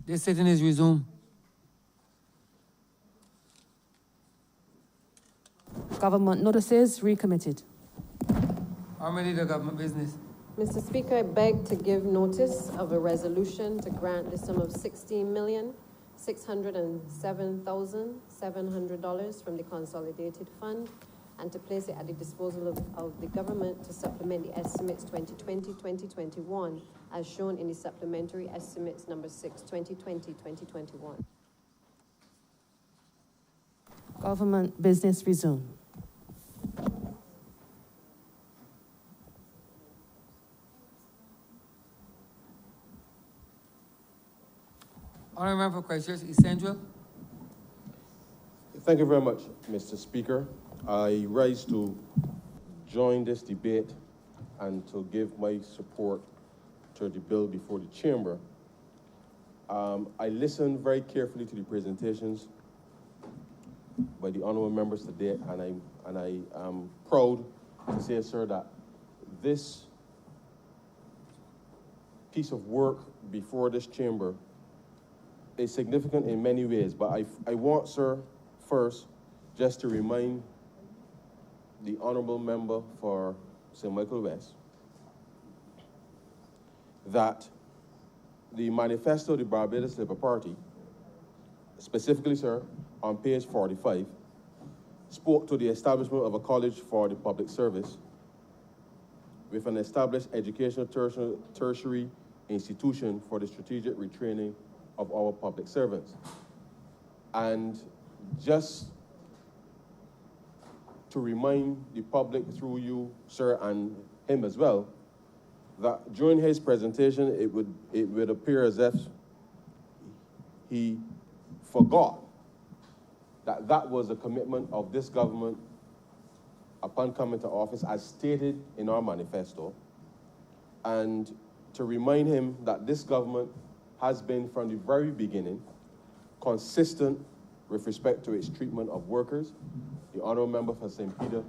This sitting is resumed. Government notices recommitted. I'm ready to government business. Mr. Speaker, I beg to give notice of a resolution to grant the sum of $16,607,700 from the Consolidated Fund and to place it at the disposal of the government to supplement the estimates 2020-2021 as shown in the supplementary estimates number 6, 2020-2021. Government business resumed. Honourable Member for Christchurch East Central. Thank you very much, Mr. Speaker. I rise to join this debate and to give my support to the bill before the chamber. I listened very carefully to the presentations by the honourable members today, and I am proud to say, sir, that this piece of work before this chamber is significant in many ways, but I want, sir, first, just to remind the honourable member for St. Michael West that the manifesto of the Barbados Labour Party, specifically, sir, on page 45, spoke to the establishment of a college for the public service with an established educational tertiary institution for the strategic retraining of our public servants. And just to remind the public through you, sir, and him as well, that during his presentation, it would appear as if he forgot that that was a commitment of this government upon coming to office as stated in our manifesto, and to remind him that this government has been from the very beginning consistent with respect to its treatment of workers. The honourable member for St. Peter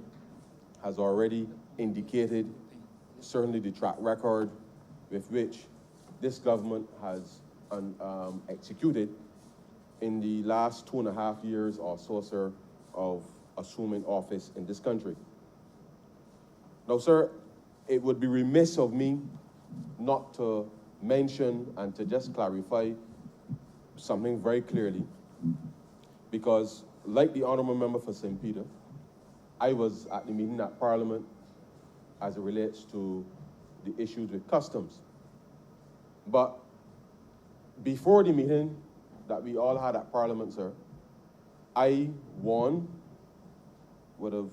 has already indicated certainly the track record with which this government has executed in the last 2.5 years or so, sir, of assuming office in this country. Now, sir, it would be remiss of me not to mention and to just clarify something very clearly, because like the honourable member for St. Peter, I was at the meeting at Parliament as it relates to the issues with customs. But before the meeting that we all had at Parliament, sir, I, one, would have,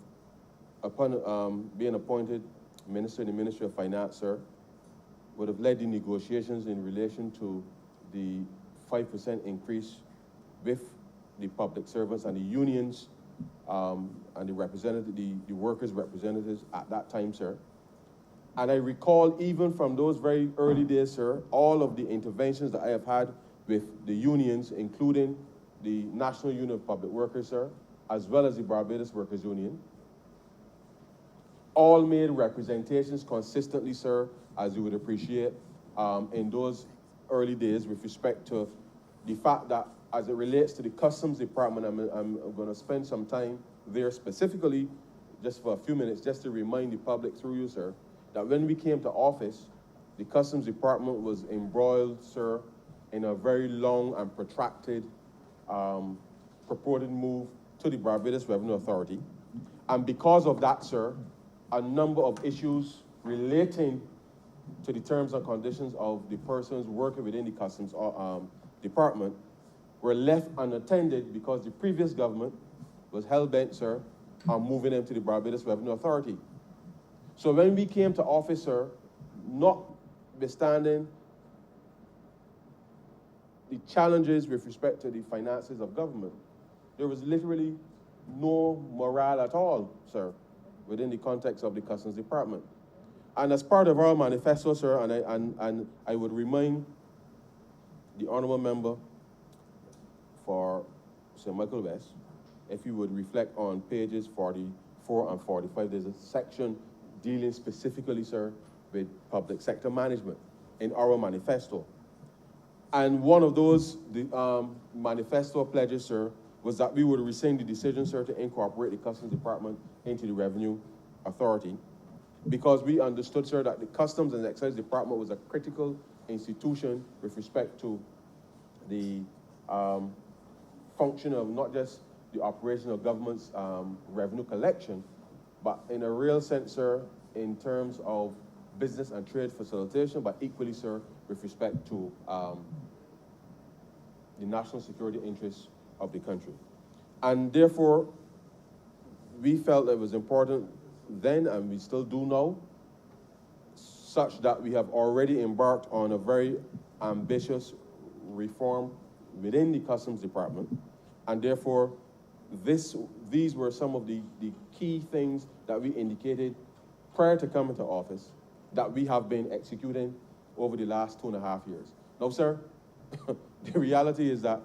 upon being appointed Minister in the Ministry of Finance, sir, would have led the negotiations in relation to the 5% increase with the public servants and the unions and the workers' representatives at that time, sir. And I recall even from those very early days, sir, all of the interventions that I have had with the unions, including the National Union of Public Workers, sir, as well as the Barbados Workers Union, all made representations consistently, sir, as you would appreciate, in those early days with respect to the fact that as it relates to the Customs Department, I'm going to spend some time there specifically, just for a few minutes, just to remind the public through you, sir, that when we came to office, the Customs Department was embroiled, sir, in a very long and protracted purported move to the Barbados Revenue Authority. And because of that, sir, a number of issues relating to the terms and conditions of the persons working within the Customs Department were left unattended because the previous government was hell-bent, sir, on moving them to the Barbados Revenue Authority. So when we came to office, sir, notwithstanding the challenges with respect to the finances of government, there was literally no morale at all, sir, within the context of the Customs Department. And as part of our manifesto, sir, and I would remind the honourable member for St. Michael West, if you would reflect on pages 44 and 45, there's a section dealing specifically, sir, with public sector management in our manifesto. And one of those manifesto pledges, sir, was that we would rescind the decision, sir, to incorporate the Customs Department into the Revenue Authority, because we understood, sir, that the Customs and Excise Department was a critical institution with respect to the function of not just the operation of government's revenue collection, but in a real sense, sir, in terms of business and trade facilitation, but equally, sir, with respect to the national security interests of the country. And therefore, we felt it was important then, and we still do now, such that we have already embarked on a very ambitious reform within the Customs Department. And therefore, these were some of the key things that we indicated prior to coming to office that we have been executing over the last 2.5 years. Now, sir, the reality is that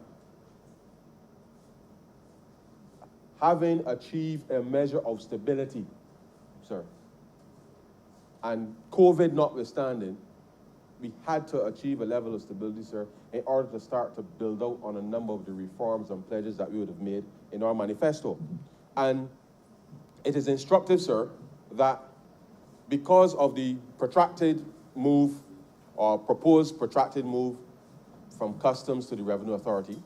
having achieved a measure of stability, sir, and COVID notwithstanding, we had to achieve a level of stability, sir, in order to start to build out on a number of the reforms and pledges that we would have made in our manifesto. And it is instructive, sir, that because of the protracted move, or proposed protracted move from Customs to the Revenue Authority,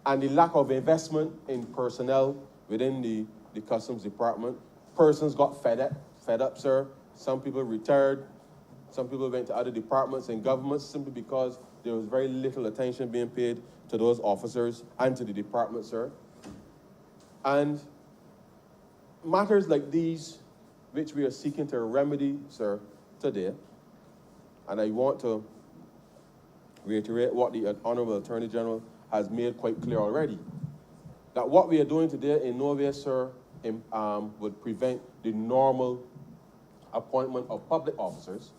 and the lack of investment in personnel within the Customs Department, persons got fed up, sir. Some people retired. Some people went to other departments and governments simply because there was very little attention being paid to those officers and to the department, sir. And matters like these, which we are seeking to remedy, sir, today, and I want to reiterate what the Honorable Attorney General has made quite clear already, that what we are doing today in no way, sir, would prevent the normal appointment of public officers,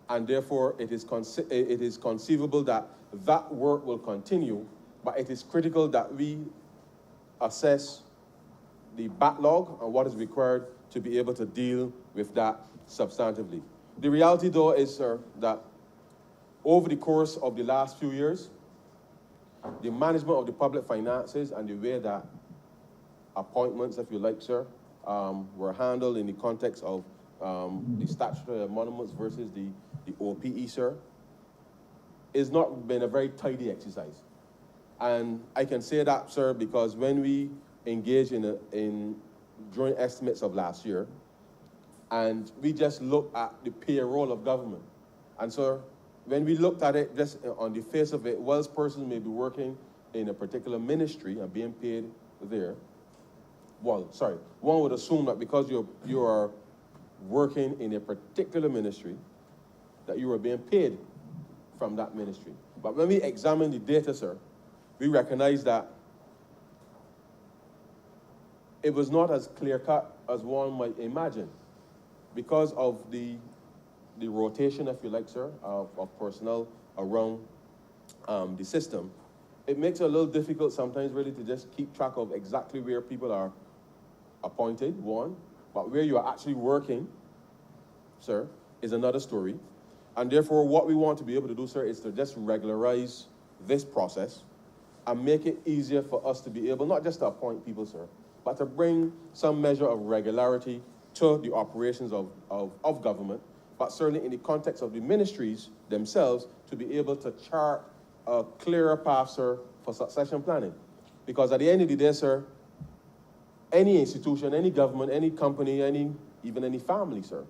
and therefore it is conceivable that that work will continue, but it is critical that we assess the backlog and what is required to be able to deal with that substantively. The reality, though, is, sir, that over the course of the last few years, the management of the public finances and the way that appointments, if you like, sir, were handled in the context of the statutory emoluments versus the OPE, sir, is not been a very tidy exercise. And I can say that, sir, because when we engaged in joint estimates of last year, and we just looked at the payroll of government, and sir, when we looked at it just on the face of it, whilst persons may be working in a particular ministry and being paid there, one would assume that because you are working in a particular ministry, that you are being paid from that ministry. But when we examine the data, sir, we recognize that it was not as clear-cut as one might imagine because of the rotation, if you like, sir, of personnel around the system. It makes it a little difficult sometimes really to just keep track of exactly where people are appointed, one, but where you are actually working, sir, is another story. And therefore, what we want to be able to do, sir, is to just regularize this process and make it easier for us to be able, not just to appoint people, sir, but to bring some measure of regularity to the operations of government, but certainly in the context of the ministries themselves, to be able to chart a clearer path, sir, for succession planning. Because at the end of the day, sir, any institution, any government, any company, even any family, sir,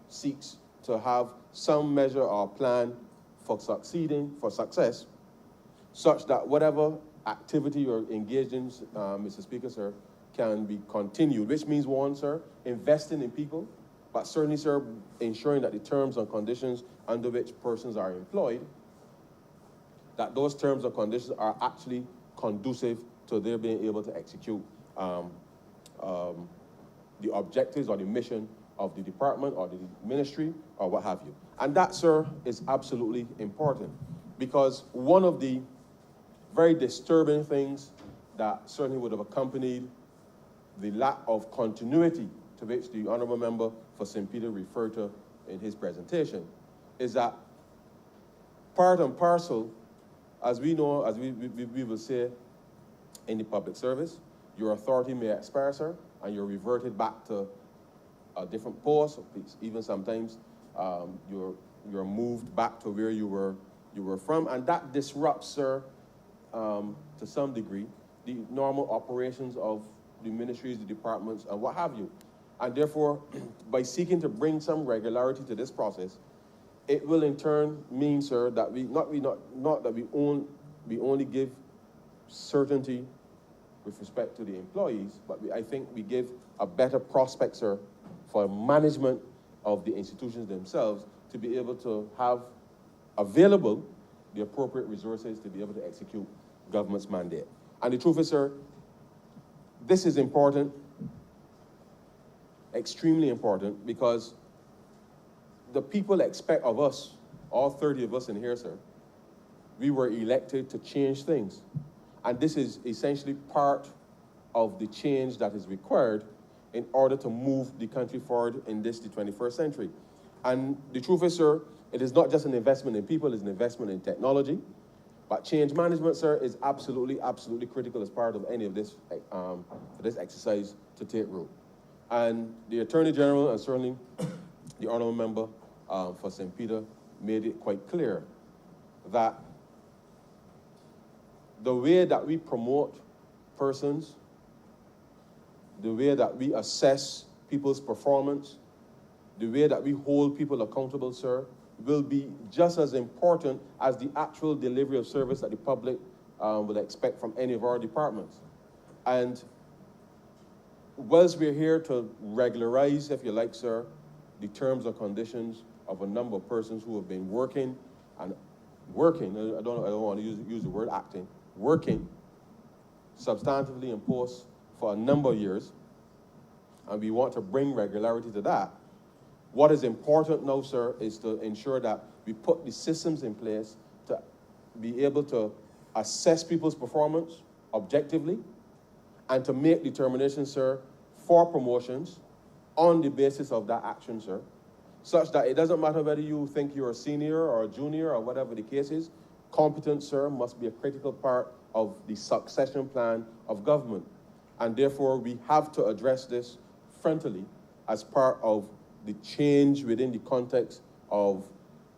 seeks to have some measure or plan for success, such that whatever activity you're engaged in, Mr. Speaker, sir, can be continued, which means, one, sir, investing in people, but certainly, sir, ensuring that the terms and conditions under which persons are employed, that those terms and conditions are actually conducive to their being able to execute the objectives or the mission of the department or the ministry or what have you. And that, sir, is absolutely important, because one of the very disturbing things that certainly would have accompanied the lack of continuity to which the Honourable Member for St. Peter referred to in his presentation is that part and parcel, as we know, as we will say in the public service, your authority may expire, sir, and you're reverted back to a different post, even sometimes you're moved back to where you were from, and that disrupts, sir, to some degree, the normal operations of the ministries, the departments, and what have you. And therefore, by seeking to bring some regularity to this process, it will in turn mean, sir, that we only give certainty with respect to the employees, but I think we give a better prospect, sir, for management of the institutions themselves to be able to have available the appropriate resources to be able to execute government's mandate. And the truth is, sir, this is important, extremely important, because the people expect of us, all 30 of us in here, sir, we were elected to change things. And this is essentially part of the change that is required in order to move the country forward in the 21st century. And the truth is, sir, it is not just an investment in people, it's an investment in technology. But change management, sir, is absolutely, absolutely critical as part of any of this, for this exercise to take root. And the Attorney General and certainly the Honourable Member for St. Peter made it quite clear that the way that we promote persons, the way that we assess people's performance, the way that we hold people accountable, sir, will be just as important as the actual delivery of service that the public will expect from any of our departments. And whilst we're here to regularize, if you like, sir, the terms and conditions of a number of persons who have been working, I don't want to use the word acting, working substantively in posts for a number of years, and we want to bring regularity to that. What is important now, sir, is to ensure that we put the systems in place to be able to assess people's performance objectively and to make determinations, sir, for promotions on the basis of that action, sir, such that it doesn't matter whether you think you're a senior or a junior or whatever the case is, competence, sir, must be a critical part of the succession plan of government. And therefore, we have to address this frontally as part of the change within the context of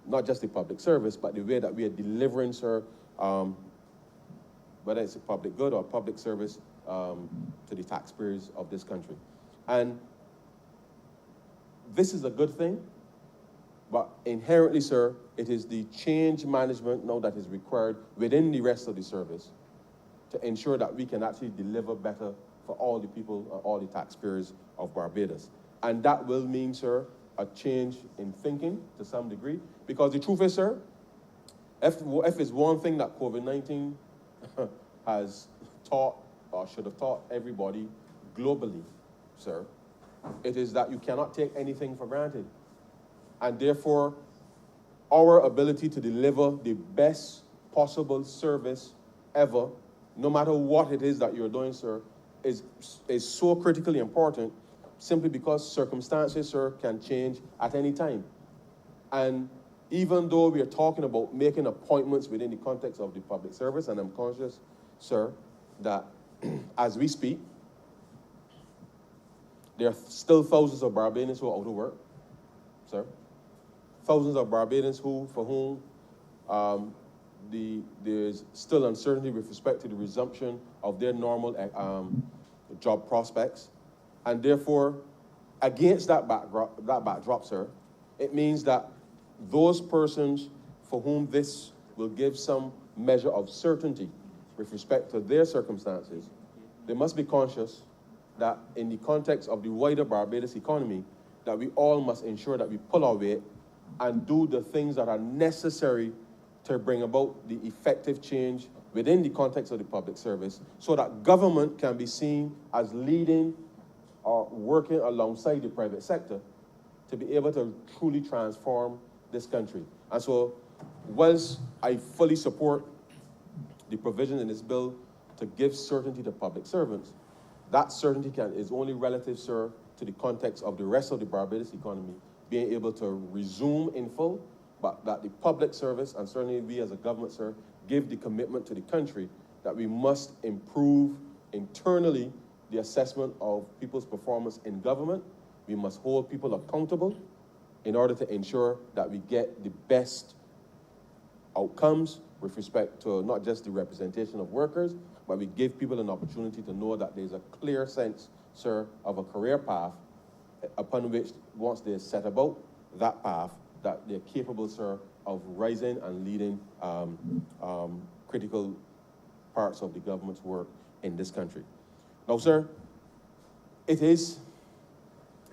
not just the public service, but the way that we are delivering, sir, whether it's a public good or public service to the taxpayers of this country. And this is a good thing, but inherently, sir, it is the change management now that is required within the rest of the service to ensure that we can actually deliver better for all the people, all the taxpayers of Barbados. And that will mean, sir, a change in thinking to some degree, because the truth is, sir, if it's one thing that COVID-19 has taught, or should have taught everybody globally, sir, it is that you cannot take anything for granted. And therefore, our ability to deliver the best possible service ever, no matter what it is that you're doing, sir, is so critically important, simply because circumstances, sir, can change at any time. And even though we are talking about making appointments within the context of the public service, and I'm conscious, sir, that as we speak, there are still thousands of Barbadians who are out of work, sir. Thousands of Barbadians for whom there's still uncertainty with respect to the resumption of their normal job prospects. And therefore, against that backdrop, sir, it means that those persons for whom this will give some measure of certainty with respect to their circumstances, they must be conscious that in the context of the wider Barbados economy, that we all must ensure that we pull our weight and do the things that are necessary to bring about the effective change within the context of the public service, so that government can be seen as leading or working alongside the private sector to be able to truly transform this country. And so, whilst I fully support the provision in this bill to give certainty to public servants, that certainty is only relative, sir, to the context of the rest of the Barbados economy being able to resume in full but that the public service, and certainly we as a government, sir, give the commitment to the country that we must improve internally the assessment of people's performance in government. We must hold people accountable in order to ensure that we get the best outcomes with respect to not just the representation of workers, but we give people an opportunity to know that there's a clear sense, sir, of a career path upon which, once they're set about that path, that they're capable, sir, of rising and leading critical parts of the government's work in this country. Now, sir, it is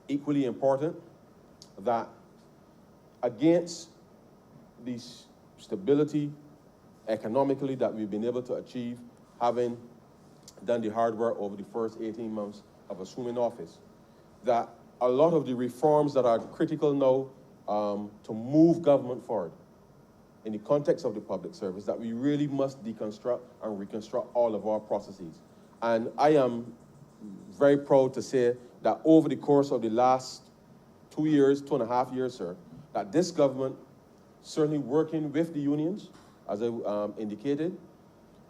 equally important that against the stability economically that we've been able to achieve, having done the hard work over the first 18 months of assuming office, that a lot of the reforms that are critical now to move government forward in the context of the public service, that we really must deconstruct and reconstruct all of our processes. And I am very proud to say that over the course of the last 2 years, 2.5 years, sir, that this government, certainly working with the unions, as I indicated,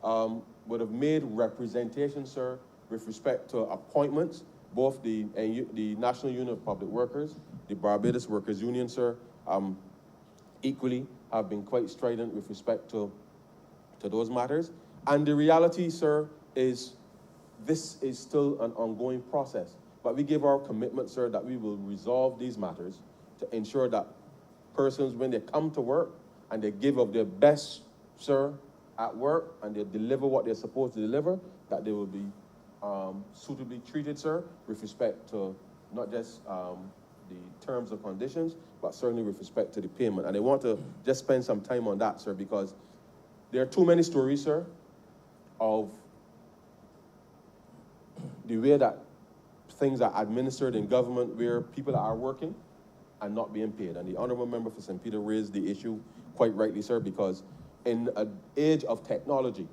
would have made representation, sir, with respect to appointments, both the National Union of Public Workers, the Barbados Workers Union, sir, equally have been quite strident with respect to those matters. And the reality, sir, is this is still an ongoing process. But we give our commitment, sir, that we will resolve these matters to ensure that persons, when they come to work and they give of their best, sir, at work, and they deliver what they're supposed to deliver, that they will be suitably treated, sir, with respect to not just the terms and conditions, but certainly with respect to the payment. And I want to just spend some time on that, sir, because there are too many stories, sir, of the way that things are administered in government where people are working and not being paid. And the honorable member for St. Peter raised the issue quite rightly, sir, because in an age of technology,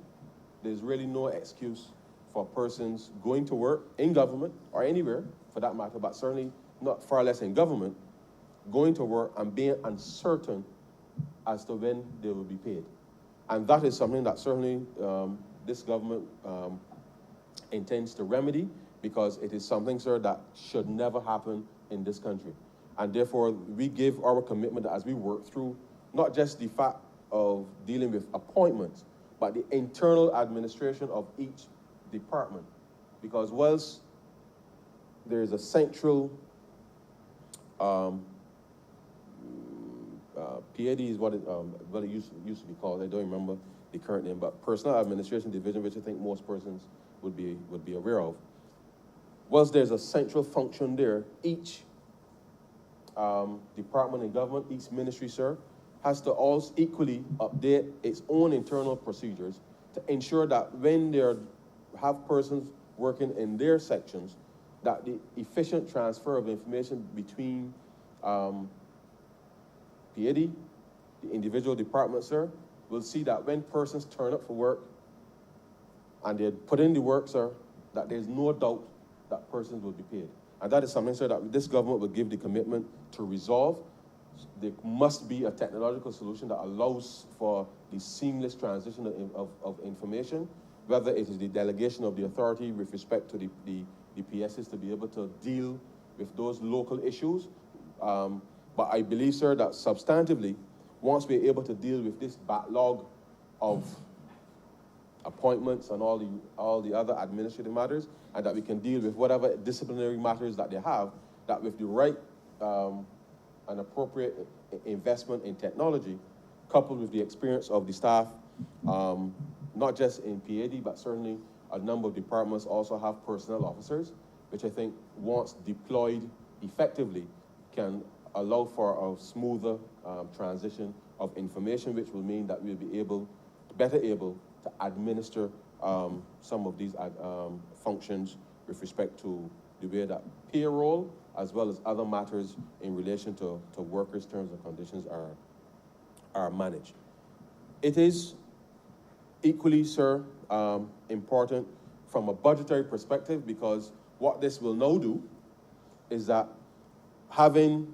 there's really no excuse for persons going to work in government or anywhere for that matter, but certainly not far less in government, going to work and being uncertain as to when they will be paid. And that is something that certainly this government intends to remedy, because it is something, sir, that should never happen in this country. And therefore, we give our commitment as we work through not just the fact of dealing with appointments, but the internal administration of each department. Because whilst there is a central, PAD is what it used to be called, I don't remember the current name, but Personnel Administration Division, which I think most persons would be aware of. Whilst there's a central function there, each department in government, each ministry, sir, has to also equally update its own internal procedures to ensure that when they have persons working in their sections, that the efficient transfer of information between PAD, the individual departments, sir, will see that when persons turn up for work and they put in the work, sir, that there's no doubt that persons will be paid. And that is something, sir, that this government will give the commitment to resolve. There must be a technological solution that allows for the seamless transition of information, whether it is the delegation of the authority with respect to the PSs to be able to deal with those local issues. But I believe, sir, that substantively, once we're able to deal with this backlog of appointments and all the other administrative matters, and that we can deal with whatever disciplinary matters that they have, that with the right and appropriate investment in technology, coupled with the experience of the staff, not just in PAD, but certainly a number of departments also have personnel officers, which I think, once deployed effectively, can allow for a smoother transition of information, which will mean that we'll be better able to administer some of these functions with respect to the way that payroll, as well as other matters in relation to workers' terms and conditions are managed. It is equally, sir, important from a budgetary perspective, because what this will now do is that, having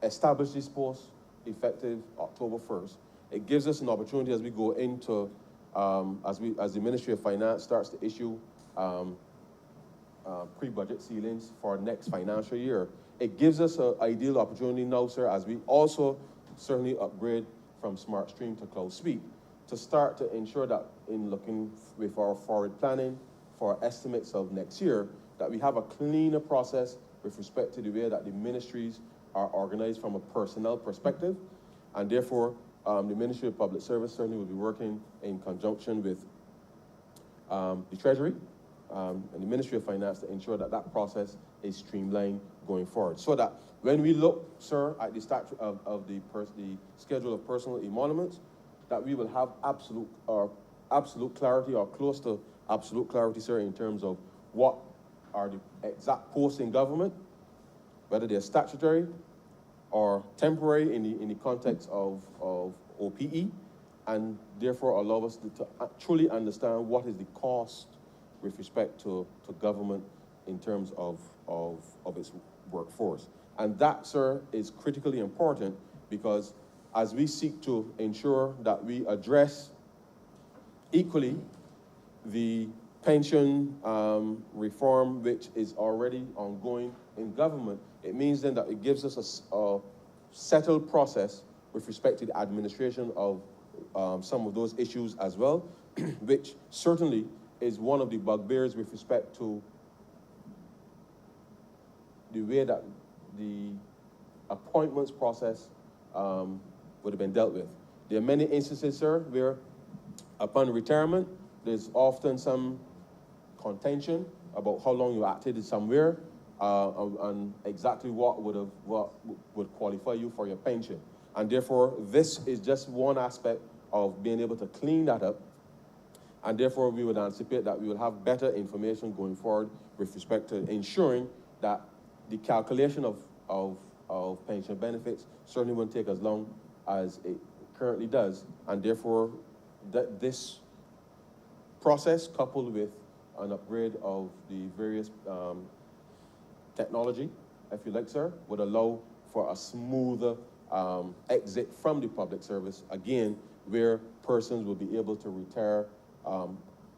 established this post, effective October 1st. It gives us an opportunity as we go into, as the Ministry of Finance starts to issue pre-budget ceilings for next financial year. It gives us an ideal opportunity now, sir, as we also certainly upgrade from Smart Stream to Cloud Speak, to start to ensure that in looking with our forward planning for estimates of next year, that we have a cleaner process with respect to the way that the ministries are organized from a personnel perspective. And therefore, the Ministry of Public Service certainly will be working in conjunction with the Treasury and the Ministry of Finance to ensure that that process is streamlined going forward. So that when we look, sir, at the statute of the schedule of personal emoluments, that we will have absolute clarity or close to absolute clarity, sir, in terms of what are the exact posts in government, whether they're statutory or temporary in the context of OPE, and therefore allow us to truly understand what is the cost with respect to government in terms of its workforce. And that, sir, is critically important, because as we seek to ensure that we address equally the pension reform, which is already ongoing in government, it means then that it gives us a settled process with respect to the administration of some of those issues as well, which certainly is one of the bugbears with respect to the way that the appointments process would have been dealt with. There are many instances, sir, where upon retirement, there's often some contention about how long you acted somewhere and exactly what would qualify you for your pension. And therefore, this is just one aspect of being able to clean that up. And therefore, we would anticipate that we will have better information going forward with respect to ensuring that the calculation of pension benefits certainly won't take as long as it currently does. And therefore, this process, coupled with an upgrade of the various technology, if you like, sir, would allow for a smoother exit from the public service, again, where persons will be able to retire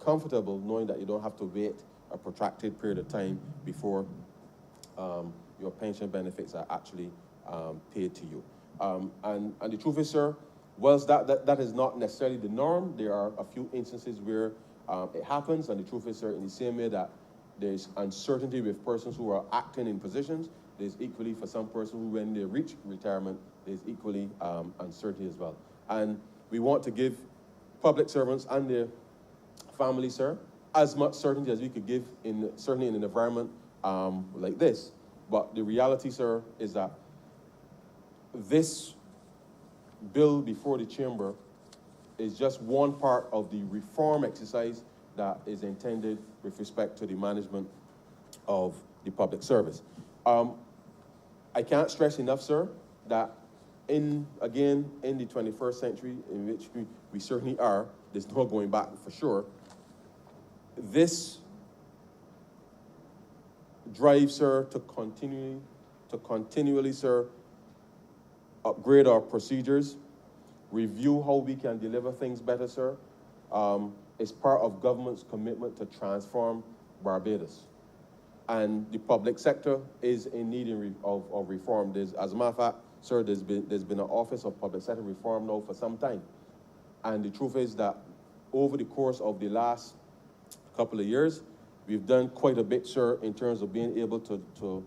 comfortable, knowing that you don't have to wait a protracted period of time before your pension benefits are actually paid to you. And the truth is, sir, whilst that is not necessarily the norm, there are a few instances where it happens, and the truth is, sir, in the same way that there's uncertainty with persons who are acting in positions, there's equally for some persons who, when they reach retirement, there's equally uncertainty as well. And we want to give public servants and their families, sir, as much certainty as we could give, certainly in an environment like this. But the reality, sir, is that this bill before the chamber is just one part of the reform exercise that is intended with respect to the management of the public service. I can't stress enough, sir, that in the 21st century, in which we certainly are, there's no going back for sure, this drive, sir, to continually, sir, upgrade our procedures, review how we can deliver things better, sir, is part of government's commitment to transform Barbados. And the public sector is in need of reform. As a matter of fact, sir, there's been an Office of Public Sector Reform now for some time. And the truth is that over the course of the last couple of years, we've done quite a bit, sir, in terms of being able to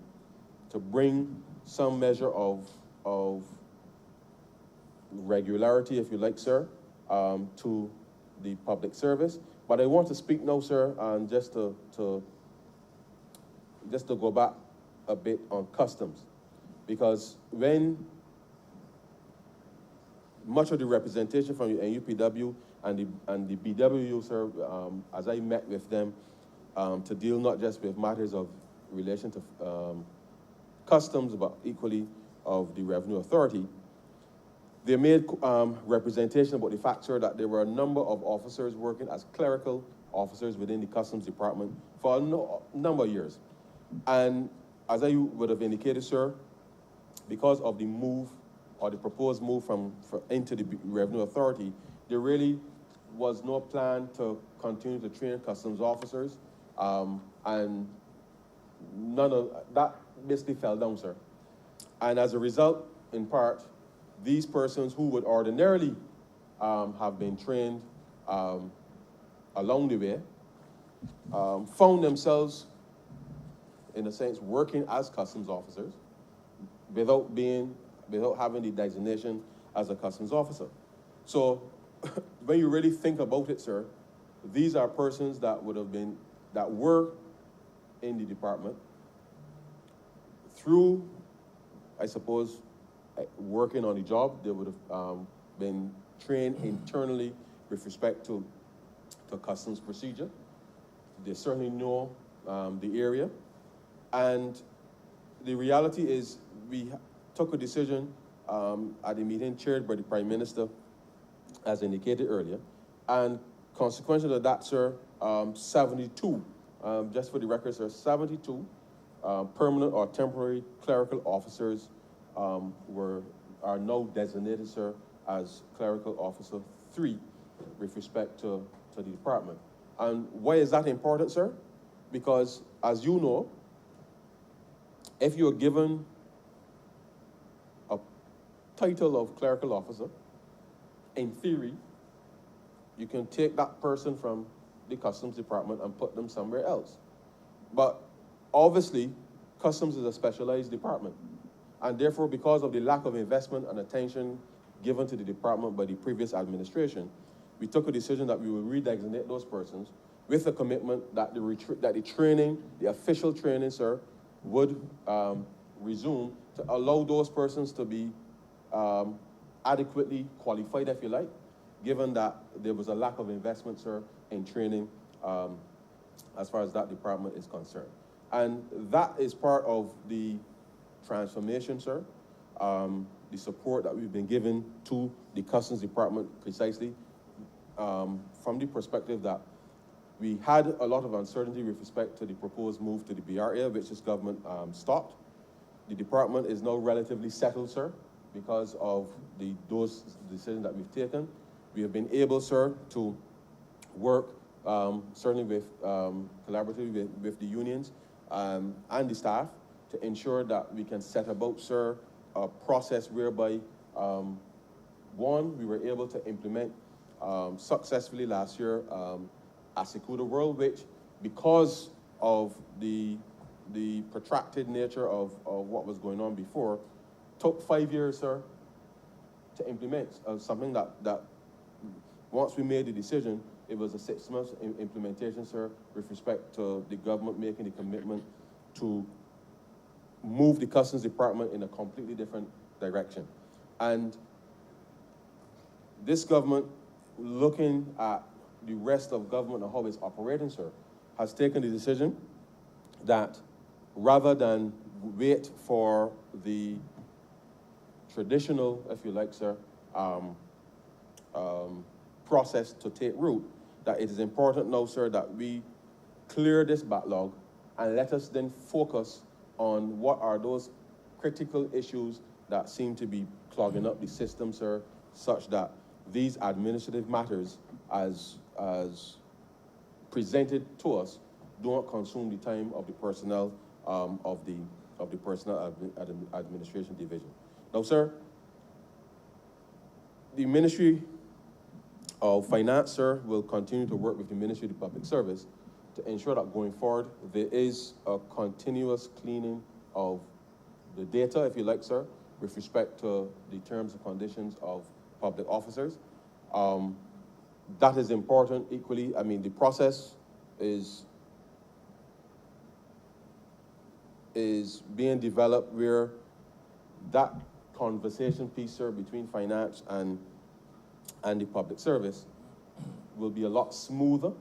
bring some measure of regularity, if you like, sir, to the public service. But I want to speak now, sir, and just to go back a bit on customs, because when much of the representation from NUPW and the BWU, sir, as I met with them to deal not just with matters of relation to customs, but equally of the Revenue Authority, they made representation about the fact, sir, that there were a number of officers working as clerical officers within the Customs Department for a number of years. And as I would have indicated, sir, because of the move or the proposed move into the Revenue Authority, there really was no plan to continue to train customs officers, and none of that basically fell down, sir. And as a result, in part, these persons who would ordinarily have been trained along the way found themselves, in a sense, working as customs officers without having the designation as a customs officer. So when you really think about it, sir, these are persons that were in the department through, I suppose, working on the job. They would have been trained internally with respect to customs procedure. They certainly know the area. And the reality is we took a decision at a meeting chaired by the Prime Minister, as indicated earlier. And consequential of that, sir, 72, just for the record, sir, 72 permanent or temporary clerical officers are now designated, sir, as Clerical Officer 3 with respect to the department. And why is that important, sir? Because, as you know, if you're given a title of clerical officer, in theory, you can take that person from the Customs Department and put them somewhere else. But obviously, Customs is a specialized department. And therefore, because of the lack of investment and attention given to the department by the previous administration, we took a decision that we will redesignate those persons with a commitment that the training, the official training, sir, would resume to allow those persons to be adequately qualified, if you like, given that there was a lack of investment, sir, in training as far as that department is concerned. And that is part of the transformation, sir, the support that we've been given to the Customs Department precisely from the perspective that we had a lot of uncertainty with respect to the proposed move to the BRA, which this government stopped. The department is now relatively settled, sir, because of those decisions that we've taken. We have been able, sir, to work certainly with collaboratively with the unions and the staff to ensure that we can set about, sir, a process whereby, one, we were able to implement successfully last year Asekuda World, which, because of the protracted nature of what was going on before, took 5 years, sir, to implement. Something that once we made the decision, it was a 6 months implementation, sir, with respect to the government making the commitment to move the Customs Department in a completely different direction. And this government, looking at the rest of government and how it's operating, sir, has taken the decision that rather than wait for the traditional, if you like, sir, process to take root, that it is important now, sir, that we clear this backlog and let us then focus on what are those critical issues that seem to be clogging up the system, sir, such that these administrative matters, as presented to us, don't consume the time of the personnel of the personnel administration division. Now, sir, the Ministry of Finance, sir, will continue to work with the Ministry of Public Service to ensure that going forward, there is a continuous cleaning of the data, if you like, sir, with respect to the terms and conditions of public officers. That is important equally. I mean, the process is being developed where that conversation piece, sir, between finance and the public service will be a lot smoother,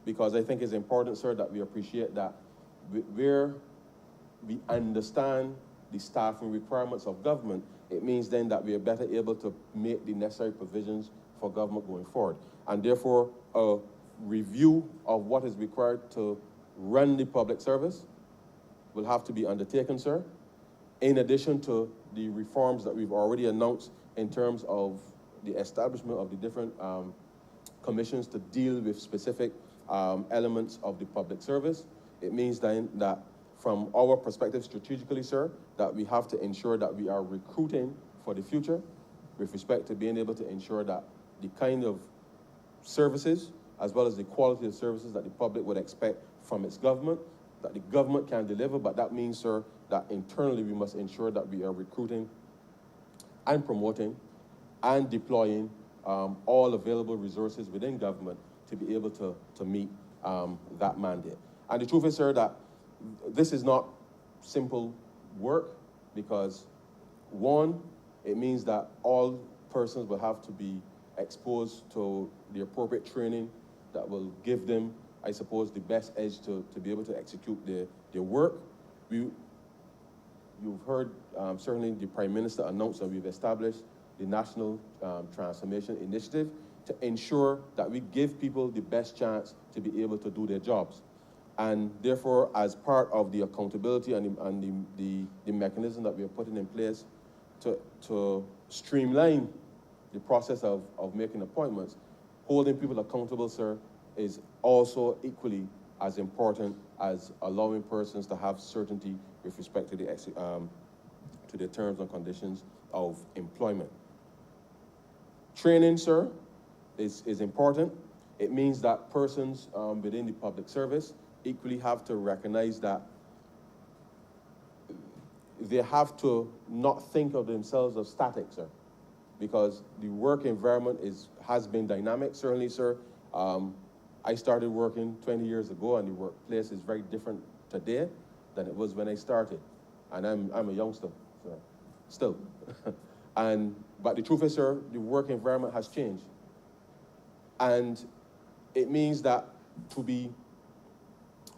because I think it's important, sir, that we appreciate that where we understand the staffing requirements of government, it means then that we are better able to make the necessary provisions for government going forward. And therefore, a review of what is required to run the public service will have to be undertaken, sir, in addition to the reforms that we've already announced in terms of the establishment of the different commissions to deal with specific elements of the public service. It means then that from our perspective strategically, sir, that we have to ensure that we are recruiting for the future with respect to being able to ensure that the kind of services as well as the quality of services that the public would expect from its government, that the government can deliver, but that means, sir, that internally we must ensure that we are recruiting and promoting and deploying all available resources within government to be able to meet that mandate. And the truth is, sir, that this is not simple work because, one, it means that all persons will have to be exposed to the appropriate training that will give them, I suppose, the best edge to be able to execute their work. You've heard certainly the Prime Minister announce that we've established the National Transformation Initiative to ensure that we give people the best chance to be able to do their jobs. And therefore, as part of the accountability and the mechanism that we are putting in place to streamline the process of making appointments, holding people accountable, sir, is also equally as important as allowing persons to have certainty with respect to the terms and conditions of employment. Training, sir, is important. It means that persons within the public service equally have to recognize that they have to not think of themselves as static, sir, because the work environment has been dynamic. Certainly, sir, I started working 20 years ago, and the workplace is very different today than it was when I started. And I'm a youngster, sir, still. But the truth is, sir, the work environment has changed. And it means that to be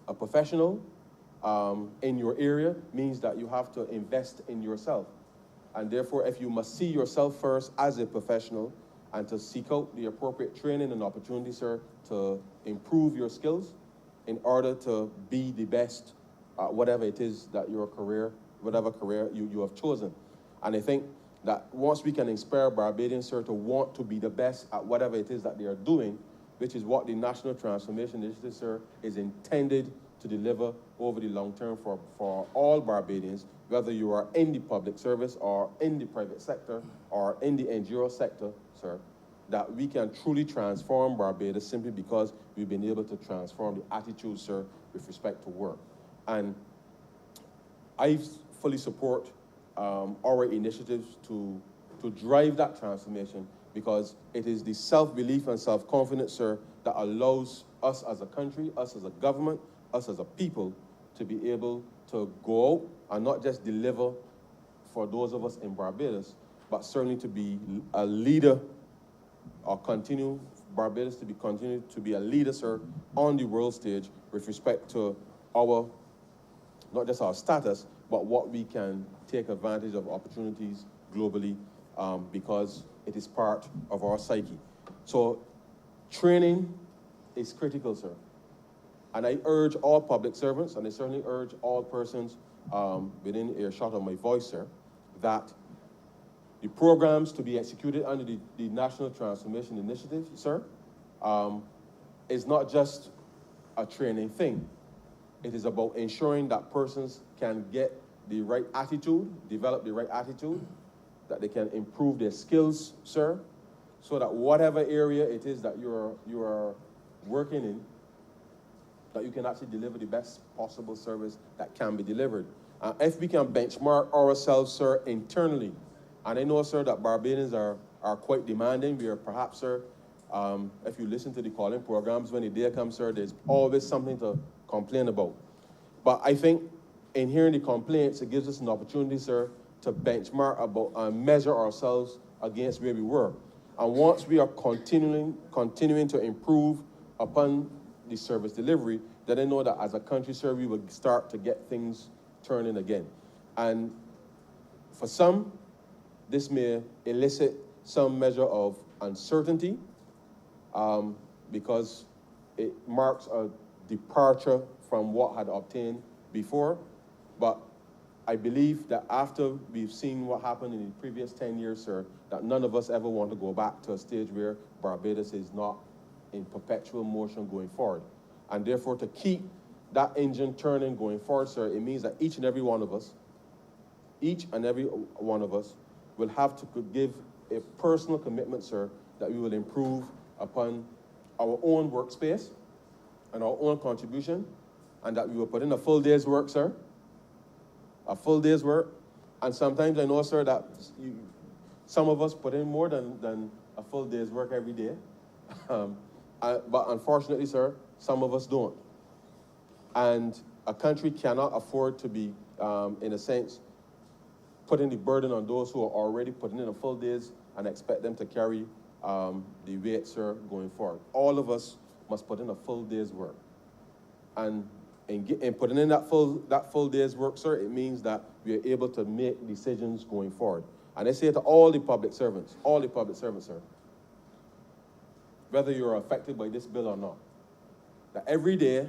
a professional in your area means that you have to invest in yourself. And therefore, if you must see yourself first as a professional and to seek out the appropriate training and opportunity, sir, to improve your skills in order to be the best at whatever it is that your career, whatever career you have chosen. And I think that once we can inspire Barbadians, sir, to want to be the best at whatever it is that they are doing, which is what the National Transformation Initiative, sir, is intended to deliver over the long term for all Barbadians, whether you are in the public service or in the private sector or in the NGO sector, sir, that we can truly transform Barbados simply because we've been able to transform the attitude, sir, with respect to work. And I fully support our initiatives to drive that transformation, because it is the self-belief and self-confidence, sir, that allows us as a country, us as a government, us as a people, to be able to go out and not just deliver for those of us in Barbados, but certainly to be a leader or continue Barbados to continue to be a leader, sir, on the world stage with respect to our, not just our status, but what we can take advantage of opportunities globally, because it is part of our psyche. So training is critical, sir. And I urge all public servants, and I certainly urge all persons within earshot of my voice, sir, that the programs to be executed under the National Transformation Initiative, sir, is not just a training thing. It is about ensuring that persons can get the right attitude, develop the right attitude, that they can improve their skills, sir, so that whatever area it is that you are working in, that you can actually deliver the best possible service that can be delivered. If we can benchmark ourselves, sir, internally, and I know, sir, that Barbadians are quite demanding. We are perhaps, sir, if you listen to the calling programs, when the day comes, sir, there's always something to complain about. But I think in hearing the complaints, it gives us an opportunity, sir, to benchmark about and measure ourselves against where we were. And once we are continuing to improve upon the service delivery, then I know that as a country, sir, we will start to get things turning again. And for some, this may elicit some measure of uncertainty, because it marks a departure from what had obtained before. But I believe that after we've seen what happened in the previous 10 years, sir, that none of us ever want to go back to a stage where Barbados is not in perpetual motion going forward. And therefore, to keep that engine turning going forward, sir, it means that each and every one of us will have to give a personal commitment, sir, that we will improve upon our own workspace and our own contribution, and that we will put in a full day's work, sir. A full day's work. And sometimes I know, sir, that some of us put in more than a full day's work every day. But unfortunately, sir, some of us don't. And a country cannot afford to be, in a sense, putting the burden on those who are already putting in a full days and expect them to carry the weight, sir, going forward. All of us must put in a full day's work. And in putting in that full day's work, sir, it means that we are able to make decisions going forward. And I say to all the public servants, sir, whether you're affected by this bill or not, that every day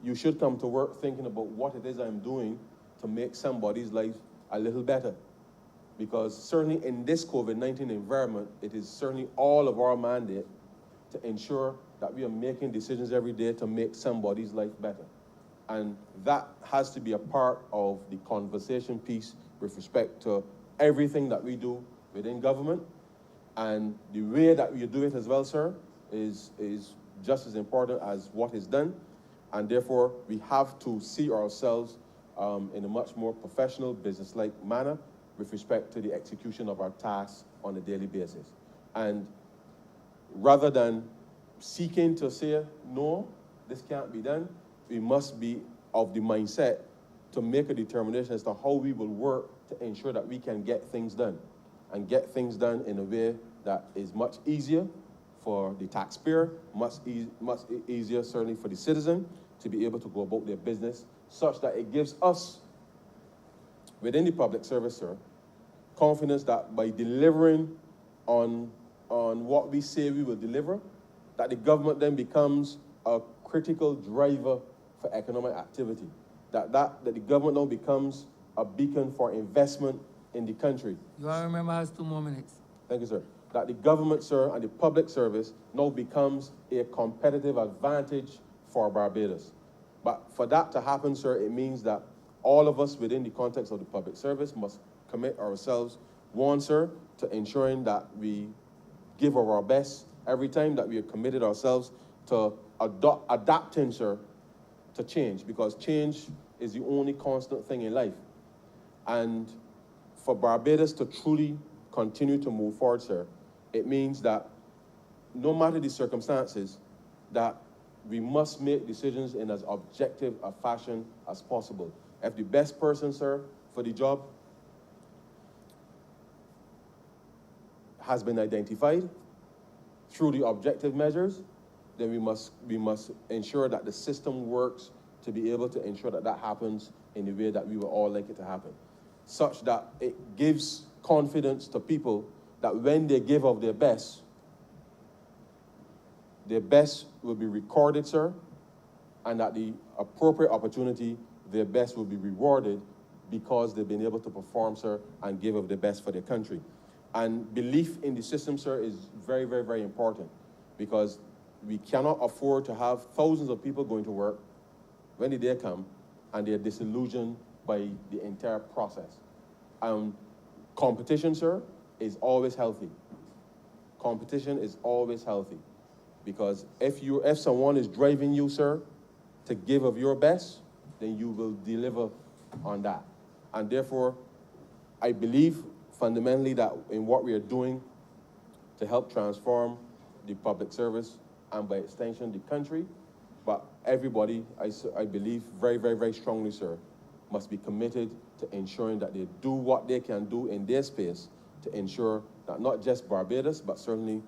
you should come to work thinking about what it is I'm doing to make somebody's life a little better. Because certainly in this COVID-19 environment, it is certainly all of our mandate to ensure that we are making decisions every day to make somebody's life better. And that has to be a part of the conversation piece with respect to everything that we do within government. And the way that we do it as well, sir, is just as important as what is done. And therefore, we have to see ourselves in a much more professional, business-like manner with respect to the execution of our tasks on a daily basis. And rather than seeking to say, no, this can't be done, we must be of the mindset to make a determination as to how we will work to ensure that we can get things done, and get things done in a way that is much easier for the taxpayer, much easier certainly for the citizen to be able to go about their business, such that it gives us, within the public service, sir, confidence that by delivering on what we say we will deliver, that the government then becomes a critical driver for economic activity, that the government now becomes a beacon for investment in the country. You all remember has 2 more minutes. Thank you, sir. That the government, sir, and the public service now becomes a competitive advantage for Barbados. But for that to happen, sir, it means that all of us within the context of the public service must commit ourselves, one, sir, to ensuring that we give of our best every time, that we have committed ourselves to adapting, sir, to change, because change is the only constant thing in life. And for Barbados to truly continue to move forward, sir, it means that no matter the circumstances, that we must make decisions in as objective a fashion as possible. If the best person, sir, for the job has been identified through the objective measures, then we must ensure that the system works to be able to ensure that that happens in the way that we would all like it to happen, such that it gives confidence to people that when they give of their best will be recorded, sir, and that the appropriate opportunity, their best will be rewarded because they've been able to perform, sir, and give of their best for their country. And belief in the system, sir, is very, very, very important, because we cannot afford to have thousands of people going to work when the day comes and they're disillusioned by the entire process. Competition, sir, is always healthy. Competition is always healthy, because if someone is driving you, sir, to give of your best, then you will deliver on that. And therefore, I believe fundamentally that in what we are doing to help transform the public service and by extension the country, but everybody, I believe very, very, very strongly, sir, must be committed to ensuring that they do what they can do in their space to ensure that not just Barbados, but certainly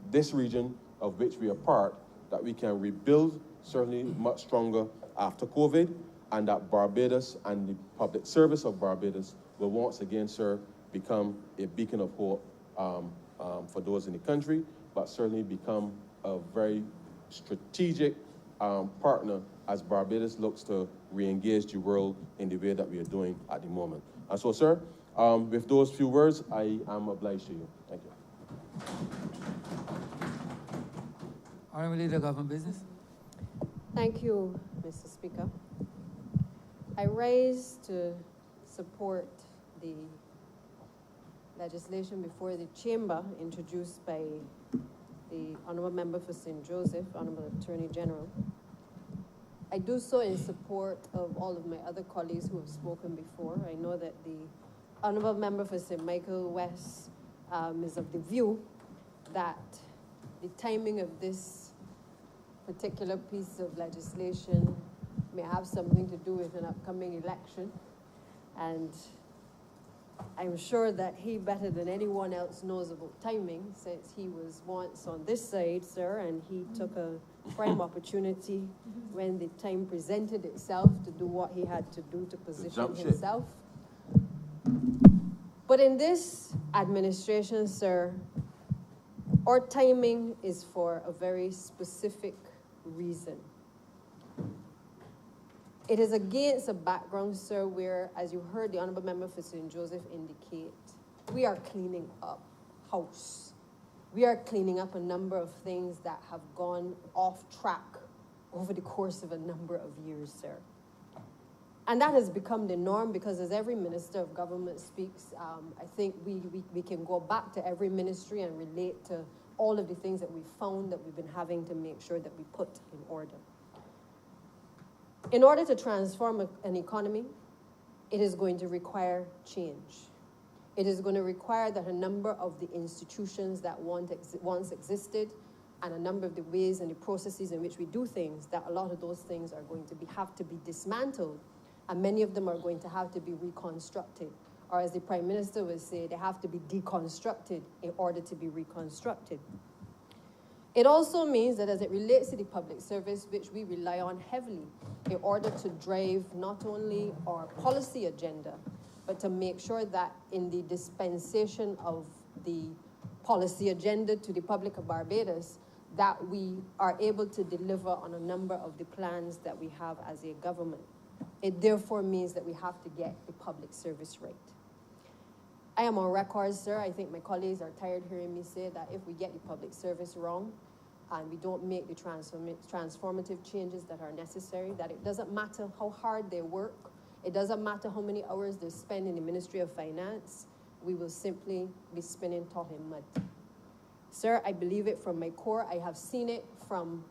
this region of which we are part, that we can rebuild certainly much stronger after COVID, and that Barbados and the public service of Barbados will once again, sir, become a beacon of hope for those in the country, but certainly become a very strategic partner as Barbados looks to re-engage the world in the way that we are doing at the moment. And so, sir, with those few words, I am obliged to you. Thank you. Honorable Leader, Government Business. Thank you, Mr. Speaker. I rise to support the legislation before the Chamber introduced by the Honourable Member for St. Joseph, Honourable Attorney General. I do so in support of all of my other colleagues who have spoken before. I know that the Honourable Member for St. Michael West is of the view that the timing of this particular piece of legislation may have something to do with an upcoming election. And I'm sure that he, better than anyone else, knows about timing, since he was once on this side, sir, and he took a prime opportunity when the time presented itself to do what he had to do to position himself. But in this administration, sir, our timing is for a very specific reason. It is against a background, sir, where, as you heard the Honourable Member for St. Joseph indicate, we are cleaning up house. We are cleaning up a number of things that have gone off track over the course of a number of years, sir. And that has become the norm because as every minister of government speaks, I think we can go back to every ministry and relate to all of the things that we've found that we've been having to make sure that we put in order. In order to transform an economy, it is going to require change. It is going to require that a number of the institutions that once existed and a number of the ways and the processes in which we do things, that a lot of those things are going to have to be dismantled, and many of them are going to have to be reconstructed. Or as the Prime Minister would say, they have to be deconstructed in order to be reconstructed. It also means that as it relates to the public service, which we rely on heavily in order to drive not only our policy agenda, but to make sure that in the dispensation of the policy agenda to the public of Barbados, that we are able to deliver on a number of the plans that we have as a government. It therefore means that we have to get the public service right. I am on record, sir. I think my colleagues are tired hearing me say that if we get the public service wrong and we don't make the transformative changes that are necessary, that it doesn't matter how hard they work, it doesn't matter how many hours they spend in the Ministry of Finance, we will simply be spinning top in mud. Sir, I believe it from my core. I have seen it from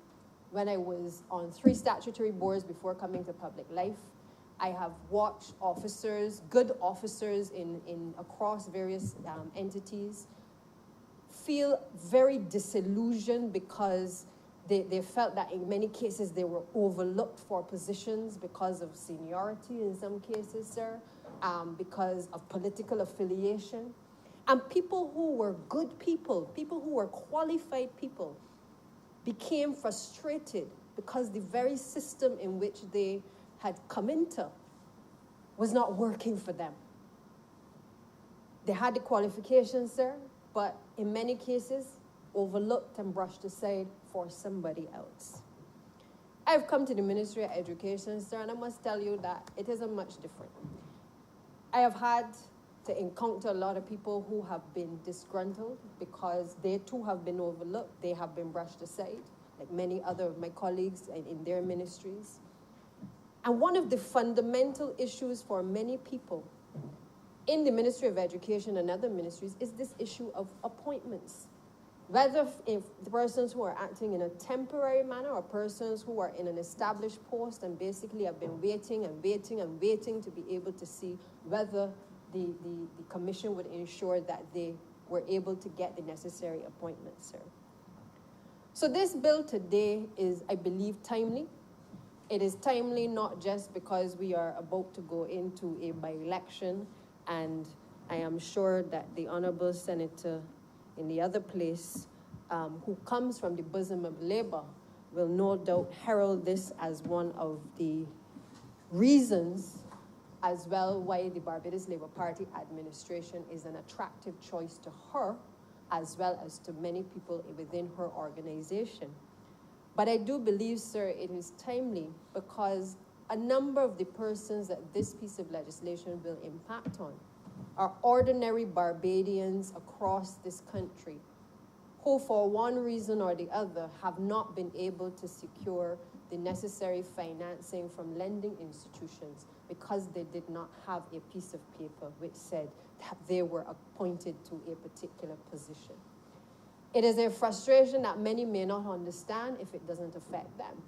when I was on 3 statutory boards before coming to public life. I have watched officers, good officers across various entities, feel very disillusioned because they felt that in many cases they were overlooked for positions because of seniority in some cases, sir, because of political affiliation. And people who were good people who were qualified people, became frustrated because the very system in which they had come into was not working for them. They had the qualifications, sir, but in many cases, overlooked and brushed aside for somebody else. I've come to the Ministry of Education, sir, and I must tell you that it isn't much different. I have had to encounter a lot of people who have been disgruntled because they too have been overlooked, they have been brushed aside, like many other of my colleagues in their ministries. And one of the fundamental issues for many people in the Ministry of Education and other ministries is this issue of appointments. Whether if the persons who are acting in a temporary manner or persons who are in an established post and basically have been waiting and waiting and waiting to be able to see whether the commission would ensure that they were able to get the necessary appointments, sir. So this bill today is, I believe, timely. It is timely not just because we are about to go into a by-election, and I am sure that the Honourable Senator in the other place, who comes from the bosom of Labour, will no doubt herald this as one of the reasons as well why the Barbados Labour Party administration is an attractive choice to her, as well as to many people within her organization. But I do believe, sir, it is timely because a number of the persons that this piece of legislation will impact on are ordinary Barbadians across this country who, for one reason or the other, have not been able to secure the necessary financing from lending institutions because they did not have a piece of paper which said that they were appointed to a particular position. It is a frustration that many may not understand if it doesn't affect them.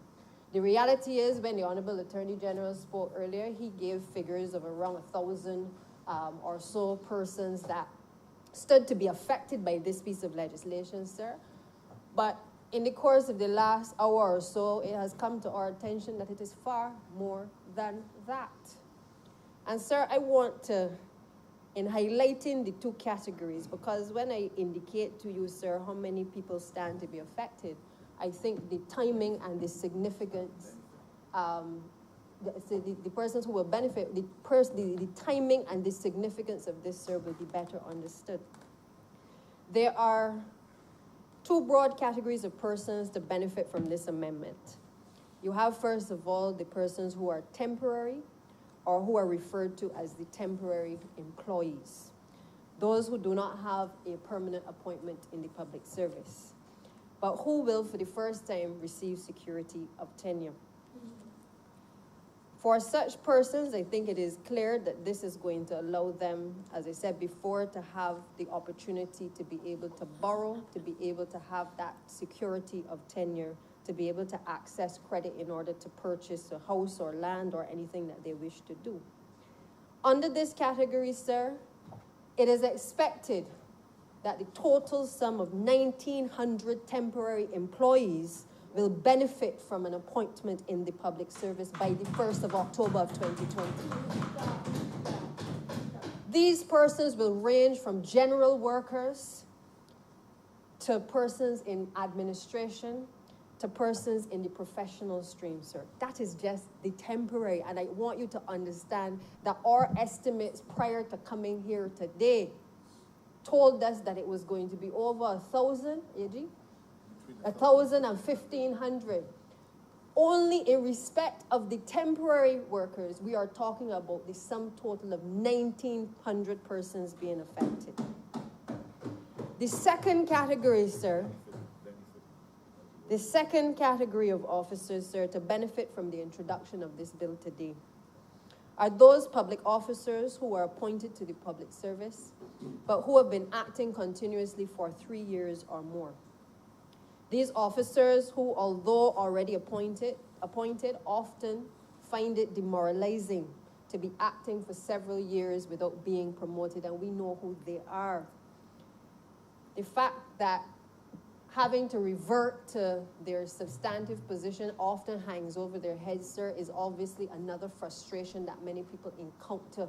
The reality is, when the Honorable Attorney General spoke earlier, he gave figures of around 1,000 or so persons that stood to be affected by this piece of legislation, sir. But in the course of the last hour or so, it has come to our attention that it is far more than that. And sir, I want to, in highlighting the two categories, because when I indicate to you, sir, how many people stand to be affected, I think the timing and the significance, the persons who will benefit, the timing and the significance of this, sir, will be better understood. There are two broad categories of persons to benefit from this amendment. You have, first of all, the persons who are temporary or who are referred to as the temporary employees, those who do not have a permanent appointment in the public service, but who will, for the first time, receive security of tenure. For such persons, I think it is clear that this is going to allow them, as I said before, to have the opportunity to be able to borrow, to be able to have that security of tenure, to be able to access credit in order to purchase a house or land or anything that they wish to do. Under this category, sir, it is expected that the total sum of 1,900 temporary employees will benefit from an appointment in the public service by the 1st of October of 2020. These persons will range from general workers to persons in administration to persons in the professional stream, sir. That is just the temporary, and I want you to understand that our estimates prior to coming here today told us that it was going to be over 1,000, AG? 1,000 and 1,500. Only in respect of the temporary workers, we are talking about the sum total of 1,900 persons being affected. The second category, sir, the second category of officers, sir, to benefit from the introduction of this bill today are those public officers who are appointed to the public service, but who have been acting continuously for 3 years or more. These officers who, although already appointed, often find it demoralizing to be acting for several years without being promoted, and we know who they are. The fact that having to revert to their substantive position often hangs over their heads, sir, is obviously another frustration that many people encounter,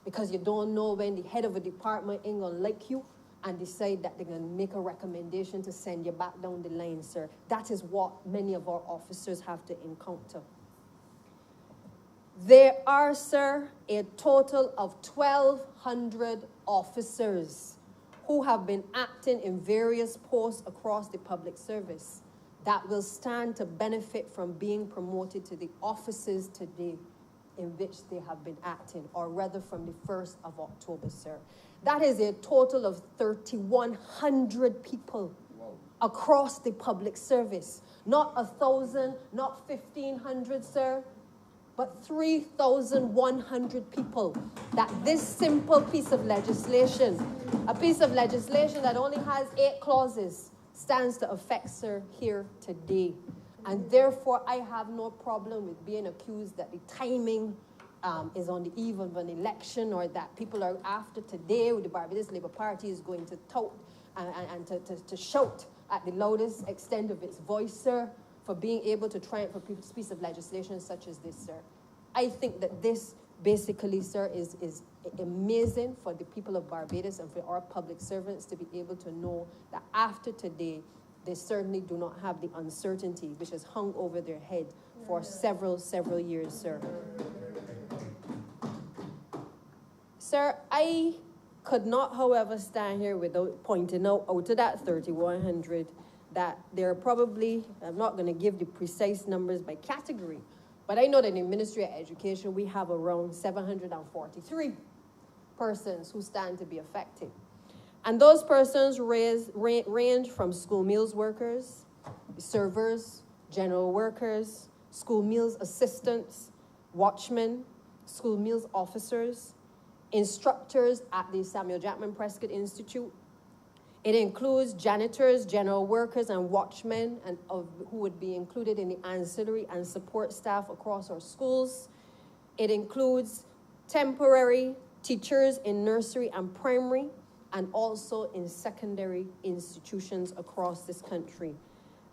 because you don't know when the head of a department ain't gonna like you and decide that they're gonna make a recommendation to send you back down the line, sir. That is what many of our officers have to encounter. There are, sir, a total of 1,200 officers who have been acting in various posts across the public service that will stand to benefit from being promoted to the offices today in which they have been acting, or rather from the 1st of October, sir. That is a total of 3,100 people across the public service. Not 1,000, not 1,500, sir, but 3,100 people that this simple piece of legislation, a piece of legislation that only has 8 clauses, stands to affect, sir, here today. And therefore, I have no problem with being accused that the timing is on the eve of an election, or that people are after today, the Barbados Labour Party is going to tout and to shout at the loudest extent of its voice, sir, for being able to triumph for a piece of legislation such as this, sir. I think that this basically, sir, is amazing for the people of Barbados and for our public servants to be able to know that after today, they certainly do not have the uncertainty which has hung over their head for several years, sir. Sir, I could not, however, stand here without pointing out of that 3,100 that there are probably, I'm not going to give the precise numbers by category, but I know that in the Ministry of Education, we have around 743 persons who stand to be affected. And those persons range from school meals workers, servers, general workers, school meals assistants, watchmen, school meals officers, instructors at the Samuel Jackman Prescott Institute. It includes janitors, general workers, and watchmen, who would be included in the ancillary and support staff across our schools. It includes temporary teachers in nursery and primary, and also in secondary institutions across this country.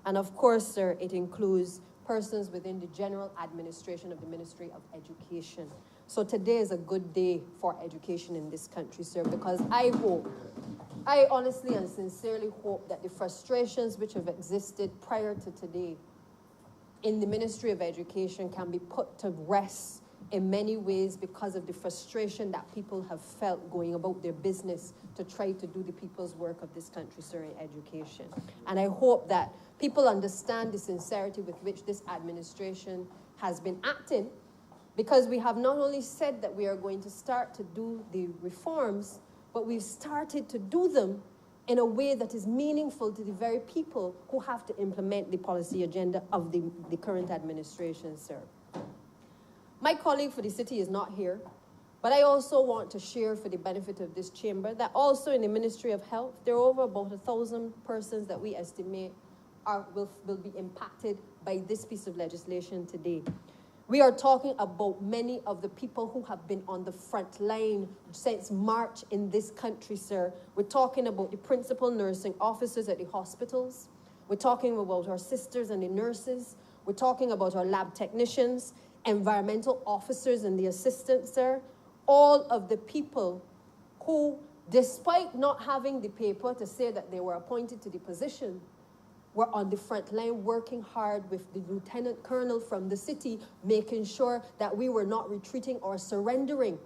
And of course, sir, it includes persons within the general administration of the Ministry of Education. So today is a good day for education in this country, sir, because I honestly and sincerely hope that the frustrations which have existed prior to today in the Ministry of Education can be put to rest in many ways because of the frustration that people have felt going about their business to try to do the people's work of this country, sir, in education. And I hope that people understand the sincerity with which this administration has been acting, because we have not only said that we are going to start to do the reforms, but we've started to do them in a way that is meaningful to the very people who have to implement the policy agenda of the current administration, sir. My colleague for the city is not here, but I also want to share for the benefit of this chamber that also in the Ministry of Health, there are over about 1,000 persons that we estimate will be impacted by this piece of legislation today. We are talking about many of the people who have been on the front line since March in this country, sir. We're talking about the principal nursing officers at the hospitals. We're talking about our sisters and the nurses. We're talking about our lab technicians, environmental officers and the assistants, sir. All of the people who, despite not having the paper to say that they were appointed to the position, were on the front line working hard with the lieutenant colonel from the city, making sure that we were not retreating or surrendering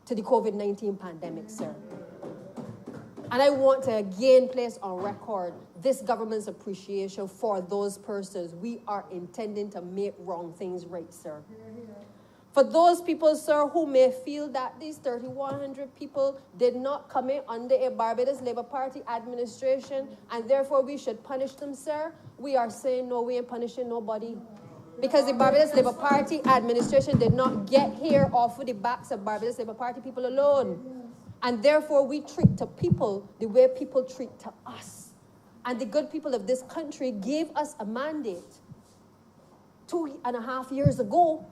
to the COVID-19 pandemic, sir. And I want to again place on record this government's appreciation for those persons. We are intending to make wrong things right, sir. For those people, sir, who may feel that these 3,100 people did not come in under a Barbados Labour Party administration and therefore we should punish them, sir, we are saying no, we ain't punishing nobody. Because the Barbados Labour Party administration did not get here off of the backs of Barbados Labour Party people alone. And therefore we treat to people the way people treat to us. And the good people of this country gave us a mandate 2.5 years ago,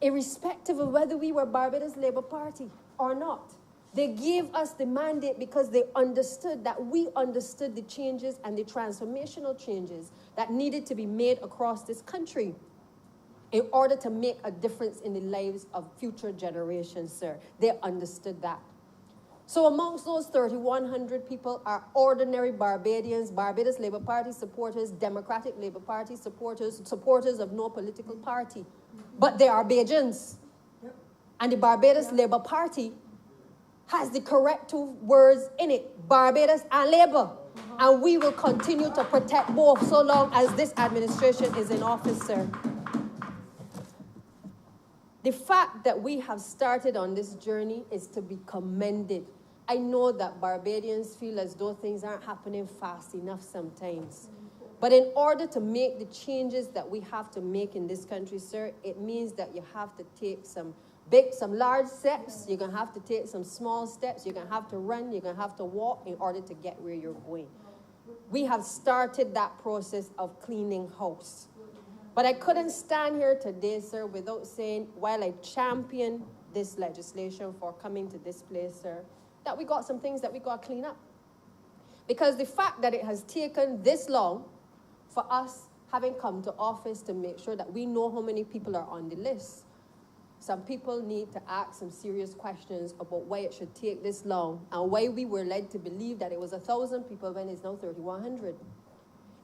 irrespective of whether we were Barbados Labour Party or not. They gave us the mandate because they understood that we understood the changes and the transformational changes that needed to be made across this country in order to make a difference in the lives of future generations, sir. They understood that. So amongst those 3,100 people are ordinary Barbadians, Barbados Labour Party supporters, Democratic Labour Party supporters, supporters of no political party. But they are Bajans. Yep. And the Barbados Labour Party has the correct two words in it, Barbados and Labour. And we will continue to protect both so long as this administration is in office, sir. The fact that we have started on this journey is to be commended. I know that Barbadians feel as though things aren't happening fast enough sometimes. But in order to make the changes that we have to make in this country, sir, it means that you have to take some large steps. You're going to have to take some small steps. You're going to have to run. You're going to have to walk in order to get where you're going. We have started that process of cleaning house. But I couldn't stand here today, sir, without saying, while I champion this legislation for coming to this place, sir, that we got some things that we got to clean up. Because the fact that it has taken this long for us having come to office to make sure that we know how many people are on the list, some people need to ask some serious questions about why it should take this long and why we were led to believe that it was 1,000 people when it's now 3,100.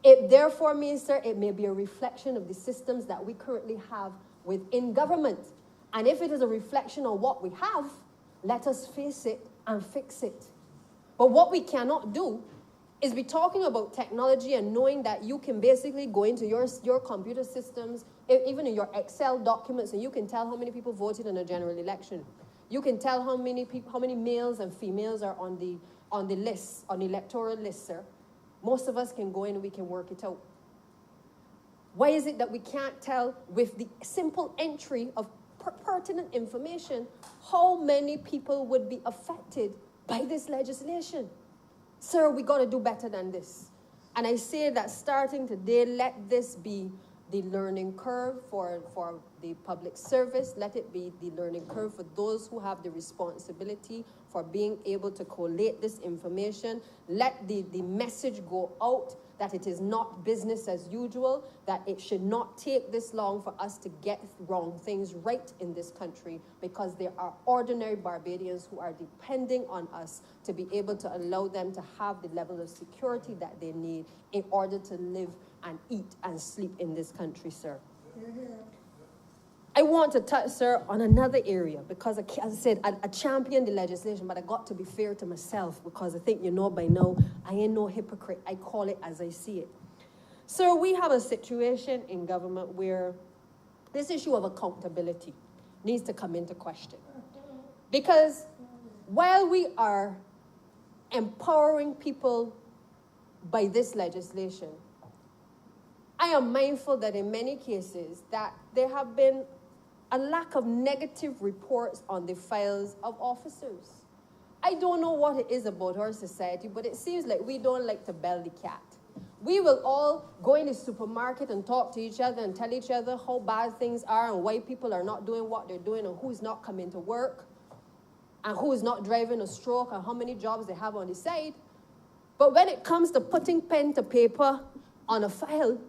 It therefore means, sir, it may be a reflection of the systems that we currently have within government. And if it is a reflection of what we have, let us face it and fix it. But what we cannot do is be talking about technology and knowing that you can basically go into your computer systems, even in your Excel documents, and you can tell how many people voted in a general election. You can tell how many males and females are on the list, on the electoral list, sir. Most of us can go in and we can work it out. Why is it that we can't tell with the simple entry of pertinent information how many people would be affected by this legislation? Sir, we got to do better than this. And I say that starting today, let this be the learning curve for the public service. Let it be the learning curve for those who have the responsibility for being able to collate this information. Let the message go out that it is not business as usual, that it should not take this long for us to get wrong things right in this country, because there are ordinary Barbadians who are depending on us to be able to allow them to have the level of security that they need in order to live and eat and sleep in this country, sir. I want to touch, sir, on another area, because, as I said, I champion the legislation, but I got to be fair to myself, because I think you know by now, I ain't no hypocrite. I call it as I see it. Sir, we have a situation in government where this issue of accountability needs to come into question. Because while we are empowering people by this legislation, I am mindful that in many cases that there have been a lack of negative reports on the files of officers. I don't know what it is about our society, but it seems like we don't like to bell the cat. We will all go in the supermarket and talk to each other and tell each other how bad things are and why people are not doing what they're doing and who's not coming to work and who is not driving a stroke and how many jobs they have on the side. But when it comes to putting pen to paper on a file,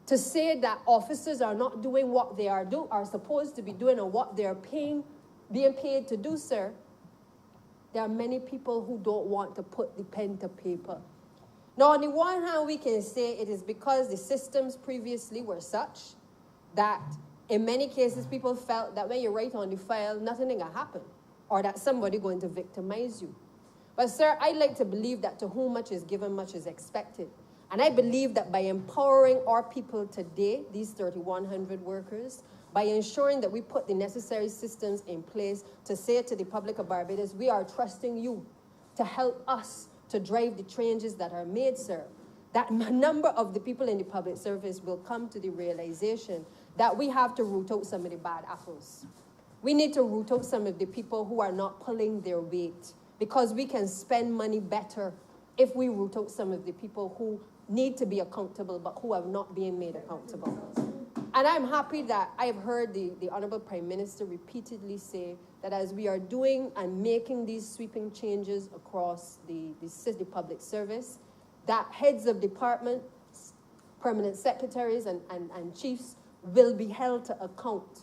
to say that officers are not doing what they are supposed to be doing and what they're being paid to do, sir, there are many people who don't want to put the pen to paper. Now, on the one hand, we can say it is because the systems previously were such that in many cases people felt that when you write on the file, nothing can happen, or that somebody going to victimize you. But, sir, I like to believe that to whom much is given, much is expected. And I believe that by empowering our people today, these 3,100 workers, by ensuring that we put the necessary systems in place to say to the public of Barbados, we are trusting you to help us to drive the changes that are made, sir, that a number of the people in the public service will come to the realization that we have to root out some of the bad apples. We need to root out some of the people who are not pulling their weight, because we can spend money better if we root out some of the people who need to be accountable, but who have not been made accountable. And I'm happy that I've heard the Honorable Prime Minister repeatedly say that as we are doing and making these sweeping changes across the public service, that heads of departments, permanent secretaries and chiefs will be held to account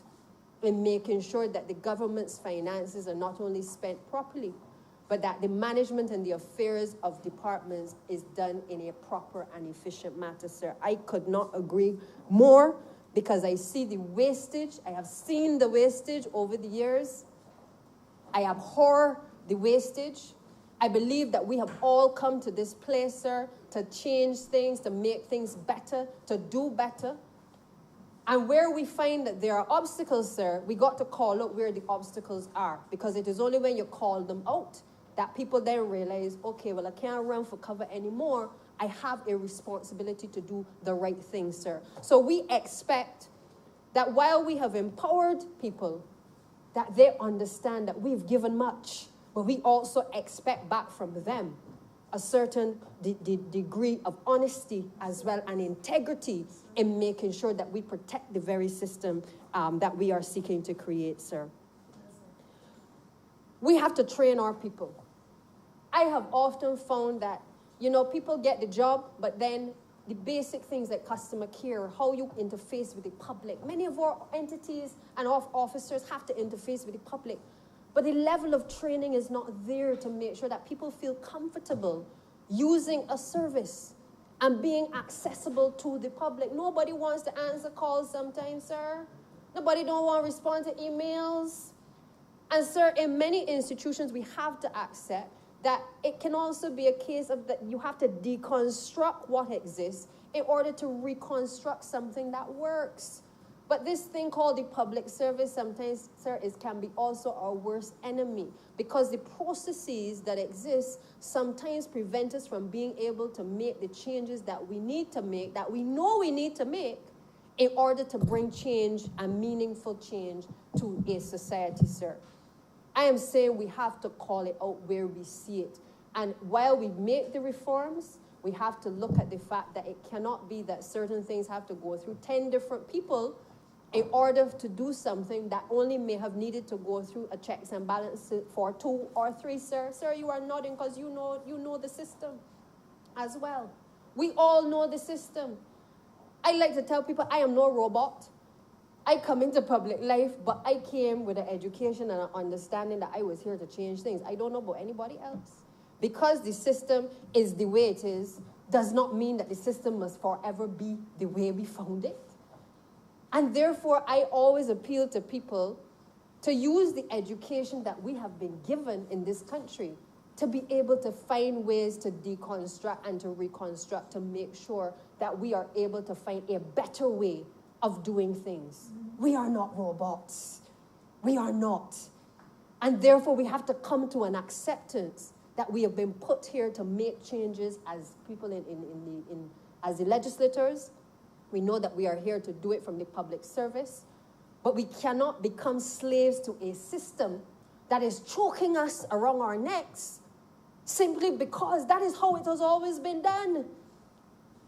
in making sure that the government's finances are not only spent properly, but that the management and the affairs of departments is done in a proper and efficient manner, sir. I could not agree more, because I see the wastage. I have seen the wastage over the years. I abhor the wastage. I believe that we have all come to this place, sir, to change things, to make things better, to do better. And where we find that there are obstacles, sir, we got to call out where the obstacles are, because it is only when you call them out that people then realize, okay, well, I can't run for cover anymore. I have a responsibility to do the right thing, sir. So we expect that while we have empowered people, that they understand that we've given much, but we also expect back from them a certain degree of honesty as well, and integrity in making sure that we protect the very system that we are seeking to create, sir. We have to train our people. I have often found that, people get the job, but then the basic things like customer care, how you interface with the public. Many of our entities and our officers have to interface with the public, but the level of training is not there to make sure that people feel comfortable using a service and being accessible to the public. Nobody wants to answer calls sometimes, sir. Nobody don't want to respond to emails. And, sir, in many institutions, we have to accept that it can also be a case of that you have to deconstruct what exists in order to reconstruct something that works. But this thing called the public service sometimes, sir, can be also our worst enemy, because the processes that exist sometimes prevent us from being able to make the changes that we need to make, that we know we need to make, in order to bring change and meaningful change to a society, sir. I am saying we have to call it out where we see it. And while we make the reforms, we have to look at the fact that it cannot be that certain things have to go through 10 different people in order to do something that only may have needed to go through a checks and balances for 2 or 3, sir. Sir, you are nodding because you know the system as well. We all know the system. I like to tell people I am no robot. I come into public life, but I came with an education and an understanding that I was here to change things. I don't know about anybody else. Because the system is the way it is, does not mean that the system must forever be the way we found it. And therefore, I always appeal to people to use the education that we have been given in this country to be able to find ways to deconstruct and to reconstruct, to make sure that we are able to find a better way of doing things. We are not robots. We are not. And therefore, we have to come to an acceptance that we have been put here to make changes as people as the legislators. We know that we are here to do it from the public service, but we cannot become slaves to a system that is choking us around our necks simply because that is how it has always been done.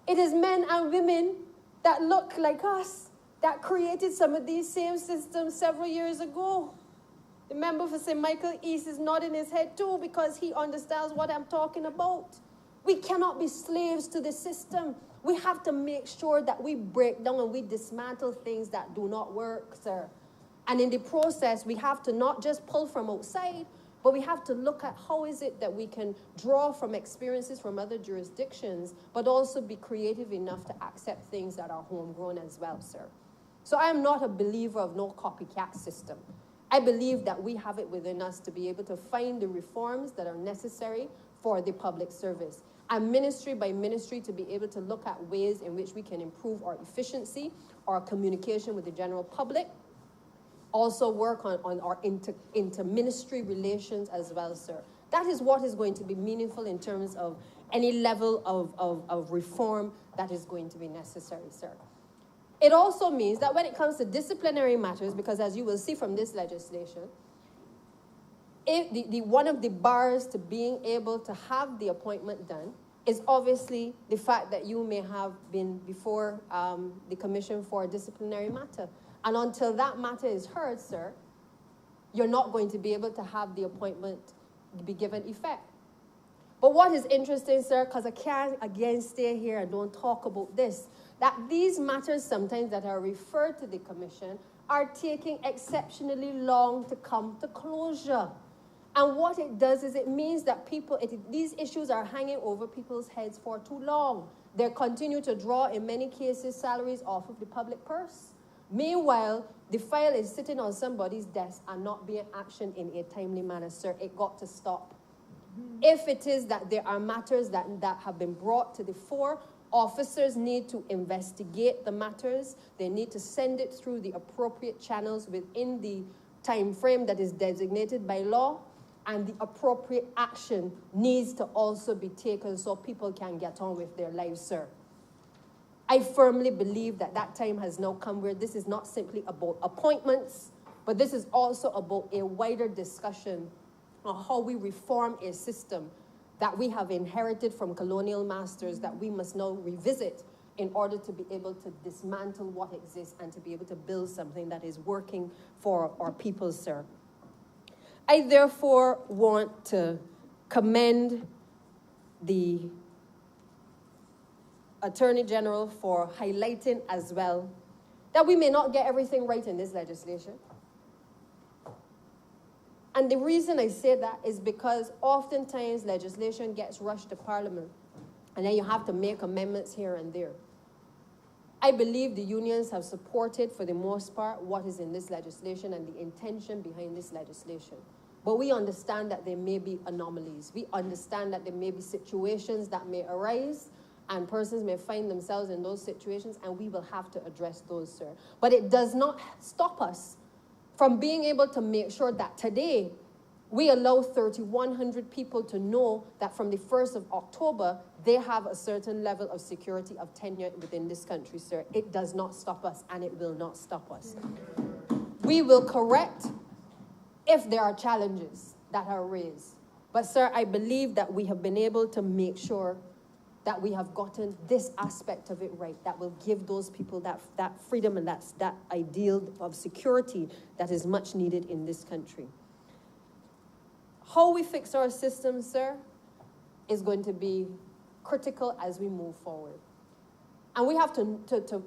It is men and women that look like us that created some of these same systems several years ago. The member for St. Michael East is nodding his head too because he understands what I'm talking about. We cannot be slaves to the system. We have to make sure that we break down and we dismantle things that do not work, sir. And in the process, we have to not just pull from outside, but we have to look at how is it that we can draw from experiences from other jurisdictions, but also be creative enough to accept things that are homegrown as well, sir. So I am not a believer of no copycat system. I believe that we have it within us to be able to find the reforms that are necessary for the public service. And ministry by ministry to be able to look at ways in which we can improve our efficiency, our communication with the general public, also work on our inter-ministry relations as well, sir. That is what is going to be meaningful in terms of any level of reform that is going to be necessary, sir. It also means that when it comes to disciplinary matters, because as you will see from this legislation, if one of the bars to being able to have the appointment done is obviously the fact that you may have been before the Commission for a disciplinary matter. And until that matter is heard, sir, you're not going to be able to have the appointment be given effect. But what is interesting, sir, because I can't again stay here and don't talk about this, that these matters sometimes that are referred to the Commission are taking exceptionally long to come to closure. And what it does is it means that these issues are hanging over people's heads for too long. They continue to draw, in many cases, salaries off of the public purse. Meanwhile, the file is sitting on somebody's desk and not being actioned in a timely manner, sir. It got to stop. If it is that there are matters that have been brought to the fore, officers need to investigate the matters. They need to send it through the appropriate channels within the time frame that is designated by law. And the appropriate action needs to also be taken so people can get on with their lives, sir. I firmly believe that that time has now come where this is not simply about appointments, but this is also about a wider discussion on how we reform a system that we have inherited from colonial masters that we must now revisit in order to be able to dismantle what exists and to be able to build something that is working for our people, sir. I therefore want to commend the Attorney General for highlighting as well that we may not get everything right in this legislation. And the reason I say that is because oftentimes legislation gets rushed to Parliament and then you have to make amendments here and there. I believe the unions have supported, for the most part, what is in this legislation and the intention behind this legislation. But we understand that there may be anomalies. We understand that there may be situations that may arise, and persons may find themselves in those situations, and we will have to address those, sir. But it does not stop us from being able to make sure that today we allow 3,100 people to know that from the 1st of October, they have a certain level of security of tenure within this country, sir. It does not stop us, and it will not stop us. We will correct if there are challenges that are raised. But, sir, I believe that we have been able to make sure that we have gotten this aspect of it right, that will give those people that freedom and that ideal of security that is much needed in this country. How we fix our system, sir, is going to be critical as we move forward. And we have to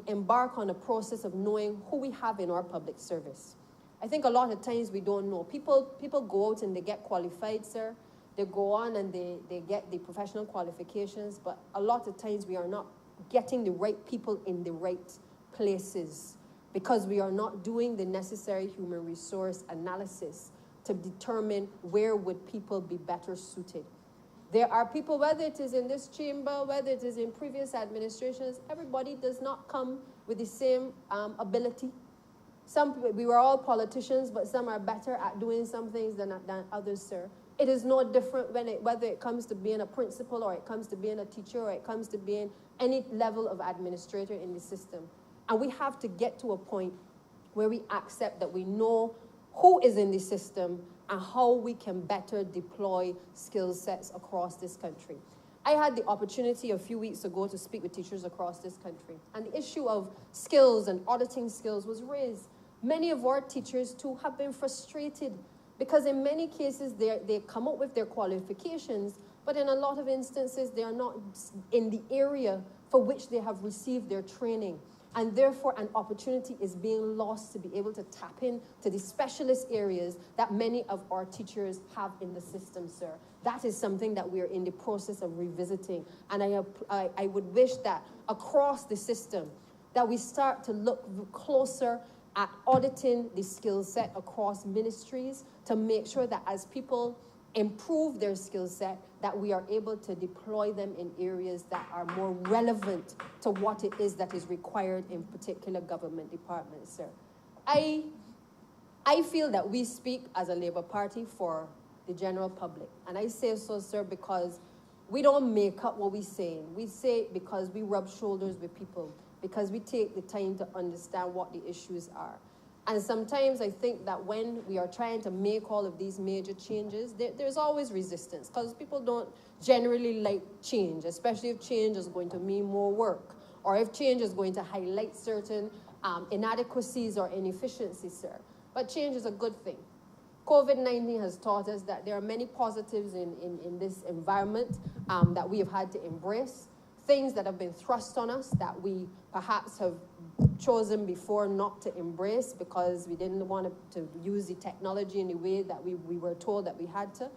embark on a process of knowing who we have in our public service. I think a lot of times we don't know. People go out and they get qualified, sir. They go on and they get the professional qualifications, but a lot of times we are not getting the right people in the right places because we are not doing the necessary human resource analysis to determine where would people be better suited. There are people, whether it is in this chamber, whether it is in previous administrations, everybody does not come with the same ability. We were all politicians, but some are better at doing some things than others, sir. It is no different whether it comes to being a principal or it comes to being a teacher or it comes to being any level of administrator in the system. And we have to get to a point where we accept that we know who is in the system and how we can better deploy skill sets across this country. I had the opportunity a few weeks ago to speak with teachers across this country, and the issue of skills and auditing skills was raised. Many of our teachers, too, have been frustrated because in many cases they come up with their qualifications, but in a lot of instances they are not in the area for which they have received their training. And therefore, an opportunity is being lost to be able to tap into the specialist areas that many of our teachers have in the system, sir. That is something that we are in the process of revisiting. And I would wish that across the system, that we start to look closer at auditing the skill set across ministries to make sure that as people improve their skill set, that we are able to deploy them in areas that are more relevant to what it is that is required in particular government departments, sir. I feel that we speak as a Labour Party for the general public. And I say so, sir, because we don't make up what we say. We say it because we rub shoulders with people, because we take the time to understand what the issues are. And sometimes I think that when we are trying to make all of these major changes, there's always resistance because people don't generally like change, especially if change is going to mean more work or if change is going to highlight certain inadequacies or inefficiencies, sir. But change is a good thing. COVID-19 has taught us that there are many positives in this environment that we have had to embrace, things that have been thrust on us that we perhaps have chosen before not to embrace because we didn't want to use the technology in the way that we were told that we had to.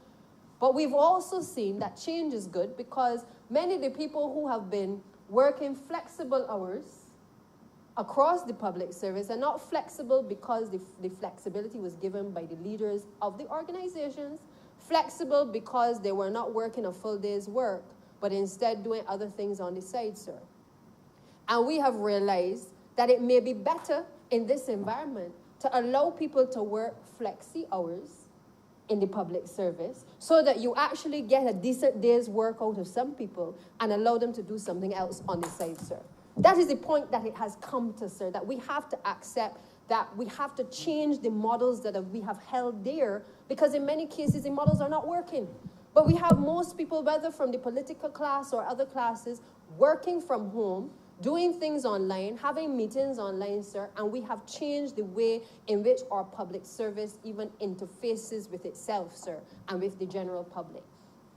But we've also seen that change is good because many of the people who have been working flexible hours across the public service are not flexible because the flexibility was given by the leaders of the organizations, flexible because they were not working a full day's work, but instead doing other things on the side, sir. And we have realized that it may be better in this environment to allow people to work flexi hours in the public service so that you actually get a decent day's work out of some people and allow them to do something else on the side, sir. That is the point that it has come to, sir, that we have to accept that we have to change the models that we have held dear because in many cases the models are not working. But we have most people, whether from the political class or other classes, working from home, doing things online, having meetings online, sir, and we have changed the way in which our public service even interfaces with itself, sir, and with the general public.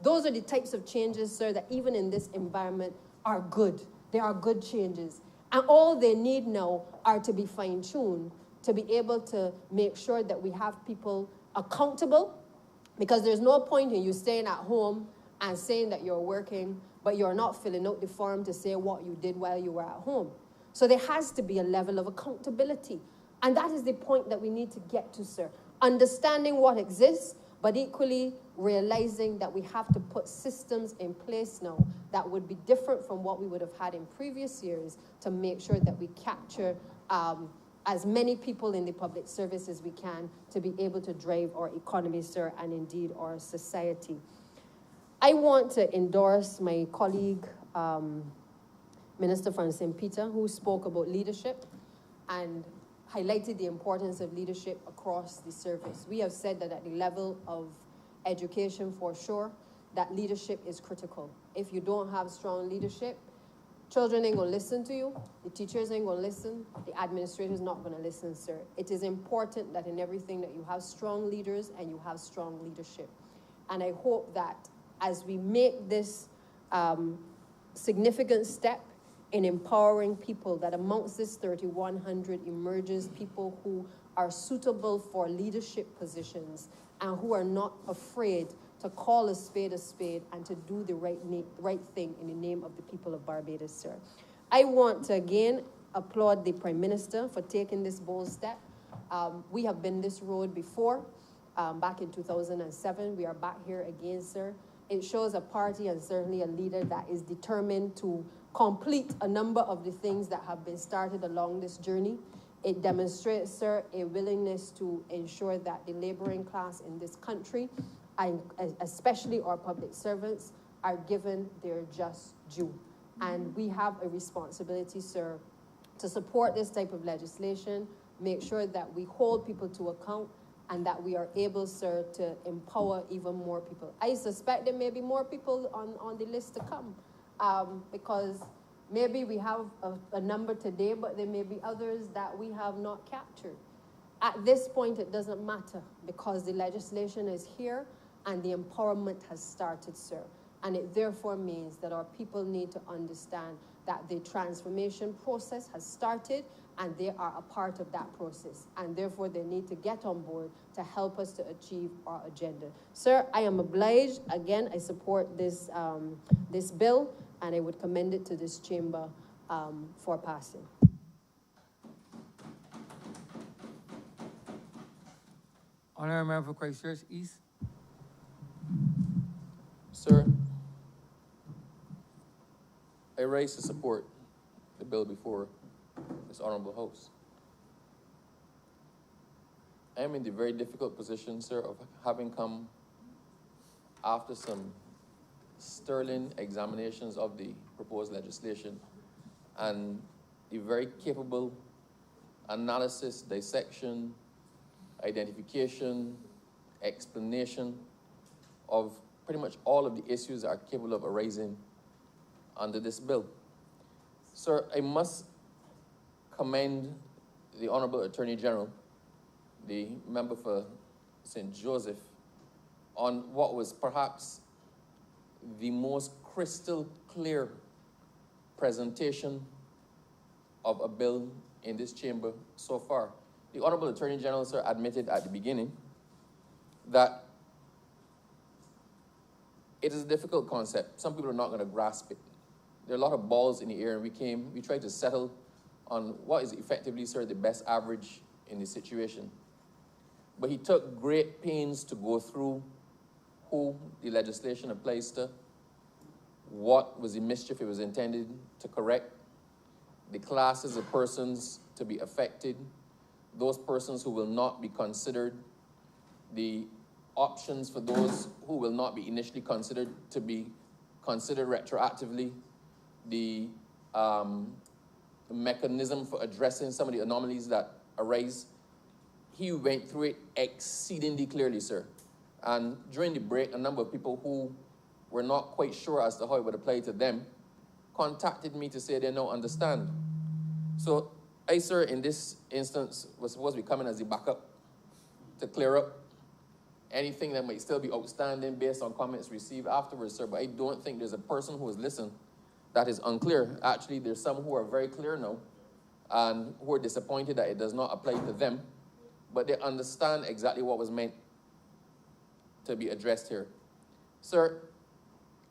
Those are the types of changes, sir, that even in this environment are good. They are good changes. And all they need now are to be fine-tuned, to be able to make sure that we have people accountable, because there's no point in you staying at home and saying that you're working, but you're not filling out the form to say what you did while you were at home. So there has to be a level of accountability. And that is the point that we need to get to, sir. understanding what exists, but equally realizing that we have to put systems in place now that would be different from what we would have had in previous years to make sure that we capture as many people in the public service as we can to be able to drive our economy, sir, and indeed our society. I want to endorse my colleague, Minister from St. Peter, who spoke about leadership and highlighted the importance of leadership across the service. We have said that at the level of education, for sure, that leadership is critical. If you don't have strong leadership, children ain't gonna listen to you, the teachers ain't gonna listen, the administrators not gonna listen, sir. It is important that in everything that you have strong leaders and you have strong leadership. And I hope that as we make this significant step in empowering people, that amongst this 3,100 emerges people who are suitable for leadership positions and who are not afraid to call a spade and to do the right thing in the name of the people of Barbados, sir. I want to again applaud the Prime Minister for taking this bold step. We have been this road before, back in 2007. We are back here again, sir. It shows a party and certainly a leader that is determined to complete a number of the things that have been started along this journey. It demonstrates, sir, a willingness to ensure that the laboring class in this country, and especially our public servants, are given their just due. And we have a responsibility, sir, to support this type of legislation, make sure that we hold people to account, and that we are able, sir, to empower even more people. I suspect there may be more people on the list to come, because maybe we have a number today, but there may be others that we have not captured. At this point, it doesn't matter, because the legislation is here and the empowerment has started, sir. And it therefore means that our people need to understand that the transformation process has started and they are a part of that process. And therefore, they need to get on board to help us to achieve our agenda. Sir, I am obliged. Again, I support this, this bill, and I would commend it to this chamber for passing. Honourable Member for Christchurch East. Sir, I rise to support the bill before this honorable House. I am in the very difficult position, sir, of having come after some sterling examinations of the proposed legislation and a very capable analysis, dissection, identification, explanation of pretty much all of the issues that are capable of arising under this bill. Sir, I must commend the Honorable Attorney General, the member for St. Joseph, on what was perhaps the most crystal clear presentation of a bill in this chamber so far. The Honorable Attorney General, sir, admitted at the beginning that it is a difficult concept. Some people are not going to grasp it. There are a lot of balls in the air, and we tried to settle on what is effectively, sir, the best average in the situation. But he took great pains to go through who the legislation applies to, what was the mischief it was intended to correct, the classes of persons to be affected, those persons who will not be considered, the options for those who will not be initially considered to be considered retroactively, the mechanism for addressing some of the anomalies that arise. He went through it exceedingly clearly, sir. And during the break, a number of people who were not quite sure as to how it would apply to them contacted me to say they don't understand. So I, sir, in this instance, was supposed to be coming as the backup to clear up anything that might still be outstanding based on comments received afterwards, sir. But I don't think there's a person who has listened that is unclear. Actually, there's some who are very clear now and who are disappointed that it does not apply to them, but they understand exactly what was meant to be addressed here. Sir,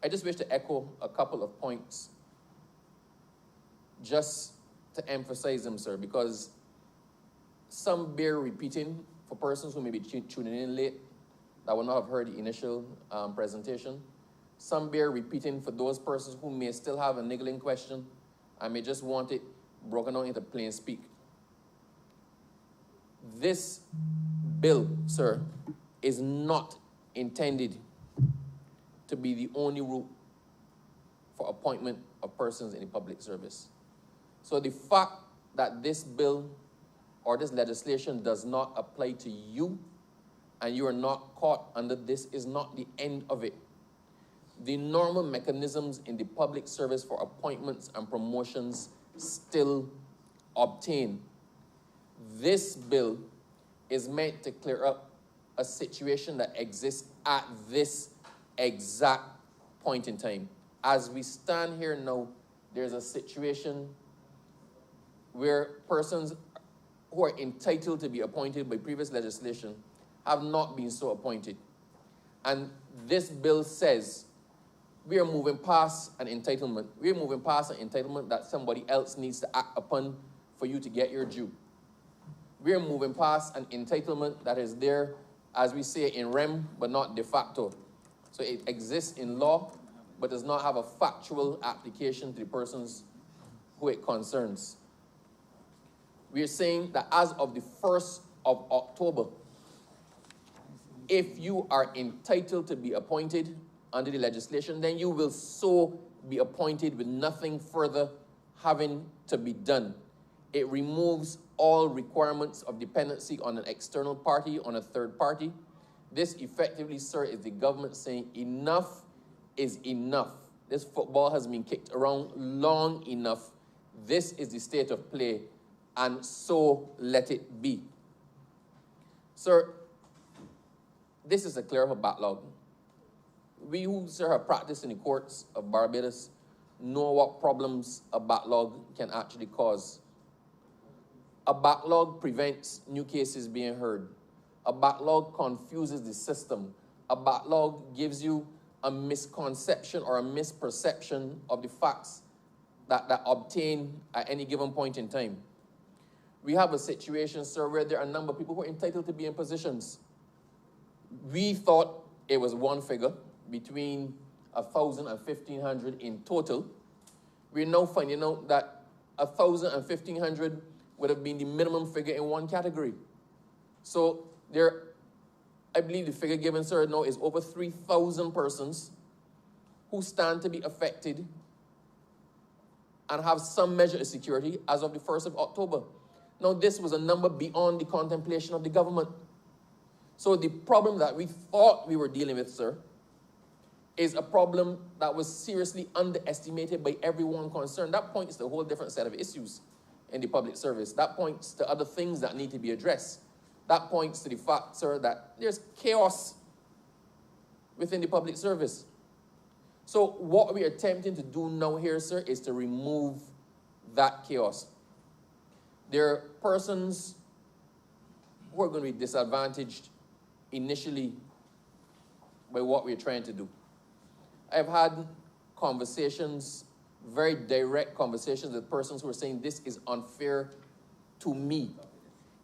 I just wish to echo a couple of points just to emphasize them, sir, because some bear repeating for persons who may be tuning in late that will not have heard the initial presentation. Some bear repeating for those persons who may still have a niggling question and may just want it broken down into plain speak. This bill, sir, is not intended to be the only route for appointment of persons in the public service. So the fact that this bill or this legislation does not apply to you and you are not caught under this is not the end of it. The normal mechanisms in the public service for appointments and promotions still obtain. This bill is meant to clear up a situation that exists at this exact point in time. As we stand here now, there's a situation where persons who are entitled to be appointed by previous legislation have not been so appointed. And this bill says we are moving past an entitlement. We are moving past an entitlement that somebody else needs to act upon for you to get your due. We are moving past an entitlement that is there, as we say, in rem, but not de facto. So it exists in law, but does not have a factual application to the persons who it concerns. We are saying that as of the 1st of October, if you are entitled to be appointed under the legislation, then you will so be appointed with nothing further having to be done. It removes all requirements of dependency on an external party, on a third party. This effectively, sir, is the government saying enough is enough. This football has been kicked around long enough. This is the state of play, and so let it be. Sir, this is a clear of a backlog. We who, sir, have practiced in the courts of Barbados know what problems a backlog can actually cause. A backlog prevents new cases being heard. A backlog confuses the system. A backlog gives you a misconception or a misperception of the facts that obtain at any given point in time. We have a situation, sir, where there are a number of people who are entitled to be in positions. We thought it was one figure, between 1,000 and 1,500 in total. We're now finding out that 1,000 and 1,500 would have been the minimum figure in one category. So there, I believe the figure given, sir, now is over 3,000 persons who stand to be affected and have some measure of security as of the 1st of October. Now, this was a number beyond the contemplation of the government. So the problem that we thought we were dealing with, sir, is a problem that was seriously underestimated by everyone concerned. That points to a whole different set of issues in the public service. That points to other things that need to be addressed. That points to the fact, sir, that there's chaos within the public service. So what we're attempting to do now here, sir, is to remove that chaos. There are persons who are going to be disadvantaged initially by what we're trying to do. I've had conversations, very direct conversations with persons who are saying this is unfair to me.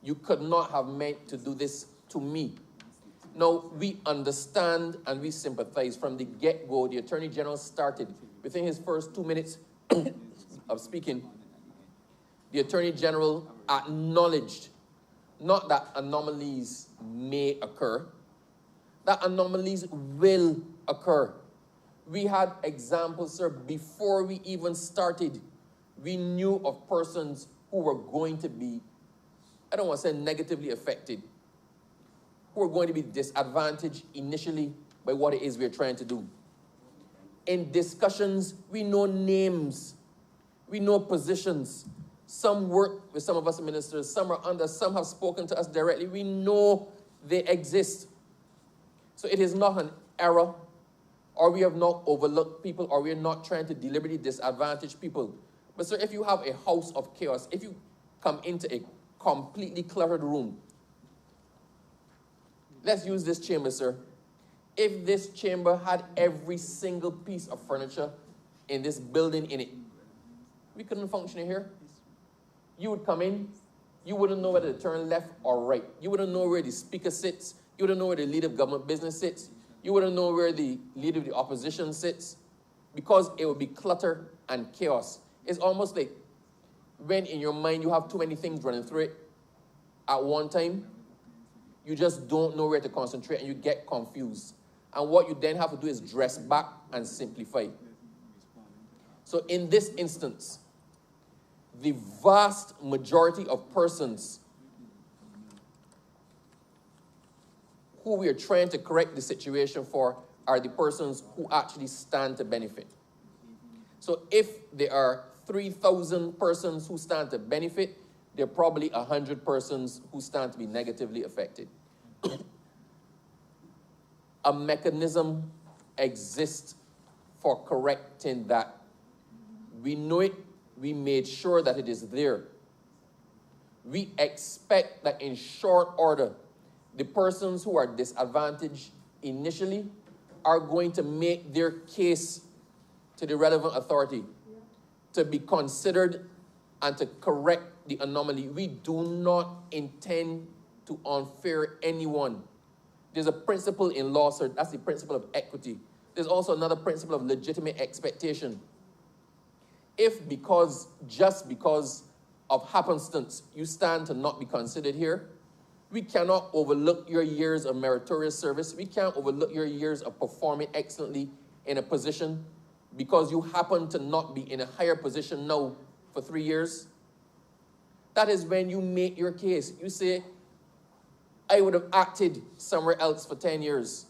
You could not have meant to do this to me. Now, we understand and we sympathize. From the get-go, the Attorney General started, within his first 2 minutes of speaking, the Attorney General acknowledged not that anomalies may occur, that anomalies will occur. We had examples, sir, before we even started. We knew of persons who were going to be, I don't want to say negatively affected, who are going to be disadvantaged initially by what it is we're trying to do. In discussions, we know names, we know positions. Some work with some of us ministers, some are under, some have spoken to us directly. We know they exist. So it is not an error, or we have not overlooked people, or we are not trying to deliberately disadvantage people. But sir, if you have a house of chaos, if you come into a completely cluttered room, let's use this chamber, sir. If this chamber had every single piece of furniture in this building in it, we couldn't function in here. You would come in, You wouldn't know whether to turn left or right. You wouldn't know where the speaker sits. You wouldn't know where the leader of government business sits. You wouldn't know where the leader of the opposition sits, because it would be clutter and chaos. It's almost like when in your mind you have too many things running through it at one time, you just don't know where to concentrate and you get confused. And what you then have to do is dress back and simplify. So in this instance, the vast majority of persons who we are trying to correct the situation for are the persons who actually stand to benefit. So if there are 3,000 persons who stand to benefit, there are probably 100 persons who stand to be negatively affected. A mechanism exists for correcting that. We know it. We made sure that it is there. We expect that in short order, the persons who are disadvantaged initially are going to make their case to the relevant authority to be considered and to correct the anomaly. We do not intend to unfair anyone. There's a principle in law, sir. That's the principle of equity. There's also another principle of legitimate expectation. If just because of happenstance, you stand to not be considered here, we cannot overlook your years of meritorious service. We can't overlook your years of performing excellently in a position because you happen to not be in a higher position now for 3 years. That is when you make your case. You say, I would have acted somewhere else for 10 years.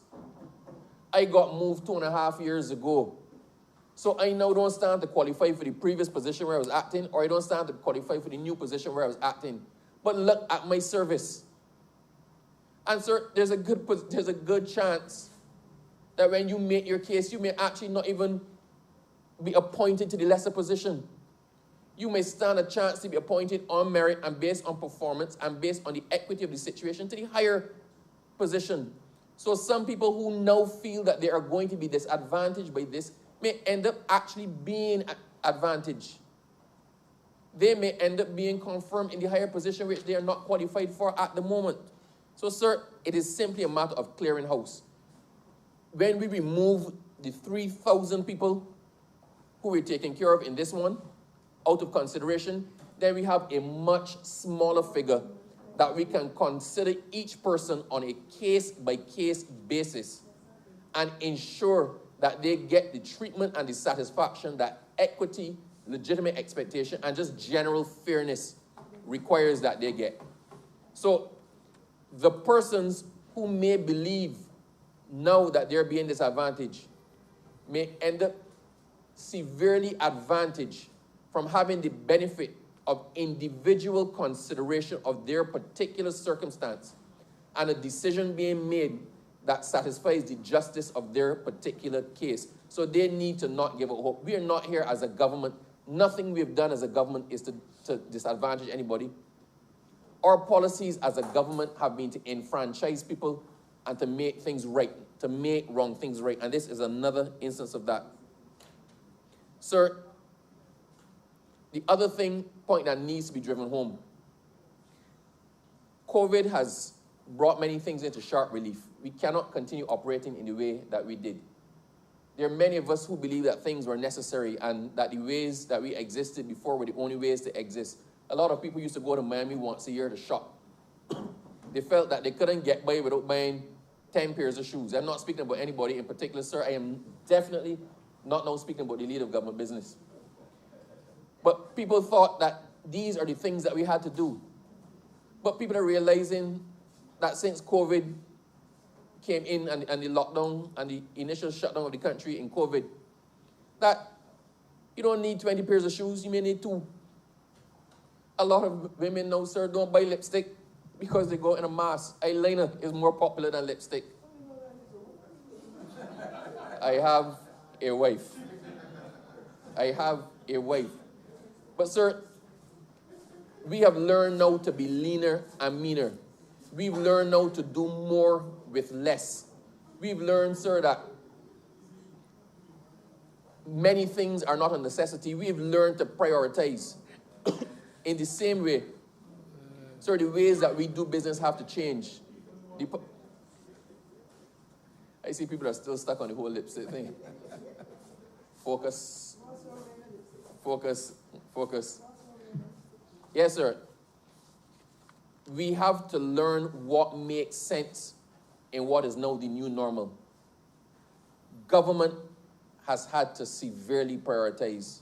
I got moved 2.5 years ago. So I now don't stand to qualify for the previous position where I was acting, or I don't stand to qualify for the new position where I was acting. But look at my service. And sir, there's a good chance that when you make your case, you may actually not even be appointed to the lesser position. You may stand a chance to be appointed on merit and based on performance and based on the equity of the situation to the higher position. So some people who now feel that they are going to be disadvantaged by this may end up actually being advantaged. They may end up being confirmed in the higher position which they are not qualified for at the moment. So, sir, it is simply a matter of clearing house. When we remove the 3,000 people who we're taking care of in this one out of consideration, then we have a much smaller figure that we can consider each person on a case-by-case basis and ensure that they get the treatment and the satisfaction that equity, legitimate expectation, and just general fairness requires that they get. So the persons who may believe now that they're being disadvantaged may end up severely advantaged from having the benefit of individual consideration of their particular circumstance and a decision being made that satisfies the justice of their particular case. So they need to not give up hope. We are not here as a government. Nothing we've done as a government is to disadvantage anybody. Our policies as a government have been to enfranchise people and to make things right, to make wrong things right. And this is another instance of that. Sir, the other point that needs to be driven home, COVID has brought many things into sharp relief. We cannot continue operating in the way that we did. There are many of us who believe that things were necessary and that the ways that we existed before were the only ways to exist. A lot of people used to go to Miami once a year to shop. They felt that they couldn't get by without buying 10 pairs of shoes. I'm not speaking about anybody in particular, sir. I am definitely not now speaking about the leader of government business. But people thought that these are the things that we had to do. But people are realizing that since COVID came in and the lockdown and the initial shutdown of the country in COVID, that you don't need 20 pairs of shoes, you may need 2. A lot of women now, sir, don't buy lipstick because they go in a mask. Eyeliner is more popular than lipstick. I have a wife. I have a wife. But sir, we have learned now to be leaner and meaner. We've learned now to do more with less. We've learned, sir, that many things are not a necessity. We've learned to prioritize. In the same way, Sir, the ways that we do business have to change. I see people are still stuck on the whole lipstick thing. Focus. Focus. Focus. Yes, sir. We have to learn what makes sense in what is now the new normal. Government has had to severely prioritize.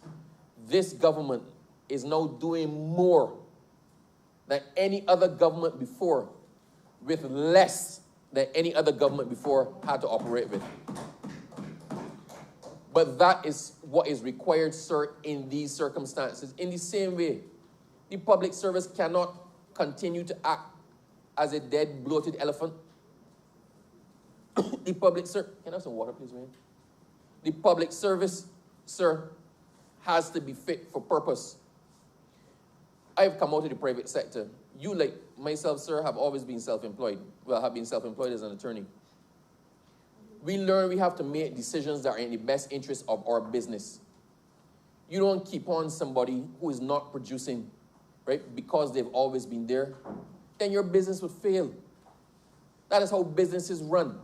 This government is now doing more than any other government before, with less than any other government before had to operate with. But that is what is required, sir, in these circumstances. In the same way, the public service cannot continue to act as a dead, bloated elephant. The public service, can I have some water, please, man? The public service, sir, has to be fit for purpose. I've come out of the private sector. You, like myself, sir, have always been self-employed. Well, have been self-employed as an attorney. We learn we have to make decisions that are in the best interest of our business. You don't keep on somebody who is not producing, right, because they've always been there. Then your business would fail. That is how businesses run.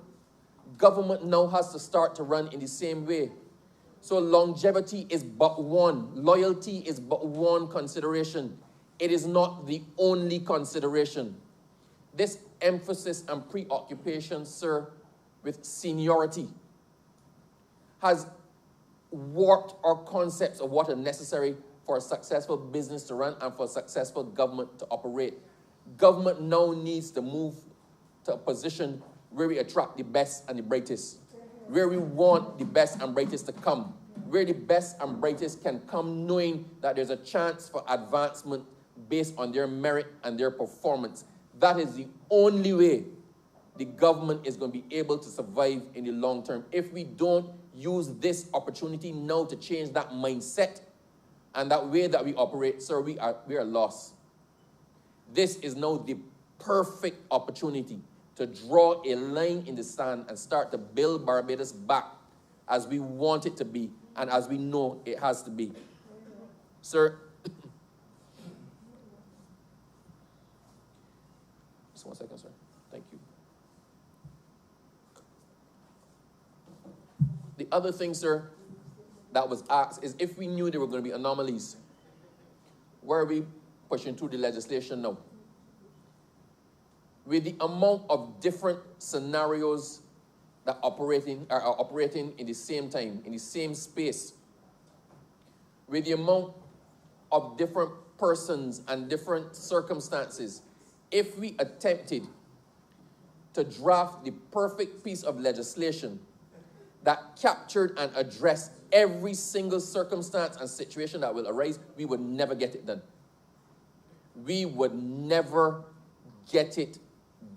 Government now has to start to run in the same way. So longevity is but one. Loyalty is but one consideration. It is not the only consideration. This emphasis and preoccupation, sir, with seniority has warped our concepts of what are necessary for a successful business to run and for a successful government to operate. Government now needs to move to a position where we attract the best and the brightest, where we want the best and brightest to come, where the best and brightest can come knowing that there's a chance for advancement based on their merit and their performance. That is the only way the government is going to be able to survive in the long term. If we don't use this opportunity now to change that mindset and that way that we operate, sir, we are lost. This is now the perfect opportunity to draw a line in the sand and start to build Barbados back as we want it to be and as we know it has to be. Sir, just 1 second, sir. Thank you. The other thing, sir, that was asked is if we knew there were going to be anomalies, where are we pushing through the legislation now? With the amount of different scenarios that are operating in the same time, in the same space, with the amount of different persons and different circumstances, if we attempted to draft the perfect piece of legislation that captured and addressed every single circumstance and situation that will arise, we would never get it done. We would never get it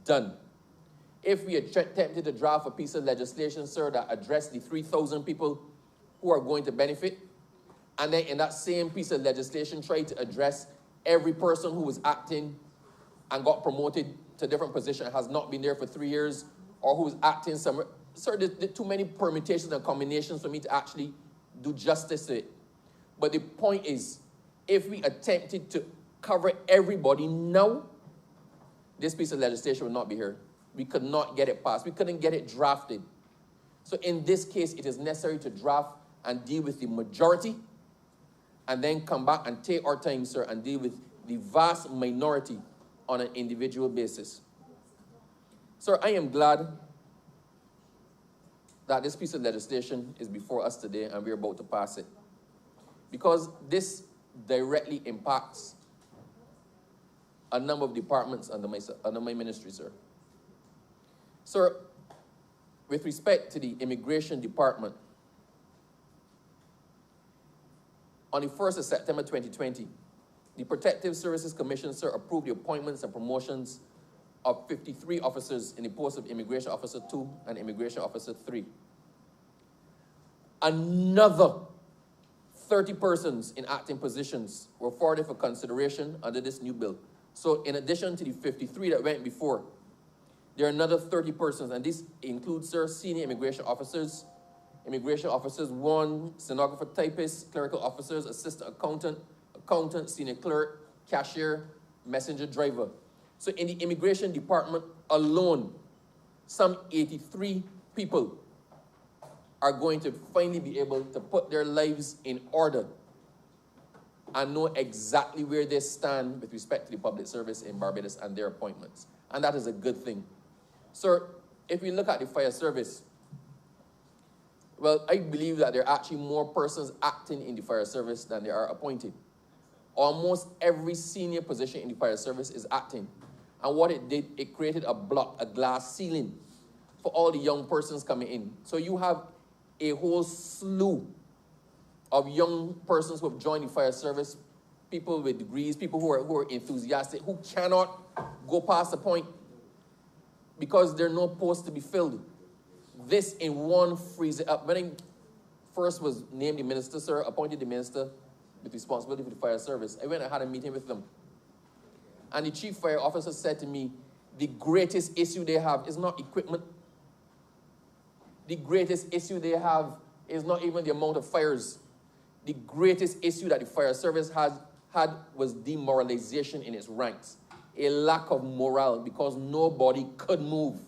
done. If we attempted to draft a piece of legislation, sir, that addressed the 3,000 people who are going to benefit, and then in that same piece of legislation tried to address every person who was acting and got promoted to a different position and has not been there for 3 years, or who was acting somewhere, sir, there's too many permutations and combinations for me to actually do justice to it. But the point is, if we attempted to cover everybody now, this piece of legislation would not be here. We could not get it passed. We couldn't get it drafted. So in this case, it is necessary to draft and deal with the majority and then come back and take our time, sir, and deal with the vast minority on an individual basis. Sir, I am glad that this piece of legislation is before us today and we're about to pass it, because this directly impacts a number of departments under my ministry, sir. Sir, with respect to the Immigration Department, on the 1st of September 2020, the Protective Services Commission, sir, approved the appointments and promotions of 53 officers in the post of Immigration Officer 2 and Immigration Officer 3. Another 30 persons in acting positions were forwarded for consideration under this new bill. So in addition to the 53 that went before, there are another 30 persons, and this includes, sir, senior immigration officers, 1, stenographer, typist, clerical officers, assistant accountant, senior clerk, cashier, messenger driver. So in the immigration department alone, some 83 people are going to finally be able to put their lives in order and know exactly where they stand with respect to the public service in Barbados and their appointments. And that is a good thing. Sir, if we look at the fire service, well, I believe that there are actually more persons acting in the fire service than there are appointed. Almost every senior position in the fire service is acting. And what it did, it created a block, a glass ceiling for all the young persons coming in. So you have a whole slew of young persons who have joined the fire service, people with degrees, people who are enthusiastic, who cannot go past the point because there are no posts to be filled. This in one frees it up. When I first was named the minister, sir, appointed the minister with responsibility for the fire service, I went and had a meeting with them. And the chief fire officer said to me, the greatest issue they have is not equipment. The greatest issue they have is not even the amount of fires. The greatest issue that the fire service had was demoralization in its ranks. A lack of morale because nobody could move.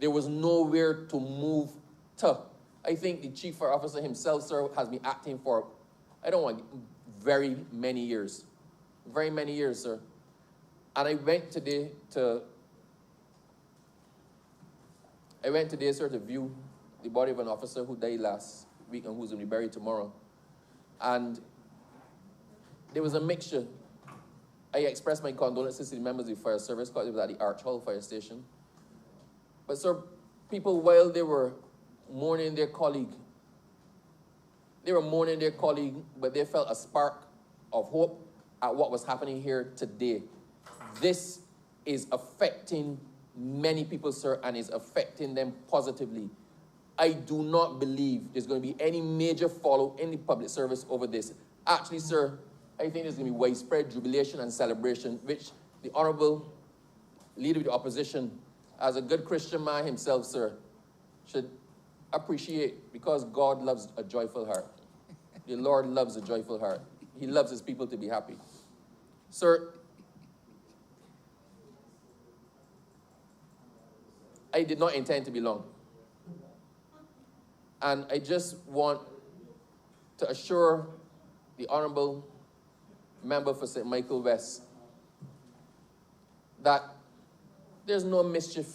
There was nowhere to move to. I think the chief fire officer himself, sir, has been acting for, I don't want, very many years. Very many years, sir. And I went today, sir, to view the body of an officer who died last week and who's going to be buried tomorrow. And there was a mixture. I expressed my condolences to the members of the fire service because it was at the Arch Hall fire station. But sir, people, while they were mourning their colleague, but they felt a spark of hope at what was happening here today. This is affecting many people, sir, and is affecting them positively. I do not believe there's going to be any major fallout in the public service over this. Actually, sir, I think there's going to be widespread jubilation and celebration, which the Honorable Leader of the Opposition, as a good Christian man himself, sir, should appreciate, because God loves a joyful heart. The Lord loves a joyful heart. He loves his people to be happy. Sir, I did not intend to be long. And I just want to assure the Honorable Member for St. Michael West that there's no mischief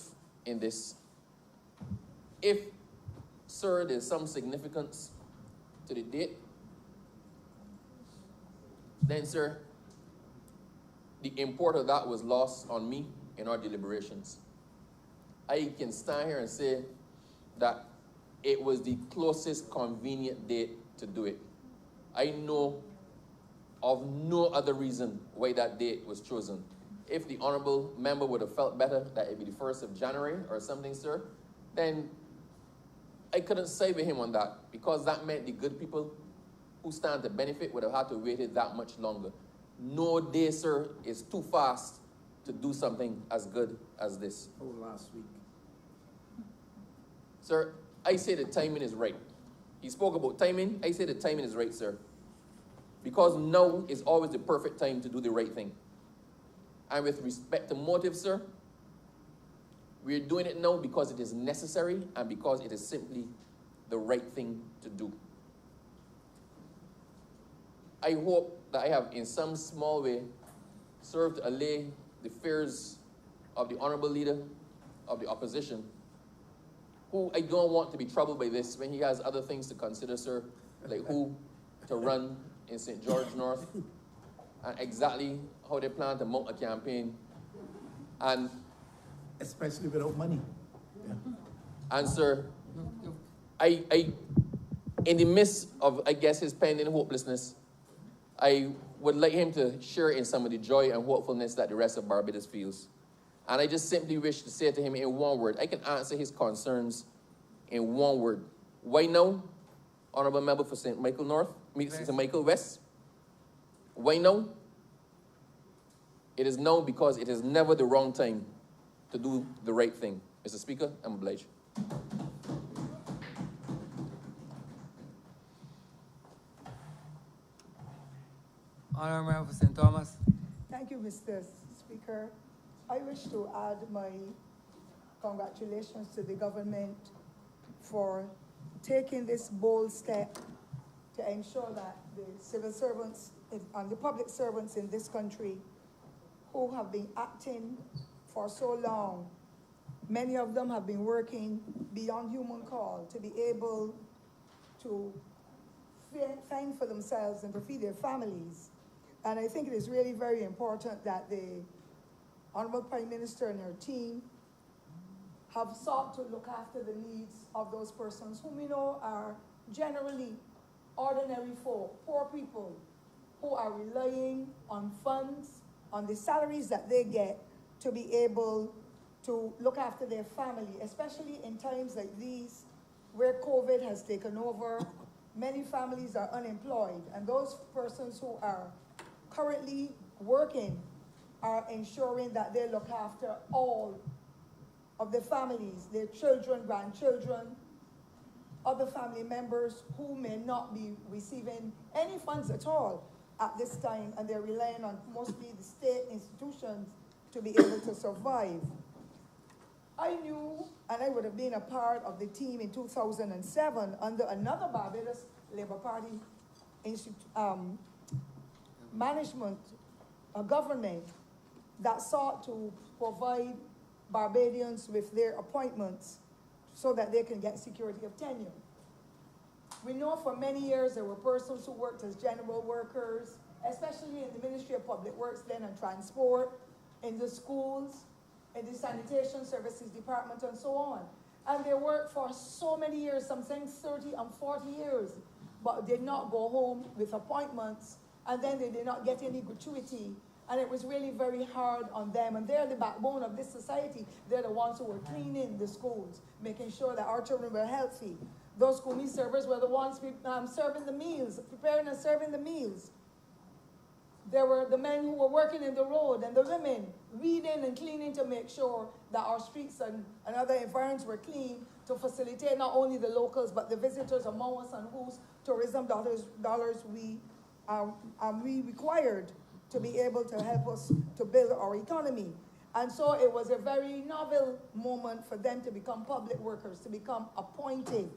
in this. If, sir, there's some significance to the date, then, sir, the import of that was lost on me in our deliberations. I can stand here and say that it was the closest convenient date to do it. I know of no other reason why that date was chosen. If the Honorable Member would have felt better that it be the 1st of January or something, sir, then I couldn't side with him on that, because that meant the good people who stand to benefit would have had to wait it that much longer. No day, sir, is too fast to do something as good as this. Oh, last week. Sir, I say the timing is right. He spoke about timing. I say the timing is right, sir. Because now is always the perfect time to do the right thing. And with respect to motive, sir, we're doing it now because it is necessary and because it is simply the right thing to do. I hope that I have, in some small way, served to allay the fears of the Honorable Leader of the Opposition, who I don't want to be troubled by this when he has other things to consider, sir, like who to run in St. George North, and exactly how they plan to mount a campaign. And Especially without money. Yeah. and sir, I in the midst of, I guess, his pending hopelessness, I would like him to share in some of the joy and hopefulness that the rest of Barbados feels. And I just simply wish to say to him in one word, I can answer his concerns in one word. Why now, Honorable Member for St. Michael North, St. Michael West? Why now? It is now because it is never the wrong time to do the right thing. Mr. Speaker, I'm obliged. Honorable Member for St. Thomas. Thank you, Mr. Speaker. I wish to add my congratulations to the government for taking this bold step to ensure that the civil servants and the public servants in this country who have been acting for so long, many of them have been working beyond human call to be able to fend for themselves and to feed their families. And I think it is really very important that the Honorable Prime Minister and her team have sought to look after the needs of those persons whom we know are generally ordinary folk, poor people, who are relying on funds, on the salaries that they get to be able to look after their family, especially in times like these where COVID has taken over. Many families are unemployed, and those persons who are currently working are ensuring that they look after all of the families, their children, grandchildren, other family members who may not be receiving any funds at all at this time, and they're relying on mostly the state institutions to be able to survive. I knew, and I would have been a part of the team in 2007 under another Barbados Labour Party management, a government that sought to provide Barbadians with their appointments so that they can get security of tenure. We know for many years there were persons who worked as general workers, especially in the Ministry of Public Works then and Transport, in the schools, in the Sanitation Services Department and so on. And they worked for so many years, sometimes 30 and 40 years, but did not go home with appointments, and then they did not get any gratuity. And it was really very hard on them. And they're the backbone of this society. They're the ones who were cleaning the schools, making sure that our children were healthy. Those school meal servers were the ones serving the meals, preparing and serving the meals. There were the men who were working in the road and the women weeding and cleaning to make sure that our streets and other environs were clean to facilitate not only the locals but the visitors among us and whose tourism dollars we required to be able to help us to build our economy. And so it was a very novel moment for them to become public workers, to become appointed.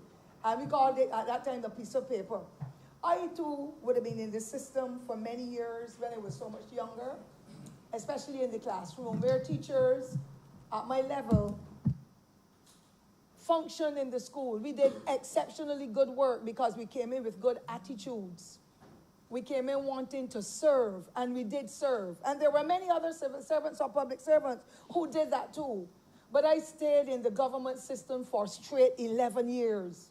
And we called it at that time the piece of paper. I too would have been in the system for many years when I was so much younger, especially in the classroom, where teachers at my level functioned in the school. We did exceptionally good work because we came in with good attitudes. We came in wanting to serve, and we did serve. And there were many other civil servants or public servants who did that too. But I stayed in the government system for straight 11 years,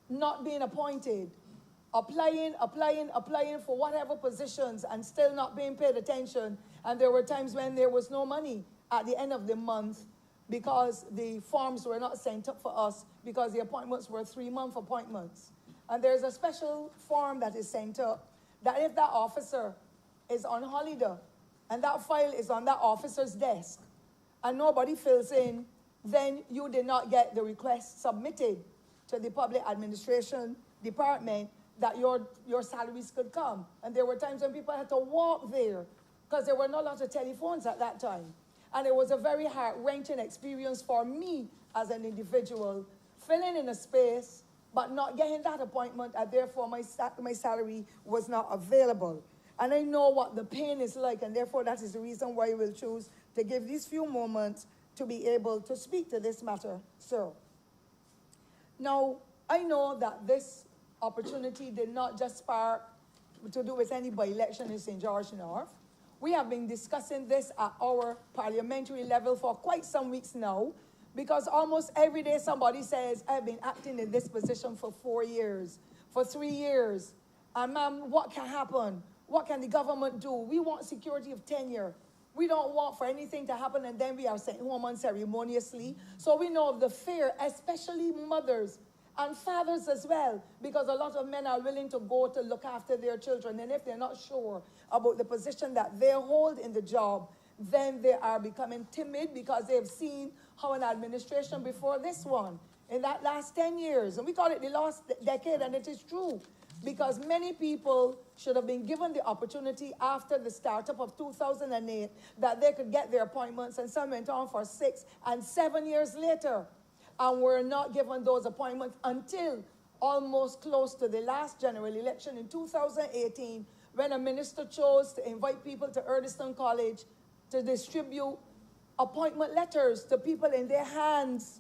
not being appointed, applying for whatever positions and still not being paid attention. And there were times when there was no money at the end of the month because the forms were not sent up for us because the appointments were 3-month appointments. And there's a special form that is sent up that if that officer is on holiday and that file is on that officer's desk and nobody fills in, then you did not get the request submitted to the public administration department that your salaries could come. And there were times when people had to walk there because there were not lots of telephones at that time. And it was a very heart-wrenching experience for me as an individual, filling in a space but not getting that appointment, and therefore my salary was not available. And I know what the pain is like, and therefore that is the reason why I will choose to give these few moments to be able to speak to this matter, sir. Now, I know that this opportunity did not just spark to do with any by-election in St. George North. We have been discussing this at our parliamentary level for quite some weeks now, because almost every day somebody says, I've been acting in this position for 4 years, for 3 years. And ma'am, what can happen? What can the government do? We want security of tenure. We don't want for anything to happen and then we are sent home unceremoniously. So we know of the fear, especially mothers and fathers as well, because a lot of men are willing to go to look after their children. And if they're not sure about the position that they hold in the job, then they are becoming timid because they've seen how an administration before this one, in that last 10 years, and we call it the last decade, and it is true, because many people should have been given the opportunity after the startup of 2008 that they could get their appointments, and some went on for 6 and 7 years later, and were not given those appointments until almost close to the last general election in 2018, when a minister chose to invite people to Erdeston College to distribute appointment letters to people in their hands,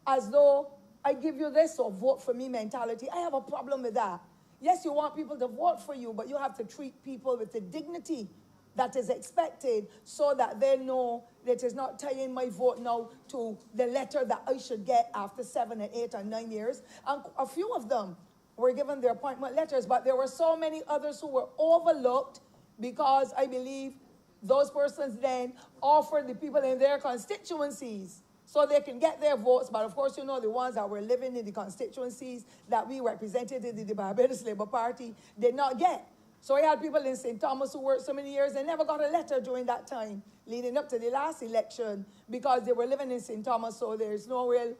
as though I give you this or vote for me mentality. I have a problem with that. Yes, you want people to vote for you, but you have to treat people with the dignity that is expected, so that they know that it is not tying my vote now to the letter that I should get after 7 and 8 and 9 years. And a few of them were given their appointment letters, but there were so many others who were overlooked, because I believe those persons then offered the people in their constituencies so they can get their votes. But of course, you know, the ones that were living in the constituencies that we represented in the Barbados Labour Party did not get. So we had people in St. Thomas who worked so many years, they never got a letter during that time, leading up to the last election, because they were living in St. Thomas, so there's no real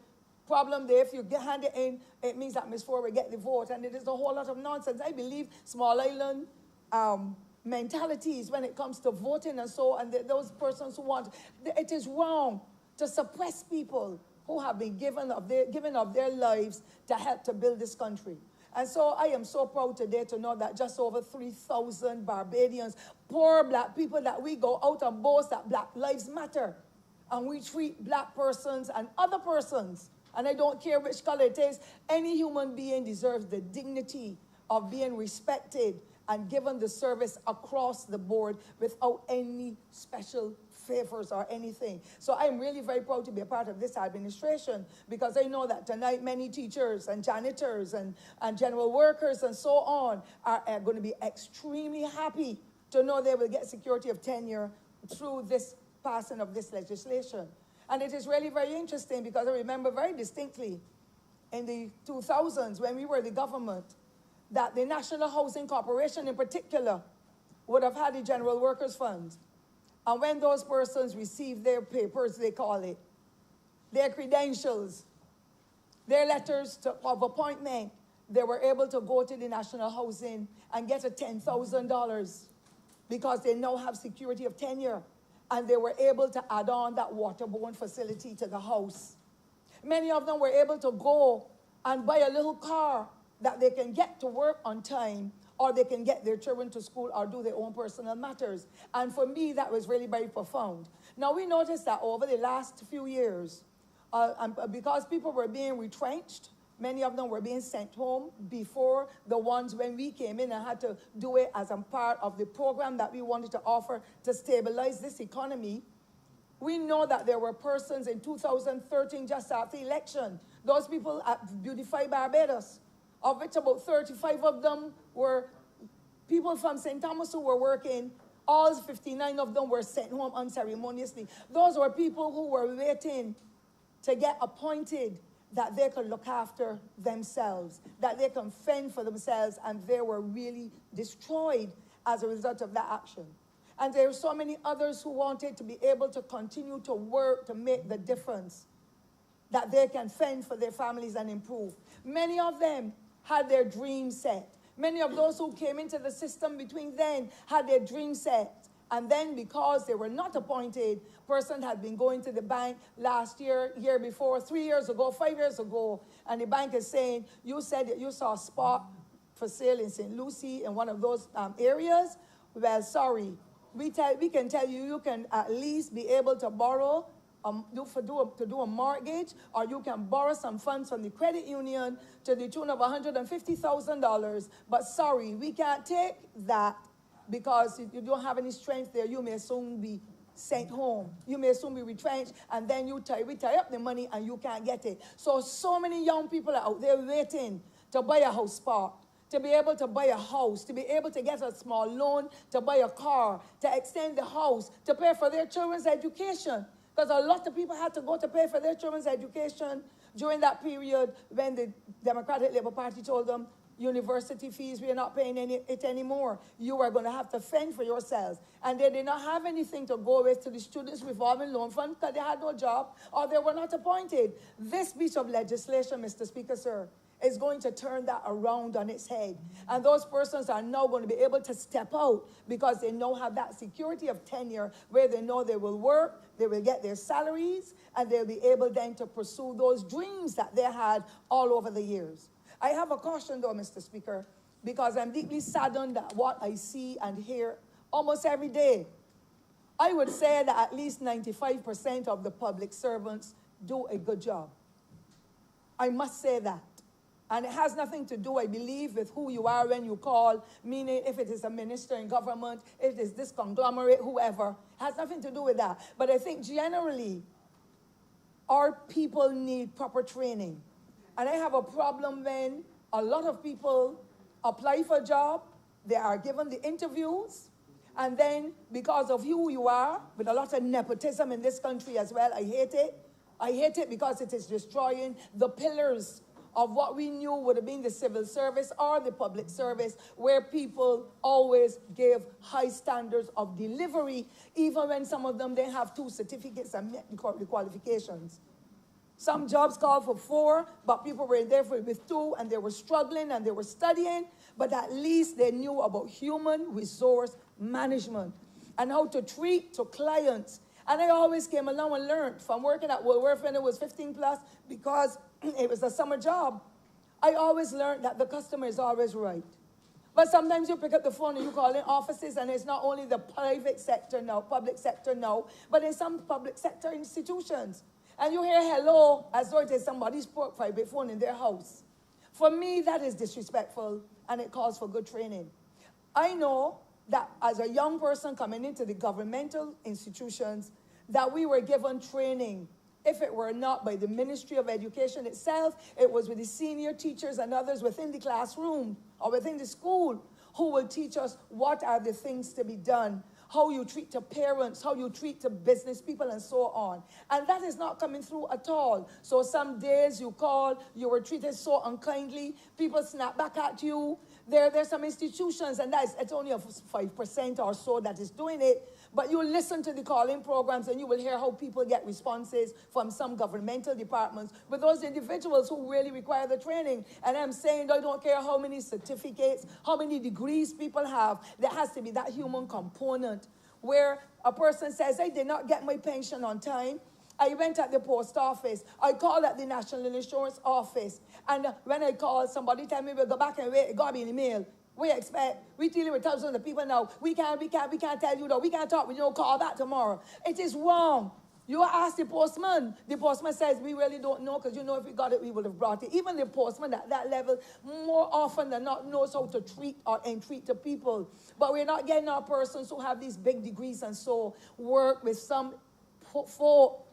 problem there. If you hand it in, it means that Ms. Ford will get the vote, and it is a whole lot of nonsense. I believe small island mentalities when it comes to voting and so, and those persons who want, it is wrong to suppress people who have been given of their lives to help to build this country. And so I am so proud today to know that just over 3,000 Barbadians, poor black people, that we go out and boast that Black Lives Matter. And we treat black persons and other persons, and I don't care which color it is, any human being deserves the dignity of being respected and given the service across the board without any special favors or anything. So I'm really very proud to be a part of this administration, because I know that tonight many teachers and janitors and general workers and so on are going to be extremely happy to know they will get security of tenure through this passing of this legislation. And it is really very interesting, because I remember very distinctly in the 2000s when we were the government, that the National Housing Corporation in particular would have had the General Workers Fund. And when those persons received their papers, they call it, their credentials, their letters of appointment, they were able to go to the National Housing and get a $10,000, because they now have security of tenure, and they were able to add on that waterborne facility to the house. Many of them were able to go and buy a little car that they can get to work on time, or they can get their children to school or do their own personal matters. And for me, that was really very profound. Now, we noticed that over the last few years, because people were being retrenched, many of them were being sent home before the ones when we came in and had to do it as a part of the program that we wanted to offer to stabilize this economy. We know that there were persons in 2013, just after the election, those people at Beautify Barbados, of which about 35 of them were people from St. Thomas who were working. All 59 of them were sent home unceremoniously. Those were people who were waiting to get appointed, that they could look after themselves, that they can fend for themselves, and they were really destroyed as a result of that action. And there were so many others who wanted to be able to continue to work to make the difference, that they can fend for their families and improve. Many of them had their dreams set. Many of those who came into the system between then had their dreams set. And then because they were not appointed, person had been going to the bank last year, year before, 3 years ago, 5 years ago, and the bank is saying, you said that you saw a spot for sale in St. Lucie in one of those areas. Well, sorry, we can tell you, you can at least be able to borrow to do a mortgage, or you can borrow some funds from the credit union to the tune of $150,000. But sorry, we can't take that, because if you don't have any strength there, you may soon be sent home. You may soon be retrenched, and then we tie up the money and you can't get it. So many young people are out there waiting to buy a house spot, to be able to buy a house, to be able to get a small loan, to buy a car, to extend the house, to pay for their children's education. Because a lot of people had to go to pay for their children's education during that period when the Democratic Labour Party told them, university fees, we are not paying it anymore. You are going to have to fend for yourselves. And they did not have anything to go with to the Students' Revolving Loan Fund, because they had no job or they were not appointed. This piece of legislation, Mr. Speaker, sir, is going to turn that around on its head. And those persons are now going to be able to step out because they now have that security of tenure where they know they will work, they will get their salaries, and they'll be able then to pursue those dreams that they had all over the years. I have a caution though, Mr. Speaker, because I'm deeply saddened at what I see and hear almost every day. I would say that at least 95% of the public servants do a good job. I must say that. And it has nothing to do, I believe, with who you are when you call, meaning if it is a minister in government, if it is this conglomerate, whoever. It has nothing to do with that. But I think generally, our people need proper training. And I have a problem when a lot of people apply for a job, they are given the interviews, and then because of who you are, with a lot of nepotism in this country as well, I hate it. I hate it because it is destroying the pillars of what we knew would have been the civil service or the public service, where people always gave high standards of delivery, even when some of them didn't have 2 certificates and met the qualifications. Some jobs called for 4, but people were there with 2, and they were struggling and they were studying, but at least they knew about human resource management and how to treat to clients. And I always came along and learned from working at Woolworth when it was 15 plus, because it was a summer job. I always learned that the customer is always right. But sometimes you pick up the phone and you call in offices, and it's not only the private sector now, public sector now, but in some public sector institutions. And you hear hello as though it is somebody's private phone in their house. For me, that is disrespectful, and it calls for good training. I know that as a young person coming into the governmental institutions, that we were given training. If it were not by the Ministry of Education itself, it was with the senior teachers and others within the classroom or within the school who will teach us what are the things to be done, how you treat to parents, how you treat to business people, and so on. And that is not coming through at all. So some days you call, you were treated so unkindly, people snap back at you. There's some institutions, and it's only a 5% or so that is doing it. But you listen to the calling programs and you will hear how people get responses from some governmental departments with those individuals who really require the training. And I'm saying, I don't care how many certificates, how many degrees people have, there has to be that human component where a person says, I did not get my pension on time. I went at the post office. I called at the National Insurance Office. And when I called, somebody tell me we'll go back and wait, it got me in the mail. We expect, we're dealing with thousands of people now. We can't tell you though. We can't talk, we don't call back tomorrow. It is wrong. You ask the postman. The postman says, we really don't know, because if we got it, we would have brought it. Even the postman at that level, more often than not, knows how to treat or entreat the people. But we're not getting our persons who have these big degrees and so work with some folk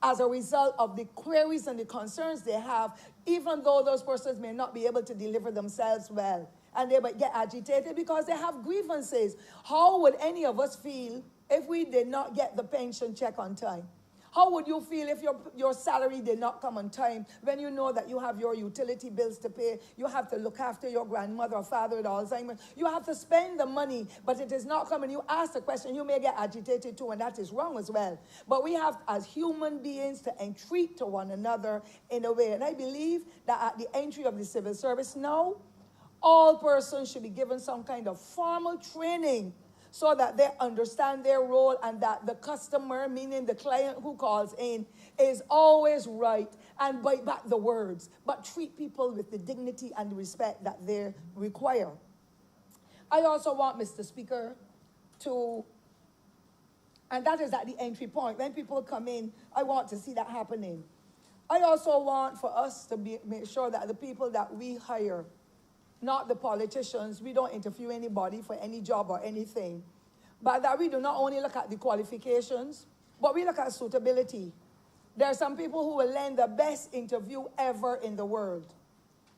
as a result of the queries and the concerns they have, even though those persons may not be able to deliver themselves well. And they might get agitated because they have grievances. How would any of us feel if we did not get the pension check on time? How would you feel if your salary did not come on time, when you know that you have your utility bills to pay, you have to look after your grandmother or father with Alzheimer's, you have to spend the money, but it is not coming. You ask the question, you may get agitated too, and that is wrong as well. But we have, as human beings, to entreat to one another in a way. And I believe that at the entry of the civil service now, all persons should be given some kind of formal training so that they understand their role, and that the customer, meaning the client who calls in, is always right, and bite back the words, but treat people with the dignity and the respect that they require. I also want, Mr. Speaker, and that is at the entry point. When people come in, I want to see that happening. I also want for us to make sure that the people that we hire, not the politicians, we don't interview anybody for any job or anything, but that we do not only look at the qualifications, but we look at suitability. There are some people who will lend the best interview ever in the world,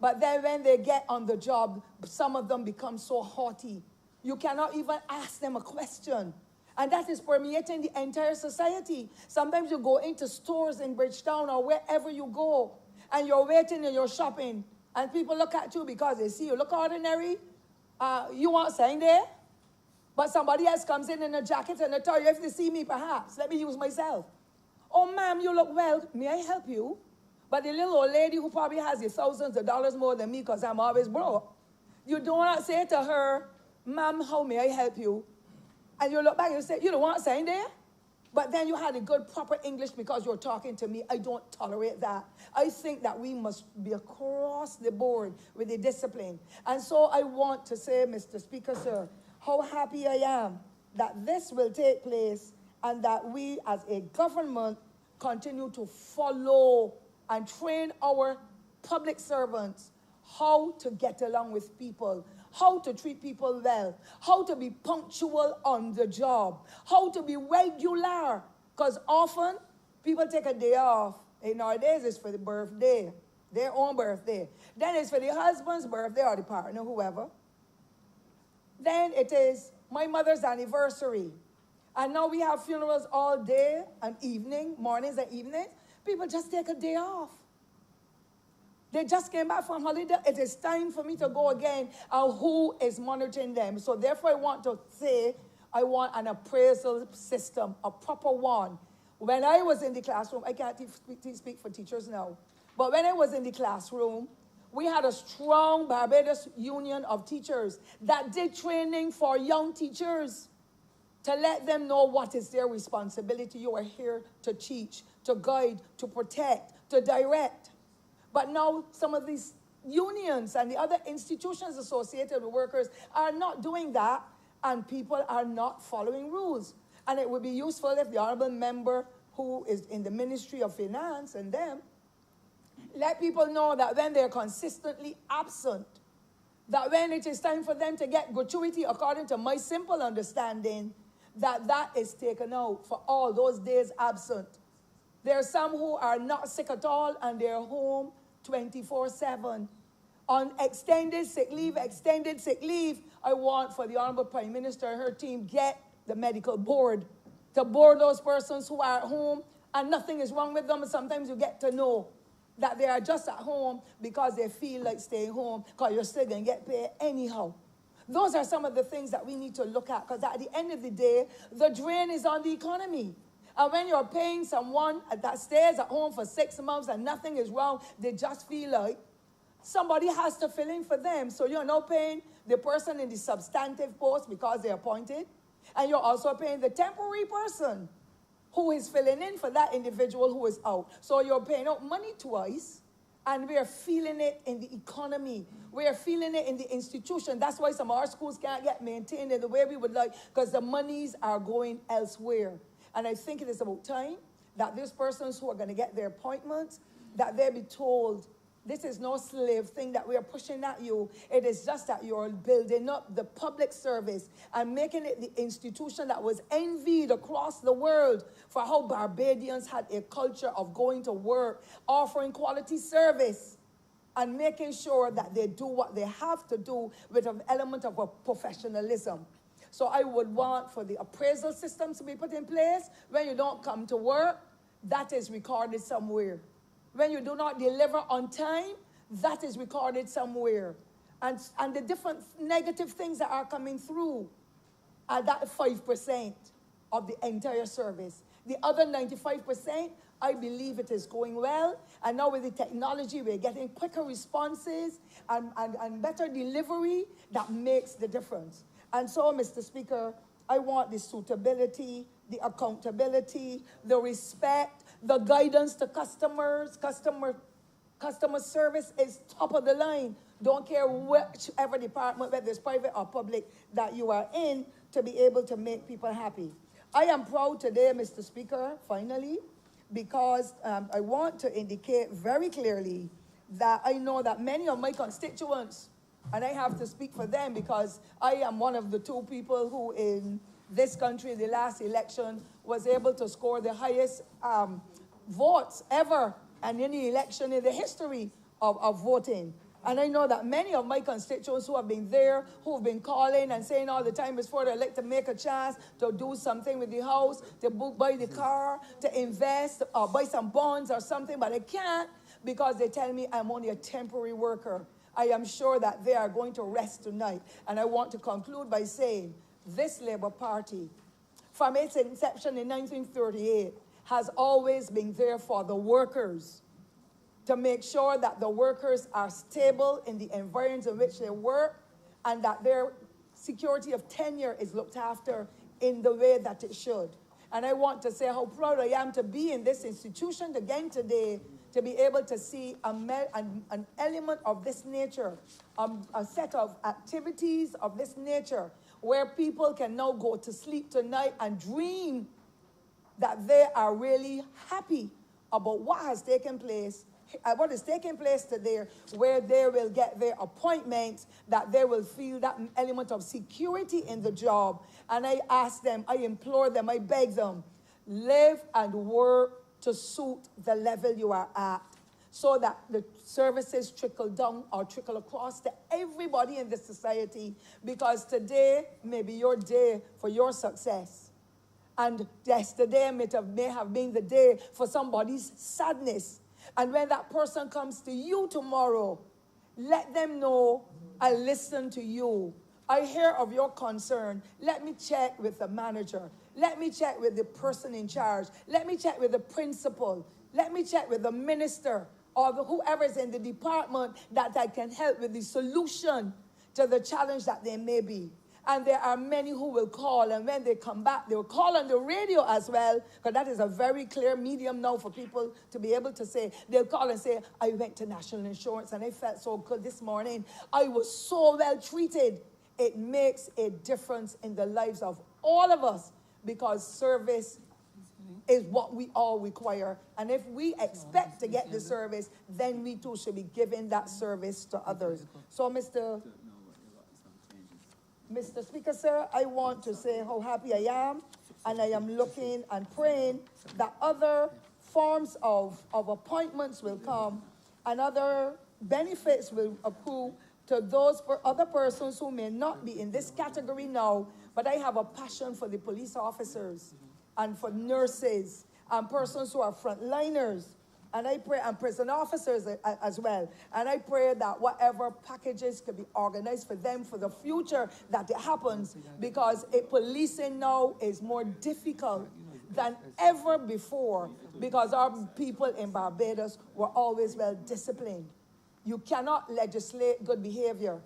but then when they get on the job, some of them become so haughty. You cannot even ask them a question. And that is permeating the entire society. Sometimes you go into stores in Bridgetown or wherever you go, and you're waiting and you're shopping, and people look at you because they see you look ordinary. You want something there? But somebody else comes in a jacket and a tie. You have to see me perhaps. Let me use myself. Oh, ma'am, you look well. May I help you? But the little old lady who probably has the thousands of dollars more than me because I'm always broke, you do not say to her, ma'am, how may I help you? And you look back and you say, you don't want sign there? But then you had a good proper English because you're talking to me. I don't tolerate that. I think that we must be across the board with the discipline. And so I want to say, Mr. Speaker, sir, how happy I am that this will take place and that we as a government continue to follow and train our public servants how to get along with people, how to treat people well, how to be punctual on the job, how to be regular. Because often people take a day off. Nowadays it's for the birthday, their own birthday. Then it's for the husband's birthday or the partner, whoever. Then it is my mother's anniversary. And now we have funerals all day and evening, mornings and evenings. People just take a day off. They just came back from holiday. It is time for me to go again. And who is monitoring them? So therefore I want to say, I want an appraisal system, a proper one. When I was in the classroom, I can't speak for teachers now, but when I was in the classroom, we had a strong Barbados Union of Teachers that did training for young teachers to let them know what is their responsibility. You are here to teach, to guide, to protect, to direct. But now some of these unions and the other institutions associated with workers are not doing that, and people are not following rules. And it would be useful if the honorable member who is in the Ministry of Finance and them let people know that when they're consistently absent, that when it is time for them to get gratuity, according to my simple understanding, that is taken out for all those days absent. There are some who are not sick at all and they're home 24/7. On extended sick leave, I want for the Honorable Prime Minister and her team get the medical board to board those persons who are at home and nothing is wrong with them. And sometimes you get to know that they are just at home because they feel like staying home because you're still going to get paid anyhow. Those are some of the things that we need to look at, because at the end of the day, the drain is on the economy. And when you're paying someone that stays at home for 6 months and nothing is wrong, they just feel like somebody has to fill in for them. So you're now paying the person in the substantive post because they're appointed, and you're also paying the temporary person who is filling in for that individual who is out. So you're paying out money twice, and we are feeling it in the economy. We are feeling it in the institution. That's why some of our schools can't get maintained in the way we would like, because the monies are going elsewhere. And I think it is about time that these persons who are going to get their appointments, that they be told, this is no slave thing that we are pushing at you. It is just that you're building up the public service and making it the institution that was envied across the world for how Barbadians had a culture of going to work, offering quality service, and making sure that they do what they have to do with an element of a professionalism. So I would want for the appraisal systems to be put in place. When you don't come to work, that is recorded somewhere. When you do not deliver on time, that is recorded somewhere. And the different negative things that are coming through are that 5% of the entire service. The other 95%, I believe it is going well. And now with the technology, we're getting quicker responses and better delivery that makes the difference. And so, Mr. Speaker, I want the suitability, the accountability, the respect, the guidance to customers. Customer service is top of the line. Don't care whichever department, whether it's private or public, that you are in, to be able to make people happy. I am proud today, Mr. Speaker, finally, because I want to indicate very clearly that I know that many of my constituents, and I have to speak for them because I am one of the 2 people who in this country, the last election, was able to score the highest votes ever and any election in the history of voting. And I know that many of my constituents who have been there, who have been calling and saying all the time before they'd like to make a chance to do something with the house, to buy the car, to invest, or buy some bonds or something, but I can't because they tell me I'm only a temporary worker. I am sure that they are going to rest tonight. And I want to conclude by saying this Labour Party, from its inception in 1938, has always been there for the workers. to make sure that the workers are stable in the environments in which they work and that their security of tenure is looked after in the way that it should. And I want to say how proud I am to be in this institution again today, to be able to see an element of this nature, a set of activities of this nature, where people can now go to sleep tonight and dream that they are really happy about what has taken place, what is taking place today, where they will get their appointments, that they will feel that element of security in the job. And I ask them, I implore them, I beg them, live and work to suit the level you are at, so that the services trickle down or trickle across to everybody in the society, because today may be your day for your success. And yesterday may have been the day for somebody's sadness. And when that person comes to you tomorrow, let them know I listen to you. I hear of your concern. Let me check with the manager. Let me check with the person in charge. Let me check with the principal. Let me check with the minister or whoever is in the department that I can help with the solution to the challenge that there may be. And there are many who will call, and when they come back, they will call on the radio as well, because that is a very clear medium now for people to be able to say, they'll call and say, I went to National Insurance and I felt so good this morning. I was so well treated. It makes a difference in the lives of all of us, because service is what we all require. And if we expect to get the service, then we too should be giving that service to others. So, Mr. Speaker, sir, I want to say how happy I am, and I am looking and praying that other forms of appointments will come and other benefits will accrue to those other persons who may not be in this category now, but I have a passion for the police officers and for nurses and persons who are frontliners. And I pray, and prison officers as well. And I pray that whatever packages could be organized for them for the future, that it happens, because policing now is more difficult than ever before, because our people in Barbados were always well disciplined. You cannot legislate good behavior.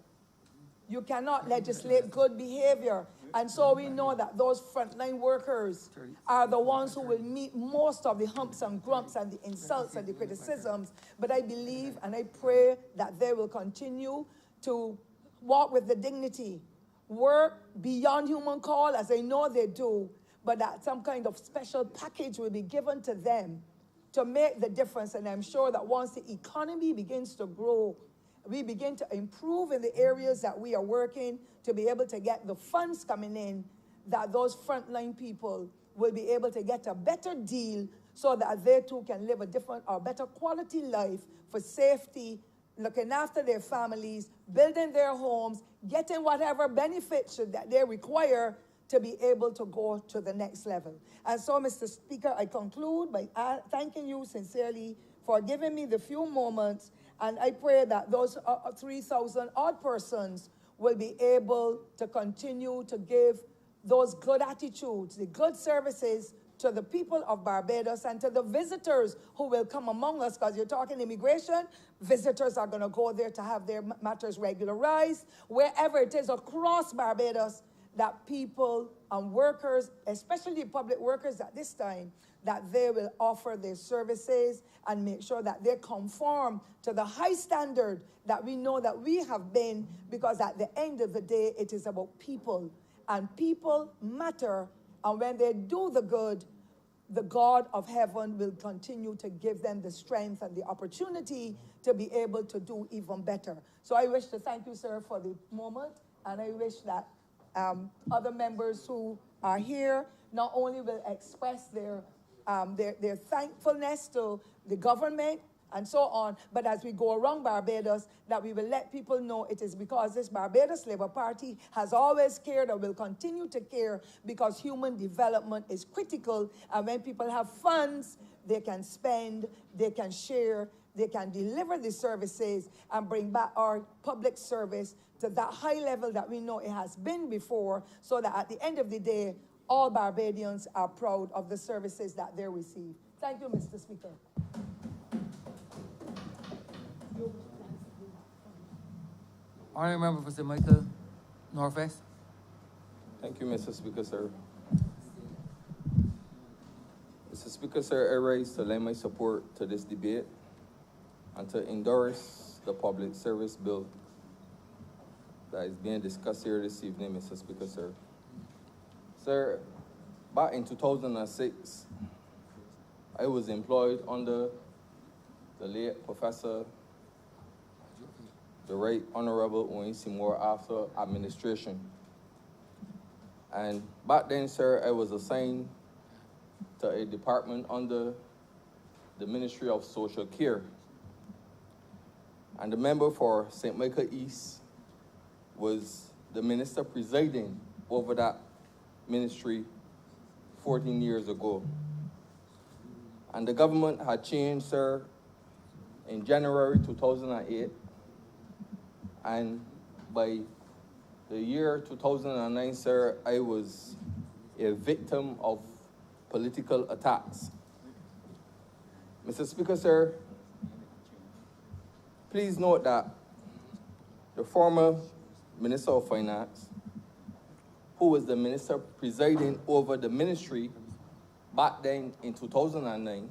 You cannot legislate good behavior. And so we know that those frontline workers are the ones who will meet most of the humps and grumps and the insults and the criticisms. But I believe and I pray that they will continue to walk with the dignity, work beyond human call, as I know they do, but that some kind of special package will be given to them to make the difference. And I'm sure that once the economy begins to grow, we begin to improve in the areas that we are working to be able to get the funds coming in, that those frontline people will be able to get a better deal so that they too can live a different or better quality life for safety, looking after their families, building their homes, getting whatever benefits that they require to be able to go to the next level. And so, Mr. Speaker, I conclude by thanking you sincerely for giving me the few moments. And I pray that those 3,000 odd persons will be able to continue to give those good attitudes, the good services to the people of Barbados and to the visitors who will come among us, because you're talking immigration, visitors are going to go there to have their matters regularized, wherever it is across Barbados, that people and workers, especially public workers at this time, that they will offer their services and make sure that they conform to the high standard that we know that we have been, because at the end of the day, it is about people, and people matter. And when they do the good, the God of heaven will continue to give them the strength and the opportunity to be able to do even better. So I wish to thank you, sir, for the moment, and I wish that other members who are here not only will express their thankfulness to the government and so on, but as we go around Barbados, that we will let people know it is because this Barbados Labour Party has always cared and will continue to care, because human development is critical, and when people have funds, they can spend, they can share, they can deliver the services and bring back our public service to that high level that we know it has been before, so that at the end of the day, all Barbadians are proud of the services that they receive. Thank you, Mr. Speaker. Honorable Member for St. Michael Northwest. Thank you, Mr. Speaker, sir. Mr. Speaker, sir, I rise to lend my support to this debate and to endorse the public service bill that is being discussed here this evening, Mr. Speaker, sir. Sir, back in 2006, I was employed under the late Professor, the Right Honorable Owen Seymour after administration. And back then, sir, I was assigned to a department under the Ministry of Social Care. And the member for St. Michael East was the minister presiding over that ministry 14 years ago. And the government had changed, sir, in January 2008. And by the year 2009, sir, I was a victim of political attacks. Mr. Speaker, sir, please note that the former Minister of Finance, who was the minister presiding over the ministry back then in 2009,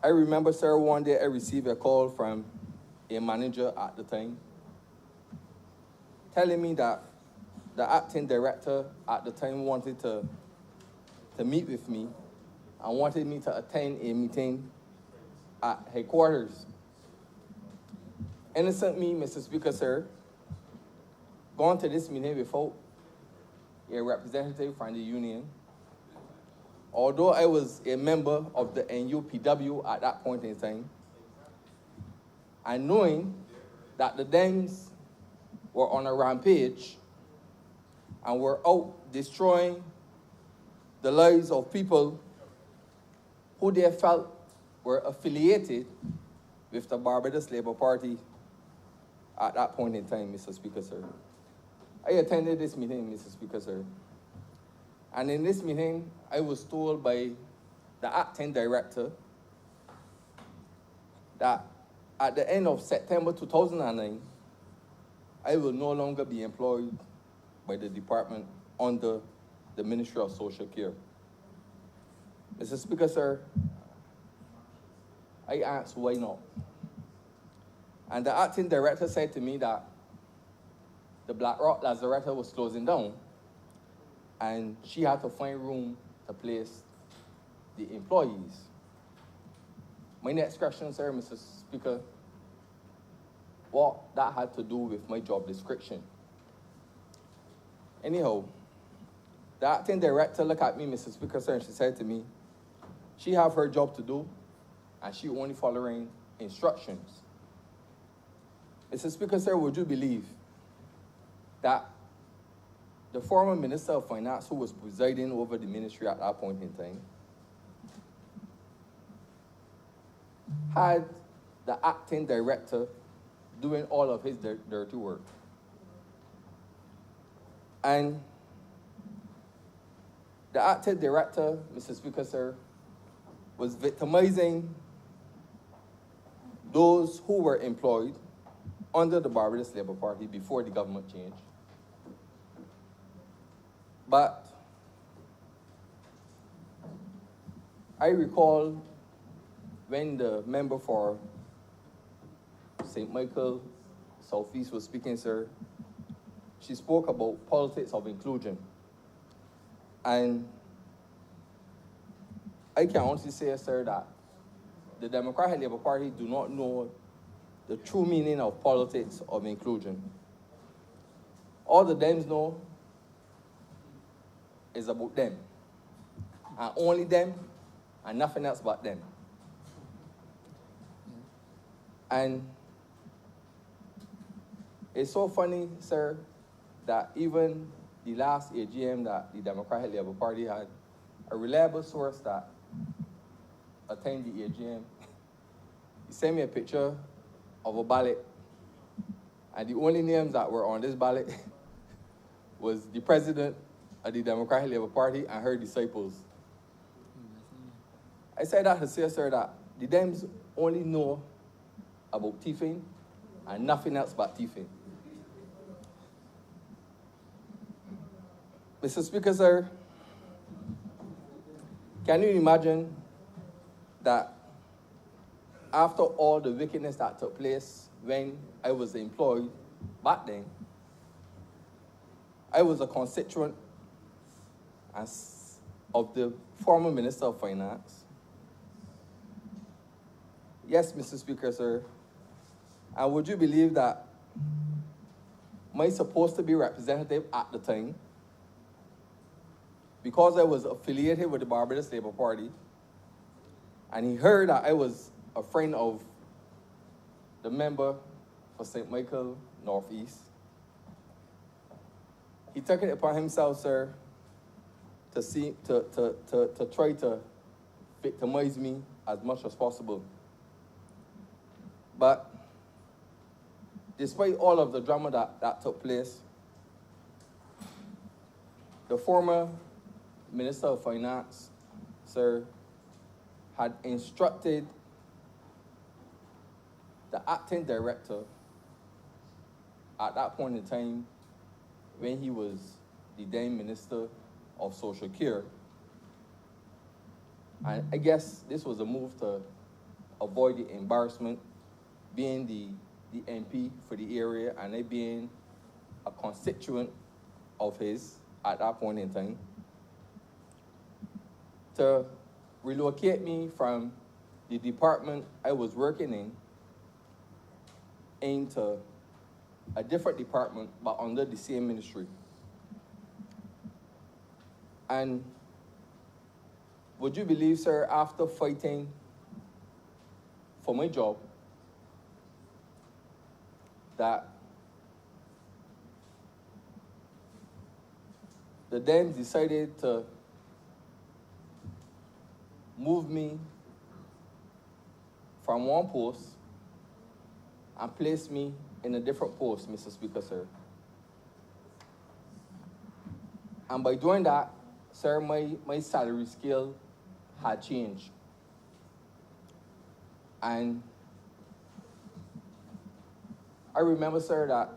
I remember, sir, one day I received a call from a manager at the time telling me that the acting director at the time wanted to meet with me and wanted me to attend a meeting at headquarters. Innocent me, Mr. Speaker, sir, gone to this meeting without a representative from the union. Although I was a member of the NUPW at that point in time, and knowing that the Dems were on a rampage and were out destroying the lives of people who they felt were affiliated with the Barbados Labour Party at that point in time, Mr. Speaker, sir. I attended this meeting, Mr. Speaker, sir. And in this meeting, I was told by the acting director that at the end of September 2009, I will no longer be employed by the department under the Ministry of Social Care. Mr. Speaker, sir, I asked why not. And the acting director said to me that the Black Rock Lazaretta was closing down and she had to find room to place the employees. My next question, sir, Mr. Speaker, what that had to do with my job description. Anyhow, the acting director looked at me, Mr. Speaker, sir, and she said to me, she have her job to do, and she only following instructions. Mr. Speaker, sir, would you believe that the former Minister of Finance, who was presiding over the ministry at that point in time, had the acting director doing all of his dirty work? And the acting director, Mr. Speaker, sir, was victimizing those who were employed under the Barbados Labour Party before the government changed. But I recall when the member for St. Michael Southeast was speaking, sir, she spoke about politics of inclusion. And I can honestly say, sir, that the Democratic Labour Party do not know the true meaning of politics of inclusion. All the Dems know is about them, and only them, and nothing else but them. And it's so funny, sir, that even the last AGM that the Democratic Labour Party had, a reliable source that attended the AGM, he sent me a picture of a ballot, and the only names that were on this ballot was the president of the Democratic Labour Party and her disciples. I said that to say, sir, that the Dems only know about thieving and nothing else but thieving. Mr. Speaker, sir, can you imagine that after all the wickedness that took place when I was employed back then, I was a constituent of the former Minister of Finance. Yes, Mr. Speaker, sir. And would you believe that my supposed to be representative at the time, because I was affiliated with the Barbados Labour Party, and he heard that I was a friend of the member for St. Michael Northeast, he took it upon himself, sir, to try to victimize me as much as possible. But despite all of the drama that took place, the former Minister of Finance, sir, had instructed the acting director at that point in time, when he was the then Minister of Social Care. And I guess this was a move to avoid the embarrassment, being the MP for the area and I being a constituent of his at that point in time, to relocate me from the department I was working in into a different department, but under the same ministry. And would you believe, sir, after fighting for my job, that the Dems decided to move me from one post and place me in a different post, Mr. Speaker, sir. And by doing that, sir, my salary scale had changed. And I remember, sir, that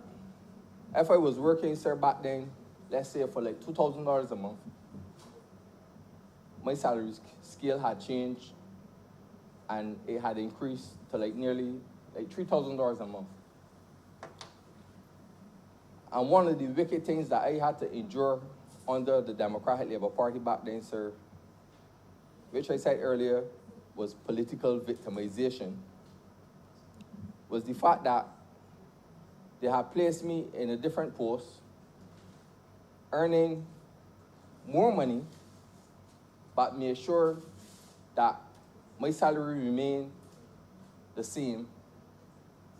if I was working, sir, back then, let's say for like $2,000 a month, my salary scale had changed and it had increased to like nearly like $3,000 a month. And one of the wicked things that I had to endure under the Democratic Labour Party back then, sir, which I said earlier was political victimization, was the fact that they had placed me in a different post, earning more money, but made sure that my salary remained the same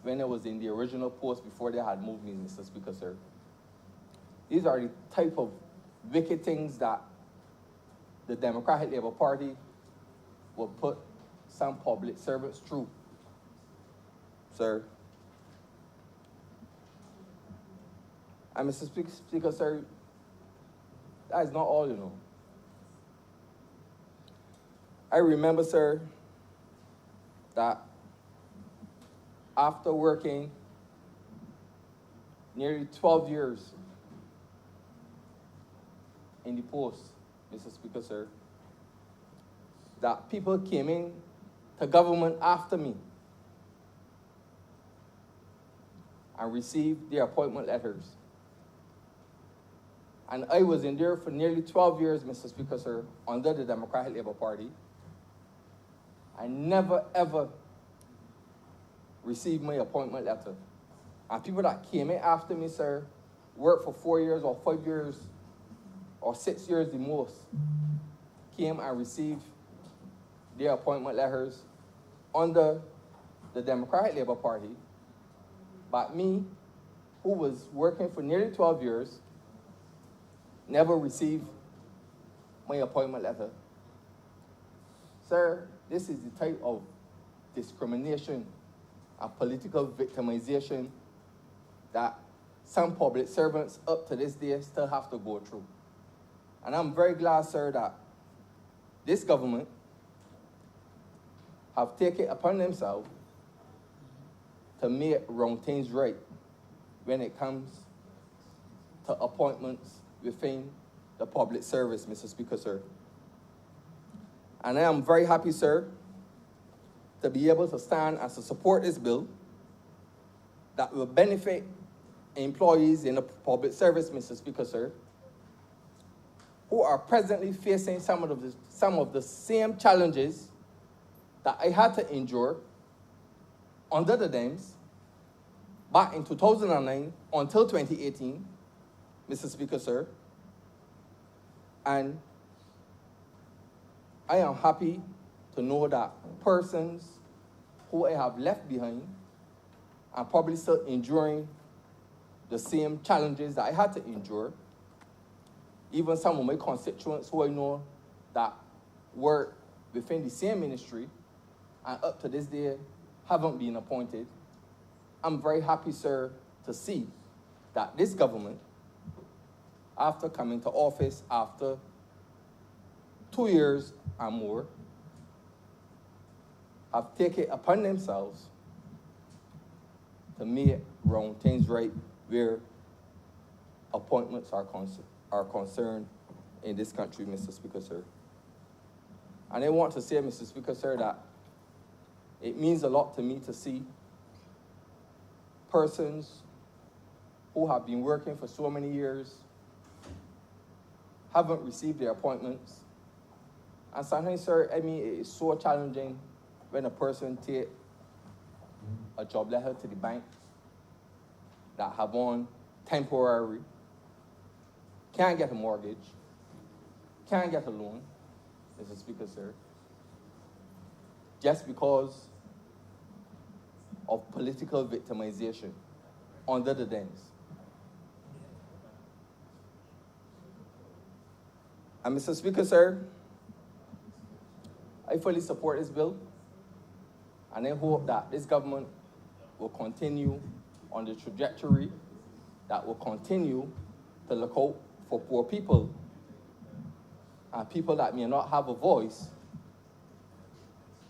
when I was in the original post before they had moved me, Mr. Speaker, sir. These are the type of wicked things that the Democratic Labour Party will put some public servants through, sir. And Mr. Speaker, sir, that is not all, you know. I remember, sir, that after working nearly 12 years in the post, Mr. Speaker, sir, that people came in to government after me and received their appointment letters. And I was in there for nearly 12 years, Mr. Speaker, sir, under the Democratic Labour Party. I never, ever received my appointment letter. And people that came in after me, sir, worked for 4 years or 5 years or 6 years the most, came and received their appointment letters under the Democratic Labour Party. But me, who was working for nearly 12 years, never received my appointment letter. Sir, this is the type of discrimination and political victimization that some public servants up to this day still have to go through. And I'm very glad, sir, that this government have taken it upon themselves to make wrong things right when it comes to appointments within the public service, Mr. Speaker, sir. And I am very happy, sir, to be able to stand and to support this bill that will benefit employees in the public service, Mr. Speaker, sir, who are presently facing some of the same challenges that I had to endure under the DEMS back in 2009 until 2018, Mr. Speaker, sir. And I am happy to know that persons who I have left behind are probably still enduring the same challenges that I had to endure. Even some of my constituents who I know that work within the same ministry and up to this day haven't been appointed. I'm very happy, sir, to see that this government, after coming to office after 2 years and more, have taken it upon themselves to make wrong things right where appointments are concerned in this country, Mr. Speaker, sir. And I want to say, Mr. Speaker, sir, that it means a lot to me to see persons who have been working for so many years haven't received their appointments. And sometimes, sir, I mean, it is so challenging when a person take a job letter to the bank that have on temporary, can't get a mortgage, can't get a loan, Mr. Speaker, sir, just because of political victimization under the DEMS. And Mr. Speaker, sir, I fully support this bill, and I hope that this government will continue on the trajectory that will continue to look out for poor people and people that may not have a voice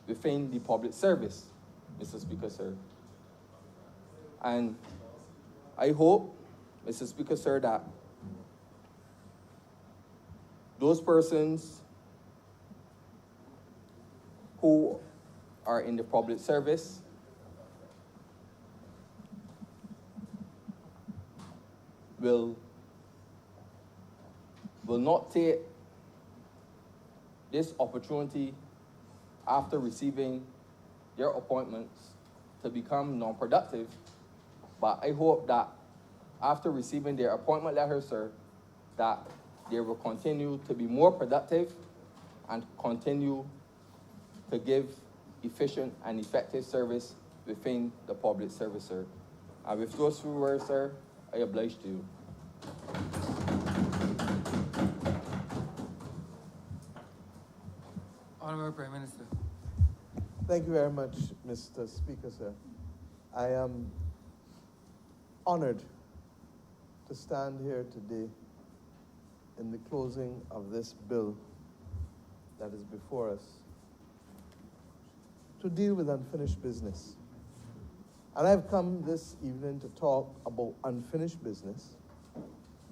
within the public service, Mr. Speaker, sir. And I hope, Mr. Speaker, sir, that those persons who are in the public service will not take this opportunity after receiving their appointments to become non-productive, but I hope that after receiving their appointment letter, sir, that they will continue to be more productive and continue to give efficient and effective service within the public service, sir. And with those few words, sir, I oblige to you. Honorable Prime Minister. Thank you very much, Mr. Speaker, sir. I am honored to stand here today in the closing of this bill that is before us to deal with unfinished business. And I've come this evening to talk about unfinished business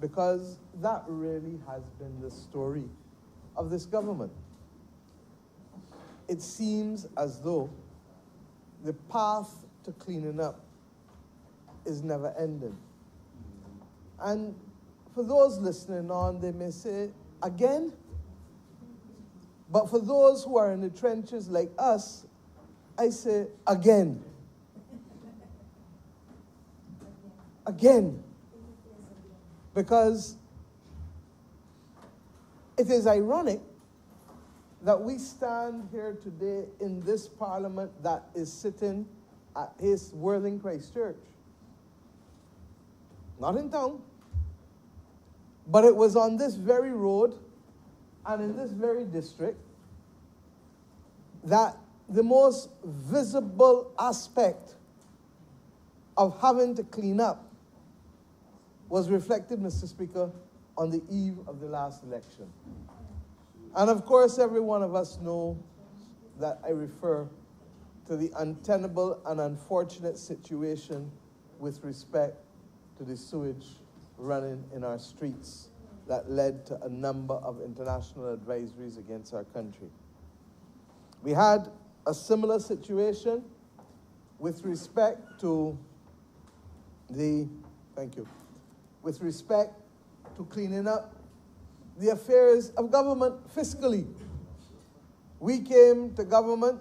because that really has been the story of this government. It seems as though the path to cleaning up is never ending. And for those listening on, they may say, again? But for those who are in the trenches like us, I say, again. Again. Because it is ironic that we stand here today in this parliament that is sitting at his Worthing Christ Church. Not in town, but it was on this very road and in this very district that the most visible aspect of having to clean up was reflected, Mr. Speaker, on the eve of the last election. And of course, every one of us know that I refer to the untenable and unfortunate situation with respect to the sewage running in our streets that led to a number of international advisories against our country. We had a similar situation with respect to with respect to cleaning up the affairs of government fiscally. We came to government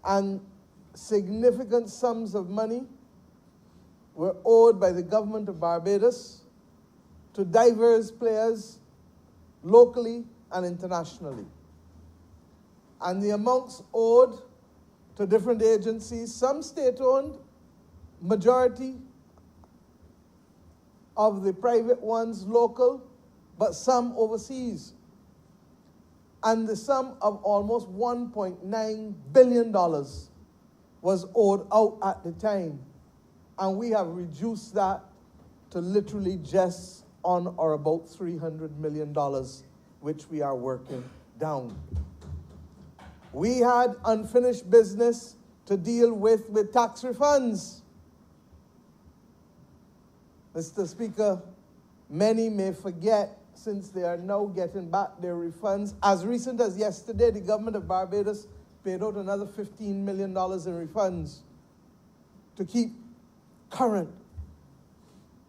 and significant sums of money were owed by the government of Barbados to diverse players locally and internationally. And the amounts owed to different agencies, some state-owned, majority of the private ones local, but some overseas. And the sum of almost $1.9 billion was owed out at the time. And we have reduced that to literally just on or about $300 million, which we are working down. We had unfinished business to deal with tax refunds. Mr. Speaker, many may forget, since they are now getting back their refunds. As recent as yesterday, the government of Barbados paid out another $15 million in refunds to keep current.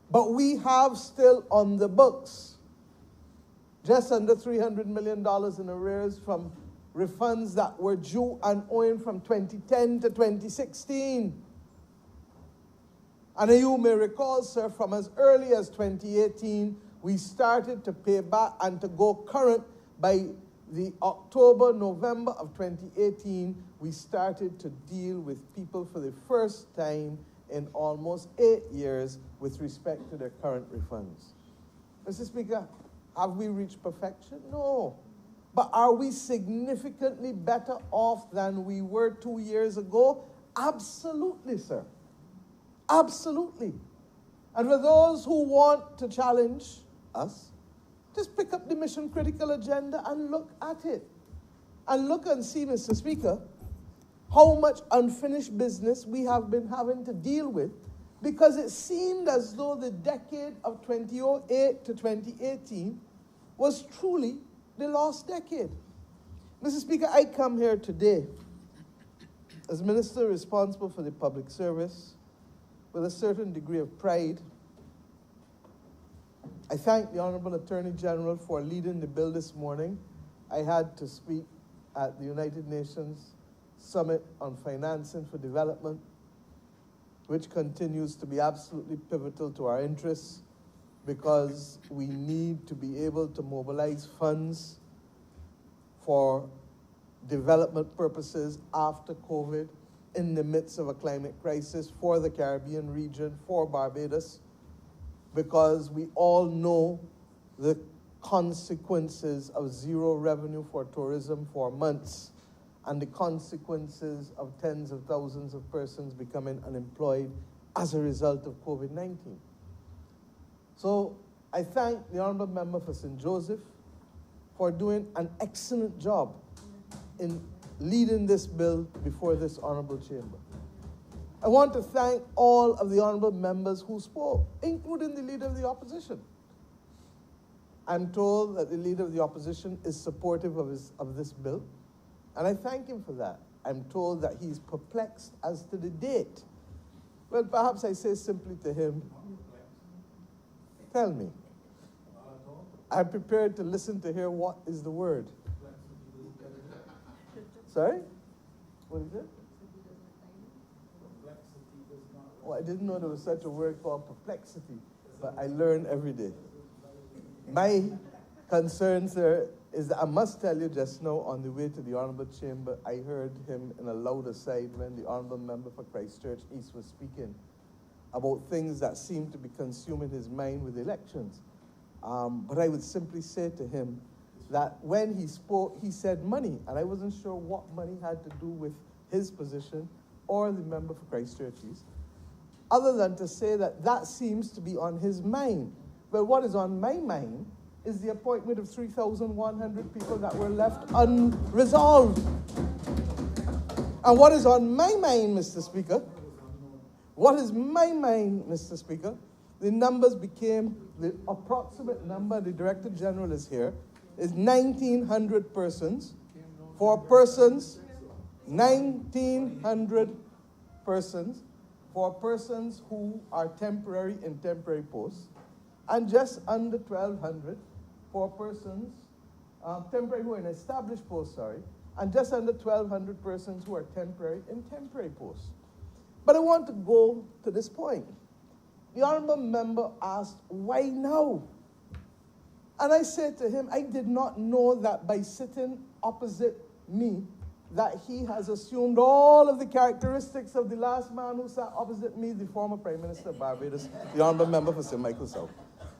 But we have still on the books just under $300 million in arrears from refunds that were due and owing from 2010 to 2016. And you may recall, sir, from as early as 2018, we started to pay back and to go current. By the October, November of 2018, we started to deal with people for the first time in almost 8 years with respect to their current refunds. Mr. Speaker, have we reached perfection? No. But are we significantly better off than we were 2 years ago? Absolutely, sir. Absolutely. And for those who want to challenge us, just pick up the mission critical agenda and look at it. And look and see, Mr. Speaker, how much unfinished business we have been having to deal with, because it seemed as though the decade of 2008 to 2018 was truly the lost decade. Mr. Speaker, I come here today as Minister responsible for the public service with a certain degree of pride. I thank the Honorable Attorney General for leading the bill this morning. I had to speak at the United Nations Summit on Financing for Development, which continues to be absolutely pivotal to our interests, because we need to be able to mobilize funds for development purposes after COVID, in the midst of a climate crisis, for the Caribbean region, for Barbados, because we all know the consequences of zero revenue for tourism for months, and the consequences of tens of thousands of persons becoming unemployed as a result of COVID-19. So I thank the Honourable Member for St. Joseph for doing an excellent job in leading this bill before this Honourable Chamber. I want to thank all of the Honourable Members who spoke, including the Leader of the Opposition. I'm told that the Leader of the Opposition is supportive of this bill, and I thank him for that. I'm told that he's perplexed as to the date. Well, perhaps I say simply to him, tell me. I'm prepared to listen to hear what is the word. Sorry? What is it? Oh, I didn't know there was such a word called perplexity, but I learn every day. My concern, sir, is that I must tell you just now, on the way to the Honourable Chamber, I heard him in a loud aside when the Honourable Member for Christchurch East was speaking about things that seemed to be consuming his mind with elections. But I would simply say to him that when he spoke, he said money, and I wasn't sure what money had to do with his position or the member for Christchurch East, other than to say that that seems to be on his mind. Well, what is on my mind is the appointment of 3,100 people that were left unresolved. And what is on my mind, Mr. Speaker, what is my mind, Mr. Speaker, the numbers became, the approximate number, the Director General is here, is 1,900 persons. For persons, 1,900 persons, for persons who are temporary in temporary posts, and just under 1,200 for persons, temporary who are in established posts, and just under 1,200 persons who are temporary in temporary posts. But I want to go to this point. The honorable member asked, why now? And I said to him, I did not know that by sitting opposite me, that he has assumed all of the characteristics of the last man who sat opposite me, the former Prime Minister of Barbados, the honorable member for St. Michael South.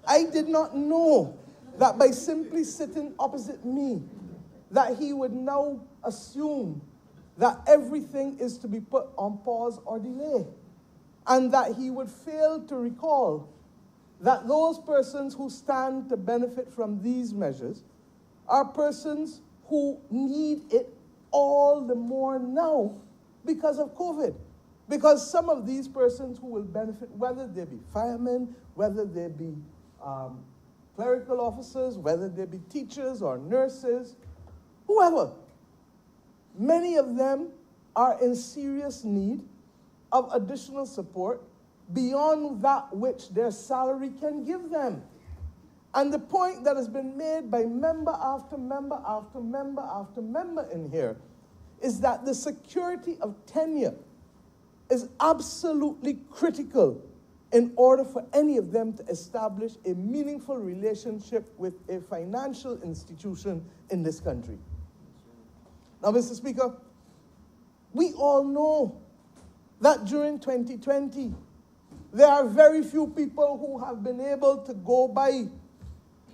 I did not know that by simply sitting opposite me, that he would now assume that everything is to be put on pause or delay, and that he would fail to recall that those persons who stand to benefit from these measures are persons who need it all the more now because of COVID. Because some of these persons who will benefit, whether they be firemen, whether they be clerical officers, whether they be teachers or nurses, whoever, many of them are in serious need of additional support beyond that which their salary can give them. And the point that has been made by member after member after member after member in here is that the security of tenure is absolutely critical in order for any of them to establish a meaningful relationship with a financial institution in this country. Now, Mr. Speaker, we all know that during 2020, there are very few people who have been able to go by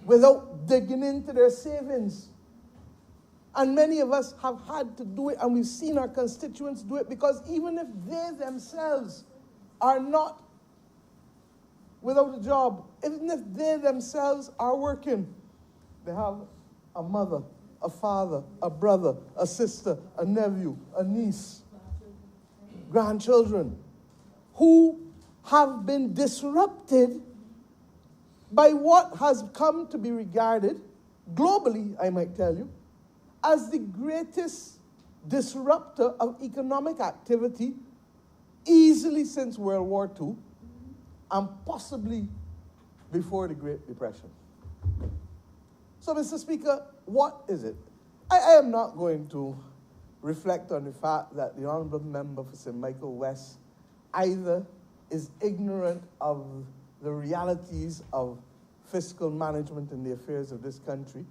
without digging into their savings. And many of us have had to do it, and we've seen our constituents do it, because even if they themselves are not without a job, even if they themselves are working, they have a mother, a father, a brother, a sister, a nephew, a niece, grandchildren, who have been disrupted by what has come to be regarded, globally, I might tell you, as the greatest disruptor of economic activity easily since World War II and possibly before the Great Depression. So, Mr. Speaker, what is it? I am not going to reflect on the fact that the honorable member for St. Michael West either is ignorant of the realities of fiscal management in the affairs of this country,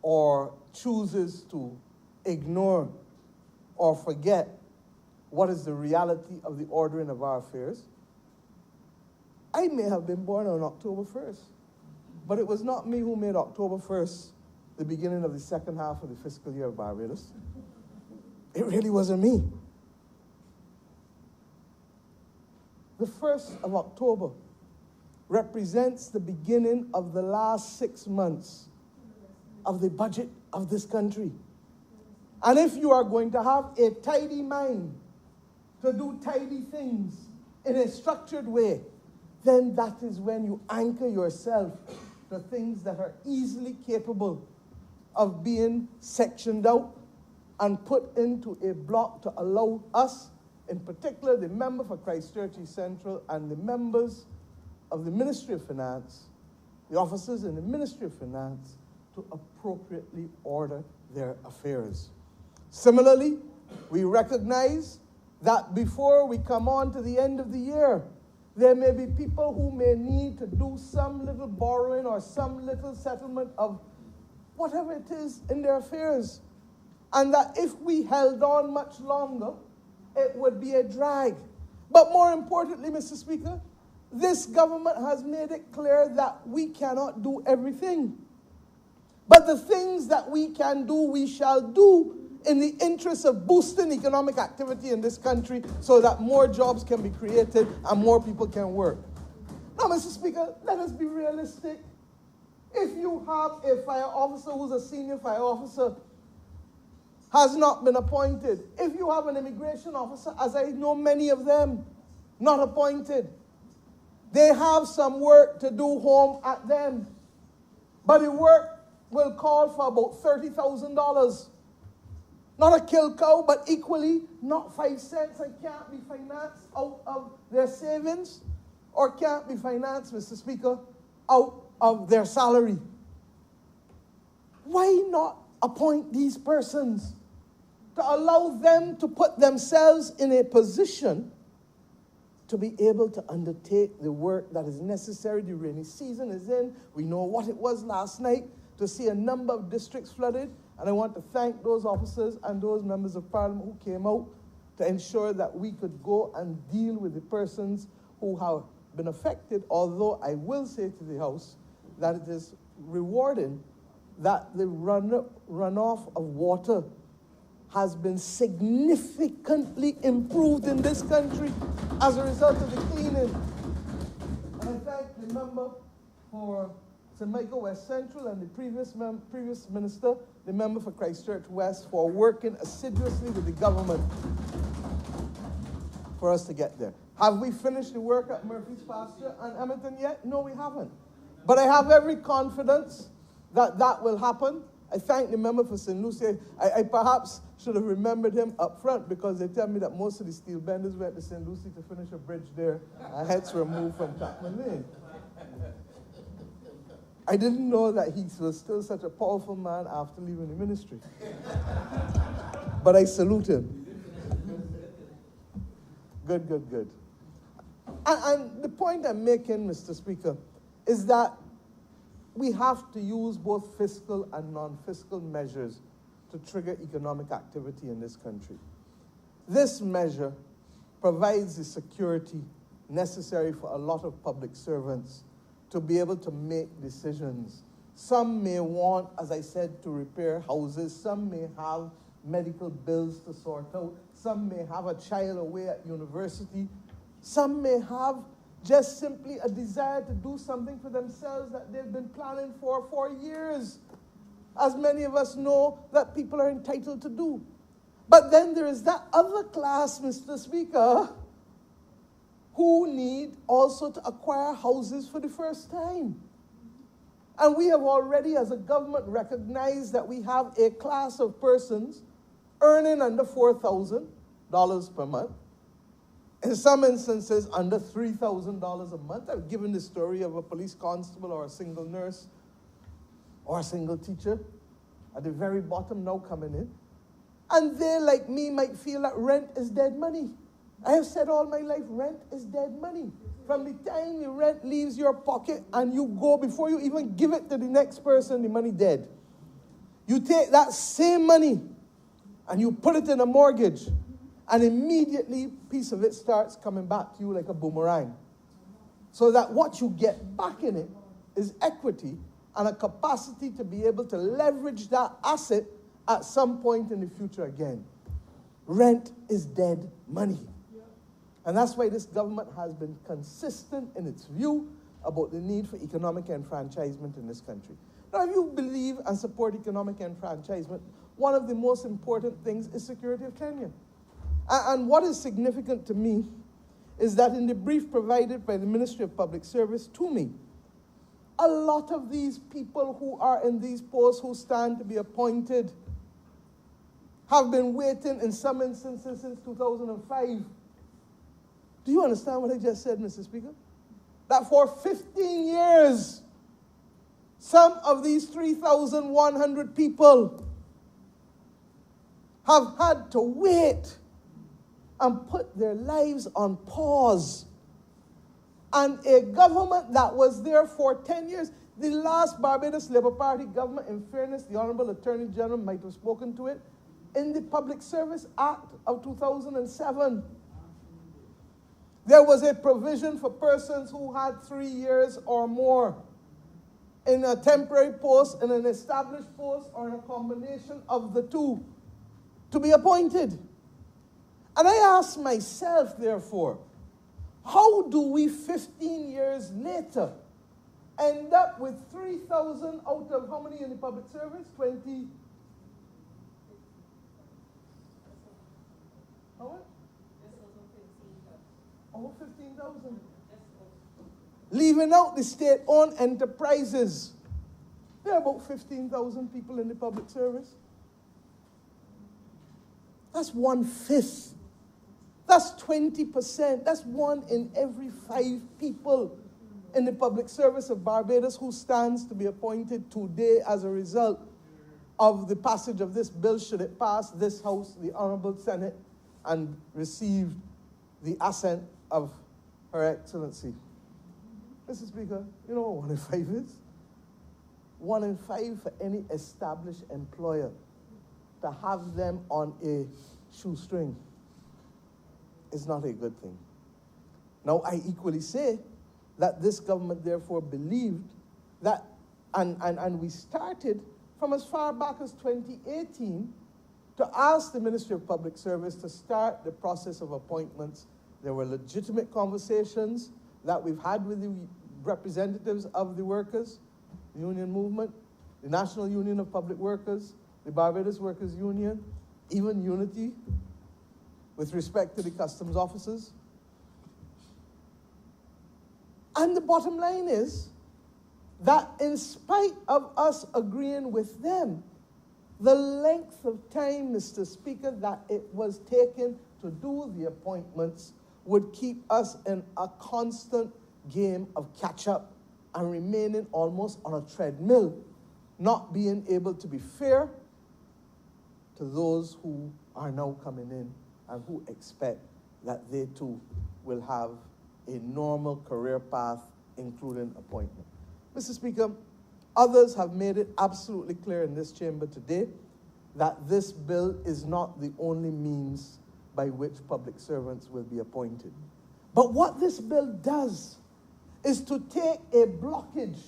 or chooses to ignore or forget what is the reality of the ordering of our affairs. I may have been born on October 1st, but it was not me who made October 1st the beginning of the second half of the fiscal year of Barbados. It really wasn't me. The 1st of October represents the beginning of the last 6 months of the budget of this country. And if you are going to have a tidy mind to do tidy things in a structured way, then that is when you anchor yourself to things that are easily capable of being sectioned out and put into a block to allow us, in particular the member for Christchurch East Central and the members of the Ministry of Finance, the officers in the Ministry of Finance, to appropriately order their affairs. Similarly, we recognize that before we come on to the end of the year, there may be people who may need to do some little borrowing or some little settlement of whatever it is in their affairs. And that if we held on much longer, it would be a drag. But more importantly, Mr. Speaker, this government has made it clear that we cannot do everything. But the things that we can do, we shall do in the interest of boosting economic activity in this country so that more jobs can be created and more people can work. Now, Mr. Speaker, let us be realistic. If you have a fire officer who's a senior fire officer has not been appointed. If you have an immigration officer, as I know many of them, not appointed, they have some work to do home at them. But the work will call for about $30,000. Not a kill cow, but equally not 5 cents and can't be financed out of their savings or can't be financed, Mr. Speaker, out of their salary. Why not appoint these persons to allow them to put themselves in a position to be able to undertake the work that is necessary? The rainy season is in. We know what it was last night to see a number of districts flooded. And I want to thank those officers and those members of parliament who came out to ensure that we could go and deal with the persons who have been affected, although I will say to the House that it is rewarding that the runoff of water has been significantly improved in this country as a result of the cleaning. And I thank the member for St. Michael West Central and the previous minister, the member for Christchurch West, for working assiduously with the government for us to get there. Have we finished the work at Murphy's Pasture and Edmonton yet? No, we haven't. But I have every confidence that that will happen. I thank the member for St. Lucie. I perhaps should have remembered him up front because they tell me that most of the steel benders went to St. Lucie to finish a bridge there and hence were moved from Chapman Lane. I didn't know that he was still such a powerful man after leaving the ministry. But I salute him. Good, good, good. And the point I'm making, Mr. Speaker, is that we have to use both fiscal and non-fiscal measures to trigger economic activity in this country. This measure provides the security necessary for a lot of public servants to be able to make decisions. Some may want, as I said, to repair houses. Some may have medical bills to sort out. Some may have a child away at university. Some may have just simply a desire to do something for themselves that they've been planning for years, as many of us know that people are entitled to do. But then there is that other class, Mr. Speaker, who need also to acquire houses for the first time. And we have already, as a government, recognized that we have a class of persons earning under $4,000 per month, in some instances under $3,000 a month. I've given the story of a police constable or a single nurse or a single teacher at the very bottom now coming in. And they, like me, might feel that rent is dead money. I have said all my life, rent is dead money. From the time the rent leaves your pocket and you go, before you even give it to the next person, the money dead. You take that same money and you put it in a mortgage, and immediately a piece of it starts coming back to you like a boomerang. So that what you get back in it is equity and a capacity to be able to leverage that asset at some point in the future again. Rent is dead money. And that's why this government has been consistent in its view about the need for economic enfranchisement in this country. Now, if you believe and support economic enfranchisement, one of the most important things is security of tenure. And what is significant to me is that in the brief provided by the Ministry of Public Service to me, a lot of these people who are in these posts who stand to be appointed have been waiting in some instances since 2005. Do you understand what I just said, Mr. Speaker? That for 15 years, some of these 3,100 people have had to wait and put their lives on pause. And a government that was there for 10 years, the last Barbados Labour Party government, in fairness, the Honorable Attorney General might have spoken to it, in the Public Service Act of 2007, there was a provision for persons who had 3 years or more in a temporary post, in an established post, or in a combination of the two, to be appointed. And I ask myself, therefore, how do we 15 years later end up with 3,000 out of how many in the public service? 20? 15,000. Leaving out the state-owned enterprises, there are about 15,000 people in the public service. That's 1/5. That's 20%. That's 1 in every 5 people in the public service of Barbados who stands to be appointed today as a result of the passage of this bill, should it pass this House, the Honorable Senate, and receive the assent of Her Excellency. Mr. Speaker, you know what 1 in 5 is? 1 in 5 for any established employer to have them on a shoestring is not a good thing. Now, I equally say that this government therefore believed that, and we started from as far back as 2018 to ask the Ministry of Public Service to start the process of appointments. There were legitimate conversations that we've had with the representatives of the workers, the union movement, the National Union of Public Workers, the Barbados Workers Union, even Unity, with respect to the customs officers. And the bottom line is that in spite of us agreeing with them, the length of time, Mr. Speaker, that it was taken to do the appointments would keep us in a constant game of catch-up and remaining almost on a treadmill, not being able to be fair to those who are now coming in and who expect that they too will have a normal career path, including appointment. Mr. Speaker, others have made it absolutely clear in this chamber today that this bill is not the only means by which public servants will be appointed. But what this bill does is to take a blockage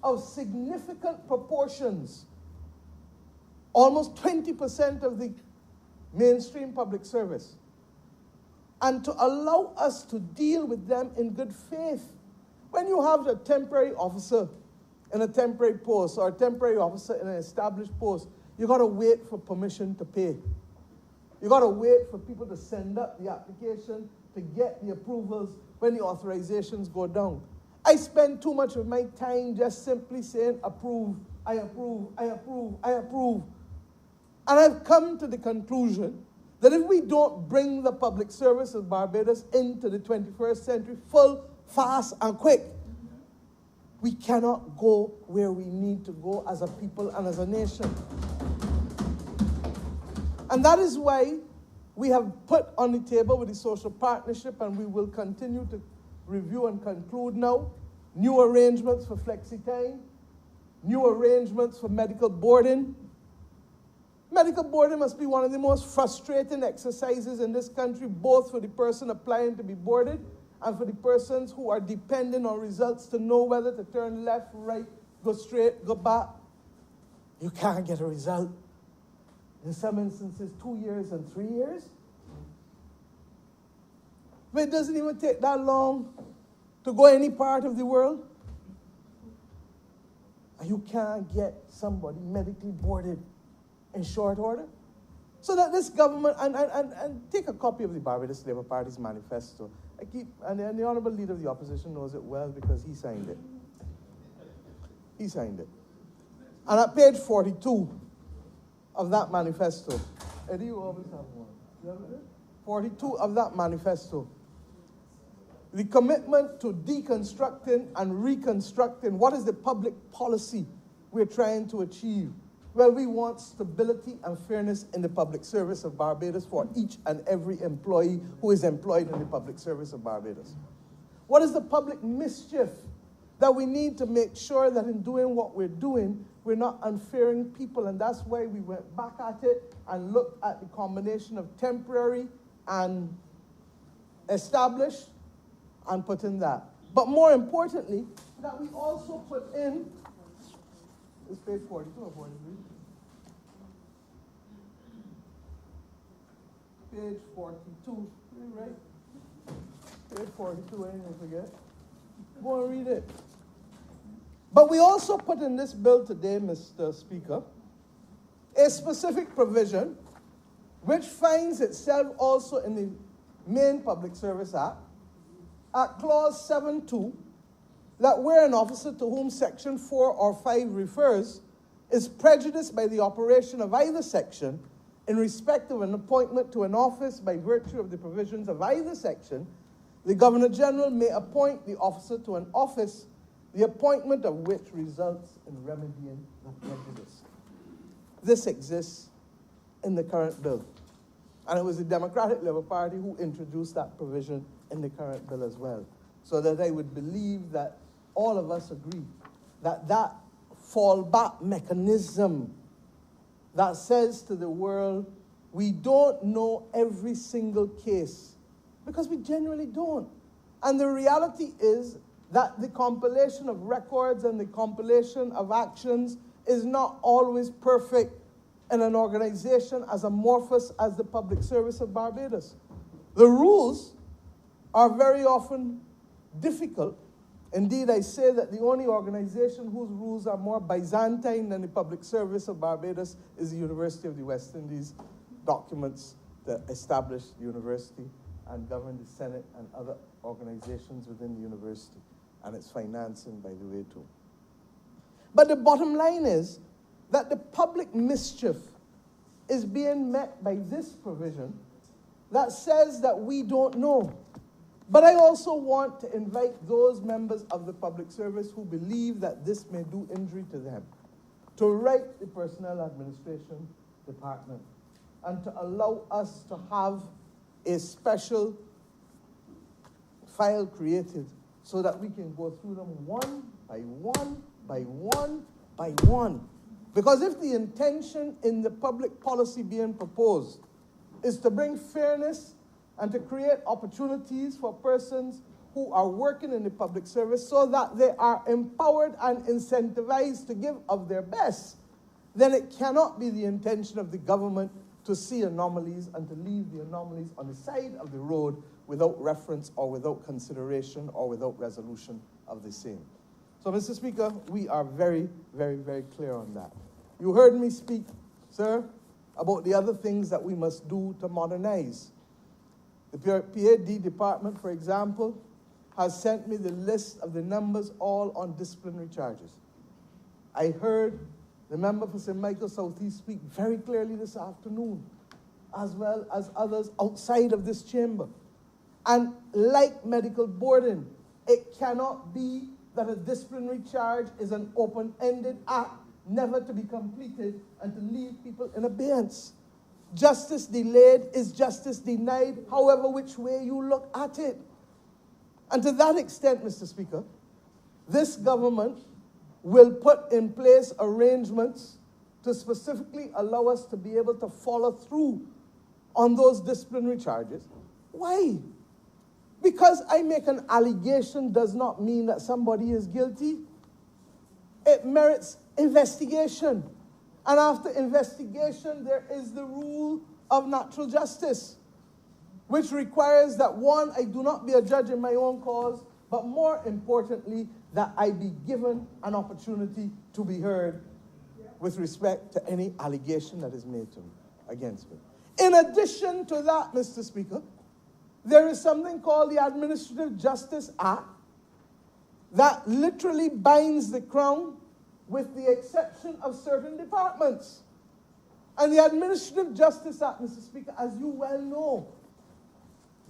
of significant proportions, almost 20% of the mainstream public service, and to allow us to deal with them in good faith. When you have a temporary officer in a temporary post or a temporary officer in an established post, you got to wait for permission to pay. You got to wait for people to send up the application to get the approvals when the authorizations go down. I spend too much of my time just simply saying approve, I approve, I approve, I approve. And I've come to the conclusion that if we don't bring the public service of Barbados into the 21st century full, fast, and quick, we cannot go where we need to go as a people and as a nation. And that is why we have put on the table with the social partnership, and we will continue to review and conclude now, new arrangements for flexi-time, new arrangements for medical boarding. Medical boarding must be one of the most frustrating exercises in this country, both for the person applying to be boarded and for the persons who are depending on results to know whether to turn left, right, go straight, go back. You can't get a result. In some instances, 2 years and 3 years. But it doesn't even take that long to go any part of the world. And you can't get somebody medically boarded in short order. So that this government, and take a copy of the Barbados Labour Party's manifesto. And the Honourable Leader of the Opposition knows it well because he signed it. He signed it. And at page 42 of that manifesto, Eddie, you always have one. You have it? 42 of that manifesto. The commitment to deconstructing and reconstructing what is the public policy we're trying to achieve. Well, we want stability and fairness in the public service of Barbados for each and every employee who is employed in the public service of Barbados. What is the public mischief that we need to make sure that in doing what we're doing, we're not unfairing people? And that's why we went back at it and looked at the combination of temporary and established and put in that. But more importantly, that we also put in, it's page 42 or 43? Page 42, right? Page 42, I didn't forget. Go and read it. But we also put in this bill today, Mr. Speaker, a specific provision which finds itself also in the main Public Service Act, at clause 7.2 that where an officer to whom section 4 or 5 refers is prejudiced by the operation of either section in respect of an appointment to an office by virtue of the provisions of either section, the Governor General may appoint the officer to an office, the appointment of which results in remedying the prejudice. This exists in the current bill. And it was the Democratic Labour Party who introduced that provision in the current bill as well. So that I would believe that all of us agree that that fallback mechanism that says to the world, we don't know every single case, because we generally don't. And the reality is that the compilation of records and the compilation of actions is not always perfect in an organization as amorphous as the Public Service of Barbados. The rules are very often difficult. Indeed, I say that the only organization whose rules are more Byzantine than the Public Service of Barbados is the University of the West Indies. Documents that establish the university and govern the Senate and other organizations within the university, and its financing, by the way, too. But the bottom line is that the public mischief is being met by this provision that says that we don't know. But I also want to invite those members of the public service who believe that this may do injury to them to write the Personnel Administration Department and to allow us to have a special file created so that we can go through them one by one, by one, by one. Because if the intention in the public policy being proposed is to bring fairness and to create opportunities for persons who are working in the public service so that they are empowered and incentivized to give of their best, then it cannot be the intention of the government to see anomalies and to leave the anomalies on the side of the road without reference or without consideration or without resolution of the same. So, Mr. Speaker, we are very, very, very clear on that. You heard me speak, sir, about the other things that we must do to modernize. The PAD department, for example, has sent me the list of the numbers all on disciplinary charges. I heard the member for St. Michael Southeast speak very clearly this afternoon, as well as others outside of this chamber. And like medical boarding, it cannot be that a disciplinary charge is an open-ended act, never to be completed, and to leave people in abeyance. Justice delayed is justice denied, however which way you look at it. And to that extent, Mr. Speaker, this government will put in place arrangements to specifically allow us to be able to follow through on those disciplinary charges. Why? Because I make an allegation does not mean that somebody is guilty. It merits investigation. And after investigation, there is the rule of natural justice, which requires that, one, I do not be a judge in my own cause, but more importantly, that I be given an opportunity to be heard with respect to any allegation that is made to me, against me. In addition to that, Mr. Speaker, there is something called the Administrative Justice Act that literally binds the crown with the exception of certain departments. And the Administrative Justice Act, Mr. Speaker, as you well know,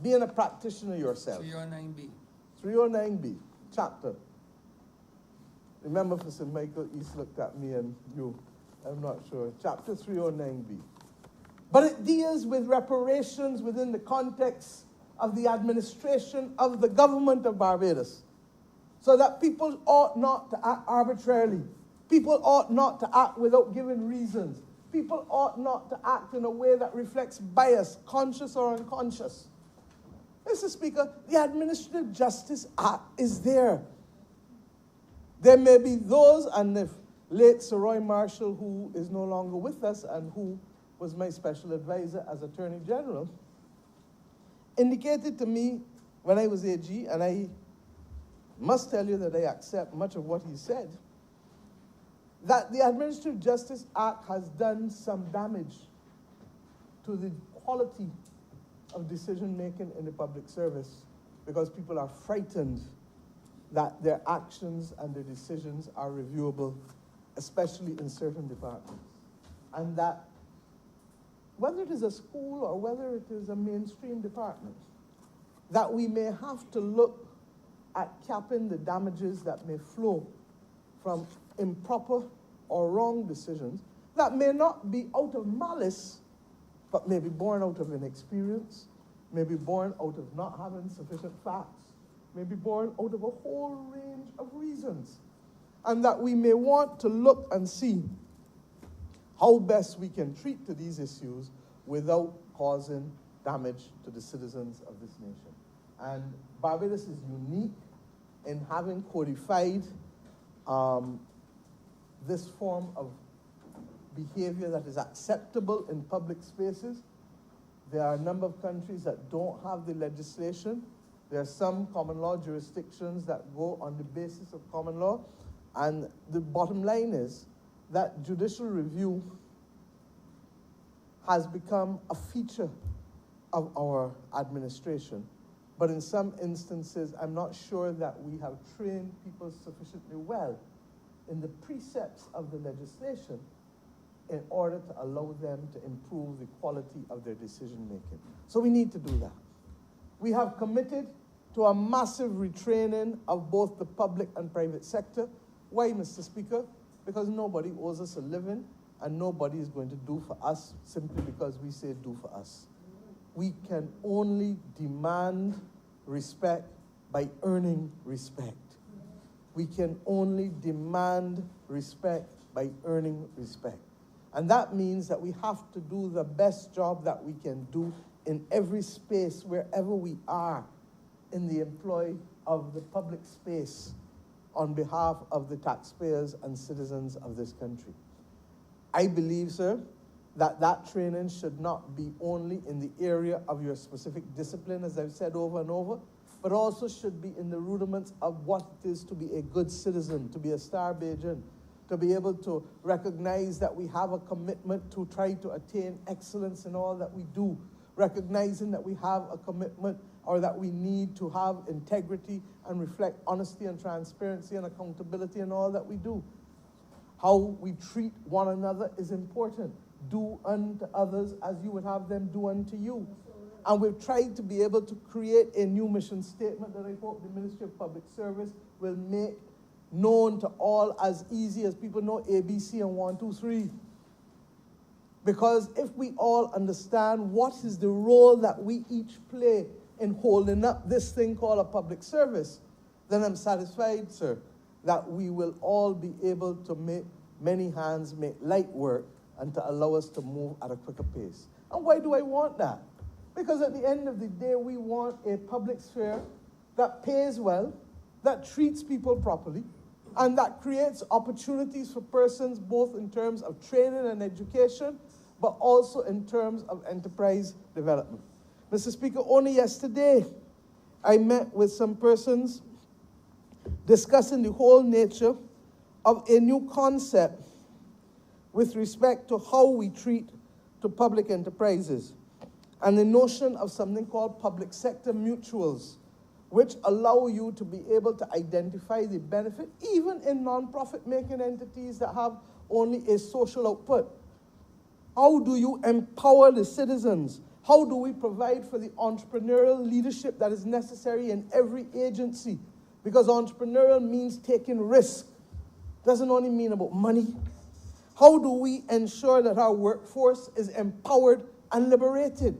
being a practitioner yourself. 309B. 309B, chapter. Remember, for St. Michael East looked at me and you, I'm not sure. Chapter 309B. But it deals with reparations within the context of the administration of the government of Barbados. So that people ought not to act arbitrarily. People ought not to act without giving reasons. People ought not to act in a way that reflects bias, conscious or unconscious. Mr. Speaker, the Administrative Justice Act is there. There may be those, and if late Sir Roy Marshall, who is no longer with us and who was my special advisor as Attorney General, indicated to me when I was AG, and I must tell you that I accept much of what he said, that the Administrative Justice Act has done some damage to the quality of decision-making in the public service because people are frightened that their actions and their decisions are reviewable, especially in certain departments. And that whether it is a school or whether it is a mainstream department, that we may have to look at capping the damages that may flow from improper or wrong decisions that may not be out of malice, but may be born out of inexperience, may be born out of not having sufficient facts, may be born out of a whole range of reasons. And that we may want to look and see how best we can treat to these issues without causing damage to the citizens of this nation. And Barbados is unique in having codified this form of behavior that is acceptable in public spaces. There are a number of countries that don't have the legislation. There are some common law jurisdictions that go on the basis of common law. And the bottom line is that judicial review has become a feature of our administration. But in some instances, I'm not sure that we have trained people sufficiently well in the precepts of the legislation in order to allow them to improve the quality of their decision making. So we need to do that. We have committed to a massive retraining of both the public and private sector. Why, Mr. Speaker? Because nobody owes us a living and nobody is going to do for us simply because we say do for us. We can only demand respect by earning respect. We can only demand respect by earning respect. And that means that we have to do the best job that we can do in every space, wherever we are, in the employ of the public space, on behalf of the taxpayers and citizens of this country. I believe, sir, that that training should not be only in the area of your specific discipline, as I've said over and over, but also should be in the rudiments of what it is to be a good citizen, to be a star Bajan, to be able to recognize that we have a commitment to try to attain excellence in all that we do, recognizing that we have a commitment or that we need to have integrity and reflect honesty and transparency and accountability in all that we do. How we treat one another is important. Do unto others as you would have them do unto you. And we've tried to be able to create a new mission statement that I hope the Ministry of Public Service will make known to all as easy as people know ABC and 1, 2, 3. Because if we all understand what is the role that we each play in holding up this thing called a public service, then I'm satisfied, sir, that we will all be able to make many hands make light work and to allow us to move at a quicker pace. And why do I want that? Because at the end of the day, we want a public sphere that pays well, that treats people properly, and that creates opportunities for persons both in terms of training and education, but also in terms of enterprise development. Mr. Speaker, only yesterday, I met with some persons discussing the whole nature of a new concept with respect to how we treat to public enterprises, and the notion of something called public sector mutuals, which allow you to be able to identify the benefit, even in non-profit making entities that have only a social output. How do you empower the citizens? How do we provide for the entrepreneurial leadership that is necessary in every agency? Because entrepreneurial means taking risk. Doesn't only mean about money. How do we ensure that our workforce is empowered and liberated?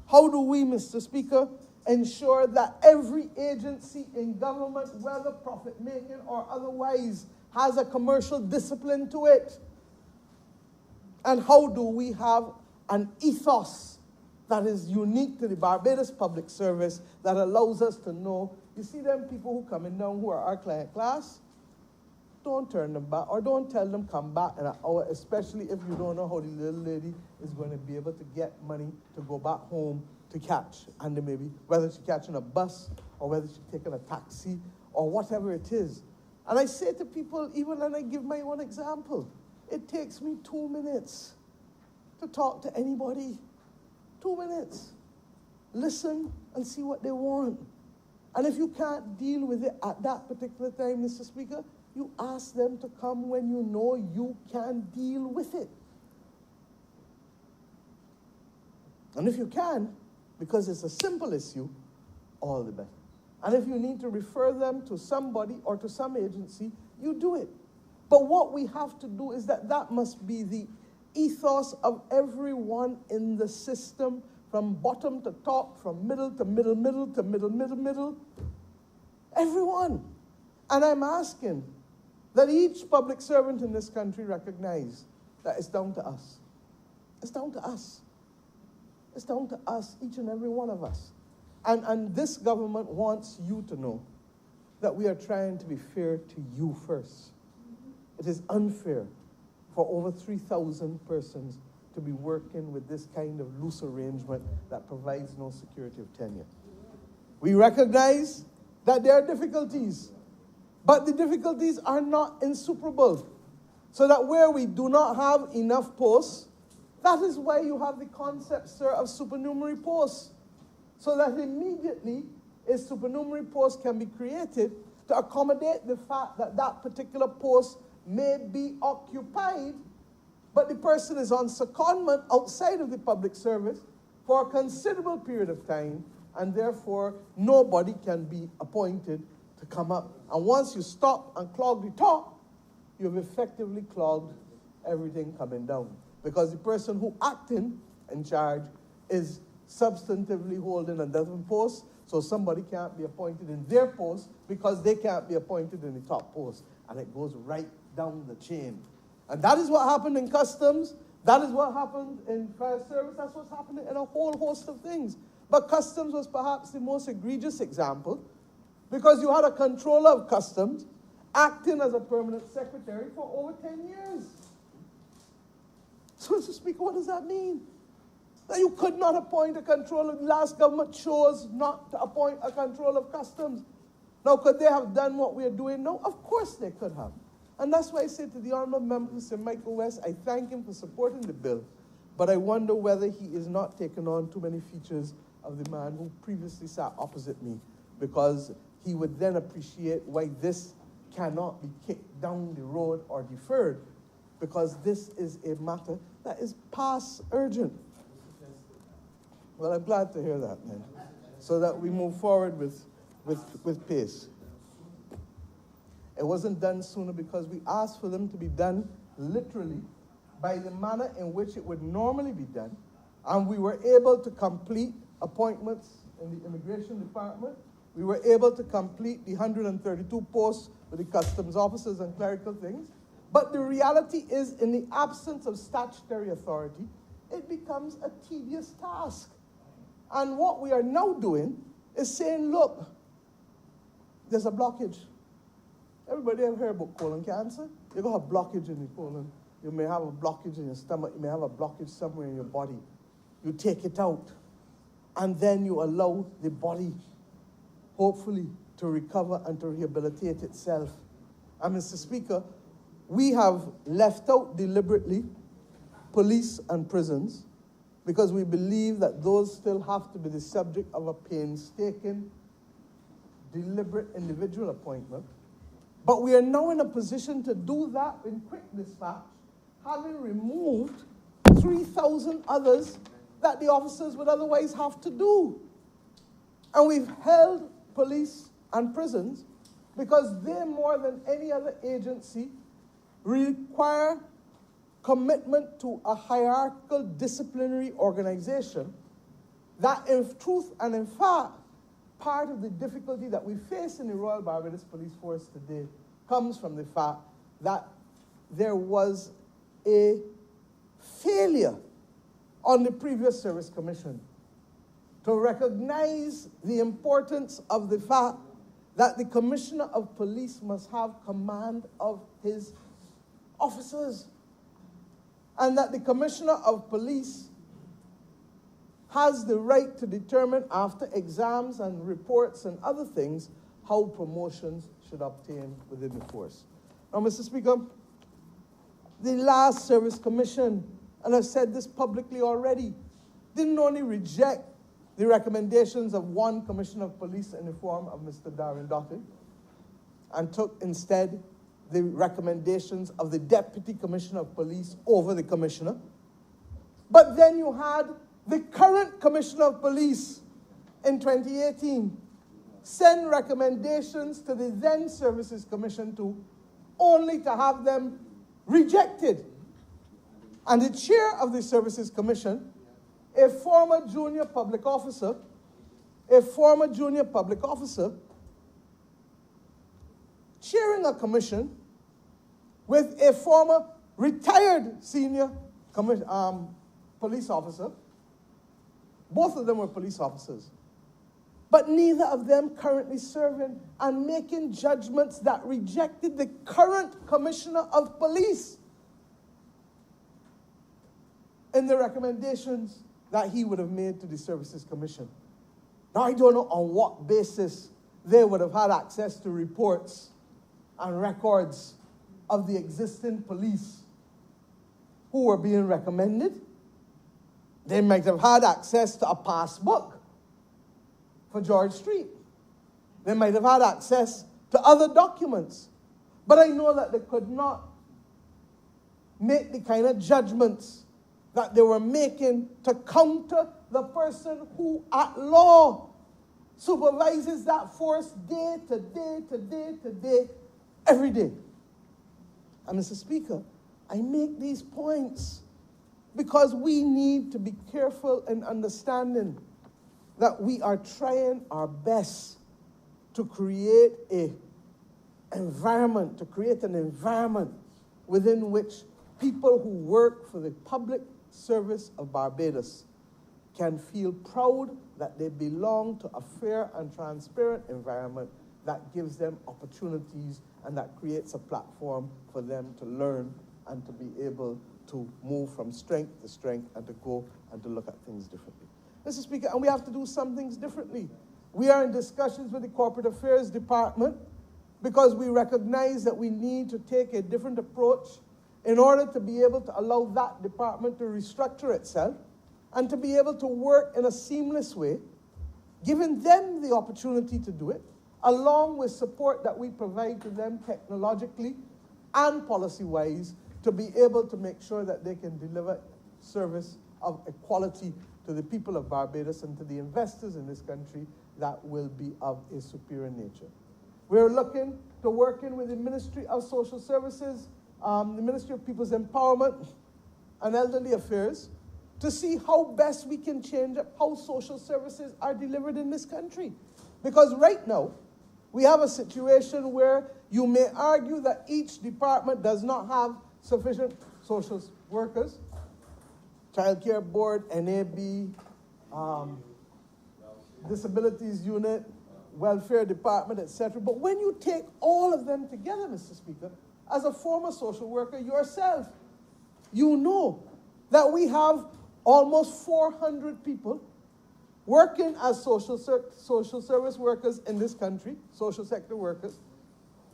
How do we, Mr. Speaker, ensure that every agency in government, whether profit-making or otherwise, has a commercial discipline to it? And how do we have an ethos that is unique to the Barbados Public Service that allows us to know, you see them people who coming down who are our client class? Don't turn them back, or don't tell them come back in an hour, especially if you don't know how the little lady is going to be able to get money to go back home to catch. And then maybe whether she's catching a bus or whether she's taking a taxi or whatever it is. And I say to people, even when I give my own example, it takes me 2 minutes to talk to anybody. 2 minutes. Listen and see what they want. And if you can't deal with it at that particular time, Mr. Speaker, you ask them to come when you know you can deal with it. And if you can, because it's a simple issue, all the better. And if you need to refer them to somebody or to some agency, you do it. But what we have to do is that must be the ethos of everyone in the system, from bottom to top, from middle to middle, middle to middle, middle, middle. Everyone. And I'm asking that each public servant in this country recognize that it's down to us. It's down to us. It's down to us, each and every one of us. And this government wants you to know that we are trying to be fair to you first. It is unfair for over 3,000 persons to be working with this kind of loose arrangement that provides no security of tenure. We recognize that there are difficulties, but the difficulties are not insuperable. So that where we do not have enough posts, that is why you have the concept, sir, of supernumerary posts. So that immediately a supernumerary post can be created to accommodate the fact that that particular post may be occupied, but the person is on secondment outside of the public service for a considerable period of time, and therefore nobody can be appointed to come up. And once you stop and clog the top, you've effectively clogged everything coming down. Because the person who acting in charge is substantively holding a different post, so somebody can't be appointed in their post because they can't be appointed in the top post. And it goes right down the chain. And that is what happened in customs. That is what happened in fire service. That's what's happening in a whole host of things. But customs was perhaps the most egregious example, because you had a controller of customs acting as a permanent secretary for over 10 years. So, Mr. Speaker, what does that mean? That you could not appoint a controller. The last government chose not to appoint a controller of customs. Now, could they have done what we are doing now? Of course they could have. And that's why I say to the honourable member, Mr. Michael West, I thank him for supporting the bill, but I wonder whether he is not taking on too many features of the man who previously sat opposite me, because he would then appreciate why this cannot be kicked down the road or deferred, because this is a matter that is past urgent. Well, I'm glad to hear that, man, so that we move forward with pace. It wasn't done sooner because we asked for them to be done literally by the manner in which it would normally be done, and we were able to complete appointments in the Immigration Department. We were able to complete the 132 posts with the customs officers and clerical things. But the reality is, in the absence of statutory authority, it becomes a tedious task. And what we are now doing is saying, look, there's a blockage. Everybody ever heard about colon cancer? You're going to have blockage in the colon. You may have a blockage in your stomach. You may have a blockage somewhere in your body. You take it out, and then you allow the body, hopefully, to recover and to rehabilitate itself. And Mr. Speaker, we have left out deliberately police and prisons because we believe that those still have to be the subject of a painstaking, deliberate individual appointment. But we are now in a position to do that in quick dispatch, having removed 3,000 others that the officers would otherwise have to do. And we've held police and prisons because they, more than any other agency, require commitment to a hierarchical disciplinary organization that, in truth and in fact, part of the difficulty that we face in the Royal Barbados Police Force today comes from the fact that there was a failure on the previous Service Commission to recognize the importance of the fact that the Commissioner of Police must have command of his officers, and that the Commissioner of Police has the right to determine, after exams and reports and other things, how promotions should obtain within the force. Now, Mr. Speaker, the last Service Commission, and I've said this publicly already, didn't only reject the recommendations of one Commissioner of Police in the form of Mr. Darren Doherty, and took instead the recommendations of the Deputy Commissioner of Police over the Commissioner. But then you had the current Commissioner of Police in 2018 send recommendations to the then Services Commission too, only to have them rejected. And the chair of the Services Commission, a former junior public officer, chairing a commission with a former retired senior police officer. Both of them were police officers. But neither of them currently serving and making judgments that rejected the current Commissioner of Police in the recommendations that he would have made to the Services Commission. Now, I don't know on what basis they would have had access to reports and records of the existing police who were being recommended. They might have had access to a passbook for George Street. They might have had access to other documents. But I know that they could not make the kind of judgments that they were making to counter the person who at law supervises that force day to day, every day. And Mr. Speaker, I make these points because we need to be careful in understanding that we are trying our best to create an environment within which people who work for the public service of Barbados can feel proud that they belong to a fair and transparent environment that gives them opportunities and that creates a platform for them to learn and to be able to move from strength to strength and to go and to look at things differently. Mr. Speaker, and we have to do some things differently. We are in discussions with the Corporate Affairs Department because we recognize that we need to take a different approach in order to be able to allow that department to restructure itself and to be able to work in a seamless way, giving them the opportunity to do it, along with support that we provide to them technologically and policy-wise to be able to make sure that they can deliver service of equality to the people of Barbados and to the investors in this country that will be of a superior nature. We're looking to working with the Ministry of Social Services, the Ministry of People's Empowerment and Elderly Affairs to see how best we can change up how social services are delivered in this country. Because right now, we have a situation where you may argue that each department does not have sufficient social workers, Child Care Board, NAB, Disabilities Unit, Welfare Department, etc. But when you take all of them together, Mr. Speaker, as a former social worker yourself, you know that we have almost 400 people working as social service workers in this country, social sector workers,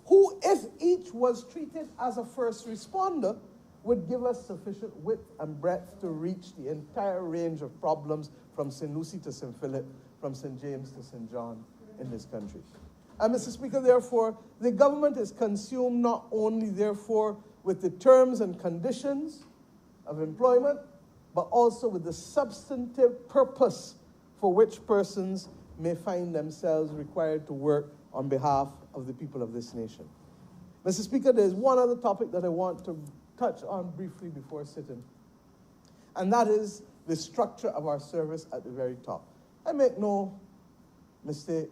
who, if each was treated as a first responder, would give us sufficient width and breadth to reach the entire range of problems from St. Lucie to St. Philip, from St. James to St. John in this country. And Mr. Speaker, therefore, the government is consumed not only, therefore, with the terms and conditions of employment, but also with the substantive purpose for which persons may find themselves required to work on behalf of the people of this nation. Mr. Speaker, there's one other topic that I want to touch on briefly before sitting, and that is the structure of our service at the very top. I make no mistake,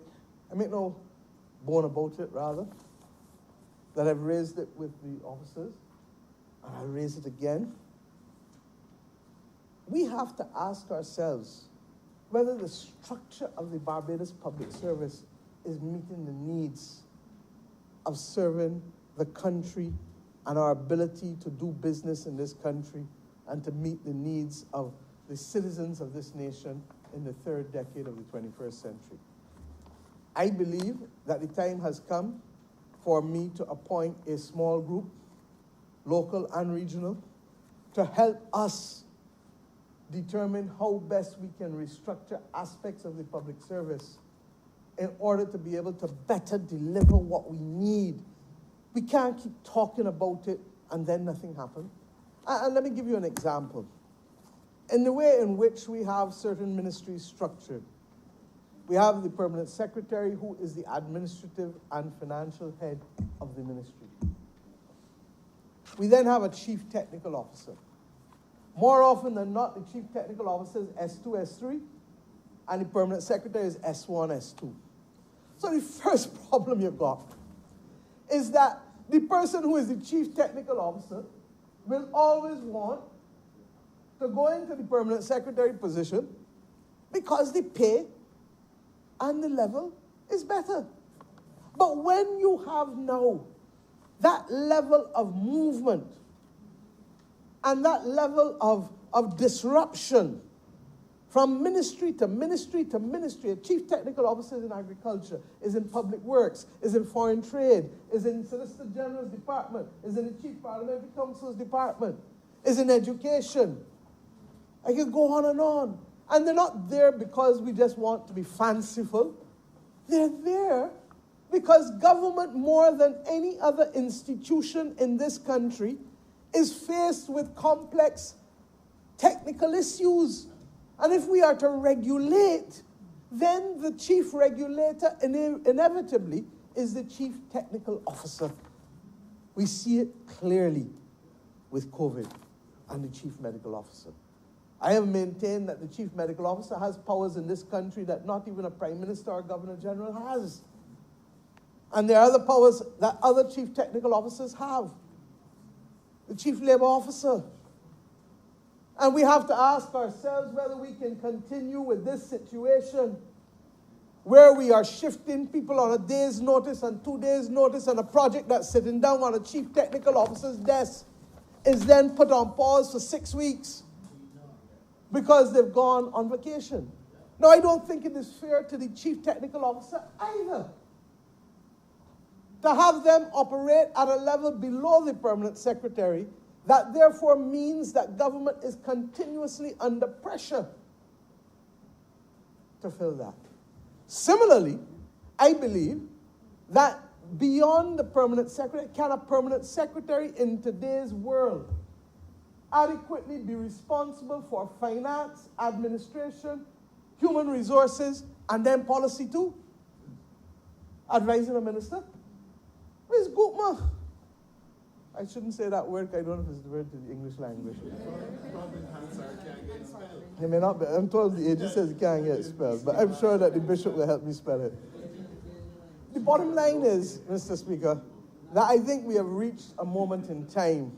I make no bone about it, rather, that I've raised it with the officers, and I'll raise it again. We have to ask ourselves whether the structure of the Barbados Public Service is meeting the needs of serving the country and our ability to do business in this country and to meet the needs of the citizens of this nation in the third decade of the 21st century. I believe that the time has come for me to appoint a small group, local and regional, to help us determine how best we can restructure aspects of the public service in order to be able to better deliver what we need. We can't keep talking about it and then nothing happens. And let me give you an example. In the way in which we have certain ministries structured, we have the permanent secretary who is the administrative and financial head of the ministry. We then have a chief technical officer. More often than not, the chief technical officer is S2, S3, and the permanent secretary is S1, S2. So the first problem you've got is that the person who is the chief technical officer will always want to go into the permanent secretary position because the pay and the level is better. But when you have now that level of movement and that level of disruption from ministry to ministry to ministry, a chief technical officer is in agriculture, is in public works, is in foreign trade, is in Solicitor General's department, is in the Chief Parliamentary Council's department, is in education. I can go on and on. And they're not there because we just want to be fanciful. They're there because government, more than any other institution in this country, is faced with complex technical issues. And if we are to regulate, then the chief regulator inevitably is the chief technical officer. We see it clearly with COVID and the chief medical officer. I have maintained that the chief medical officer has powers in this country that not even a prime minister or governor general has. And there are other powers that other chief technical officers have. The chief labor officer. And we have to ask ourselves whether we can continue with this situation where we are shifting people on a day's notice and 2 days' notice, and a project that's sitting down on a chief technical officer's desk is then put on pause for 6 weeks because they've gone on vacation. Now, I don't think it is fair to the chief technical officer either to have them operate at a level below the permanent secretary. That therefore means that government is continuously under pressure to fill that. Similarly, I believe that beyond the permanent secretary, can a permanent secretary in today's world adequately be responsible for finance, administration, human resources, and then policy too? Advising a minister? Where's Gupma? I shouldn't say that word, I don't know if it's the word to the English language. It may not be. I'm told the agent says it can't get spelled, but I'm sure that the bishop will help me spell it. The bottom line is, Mr. Speaker, that I think we have reached a moment in time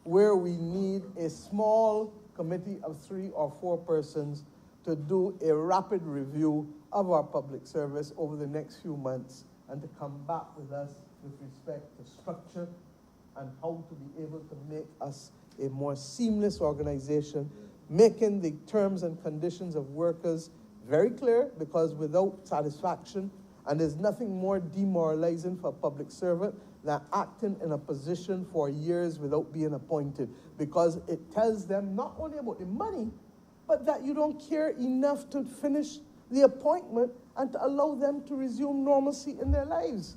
where we need a small committee of 3 or 4 persons to do a rapid review of our public service over the next few months and to come back with us with respect to structure and how to be able to make us a more seamless organization, making the terms and conditions of workers very clear, because without satisfaction, and there's nothing more demoralizing for a public servant than acting in a position for years without being appointed, because it tells them not only about the money, but that you don't care enough to finish the appointment and to allow them to resume normalcy in their lives.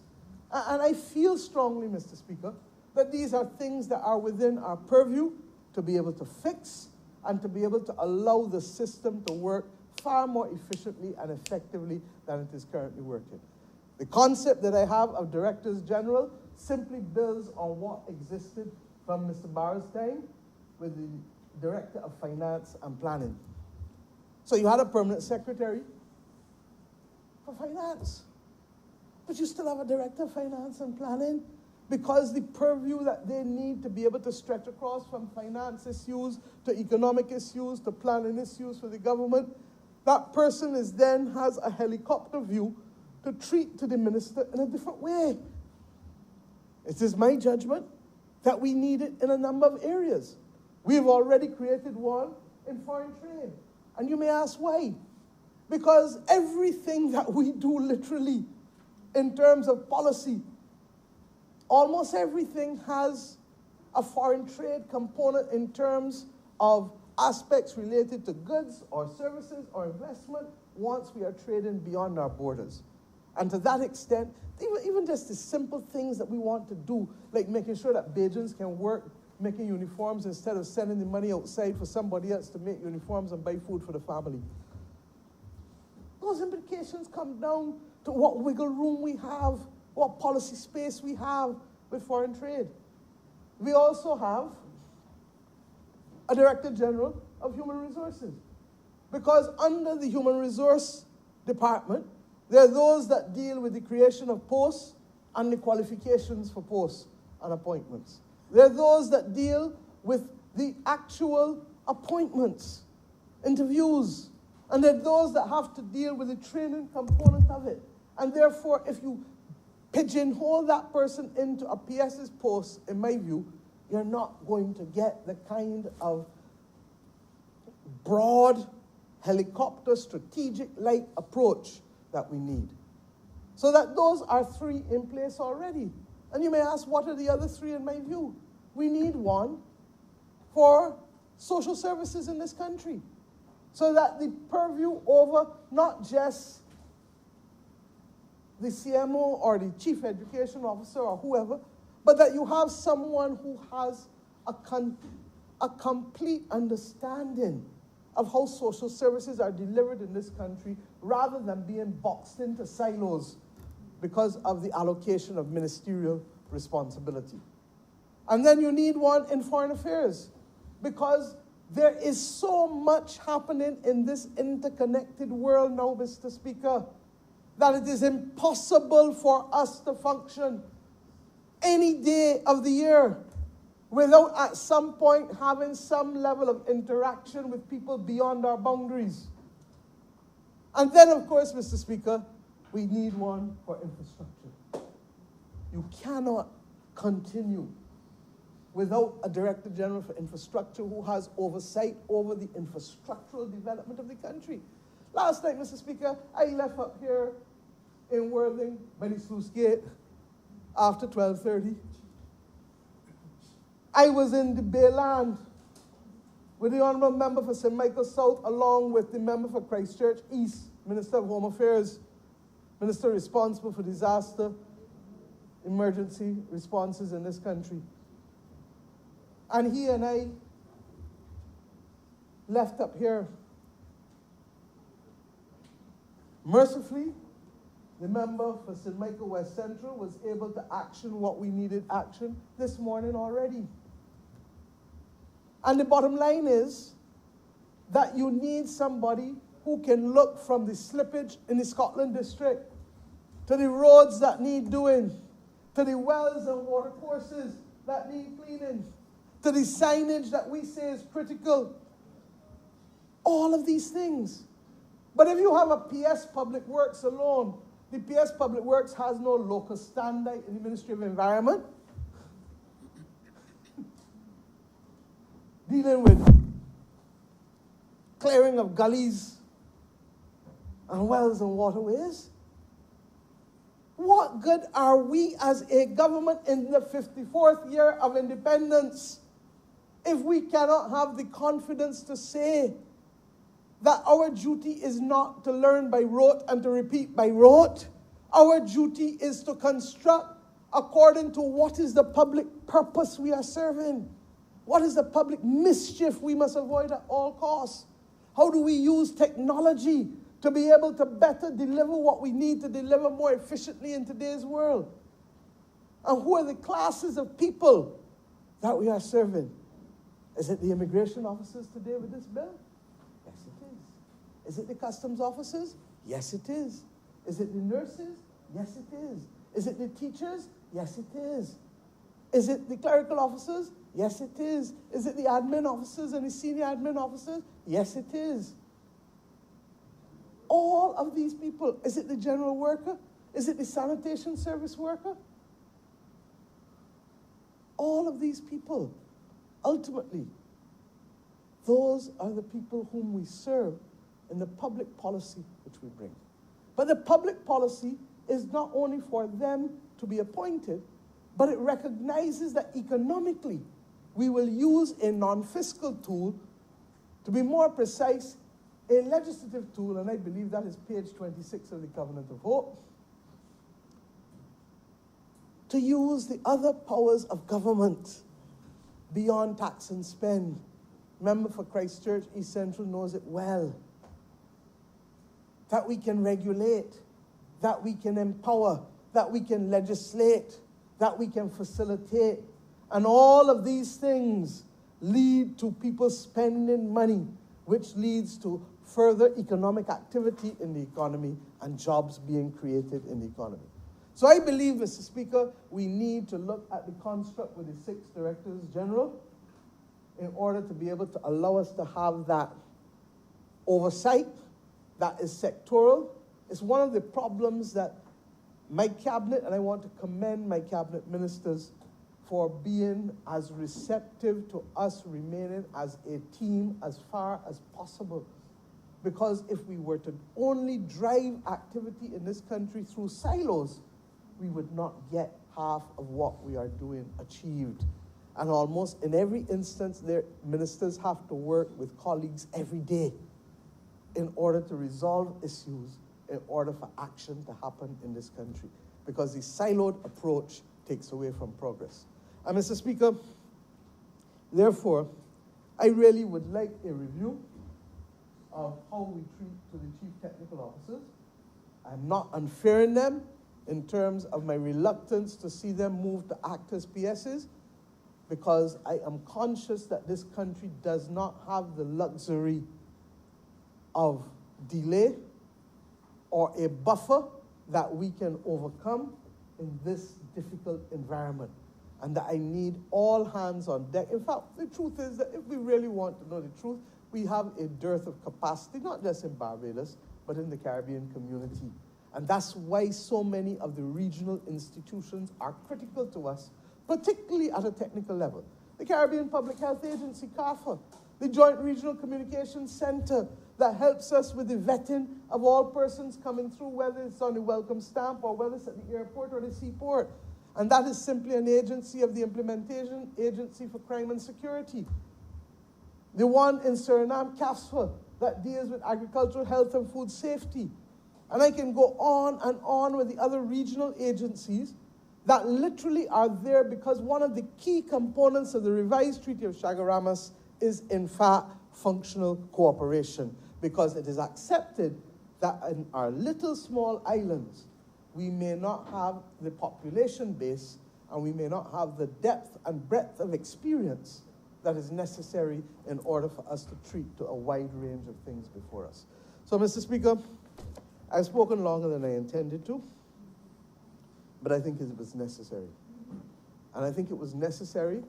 And I feel strongly, Mr. Speaker, that these are things that are within our purview to be able to fix and to be able to allow the system to work far more efficiently and effectively than it is currently working. The concept that I have of Directors General simply builds on what existed from Mr. Barr's time with the Director of Finance and Planning. So you had a permanent secretary for finance, but you still have a Director of Finance and Planning, because the purview that they need to be able to stretch across from finance issues to economic issues to planning issues for the government, that person then has a helicopter view to treat to the minister in a different way. It is my judgment that we need it in a number of areas. We've already created one in foreign trade. And you may ask why. Because everything that we do literally in terms of policy, almost everything has a foreign trade component in terms of aspects related to goods or services or investment once we are trading beyond our borders. And to that extent, even just the simple things that we want to do, like making sure that Bajans can work making uniforms instead of sending the money outside for somebody else to make uniforms and buy food for the family. Those implications come down to what wiggle room we have, what policy space we have with foreign trade. We also have a Director General of Human Resources, because under the Human Resource Department, there are those that deal with the creation of posts and the qualifications for posts and appointments. There are those that deal with the actual appointments, interviews, and there are those that have to deal with the training component of it. And therefore, if you pigeonhole that person into a PS's post, in my view, you're not going to get the kind of broad, helicopter, strategic-like approach that we need. So that those are 3 in place already. And you may ask, what are the other 3 in my view? We need one for social services in this country, so that the purview over not just the CMO or the chief education officer or whoever, but that you have someone who has a complete understanding of how social services are delivered in this country, rather than being boxed into silos because of the allocation of ministerial responsibility. And then you need one in foreign affairs, because there is so much happening in this interconnected world now, Mr. Speaker, that it is impossible for us to function any day of the year without at some point having some level of interaction with people beyond our boundaries. And then, of course, Mr. Speaker, we need one for infrastructure. You cannot continue without a Director General for Infrastructure who has oversight over the infrastructural development of the country. Last night, Mr. Speaker, I left up here in Worthing by the sluice gate after 12:30. I was in the Bayland with the Honourable Member for St. Michael South, along with the Member for Christchurch East, Minister of Home Affairs, Minister responsible for disaster, emergency responses in this country. And he and I left up here. Mercifully, the member for St. Michael West Central was able to action what we needed action this morning already. And the bottom line is that you need somebody who can look from the slippage in the Scotland district to the roads that need doing, to the wells and water courses that need cleaning, to the signage that we say is critical. All of these things. But if you have a PS Public Works alone, the PS Public Works has no local standard in the Ministry of Environment, dealing with clearing of gullies and wells and waterways. What good are we as a government in the 54th year of independence if we cannot have the confidence to say that our duty is not to learn by rote and to repeat by rote? Our duty is to construct according to what is the public purpose we are serving. What is the public mischief we must avoid at all costs? How do we use technology to be able to better deliver what we need to deliver more efficiently in today's world? And who are the classes of people that we are serving? Is it the immigration officers today with this bill? Yes, it is. Is it the customs officers? Yes, it is. Is it the nurses? Yes, it is. Is it the teachers? Yes, it is. Is it the clerical officers? Yes, it is. Is it the admin officers and the senior admin officers? Yes, it is. All of these people. Is it the general worker? Is it the sanitation service worker? All of these people, ultimately, those are the people whom we serve in the public policy which we bring. But the public policy is not only for them to be appointed, but it recognizes that economically we will use a non-fiscal tool To be more precise, a legislative tool, and I believe that is page 26 of the Covenant of Hope, to use the other powers of government beyond tax and spend. Member for Christchurch East Central knows it well. That we can regulate, that we can empower, that we can legislate, that we can facilitate. And all of these things lead to people spending money, which leads to further economic activity in the economy and jobs being created in the economy. So I believe, Mr. Speaker, we need to look at the construct with the 6 Directors General in order to be able to allow us to have that oversight that is sectoral. It's one of the problems that my cabinet, and I want to commend my cabinet ministers for being as receptive to us remaining as a team as far as possible. Because if we were to only drive activity in this country through silos, we would not get half of what we are doing achieved. And almost in every instance, their ministers have to work with colleagues every day in order to resolve issues, in order for action to happen in this country. Because the siloed approach takes away from progress. And Mr. Speaker, therefore, I really would like a review of how we treat to the chief technical officers. I'm not unfairing them in terms of my reluctance to see them move to act as PSs, because I am conscious that this country does not have the luxury of delay or a buffer that we can overcome in this difficult environment, and that I need all hands on deck. In fact, the truth is that if we really want to know the truth, we have a dearth of capacity, not just in Barbados, but in the Caribbean community. And that's why so many of the regional institutions are critical to us, particularly at a technical level. The Caribbean Public Health Agency, CARFA, the Joint Regional Communications Center that helps us with the vetting of all persons coming through, whether it's on the welcome stamp or whether it's at the airport or the seaport. And that is simply an agency of the Implementation Agency for Crime and Security. The one in Suriname, CASFA, that deals with agricultural health and food safety. And I can go on with the other regional agencies that literally are there because one of the key components of the revised Treaty of Chaguaramas is, in fact, functional cooperation, because it is accepted that in our little small islands, we may not have the population base and we may not have the depth and breadth of experience that is necessary in order for us to treat to a wide range of things before us. So, Mr. Speaker, I've spoken longer than I intended to, but I think it was necessary. And I think it was necessary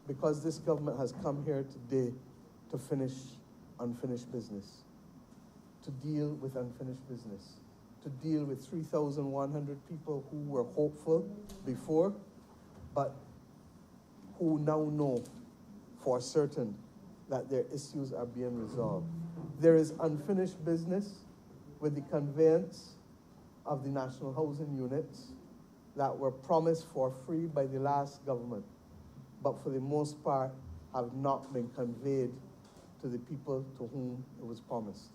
because this government has come here today to finish unfinished business, to deal with unfinished business, to deal with 3,100 people who were hopeful before, but who now know for certain that their issues are being resolved. There is unfinished business with the conveyance of the national housing units that were promised for free by the last government, but for the most part have not been conveyed to the people to whom it was promised.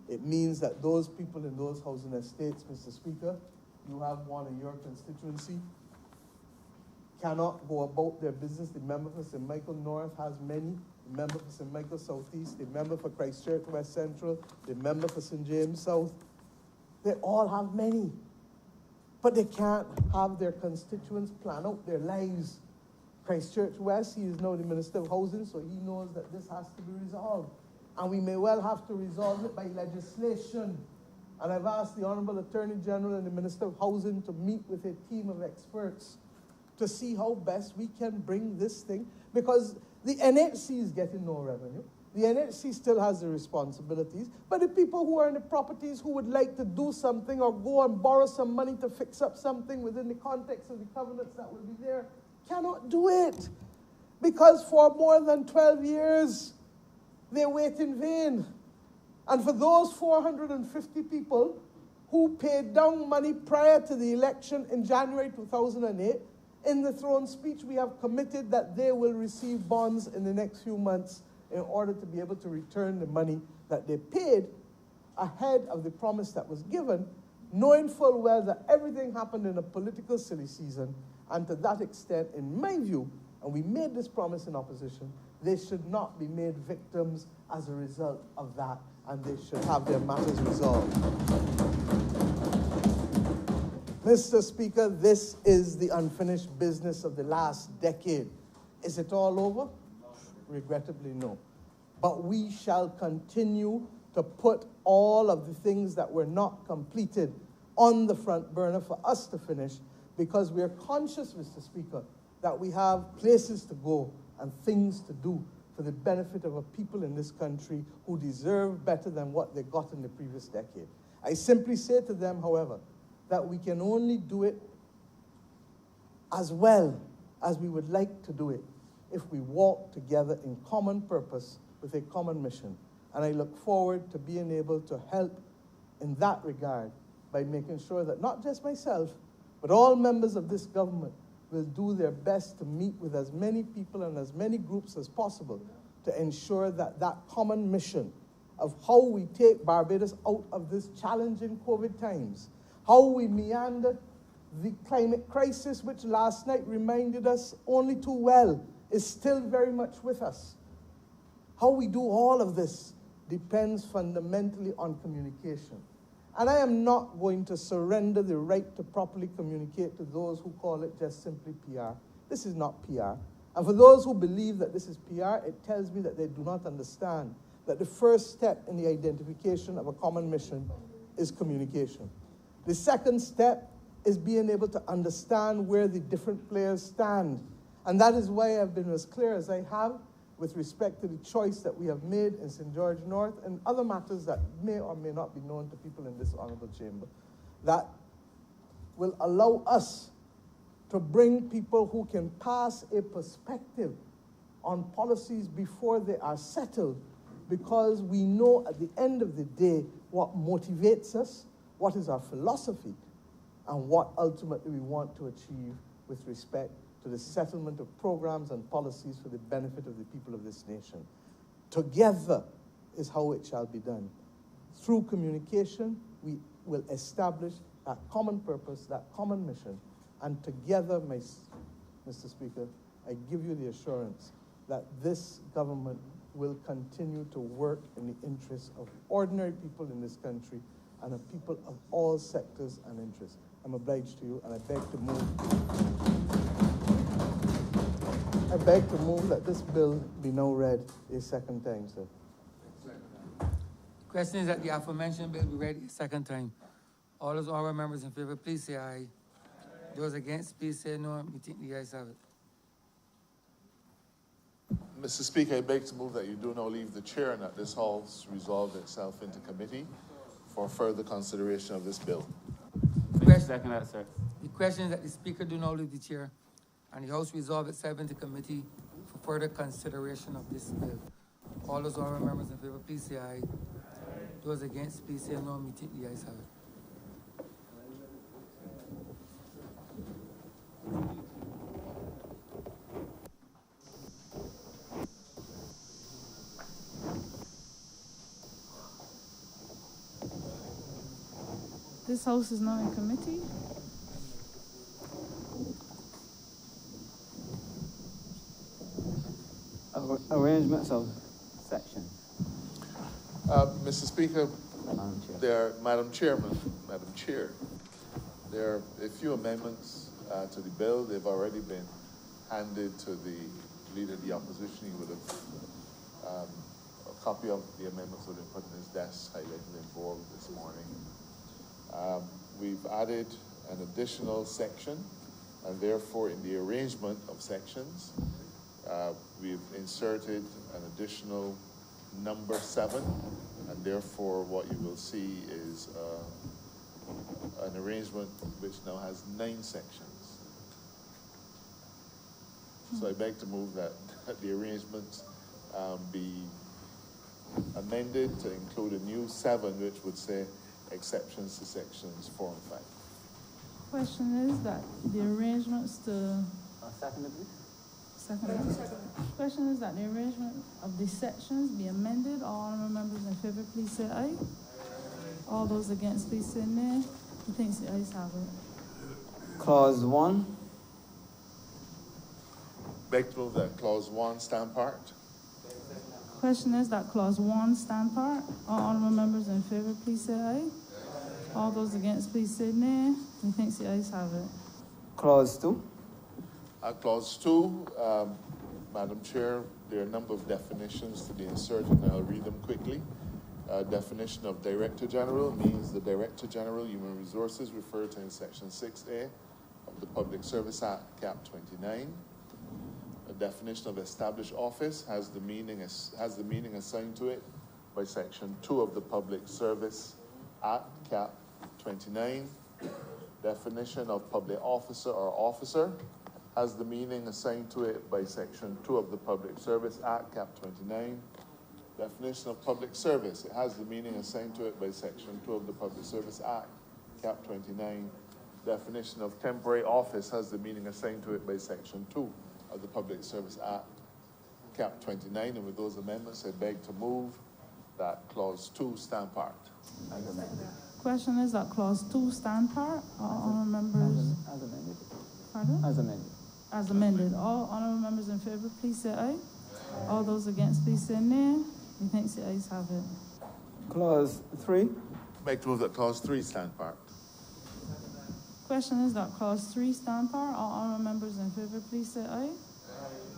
It means that those people in those housing estates, Mr. Speaker, you have one in your constituency, cannot go about their business. The member for St. Michael North has many. The member for St. Michael Southeast, the member for Christchurch West Central, the member for St. James South. They all have many. But they can't have their constituents plan out their lives. Christchurch West, he is now the Minister of Housing, so he knows that this has to be resolved. And we may well have to resolve it by legislation. And I've asked the Honorable Attorney General and the Minister of Housing to meet with a team of experts to see how best we can bring this thing, because the NHC is getting no revenue. The NHC still has the responsibilities, but the people who are in the properties who would like to do something or go and borrow some money to fix up something within the context of the covenants that will be there cannot do it, because for more than 12 years, they wait in vain. And for those 450 people who paid down money prior to the election in January 2008, in the throne speech, we have committed that they will receive bonds in the next few months. in order to be able to return the money that they paid ahead of the promise that was given, knowing full well that everything happened in a political silly season, and to that extent, in my view, and we made this promise in opposition, they should not be made victims as a result of that, and they should have their matters resolved. Mr. Speaker, this is the unfinished business of the last decade. Is it all over? Regrettably, no. But we shall continue to put all of the things that were not completed on the front burner for us to finish, because we are conscious, Mr. Speaker, that we have places to go and things to do for the benefit of a people in this country who deserve better than what they got in the previous decade. I simply say to them, however, that we can only do it as well as we would like to do it if we walk together in common purpose with a common mission. And I look forward to being able to help in that regard by making sure that not just myself, but all members of this government will do their best to meet with as many people and as many groups as possible to ensure that that common mission of how we take Barbados out of this challenging COVID times, how we meander the climate crisis, which last night reminded us only too well is still very much with us. How we do all of this depends fundamentally on communication. And I am not going to surrender the right to properly communicate to those who call it just simply PR. This is not PR. And for those who believe that this is PR, it tells me that they do not understand that the first step in the identification of a common mission is communication. The second step is being able to understand where the different players stand. And that is why I've been as clear as I have with respect to the choice that we have made in St. George North and other matters that may or may not be known to people in this honorable chamber, that will allow us to bring people who can pass a perspective on policies before they are settled, because we know at the end of the day what motivates us, what is our philosophy, and what ultimately we want to achieve with respect to the settlement of programs and policies for the benefit of the people of this nation. Together is how it shall be done. Through communication, we will establish that common purpose, that common mission, and together, Mr. Speaker, I give you the assurance that this government will continue to work in the interests of ordinary people in this country and of people of all sectors and interests. I'm obliged to you, and I beg to move that this bill be now read a second time, sir. Question is that the aforementioned bill be read a second time. All those honorable members in favor, please say aye. Those against, please say no. We think the ayes have it. Mr. Speaker, I beg to move that you do now leave the chair and that this House resolve itself into committee for further consideration of this bill. Second that, sir. The question is that the Speaker do not leave the chair and the House resolve itself into committee for further consideration of this bill. All those honorable members in favor, please say aye. Those against, please say no. We think the ayes have it. This House is now in committee. Arrangements of section. Mr. Speaker, Madam Chair, there are a few amendments to the bill. They've already been handed to the Leader of the Opposition. He would have a copy of the amendments would have been put in his desk, highlighted in bold this morning. We've added an additional section, and therefore in the arrangement of sections, we've inserted an additional number 7, and therefore what you will see is an arrangement which now has 9 sections. So I beg to move that the arrangements be amended to include a new 7, which would say exceptions to sections 4 and 5. Question is that the arrangements to Second. Question is that the arrangement of the sections be amended. All honourable members in favour, please say aye. All those against, please say nay. Methinks the ayes have it. Clause 1. Beg to move that clause 1 stand part. Question is that clause 1 stand part. All honourable members in favour, please say aye. All those against, please say nay. Methinks the ayes have it. Clause 2. Clause 2, Madam Chair, there are a number of definitions to be inserted, and I'll read them quickly. Definition of Director General means the Director General Human Resources referred to in Section 6A of the Public Service Act, Cap 29. A definition of established office has the meaning assigned to it by Section 2 of the Public Service Act, Cap 29. Definition of public officer or officer has the meaning assigned to it by Section 2 of the Public Service Act, Cap 29. Definition of public service, it has the meaning assigned to it by Section 2 of the Public Service Act, Cap 29. Definition of temporary office has the meaning assigned to it by Section 2 of the Public Service Act, Cap 29. And with those amendments, I beg to move that Clause 2 stand part. Question is that clause 2 stand part. All honourable members. As amended. Pardon? As amended. As amended. All honourable members in favour, please say aye. All those against, please say nay. Methinks the ayes have it. Clause 3. Beg to move that Clause 3 stand part. Question is that clause 3 stand part. All honourable members in favour, please say aye.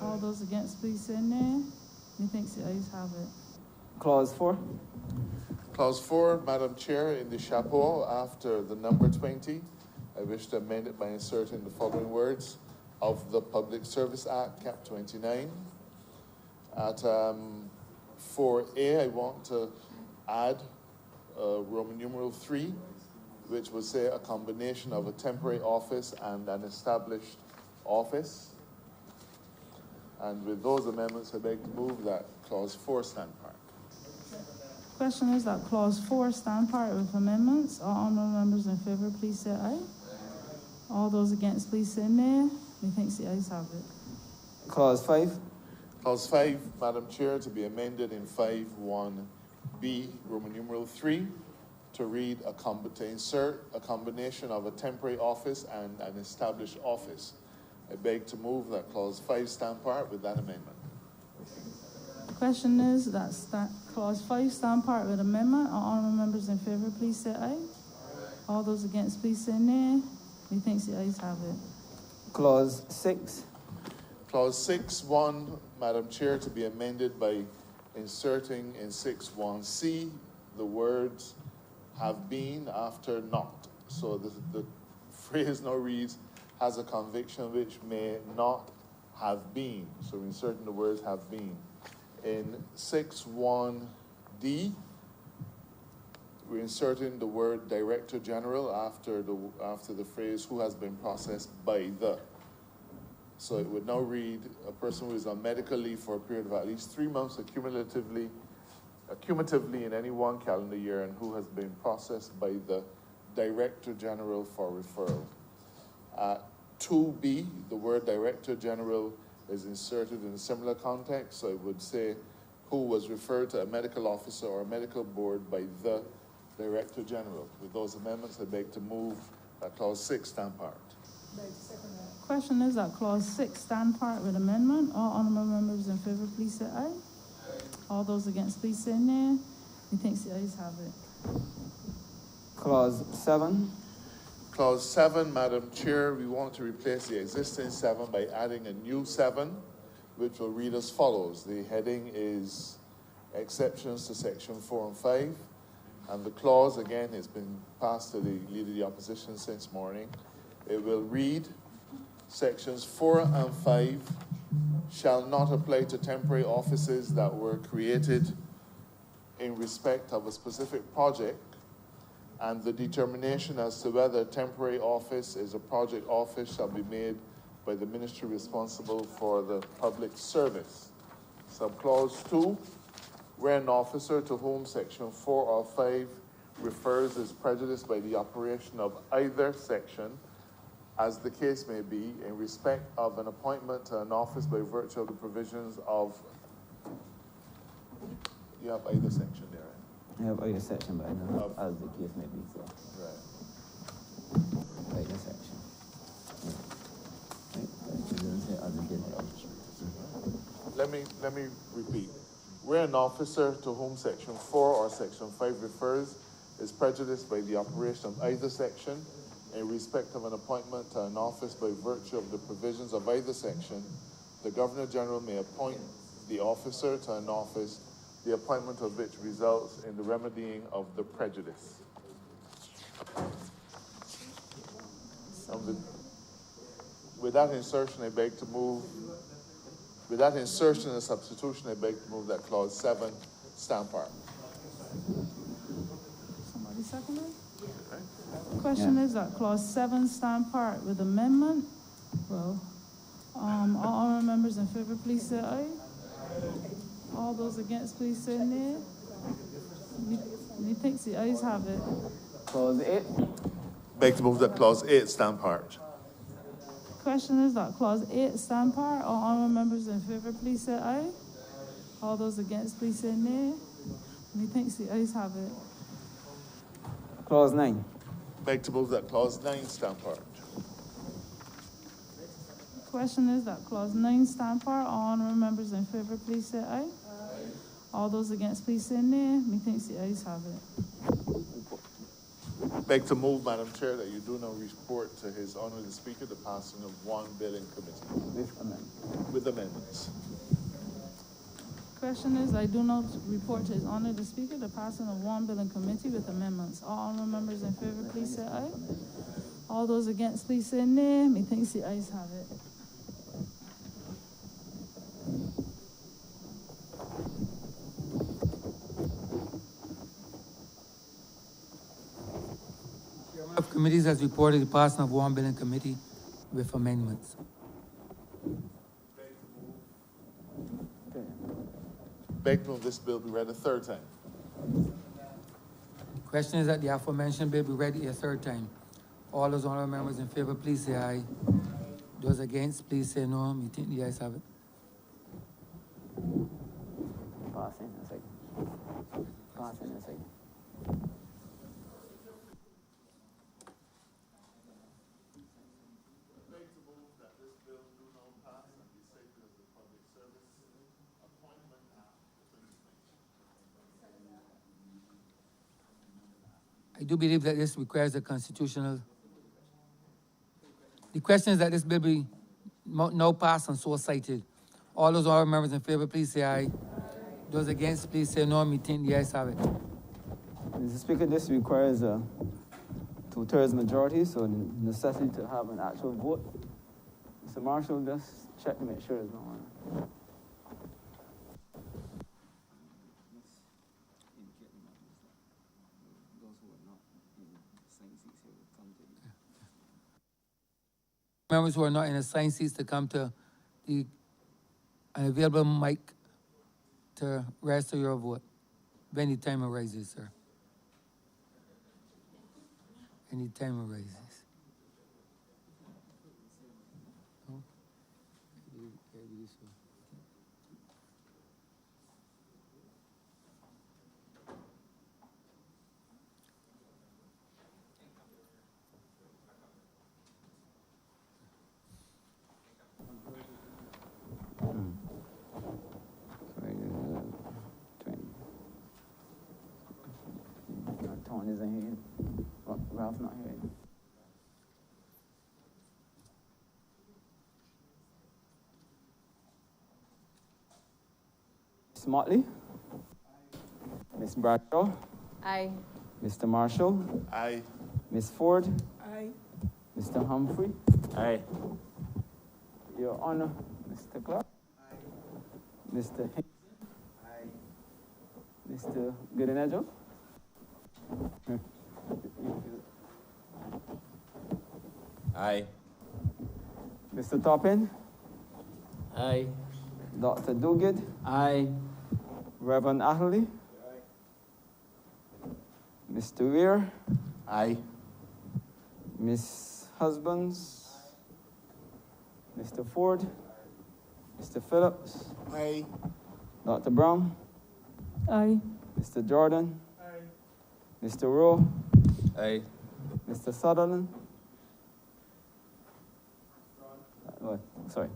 All those against, please say nay. Methinks the ayes have it. Clause 4. Clause 4, Madam Chair, in the chapeau after the number 20, I wish to amend it by inserting the following words: of the Public Service Act, Cap 29. At 4A, I want to add Roman numeral 3, which would say a combination of a temporary office and an established office. And with those amendments, I beg to move that Clause 4 stand part. Question is that clause 4 stand part with amendments. All honourable members in favour, please say aye. All those against, please say nay. Methinks the ayes have it. Clause 5. Clause 5, Madam Chair, to be amended in 5(1)B, Roman numeral 3, to read to insert a combination of a temporary office and an established office. I beg to move that Clause 5 stand part with that amendment. Question is that clause 5 stand part with amendment. All honourable members in favour, please say aye. All those against, please say nay. Methinks the ayes have it. Clause 6. Clause 6(1), Madam Chair, to be amended by inserting in 6(1)C the words have been after not. So the phrase now reads, has a conviction which may not have been. So inserting the words have been. In 6(1)D, we're inserting the word Director General after the phrase who has been processed by the. So it would now read a person who is on medical leave for a period of at least 3 months cumulatively in any one calendar year and who has been processed by the Director General for referral. 2B, the word Director General is inserted in a similar context, so it would say who was referred to a medical officer or a medical board by the Director General. With those amendments, I beg to move that Clause 6 stand part. Question is that clause 6 stand part with amendment. All honourable members in favour, please say aye. All those against, please say nay. Methinks the ayes have it. Clause 7. Clause 7, Madam Chair, we want to replace the existing 7 by adding a new 7, which will read as follows. The heading is exceptions to Section 4 and 5, and the clause, again, has been passed to the Leader of the Opposition since morning. It will read, Sections 4 and 5 shall not apply to temporary offices that were created in respect of a specific project, and the determination as to whether a temporary office is a project office shall be made by the ministry responsible for the public service. Subclause 2, where an officer to whom Section 4 or 5 refers is prejudiced by the operation of either section, as the case may be, in respect of an appointment to an office by virtue of the provisions of, you have either section there, right? I have either section, but I don't know as the case may be, so. Right. Either section. Right. It doesn't say as the case may be. Let me repeat. Where an officer to whom section 4 or section 5 refers is prejudiced by the operation of either section in respect of an appointment to an office by virtue of the provisions of either section, the Governor General may appoint the officer to an office, the appointment of which results in the remedying of the prejudice. With that insertion, I beg to move. With that insertion and substitution, I beg to move that clause 7 stand part. Somebody second it? Question is that clause 7 stand part with amendment? Well, all honorable members in favor, please say aye. All those against, please say nay. Methinks the ayes have it. Clause 8. Beg to move that clause 8 stand part. Question is that clause 8 stand part. All honorable members in favor, please say aye. All those against, please say nay. Methinks the ayes have it. Clause 9. Beg to move that clause 9 stand part. Question is that clause 9 stand part. All honorable members in favor, please say aye. All those against, please say nay. Methinks the ayes have it. Beg to move, Madam Chair, that you do not report to His Honor the Speaker the passing of one bill in committee. With amendments. Question is, I do not report to His Honor the Speaker the passing of one bill in committee with amendments. All honorable members in favor, please say aye. All those against, please say nay. Methinks the ayes have it. Chairman of Committees has reported the passing of one bill in committee with amendments. Beg to move this bill be read a third time. The question is that the aforementioned bill be read a third time. All those honorable members in favor, please say aye. Those against, please say no. Methinks the ayes have it. Passing a second. Passing a second. I do believe that this requires a constitutional. The question is that this bill be no passed and so cited. All those honorable members in favor, please say aye. Those against, please say no. Methinks the ayes have it. Mr. Speaker, this requires a 2/3 majority, so the necessity to have an actual vote. Mr. Marshall, just check to make sure there's no one. Members who are not in assigned seats to come to the available mic to register your vote. If any time arises, sir. Any time arises. No? Tony isn't here. Ralph not here. Miss Motley. Miss Bradshaw. Aye. Mr. Marshall. Aye. Miss Ford. Aye. Mr. Humphrey. Aye. Your Honor, Mr. Clark. Aye. Mr. Hicks. Aye. Mr. Goodenejo. Aye. Mr. Toppin. Aye. Dr. Duguid. Aye. Reverend Atherley. Aye. Mr. Weir. Aye. Miss Husbands. Mr. Ford, Mr. Phillips, Aye. Dr. Brown, Aye. Mr. Jordan, Mr. Rowe, Aye. Mr. Sutherland. What? Sorry.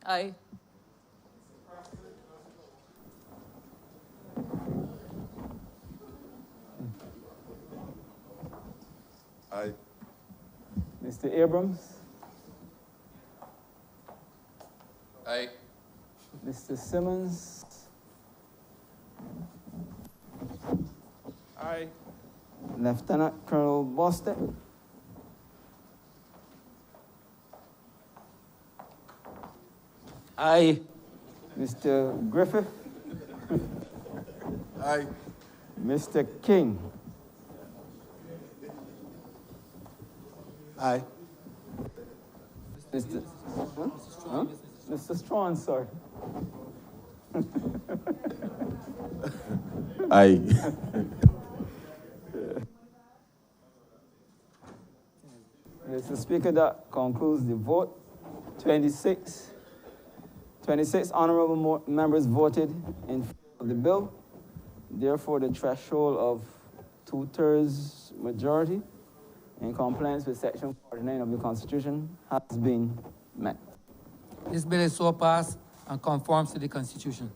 Aye. Aye. Mr. Abrams, Aye. Mr. Simmons, Aye. Lieutenant Colonel Bostic, Aye. Mr. Griffith, Aye. Mr. King, Aye. Mr. Huh? Mr. Strawn, sorry. Aye. Mr. Speaker, that concludes the vote. 26 honorable members voted in favor of the bill. Therefore, the threshold of 2/3 majority in compliance with Section 49 of the Constitution has been met. This bill is so passed and conforms to the Constitution.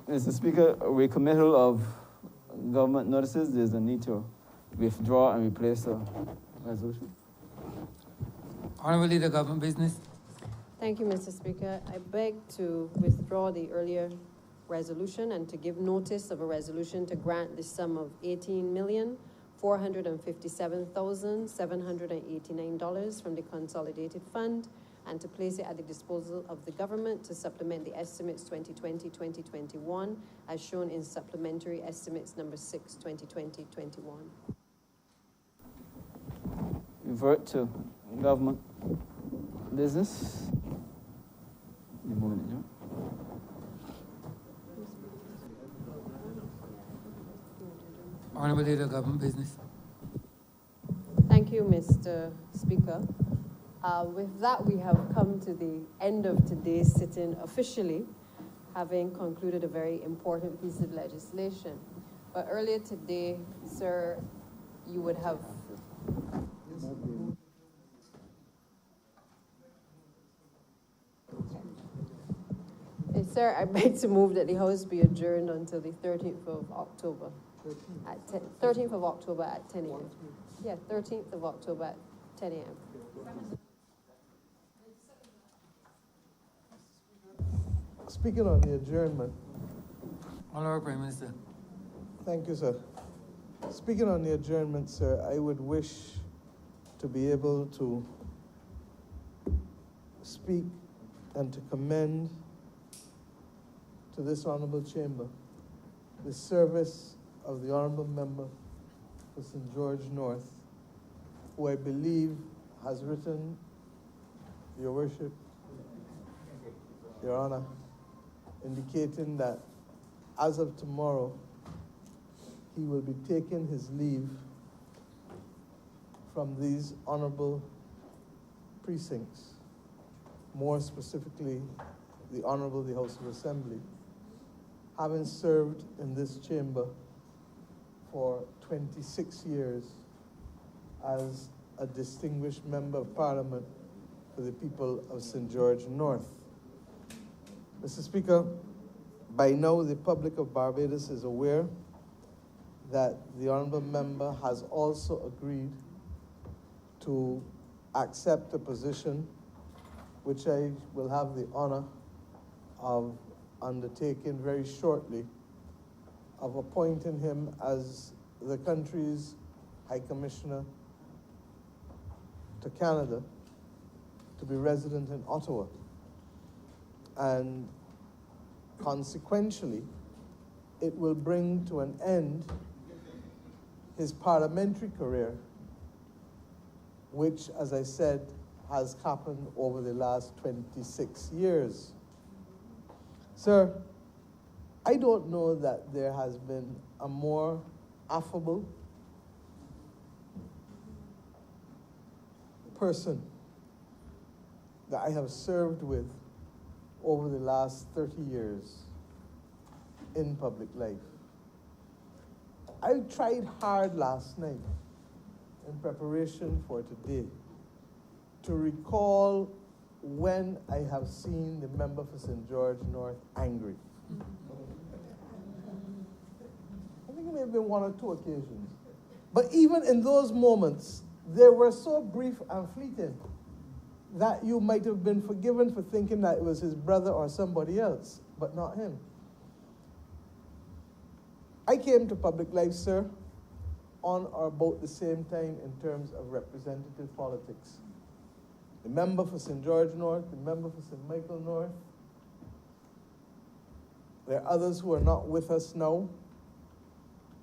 Mr. Speaker, a recommittal of government notices, there's a need to withdraw and replace the resolution. Honorable Leader, Government Business. Thank you, Mr. Speaker. I beg to withdraw the earlier resolution and to give notice of a resolution to grant the sum of $18,457,789 from the Consolidated Fund and to place it at the disposal of the government to supplement the estimates 2020-2021 as shown in supplementary estimates number 6, 2020-21. Revert to government business. You're moving it, John? Honorable Leader, Government Business. Thank you, Mr. Speaker. With that, we have come to the end of today's sitting officially, having concluded a very important piece of legislation. But earlier today, sir, you would have... Sir, I beg to move that the House be adjourned until the 13th of October. 13th of October at 10 a.m. Yeah, 13th of October at 10 a.m. Speaking on the adjournment. Honorable Prime Minister. Thank you, sir. Speaking on the adjournment, sir, I would wish to be able to speak and to commend to this honorable chamber the service of the honorable member for St. George North, who I believe has written, Your Worship, Your Honor, indicating that as of tomorrow, he will be taking his leave from these honorable precincts, more specifically, the Honorable the House of Assembly, having served in this chamber for 26 years as a distinguished member of Parliament for the people of St. George North. Mr. Speaker, by now the public of Barbados is aware that the honorable member has also agreed to accept a position which I will have the honor of undertaking very shortly, of appointing him as the country's High Commissioner to Canada to be resident in Ottawa. And consequentially, it will bring to an end his parliamentary career, which, as I said, has happened over the last 26 years. Sir, I don't know that there has been a more affable person that I have served with over the last 30 years in public life. I tried hard last night in preparation for today to recall when I have seen the member for St. George North angry. I think it may have been one or two occasions. But even in those moments, they were so brief and fleeting that you might have been forgiven for thinking that it was his brother or somebody else, but not him. I came to public life, sir, on or about the same time in terms of representative politics. The member for St. George North, the member for St. Michael North. There are others who are not with us now,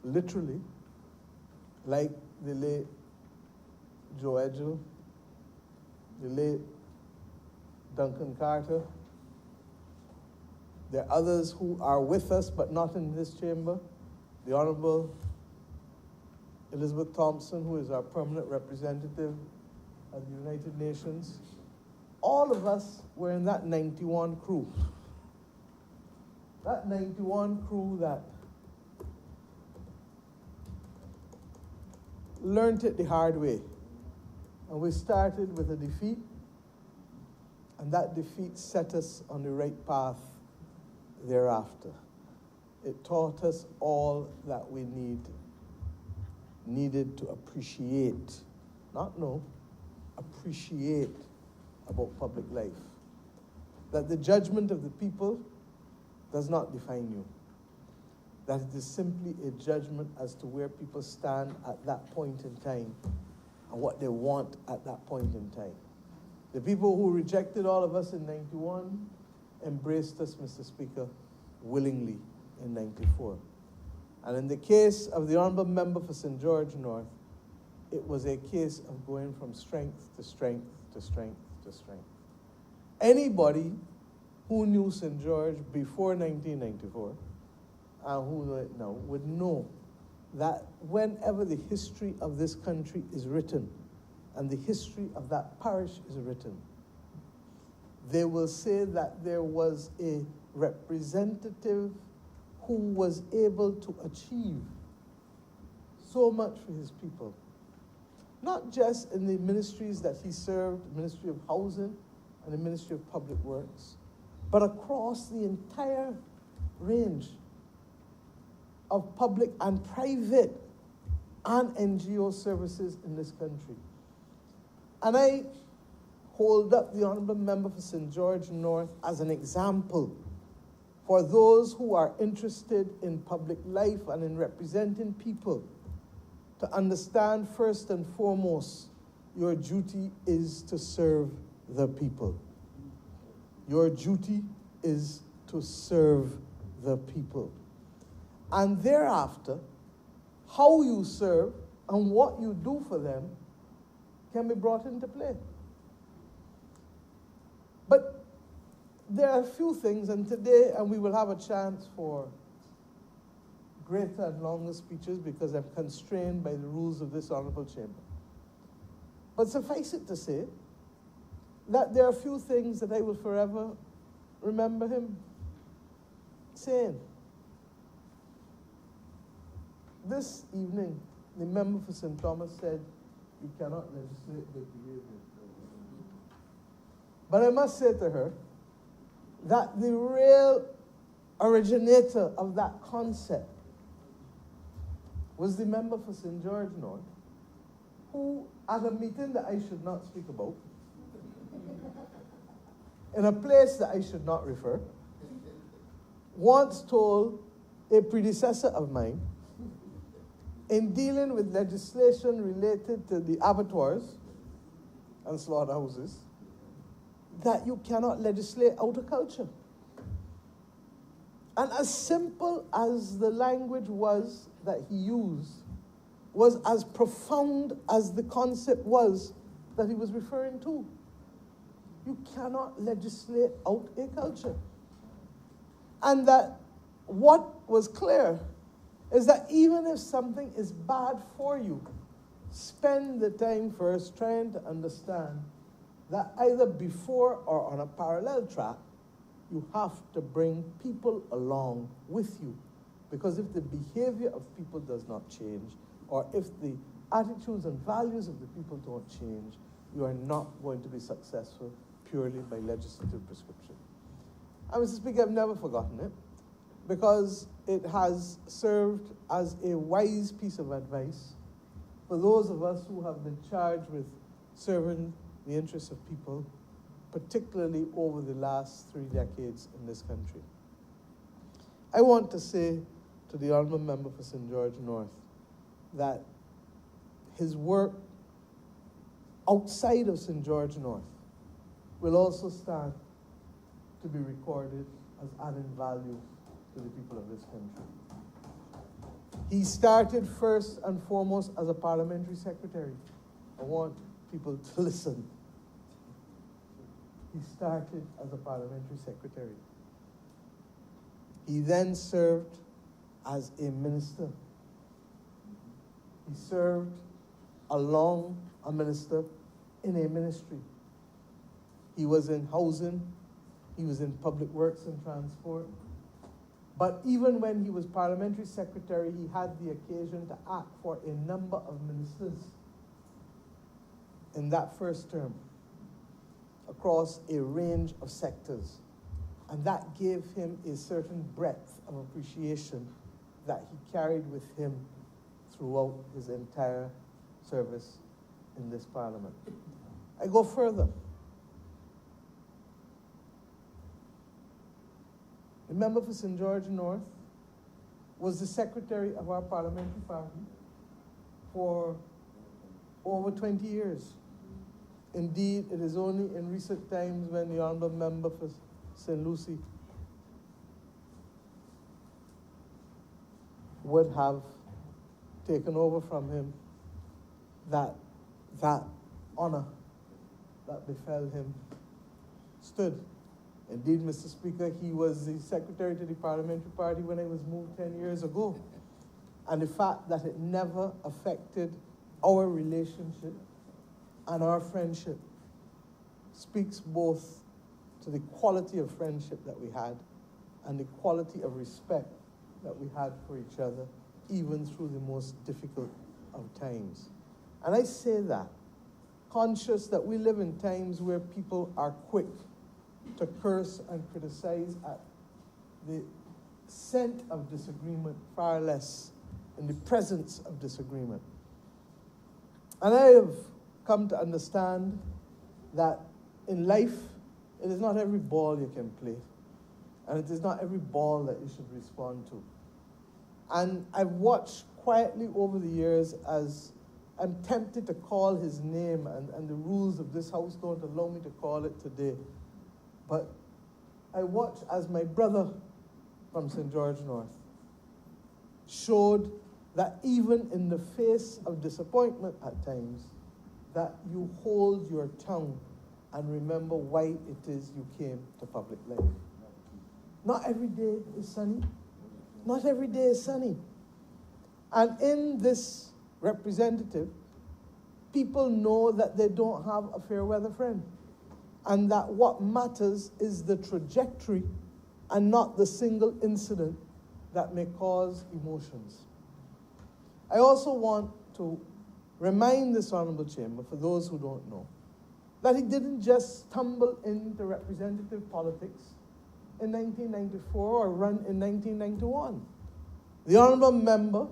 literally, like the late Joe Edgell, the late Duncan Carter. There are others who are with us but not in this chamber. The Honorable Elizabeth Thompson, who is our permanent representative at the United Nations. All of us were in that 91 crew. That 91 crew that learned it the hard way. And we started with a defeat, and that defeat set us on the right path thereafter. It taught us all that we needed to appreciate, not know, appreciate about public life. That the judgment of the people does not define you. That it is simply a judgment as to where people stand at that point in time and what they want at that point in time. The people who rejected all of us in 91 embraced us, Mr. Speaker, willingly in 94. And in the case of the Honourable Member for St. George North, it was a case of going from strength to strength to strength to strength. Anybody who knew St. George before 1994 and who know it now would know that whenever the history of this country is written and the history of that parish is written, they will say that there was a representative who was able to achieve so much for his people. Not just in the ministries that he served, the Ministry of Housing and the Ministry of Public Works, but across the entire range of public and private and NGO services in this country. And I hold up the Honourable Member for St. George North as an example for those who are interested in public life and in representing people to understand first and foremost, your duty is to serve the people. Your duty is to serve the people. And thereafter, how you serve and what you do for them can be brought into play. But there are a few things, and today, and we will have a chance for greater and longer speeches because I'm constrained by the rules of this honorable chamber. But suffice it to say that there are a few things that I will forever remember him saying. This evening, the member for St. Thomas said, "You cannot legislate good behavior." But I must say to her that the real originator of that concept was the member for St. George North, who, at a meeting that I should not speak about, in a place that I should not refer, once told a predecessor of mine, in dealing with legislation related to the abattoirs and slaughterhouses, that you cannot legislate out of culture. And as simple as the language was that he used, was as profound as the concept was that he was referring to. You cannot legislate out a culture. And that what was clear is that even if something is bad for you, spend the time first trying to understand that either before or on a parallel track, you have to bring people along with you. Because if the behavior of people does not change, or if the attitudes and values of the people don't change, you are not going to be successful purely by legislative prescription. And Mr. Speaker, I've never forgotten it, because it has served as a wise piece of advice for those of us who have been charged with serving the interests of people, particularly over the last 3 decades in this country. I want to say to the Honourable Member for St. George North that his work outside of St. George North will also stand to be recorded as adding value to the people of this country. He started first and foremost as a parliamentary secretary. I want people to listen. He started as a parliamentary secretary. He then served as a minister. He served along a minister in a ministry. He was in housing, he was in public works and transport. But even when he was parliamentary secretary, he had the occasion to act for a number of ministers in that first term across a range of sectors. And that gave him a certain breadth of appreciation that he carried with him throughout his entire service in this parliament. I go further. The member for St. George North was the secretary of our parliamentary party for over 20 years. Indeed, it is only in recent times when the honourable member for St. Lucie would have taken over from him that honour that befell him stood. Indeed, Mr. Speaker, he was the secretary to the parliamentary party when I was moved 10 years ago. And the fact that it never affected our relationship and our friendship speaks both to the quality of friendship that we had and the quality of respect that we had for each other, even through the most difficult of times. And I say that, conscious that we live in times where people are quick to curse and criticize at the scent of disagreement, far less in the presence of disagreement. And I have come to understand that in life, it is not every ball you can play, and it is not every ball that you should respond to. And I've watched quietly over the years as I'm tempted to call his name, and the rules of this house don't allow me to call it today. But I watched as my brother from St. George North showed that even in the face of disappointment at times, that you hold your tongue and remember why it is you came to public life. Not every day is sunny. Not every day is sunny. And in this representative, people know that they don't have a fair weather friend, and that what matters is the trajectory and not the single incident that may cause emotions. I also want to remind this honorable chamber, for those who don't know, that he didn't just stumble into representative politics in 1994 or run in 1991. The honorable member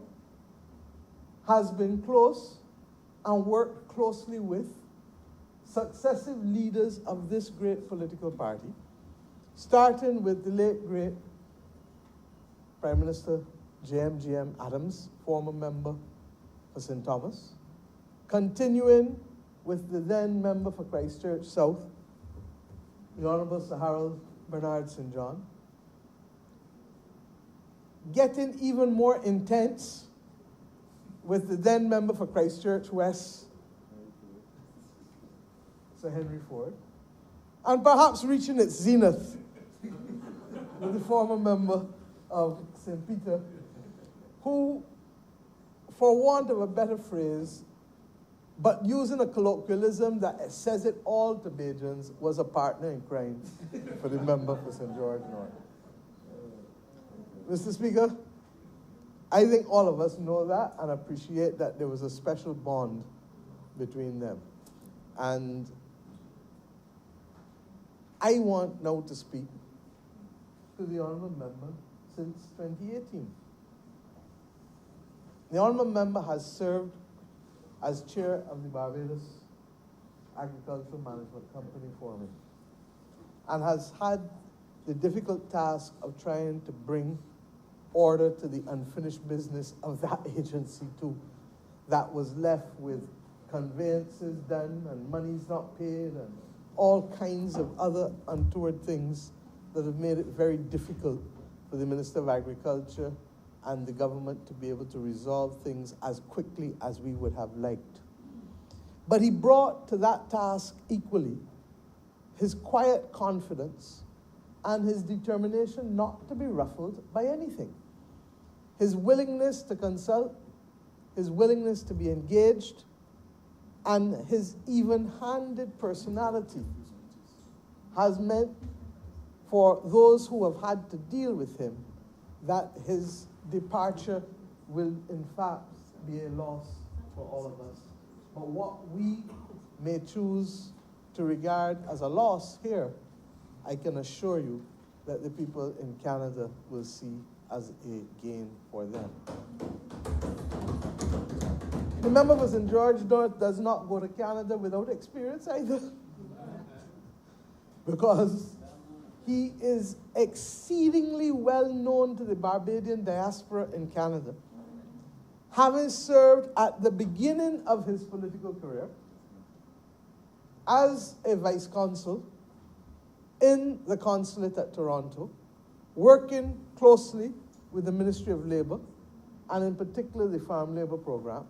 has been close and worked closely with successive leaders of this great political party, starting with the late, great Prime Minister J.M. Adams, former member for St. Thomas, continuing with the then member for Christchurch South, the Honourable Sir Harold Bernard St. John, getting even more intense with the then member for Christchurch West, Sir Henry Ford, and perhaps reaching its zenith with the former member of St. Peter, who, for want of a better phrase, but using a colloquialism that says it all to Bajans, was a partner in crime for the member for St. George North. Mr. Speaker, I think all of us know that and appreciate that there was a special bond between them. And I want now to speak to the honourable member since 2018. The honourable member has served as chair of the Barbados Agricultural Management Company for me and has had the difficult task of trying to bring order to the unfinished business of that agency too, that was left with conveyances done and monies not paid and all kinds of other untoward things that have made it very difficult for the Minister of Agriculture and the government to be able to resolve things as quickly as we would have liked. But he brought to that task equally his quiet confidence and his determination not to be ruffled by anything. His willingness to consult, his willingness to be engaged, and his even-handed personality has meant for those who have had to deal with him that his departure will in fact be a loss for all of us. But what we may choose to regard as a loss here, I can assure you that the people in Canada will see as a gain for them. The member for St. George North does not go to Canada without experience either, because he is exceedingly well known to the Barbadian diaspora in Canada, having served at the beginning of his political career as a vice consul in the consulate at Toronto, working closely with the Ministry of Labour, and in particular the Farm Labour Program.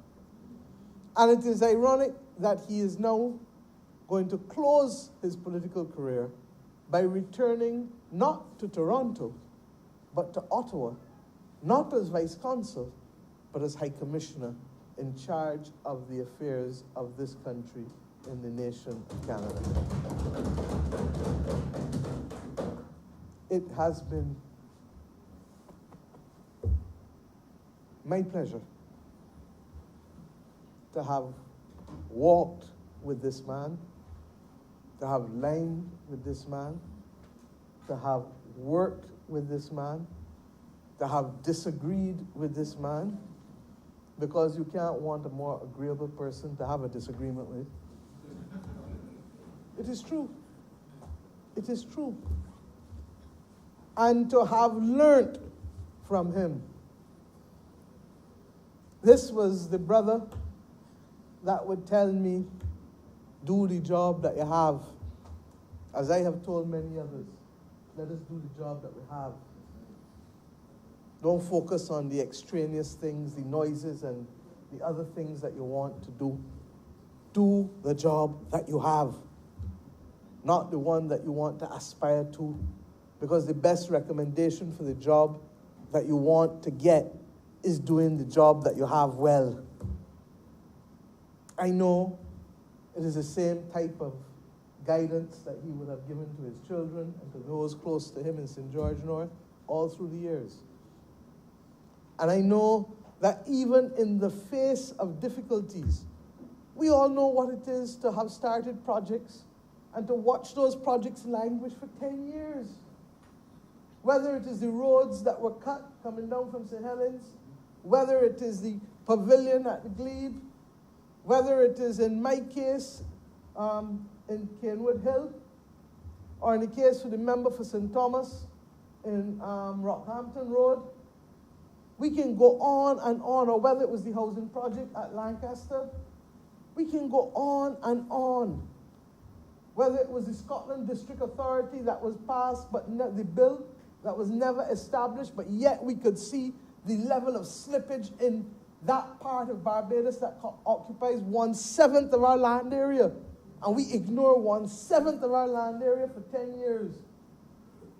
And it is ironic that he is now going to close his political career by returning not to Toronto, but to Ottawa, not as Vice Consul, but as High Commissioner in charge of the affairs of this country in the nation of Canada. It has been my pleasure to have walked with this man, to have lined with this man, to have worked with this man, to have disagreed with this man, because you can't want a more agreeable person to have a disagreement with. It is true. It is true. And to have learnt from him. This was the brother that would tell me, do the job that you have. As I have told many others, let us do the job that we have. Don't focus on the extraneous things, the noises and the other things that you want to do. Do the job that you have, not the one that you want to aspire to, because the best recommendation for the job that you want to get is doing the job that you have well. I know it is the same type of guidance that he would have given to his children and to those close to him in St. George North all through the years. And I know that even in the face of difficulties, we all know what it is to have started projects and to watch those projects languish for 10 years. Whether it is the roads that were cut coming down from St. Helens, whether it is the pavilion at the Glebe, whether it is, in my case, in Canewood Hill, or in the case for the member for St. Thomas in Rockhampton Road, we can go on and on, or whether it was the housing project at Lancaster, we can go on and on. Whether it was the Scotland District Authority that was passed, but the bill that was never established, but yet we could see the level of slippage in that part of Barbados that occupies 1/7 of our land area. And we ignore 1/7 of our land area for 10 years.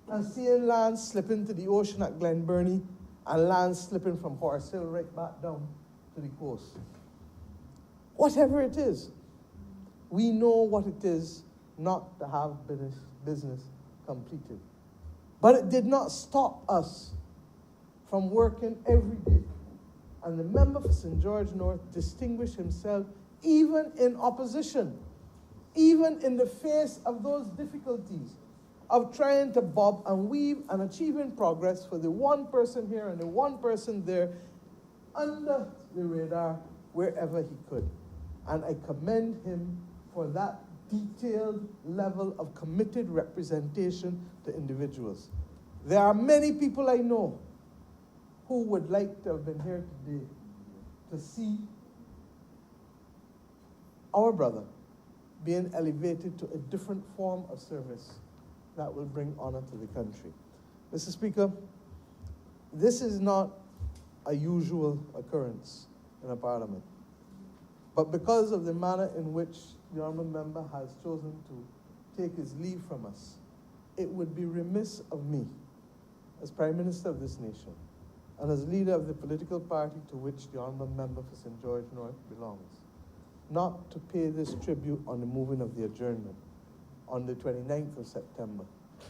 And seeing land slipping to the ocean at Glen Burnie and land slipping from Horse Hill right back down to the coast. Whatever it is, we know what it is not to have business completed. But it did not stop us from working every day. And the member for St. George North distinguished himself even in opposition, even in the face of those difficulties of trying to bob and weave and achieving progress for the one person here and the one person there under the radar wherever he could. And I commend him for that detailed level of committed representation to individuals. There are many people I know who would like to have been here today to see our brother being elevated to a different form of service that will bring honor to the country. Mr. Speaker, this is not a usual occurrence in a parliament. But because of the manner in which the honourable member has chosen to take his leave from us, it would be remiss of me, as Prime Minister of this nation, and as leader of the political party to which the honourable member for St. George North belongs, not to pay this tribute on the moving of the adjournment on the 29th of September,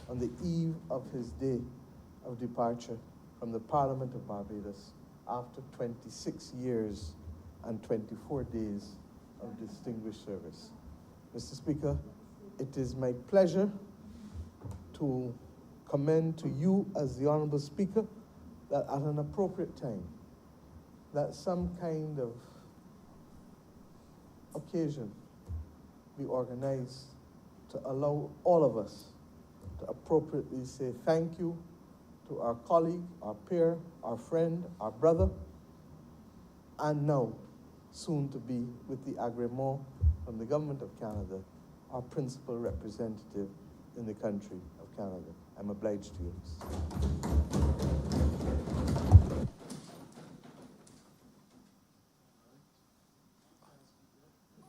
on the eve of his day of departure from the Parliament of Barbados after 26 years and 24 days of distinguished service. Mr. Speaker, it is my pleasure to commend to you as the Honourable Speaker that at an appropriate time, that some kind of occasion be organized to allow all of us to appropriately say thank you to our colleague, our peer, our friend, our brother, and now, soon to be with the agrément from the Government of Canada, our principal representative in the country of Canada. I'm obliged to you.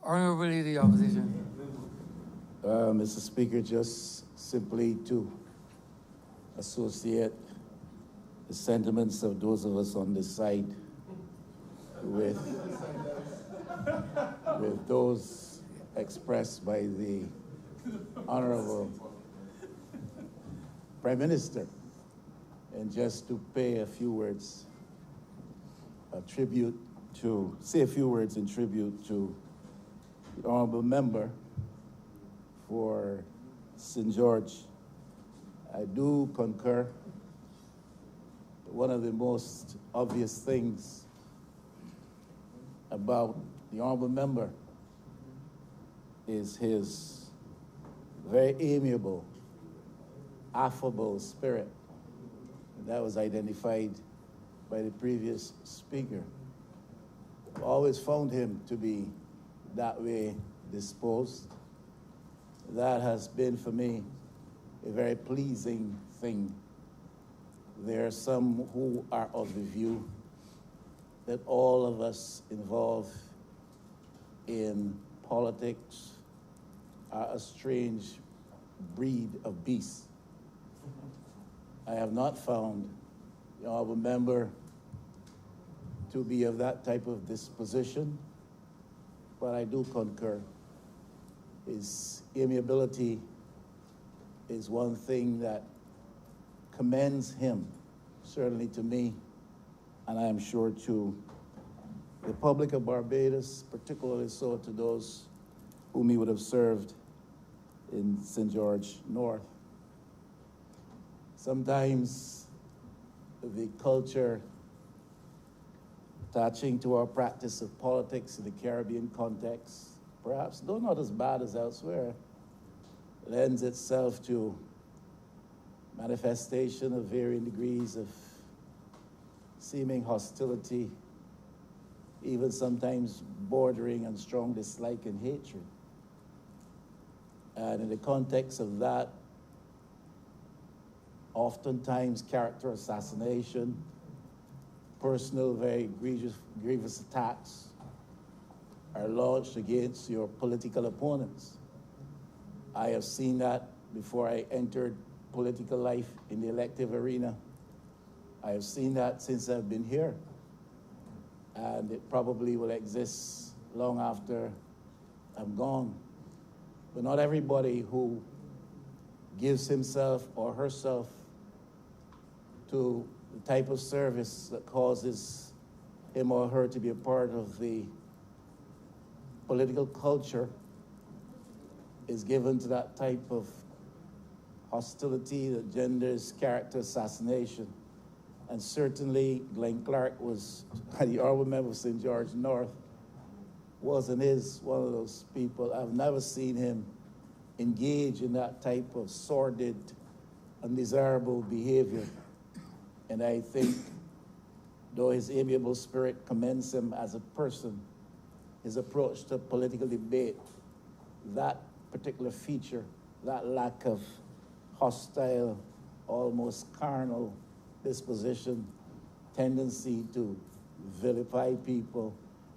Honorable Leader of the Opposition. Mr. Speaker, just simply to associate the sentiments of those of us on this side with those expressed by the Honorable Prime Minister, and just to pay a few words, say a few words in tribute to the Honorable Member for St. George. I do concur. One of the most obvious things about the Honorable Member is his very amiable, affable spirit. And that was identified by the previous speaker. I've always found him to be that way disposed. That has been for me a very pleasing thing. There are some who are of the view that all of us involved in politics are a strange breed of beasts. I have not found the honorable member to be of that type of disposition, but I do concur. His amiability is one thing that commends him, certainly to me, and I am sure to the public of Barbados, particularly so to those whom he would have served in St. George North. Sometimes the culture attaching to our practice of politics in the Caribbean context, perhaps though not as bad as elsewhere, lends itself to manifestation of varying degrees of seeming hostility, even sometimes bordering on strong dislike and hatred. And in the context of that, oftentimes character assassination, personal, very grievous attacks are launched against your political opponents. I have seen that before I entered political life in the elective arena. I have seen that since I've been here, and it probably will exist long after I'm gone. But not everybody who gives himself or herself to the type of service that causes him or her to be a part of the political culture is given to that type of hostility that genders character assassination. And certainly Glenn Clark was, the honorable member of St. George North, was and is one of those people. I've never seen him engage in that type of sordid, undesirable behavior. And I think, though his amiable spirit commends him as a person, his approach to political debate, that particular feature, that lack of hostile, almost carnal disposition, tendency to vilify people,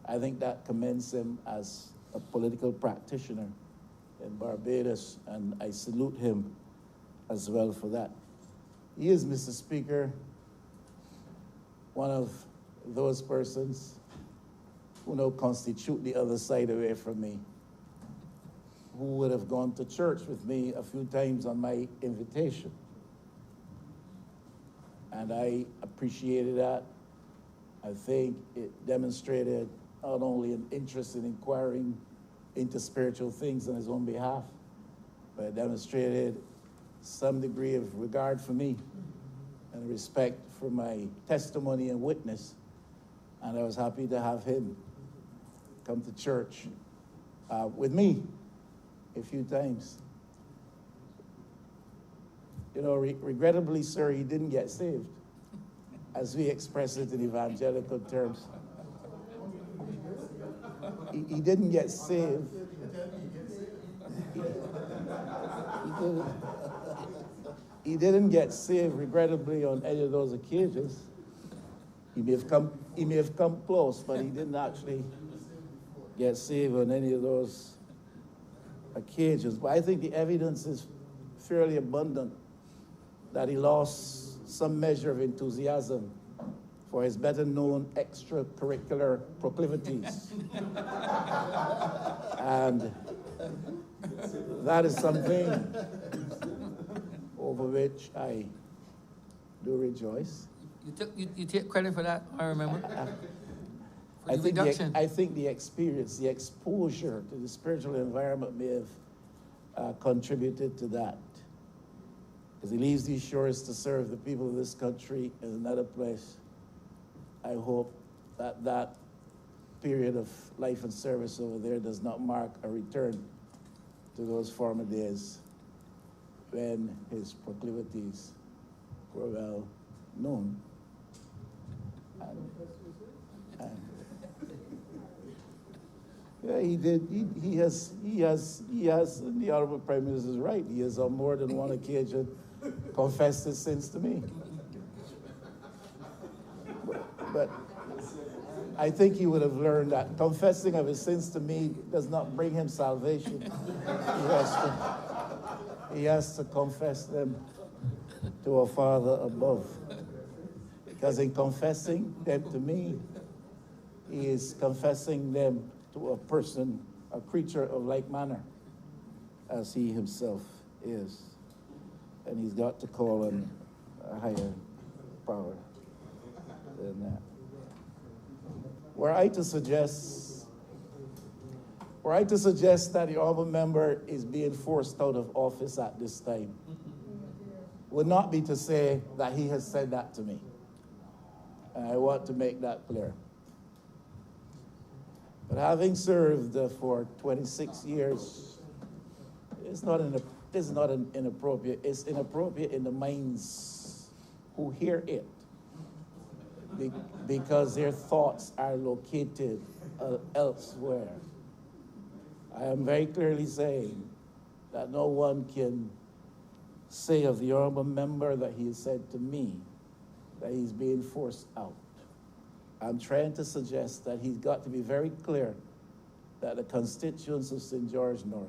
I think that commends him as a political practitioner in Barbados, and I salute him as well for that. He is, Mr. Speaker, one of those persons who now constitute the other side away from me, who would have gone to church with me a few times on my invitation. And I appreciated that. I think it demonstrated not only an interest in inquiring into spiritual things on his own behalf, but it demonstrated some degree of regard for me and respect for my testimony and witness. And I was happy to have him come to church with me a few times. You know, regrettably, sir, he didn't get saved, as we express it in evangelical terms. He didn't get saved. He didn't get saved, regrettably, on any of those occasions. He may have come close, but he didn't actually get saved on any of those occasions. But I think the evidence is fairly abundant that he lost some measure of enthusiasm for his better-known extracurricular proclivities. And that is something over which I do rejoice. You take credit for that, I remember. I think the experience, the exposure to the spiritual environment may have contributed to that. As he leaves these shores to serve the people of this country in another place, I hope that that period of life and service over there does not mark a return to those former days when his proclivities were well known. Yeah, he did. He has, and the Honorable Prime Minister is right, he has on more than one occasion confessed his sins to me. But I think he would have learned that confessing of his sins to me does not bring him salvation. He has to confess them to our Father above. Because in confessing them to me, he is confessing them to a person, a creature of like manner, as he himself is. And he's got to call on a higher power than that. Were I to suggest that the honorable member is being forced out of office at this time, would not be to say that he has said that to me. And I want to make that clear. But having served for 26 years, it's not inappropriate. It's inappropriate in the minds who hear it, because their thoughts are located elsewhere. I am very clearly saying that no one can say of the honorable member that he said to me that he's being forced out. I'm trying to suggest that he's got to be very clear that the constituents of St. George North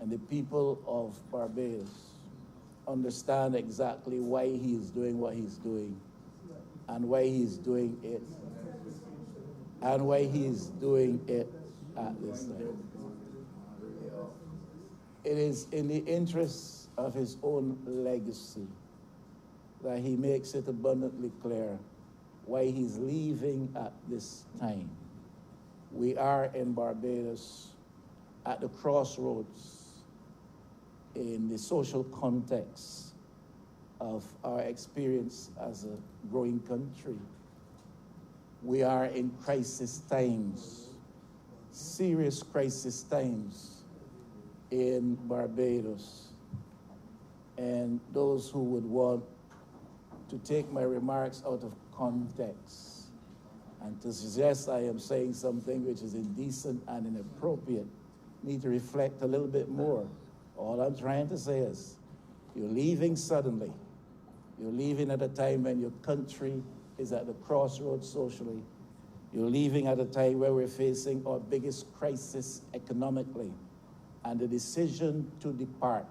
and the people of Barbados understand exactly why he is doing what he's doing and why he's doing it and why he's doing it at this time. It is in the interests of his own legacy that he makes it abundantly clear why he's leaving at this time. We are in Barbados at the crossroads in the social context of our experience as a growing country. We are in crisis times, serious crisis times in Barbados. And those who would want to take my remarks out of context and to suggest I am saying something which is indecent and inappropriate need to reflect a little bit more. All I'm trying to say is, you're leaving suddenly. You're leaving at a time when your country is at the crossroads socially. You're leaving at a time where we're facing our biggest crisis economically. And the decision to depart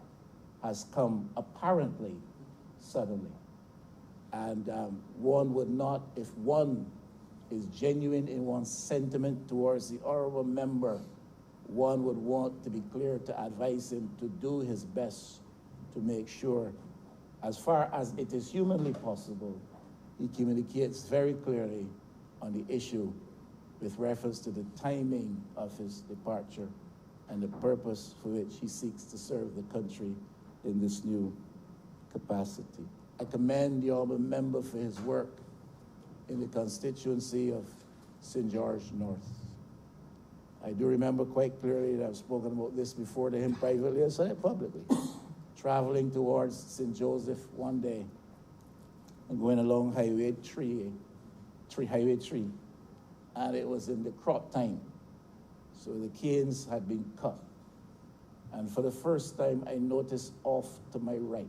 has come apparently suddenly. And one would not, if one is genuine in one's sentiment towards the honorable member, one would want to be clear to advise him to do his best to make sure, as far as it is humanly possible, he communicates very clearly on the issue with reference to the timing of his departure and the purpose for which he seeks to serve the country in this new capacity. I commend the honorable member for his work in the constituency of St. George North. I do remember quite clearly that I've spoken about this before to him privately and said it publicly. Traveling towards St. Joseph one day and going along Highway 3, and it was in the crop time. So the canes had been cut. And for the first time, I noticed off to my right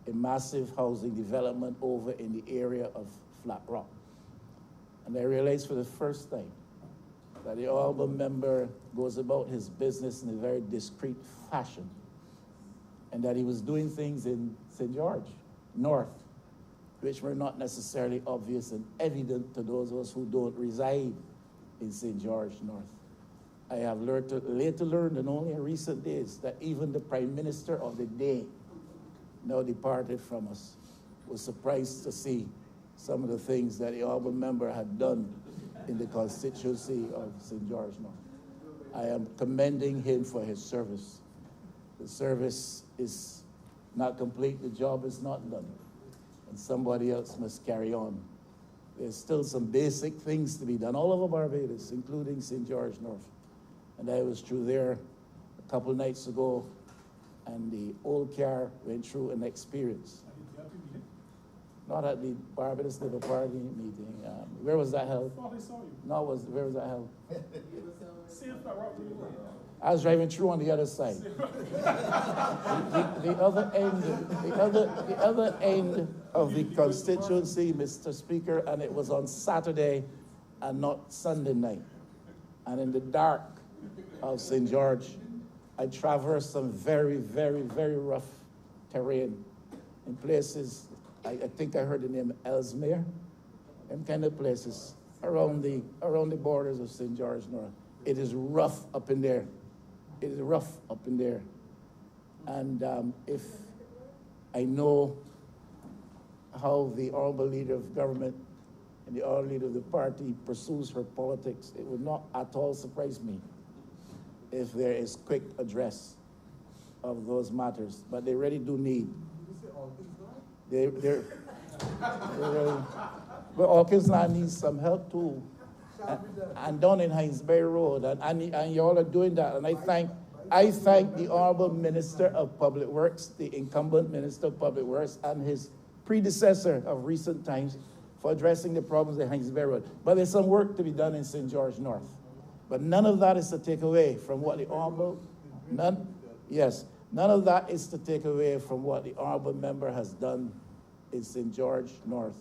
a massive housing development over in the area of Flat Rock. And I realized for the first time that the honorable member goes about his business in a very discreet fashion, and that he was doing things in St. George North, which were not necessarily obvious and evident to those of us who don't reside in St. George North. I have later learned, and only in recent days, that even the Prime Minister of the day, now departed from us, was surprised to see some of the things that the honorable member had done in the constituency of St. George North. I am commending him for his service. The service is not complete, the job is not done, and somebody else must carry on. There's still some basic things to be done all over Barbados, including St. George North. And I was through there a couple nights ago, and the old car went through an experience. Not at the Barbados Labour Party meeting. Where was that held? No, where was that held? I was driving through on the other side. the other end of the constituency, Mr. Speaker, and it was on Saturday and not Sunday night. And in the dark of St. George, I traversed some very, very, very rough terrain in places. I think I heard the name Ellesmere, and kind of places around the borders of St. George North. It is rough up in there. It is rough up in there. And if I know how the honorable leader of government and the honorable leader of the party pursues her politics, it would not at all surprise me if there is quick address of those matters. But they really do need. They're really, but Hawkinsland needs some help too. And down in Hinesbury Road, and y'all are doing that. And I thank the Honorable Minister of Public Works, the incumbent Minister of Public Works, and his predecessor of recent times for addressing the problems in Hinesbury Road. But there's some work to be done in St. George North. But none of that is to take away from what the Honorable, None of that is to take away from what the honorable member has done in St. George North.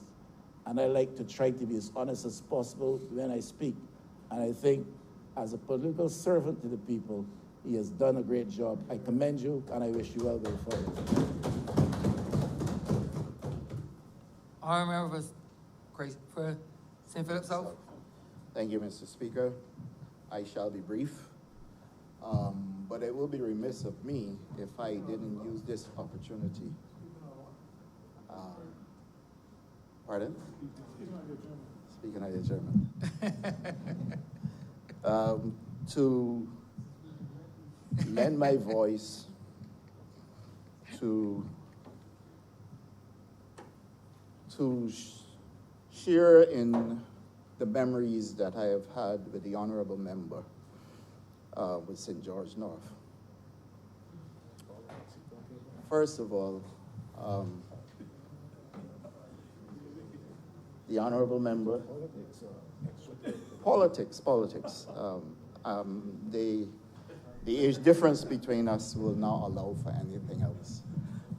And I like to try to be as honest as possible when I speak. And I think as a political servant to the people, he has done a great job. I commend you and I wish you well going forward. Honorable member for St. Philip South. Thank you, Mr. Speaker. I shall be brief. But it will be remiss of me if I didn't use this opportunity. Pardon? Speaking of the German. To lend my voice to share in the memories that I have had with the honorable member with St. George North. First of all, the honorable member, politics. The age difference between us will not allow for anything else.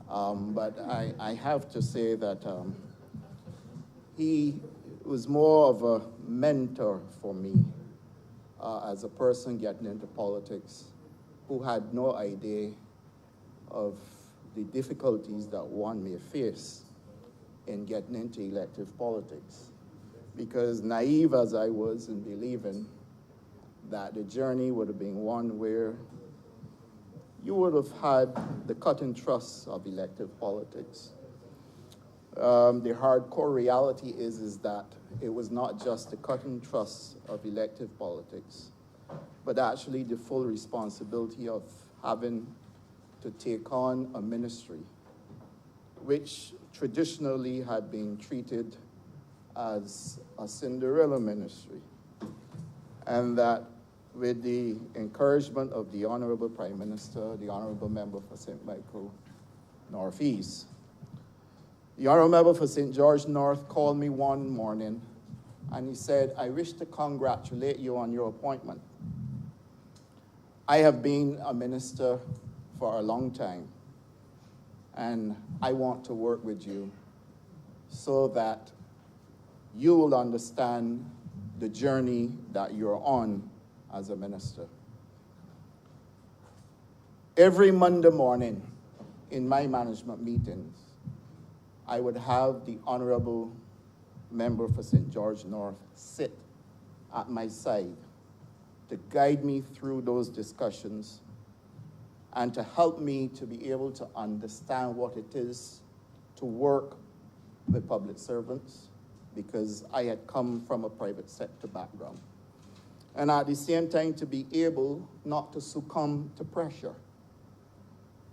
But I have to say that he was more of a mentor for me as a person getting into politics who had no idea of the difficulties that one may face in getting into elective politics. Because naive as I was in believing that the journey would have been one where you would have had the cut and thrust of elective politics. The hardcore reality is that it was not just the cut and thrust of elective politics, but actually the full responsibility of having to take on a ministry, which traditionally had been treated as a Cinderella ministry. And that with the encouragement of the Honorable Prime Minister, the Honorable Member for St. Michael Northeast, the Honorable Member for St. George North called me one morning and he said, I wish to congratulate you on your appointment. I have been a minister for a long time and I want to work with you so that you will understand the journey that you're on as a minister. Every Monday morning in my management meetings, I would have the Honorable Member for St. George North sit at my side to guide me through those discussions and to help me to be able to understand what it is to work with public servants, because I had come from a private sector background. And at the same time, to be able not to succumb to pressure.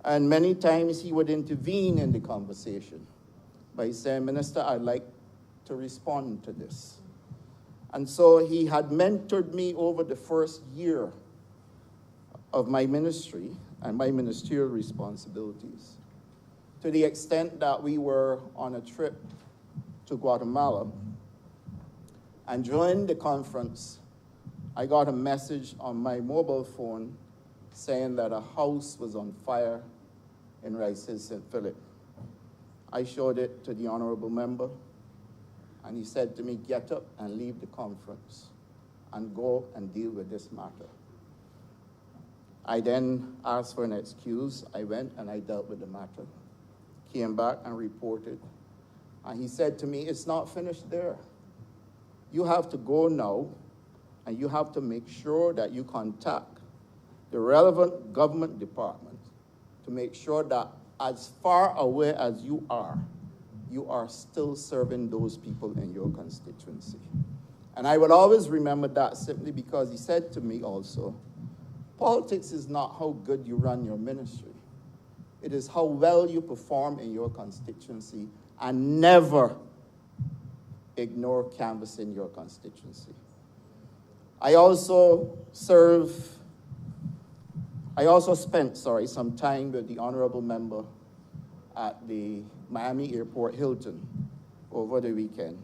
And many times he would intervene in the conversation by saying, Minister, I'd like to respond to this. And so he had mentored me over the first year of my ministry and my ministerial responsibilities, to the extent that we were on a trip to Guatemala. And during the conference, I got a message on my mobile phone saying that a house was on fire in Rice Hill, St. Philip. I showed it to the honorable member, and he said to me, get up and leave the conference and go and deal with this matter. I then asked for an excuse. I went and I dealt with the matter, came back and reported. And he said to me, it's not finished there. You have to go now, and you have to make sure that you contact the relevant government department to make sure that as far away as you are still serving those people in your constituency. And I will always remember that simply because he said to me also, politics is not how good you run your ministry. It is how well you perform in your constituency, and never ignore canvassing your constituency. I also spent some time with the honorable member at the Miami Airport Hilton over the weekend.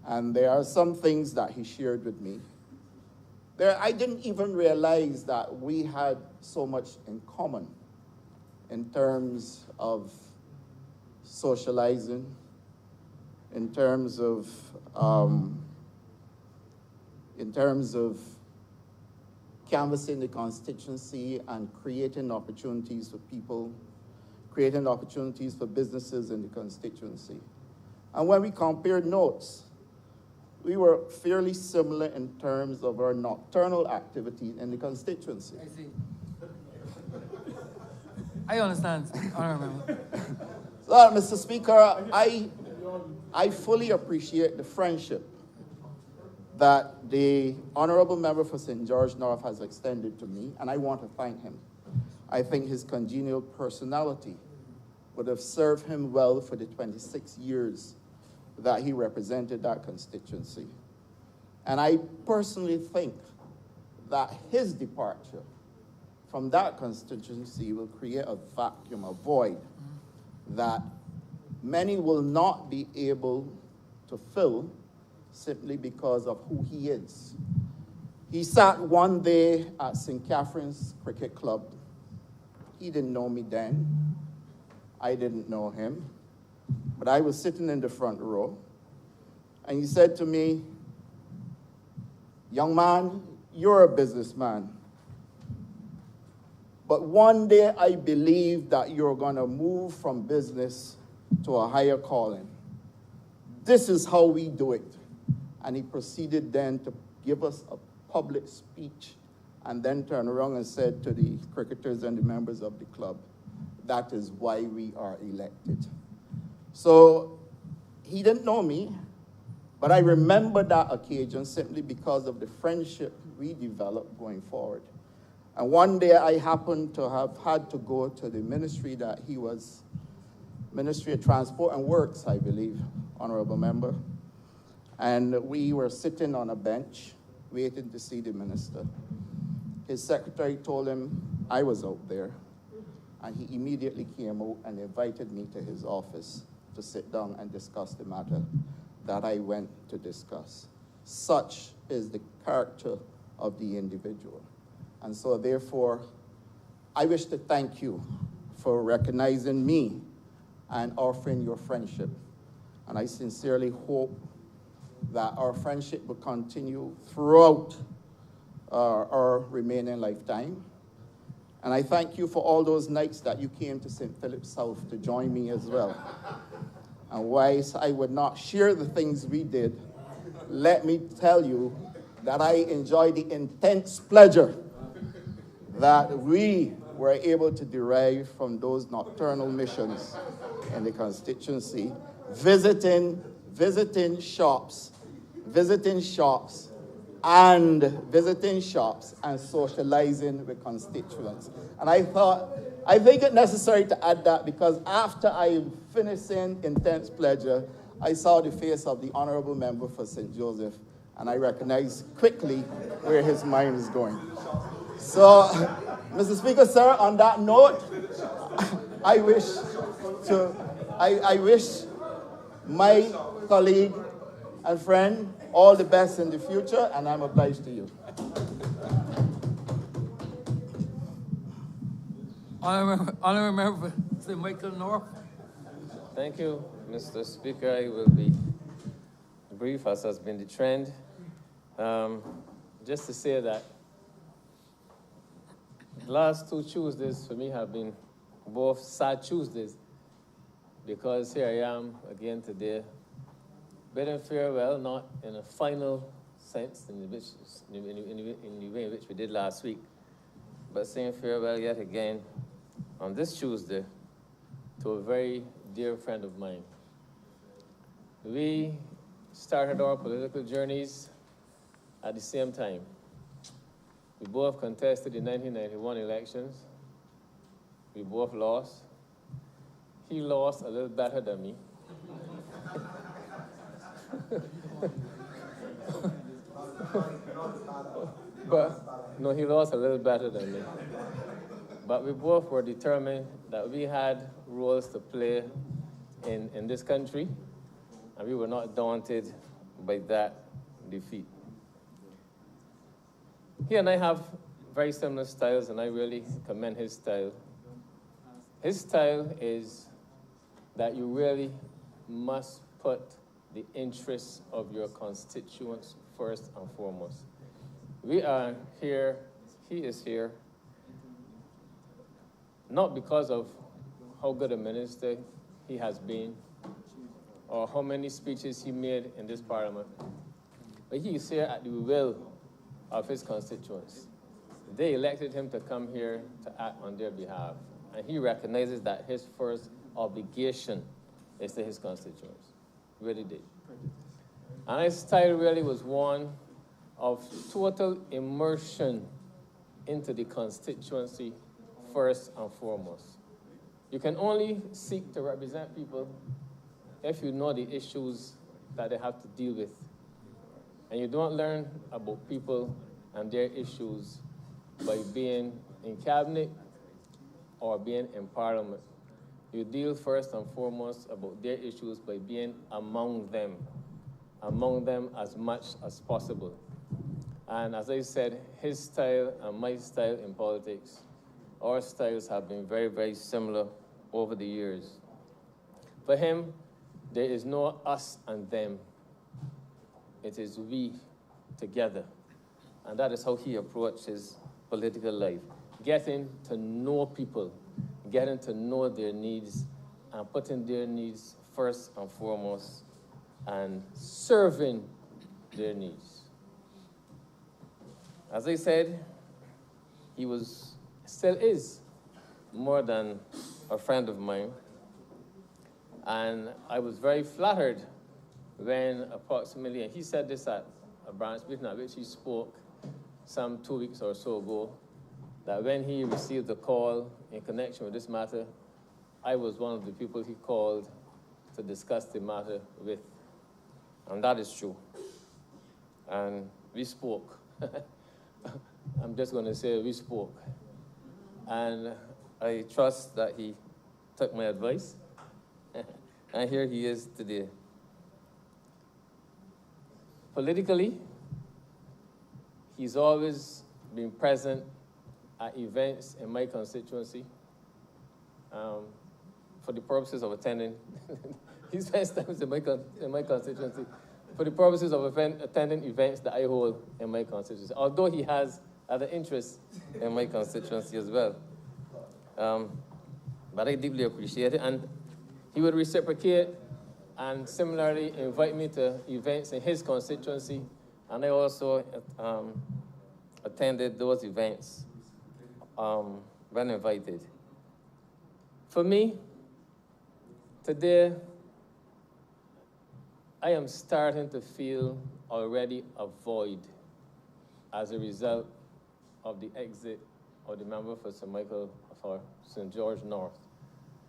And there are some things that he shared with me. I didn't even realize that we had so much in common in terms of socializing, in terms of canvassing the constituency and creating opportunities for people, creating opportunities for businesses in the constituency. And when we compared notes, we were fairly similar in terms of our nocturnal activity in the constituency. I see. I understand, Honourable Member. So, Mr. Speaker, I fully appreciate the friendship that the Honourable Member for St. George North has extended to me, and I want to thank him. I think his congenial personality would have served him well for the 26 years that he represented that constituency. And I personally think that his departure from that constituency will create a vacuum, a void, that many will not be able to fill simply because of who he is. He sat one day at St. Catherine's Cricket Club. He didn't know me then. I didn't know him. But I was sitting in the front row, and he said to me, "Young man, you're a businessman. But one day I believe that you're going to move from business to a higher calling. This is how we do it." And he proceeded then to give us a public speech and then turned around and said to the cricketers and the members of the club, "That is why we are elected." So he didn't know me, but I remember that occasion simply because of the friendship we developed going forward. And one day I happened to have had to go to the ministry that he was, Ministry of Transport and Works, I believe, Honourable Member. And we were sitting on a bench waiting to see the minister. His secretary told him I was out there, and he immediately came out and invited me to his office to sit down and discuss the matter that I went to discuss. Such is the character of the individual. And so therefore, I wish to thank you for recognizing me and offering your friendship. And I sincerely hope that our friendship will continue throughout our remaining lifetime. And I thank you for all those nights that you came to St. Philip South to join me as well. And whilst I would not share the things we did, let me tell you that I enjoyed the intense pleasure that we were able to derive from those nocturnal missions in the constituency, visiting shops and socializing with constituents. And I think it necessary to add that because after I finished in intense pleasure, I saw the face of the Honourable Member for St. Joseph, and I recognized quickly where his mind is going. So, Mr. Speaker, sir, on that note, I wish my colleague and friend all the best in the future, and I'm obliged to you. Honourable Member Sir Michael North. Thank you, Mr. Speaker. I will be brief, as has been the trend. Just to say that the last 2 Tuesdays for me have been both sad Tuesdays, because here I am again today, bidding farewell, not in a final sense, in the way in which we did last week, but saying farewell yet again on this Tuesday to a very dear friend of mine. We started our political journeys at the same time. We both contested the 1991 elections. We both lost. He lost a little better than me. But no, he lost a little better than me. But we both were determined that we had roles to play in this country, and we were not daunted by that defeat. He and I have very similar styles, and I really commend his style. His style is that you really must put the interests of your constituents first and foremost. We are here, he is here, not because of how good a minister he has been or how many speeches he made in this parliament, but he is here at the will of his constituents. They elected him to come here to act on their behalf, and he recognizes that his first obligation is to his constituents. Really did. And his style really was one of total immersion into the constituency first and foremost. You can only seek to represent people if you know the issues that they have to deal with. And you don't learn about people and their issues by being in cabinet or being in parliament. You deal first and foremost about their issues by being among them as much as possible. And as I said, his style and my style in politics, our styles have been very, very similar over the years. For him, there is no us and them. It is we together. And that is how he approached his political life. Getting to know people, getting to know their needs, and putting their needs first and foremost, and serving their needs. As I said, he still is more than a friend of mine. And I was very flattered when approximately, and he said this at a branch meeting at which he spoke some 2 weeks or so ago, that when he received the call in connection with this matter, I was one of the people he called to discuss the matter with. And that is true. And we spoke. I'm just going to say we spoke. And I trust that he took my advice. And here he is today. Politically, he's always been present at events in my constituency for the purposes of attending. He spends time in my constituency for the purposes of attending events that I hold in my constituency, although he has other interests in my constituency as well. But I deeply appreciate it, and he would reciprocate and similarly invite me to events in his constituency, and I also attended those events when invited. For me, today, I am starting to feel already a void as a result of the exit of the member for St. George North.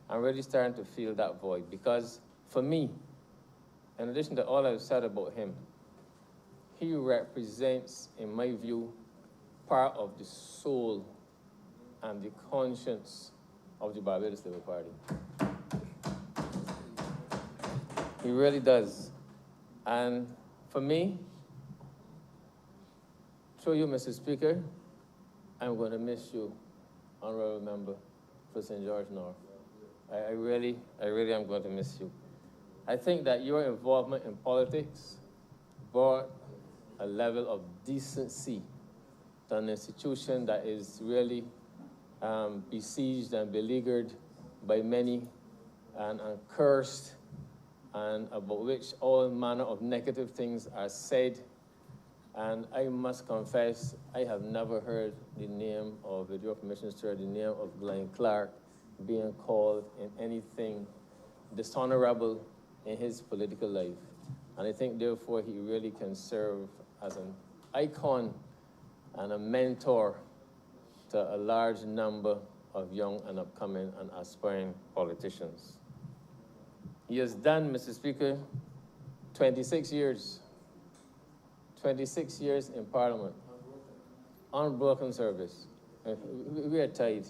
I'm really starting to feel that void because for me, in addition to all I've said about him, he represents, in my view, part of the soul and the conscience of the Barbados Labour Party. He really does. And for me, through you, Mr. Speaker, I'm going to miss you, Honorable Member for St. George North. I really am going to miss you. I think that your involvement in politics brought a level of decency to an institution that is really besieged and beleaguered by many and cursed, and about which all manner of negative things are said. And I must confess, I have never heard the name of, with your permission, sir, the name of Glenn Clark being called in anything dishonorable in his political life. And I think, therefore, he really can serve as an icon and a mentor to a large number of young and upcoming and aspiring politicians. He has done, Mr. Speaker, 26 years. 26 years in Parliament. Unbroken service. We are tied.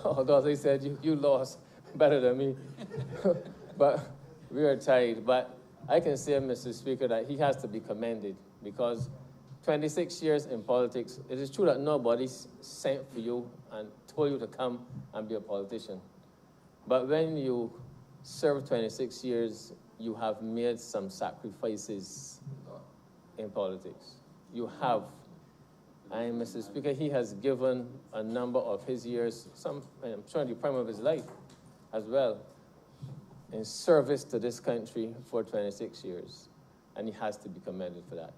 Although, as I said, you lost better than me. But we are tied. But I can say, Mr. Speaker, that he has to be commended because 26 years in politics, it is true that nobody sent for you and told you to come and be a politician. But when you serve 26 years, you have made some sacrifices in politics. You have. And Mr. Speaker, he has given a number of his years, I'm sure the prime of his life as well, in service to this country for 26 years. And he has to be commended for that.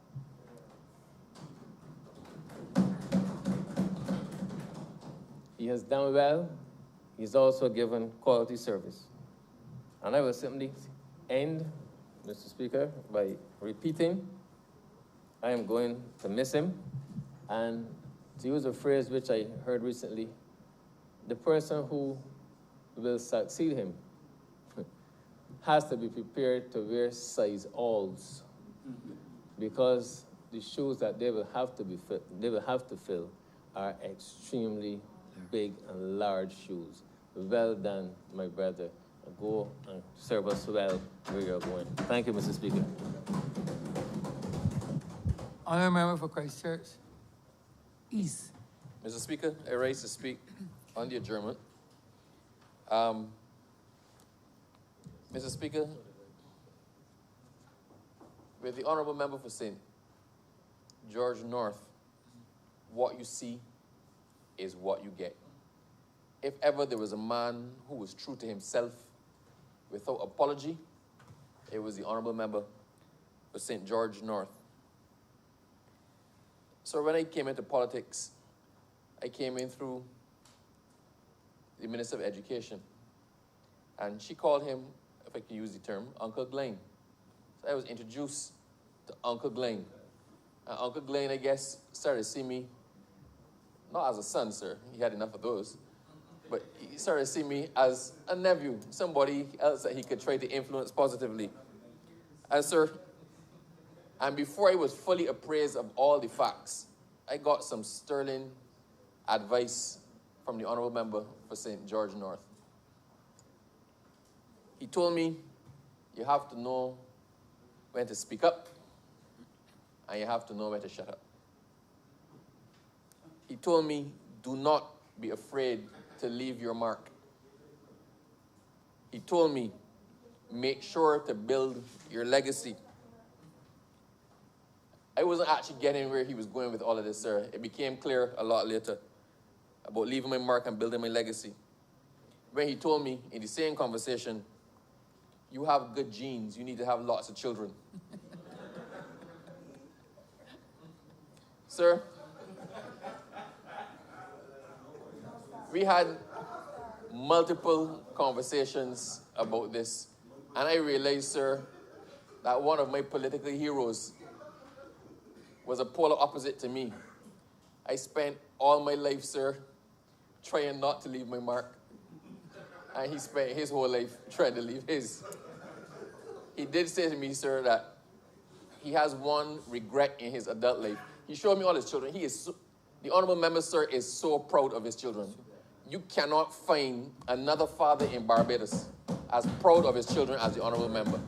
He has done well. He's also given quality service. And I will simply end, Mr. Speaker, by repeating, I am going to miss him. And to use a phrase which I heard recently, the person who will succeed him has to be prepared to wear size alls, because the shoes that they will have to fill are extremely big and large shoes. Well done, my brother. Go and serve us well where you're going. Thank you, Mr. Speaker. Honourable Member for Christchurch East. Mr. Speaker, I rise to speak on the adjournment. Mr. Speaker, with the Honourable Member for St. George North, what you see is what you get. If ever there was a man who was true to himself without apology, it was the Honourable Member for St. George North. So when I came into politics, I came in through the Minister of Education. And she called him, if I can use the term, Uncle Glenn. So I was introduced to Uncle Glenn. And Uncle Glenn, I guess, started to see me, not as a son, sir, he had enough of those, but he started to see me as a nephew, somebody else that he could try to influence positively. And sir, and before I was fully appraised of all the facts, I got some sterling advice from the Honourable Member for St. George North. He told me, you have to know when to speak up, and you have to know when to shut up. He told me, do not be afraid to leave your mark. He told me, make sure to build your legacy. I wasn't actually getting where he was going with all of this, sir. It became clear a lot later about leaving my mark and building my legacy. When he told me in the same conversation, you have good genes, you need to have lots of children. Sir, we had multiple conversations about this, and I realized, sir, that one of my political heroes was a polar opposite to me. I spent all my life, sir, trying not to leave my mark. And he spent his whole life trying to leave his. He did say to me, sir, that he has one regret in his adult life. He showed me all his children. The Honourable Member, sir, is so proud of his children. You cannot find another father in Barbados as proud of his children as the Honourable Member.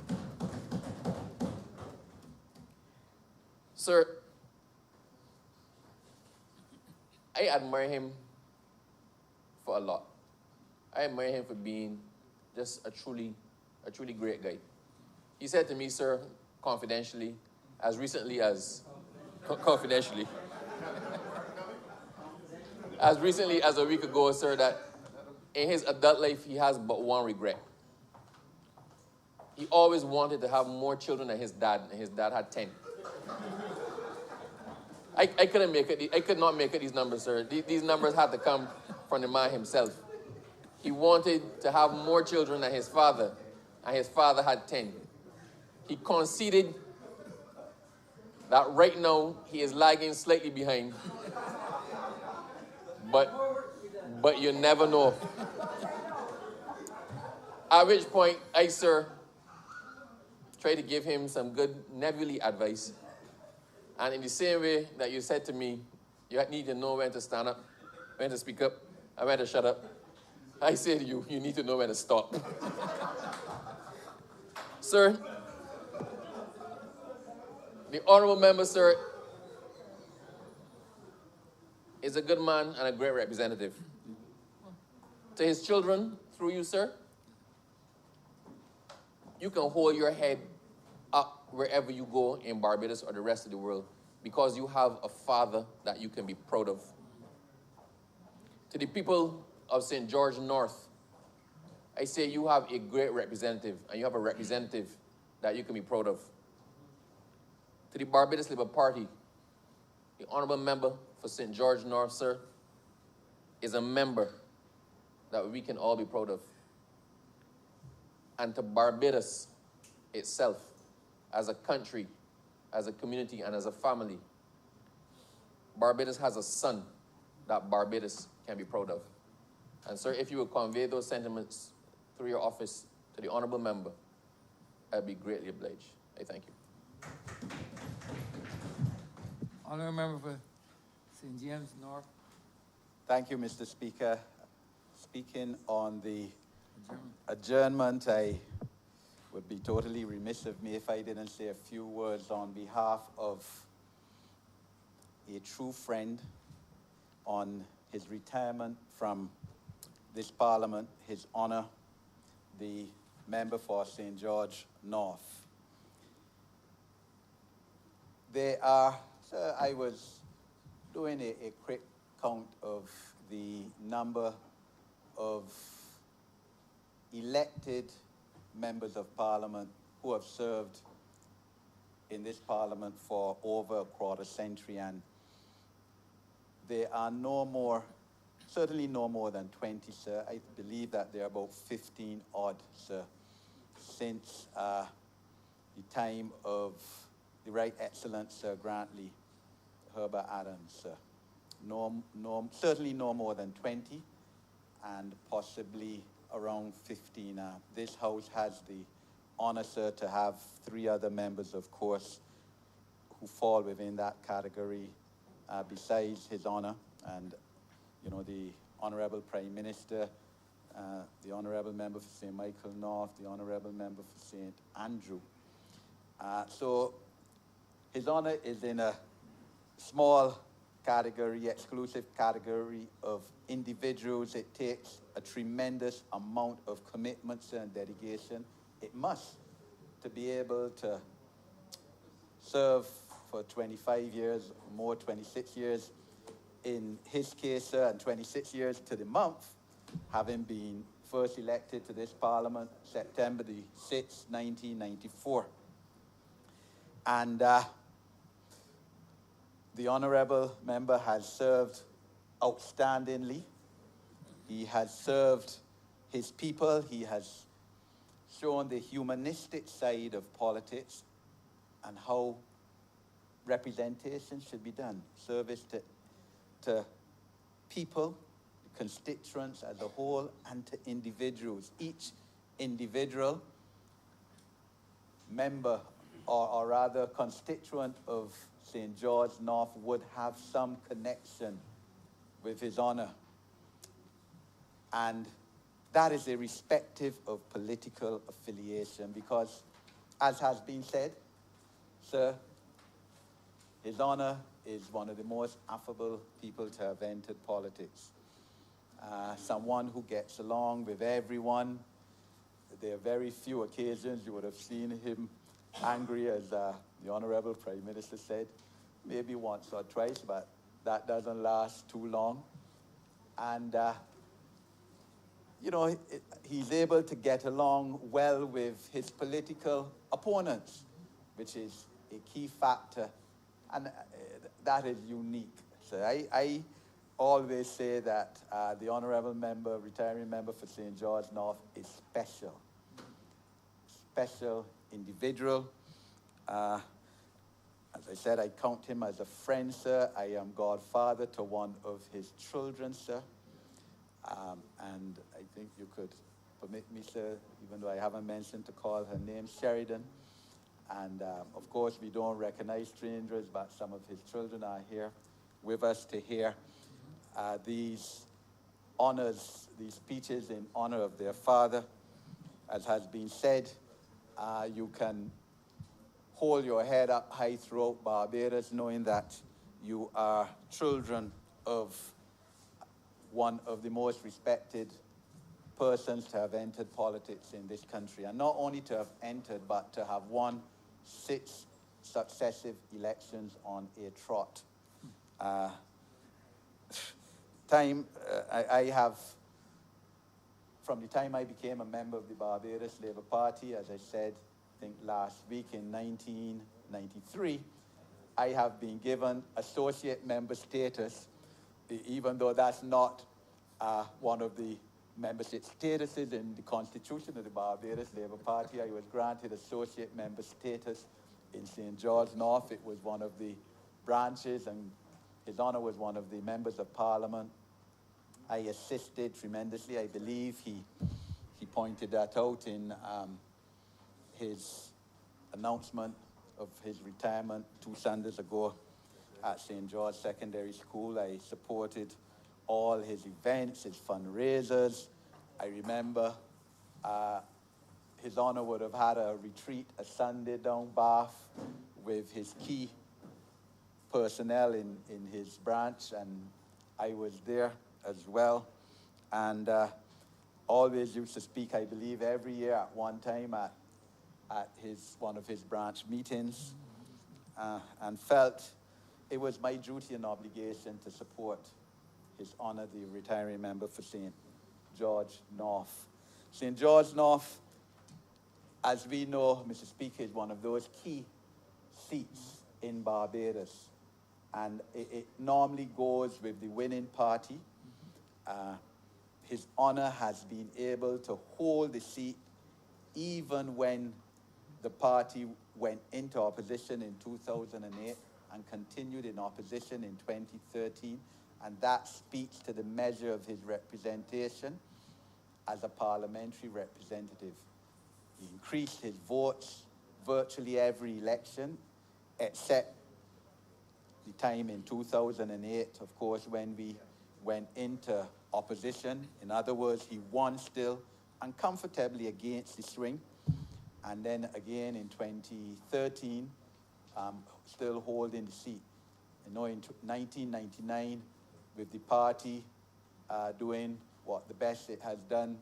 Sir, I admire him for a lot. I admire him for being just a truly great guy. He said to me, sir, confidentially, as recently as a week ago, sir, that in his adult life, he has but one regret. He always wanted to have more children than his dad, and his dad had 10. I couldn't make it. I could not make it these numbers, sir. These numbers had to come from the man himself. He wanted to have more children than his father, and his father had 10. He conceded that right now he is lagging slightly behind, but you never know. At which point, I, sir, tried to give him some good nebulae advice. And in the same way that you said to me, you need to know when to stand up, when to speak up, and when to shut up, I say to you, you need to know when to stop. Sir, the Honourable Member, sir, is a good man and a great representative. To his children, through you, sir, you can hold your head up wherever you go in Barbados or the rest of the world because you have a father that you can be proud of. To the people of St. George North, I say you have a great representative, and you have a representative that you can be proud of. To the Barbados Labour Party, the honorable member for St. George North, sir, is a member that we can all be proud of. And to Barbados itself, as a country, as a community, and as a family, Barbados has a son that Barbados can be proud of. And sir, if you would convey those sentiments through your office to the honorable member, I'd be greatly obliged. I thank you. Honorable member for St. James North. Thank you, Mr. Speaker. Speaking on the adjournment, I would be totally remiss of me if I didn't say a few words on behalf of a true friend on his retirement from this Parliament, His Honour, the member for St. George North. Sir, I was doing a quick count of the number of elected members of Parliament who have served in this Parliament for over a quarter century, and there are no more, certainly no more than 20, sir. I believe that there are about 15 odd, sir, since the time of the Right Excellent Sir Grantley Herbert Adams, sir. Certainly no more than 20, and possibly around 15. This House has the honor, sir, to have 3 other members, of course, who fall within that category, besides His Honor and, you know, the Honorable Prime Minister, the Honorable Member for St. Michael North, the Honorable Member for St. Andrew. So His Honor is in a small category, exclusive category of individuals. It takes a tremendous amount of commitment and dedication. It must, to be able to serve for 25 years or more, 26 years in his case, and 26 years to the month, having been first elected to this Parliament September the 6th, 1994. And the honourable member has served outstandingly. He has served his people. He has shown the humanistic side of politics and how representation should be done. Service to people, constituents as a whole, and to individuals. Each individual member, or rather constituent of St. George North, would have some connection with His Honor. And that is irrespective of political affiliation, because, as has been said, sir, His Honor is one of the most affable people to have entered politics. Someone who gets along with everyone. There are very few occasions you would have seen him angry, as the Honorable Prime Minister said, maybe once or twice, but that doesn't last too long. And, you know, he's able to get along well with his political opponents, which is a key factor, and that is unique. So I always say that the honourable member, retiring member for St. George North, is special. Special individual. As I said, I count him as a friend, sir. I am godfather to one of his children, sir. And I think you could permit me, sir, even though I haven't mentioned, to call her name Sheridan. And of course, we don't recognize strangers, but some of his children are here with us to hear these honors, these speeches in honor of their father. As has been said, you can hold your head up high throughout Barbados, knowing that you are children of one of the most respected persons to have entered politics in this country, and not only to have entered, but to have won 6 successive elections on a trot. I have, from the time I became a member of the Barbados Labour Party, as I said, I think last week in 1993, I have been given associate member status, even though that's not one of the membership statuses in the constitution of the Barbados Labour Party. I was granted associate member status in St. George North. It was one of the branches, and His Honour was one of the members of Parliament. I assisted tremendously. I believe he pointed that out in his announcement of his retirement 2 Sundays ago at St. George Secondary School. I supported all his events, his fundraisers. I remember His Honour would have had a retreat a Sunday down Bath with his key personnel in his branch, and I was there as well. And always used to speak, I believe, every year at one time at one of his branch meetings, and felt it was my duty and obligation to support His Honour, the retiring member for St. George North. St. George North, as we know, Mr. Speaker, is one of those key seats in Barbados, and it normally goes with the winning party. His Honour has been able to hold the seat even when the party went into opposition in 2008 and continued in opposition in 2013, and that speaks to the measure of his representation as a parliamentary representative. He increased his votes virtually every election, except the time in 2008, of course, when we went into opposition. In other words, he won still and comfortably against the swing. And then again in 2013, still holding the seat. You know, in 1999, with the party doing what the best it has done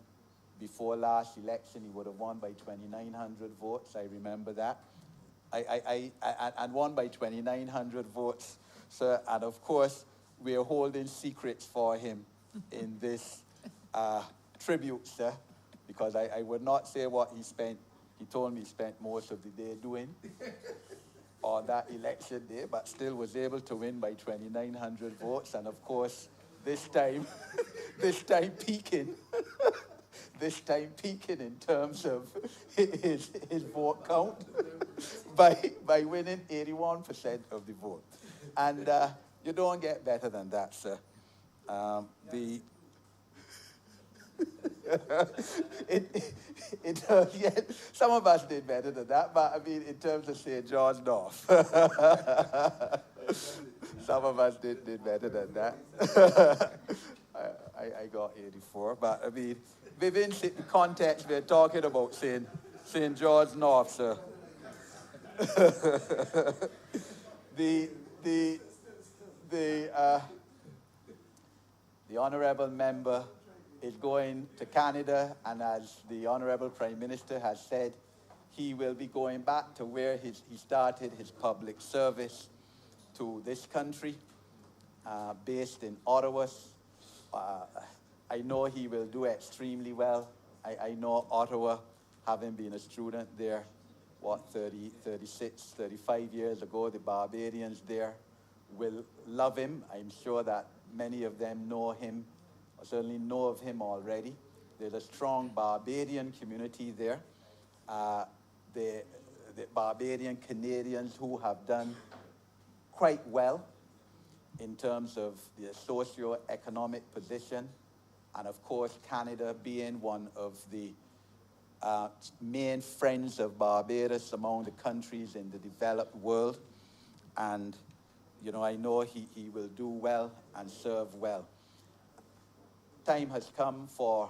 before last election, he would have won by 2,900 votes. I remember that. And won by 2,900 votes, sir. And of course, we are holding secrets for him in this tribute, sir, because I would not say what he spent. He told me he spent most of the day doing on that election day, but still was able to win by 2,900 votes. And of course, this time, this time peaking in terms of his vote count by winning 81% of the vote. And you don't get better than that, sir. Some of us did better than that, but I mean, in terms of St. George North, some of us did better than that. I got 84, but I mean, within the context, we're talking about St. George North, sir. The honourable member is going to Canada, and as the Honourable Prime Minister has said, he will be going back to where he started his public service to this country, based in Ottawa. I know he will do extremely well. I know Ottawa, having been a student there, 36, 35 years ago, the Barbadians there will love him. I'm sure that many of them know him, or certainly know of him already. There's a strong Barbadian community there. The Barbadian Canadians who have done quite well in terms of their socio-economic position, and of course Canada being one of the main friends of Barbados among the countries in the developed world. And you know, I know he will do well and serve well. Time has come for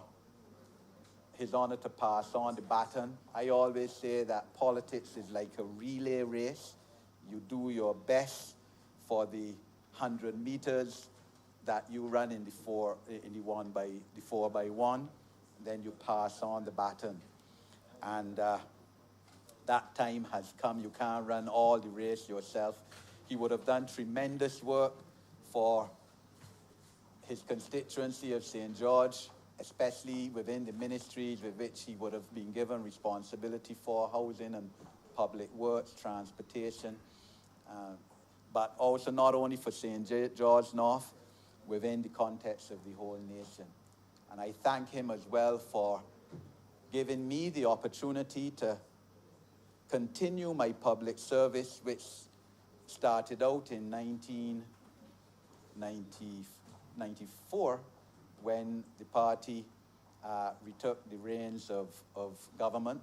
His Honour to pass on the baton. I always say that politics is like a relay race. You do your best for the 100 meters that you run in the 4 by 1, then you pass on the baton. And that time has come. You can't run all the race yourself. He would have done tremendous work for his constituency of St. George, especially within the ministries with which he would have been given responsibility for, housing and public works, transportation, but also not only for St. George North, within the context of the whole nation. And I thank him as well for giving me the opportunity to continue my public service, which started out in 1994 when the party retook the reins of government.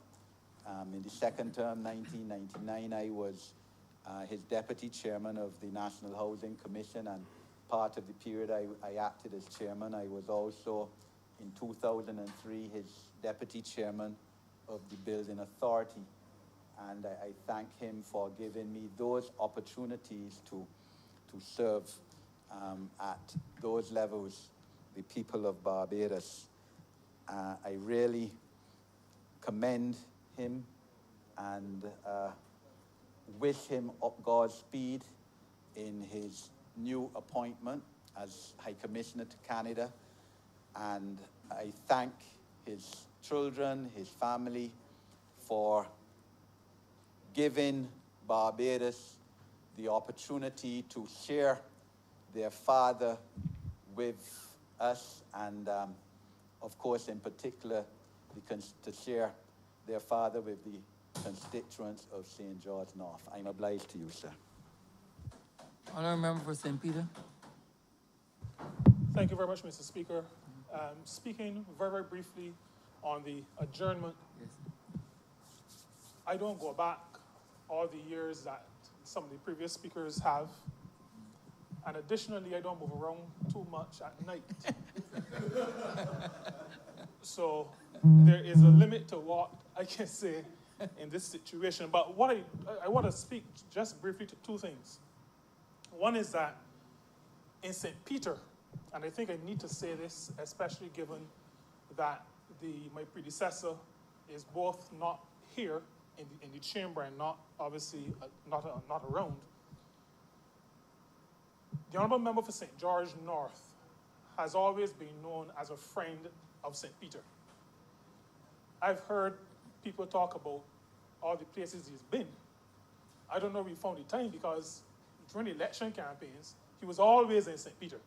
In the second term, 1999, I was his deputy chairman of the National Housing Commission, and part of the period I acted as chairman. I was also, in 2003, his deputy chairman of the Building Authority. And I thank him for giving me those opportunities to serve at those levels, the people of Barbados. I really commend him and wish him Godspeed in his new appointment as High Commissioner to Canada. And I thank his children, his family, for giving Barbados the opportunity to share their father with us, and of course, in particular, to share their father with the constituents of St. George North. I'm obliged to you, sir. Honourable Member for St. Peter. Thank you very much, Mr. Speaker. Speaking very, very briefly on the adjournment, Yes. I don't go back all the years that some of the previous speakers have. And additionally, I don't move around too much at night. So there is a limit to what I can say in this situation. But what I want to speak just briefly to two things. One is that in St. Peter, and I think I need to say this, especially given that my predecessor is both not here in the chamber and not obviously not around. The Honourable Member for St. George North has always been known as a friend of St. Peter. I've heard people talk about all the places he's been. I don't know if he found the time, because during the election campaigns, he was always in St. Peter.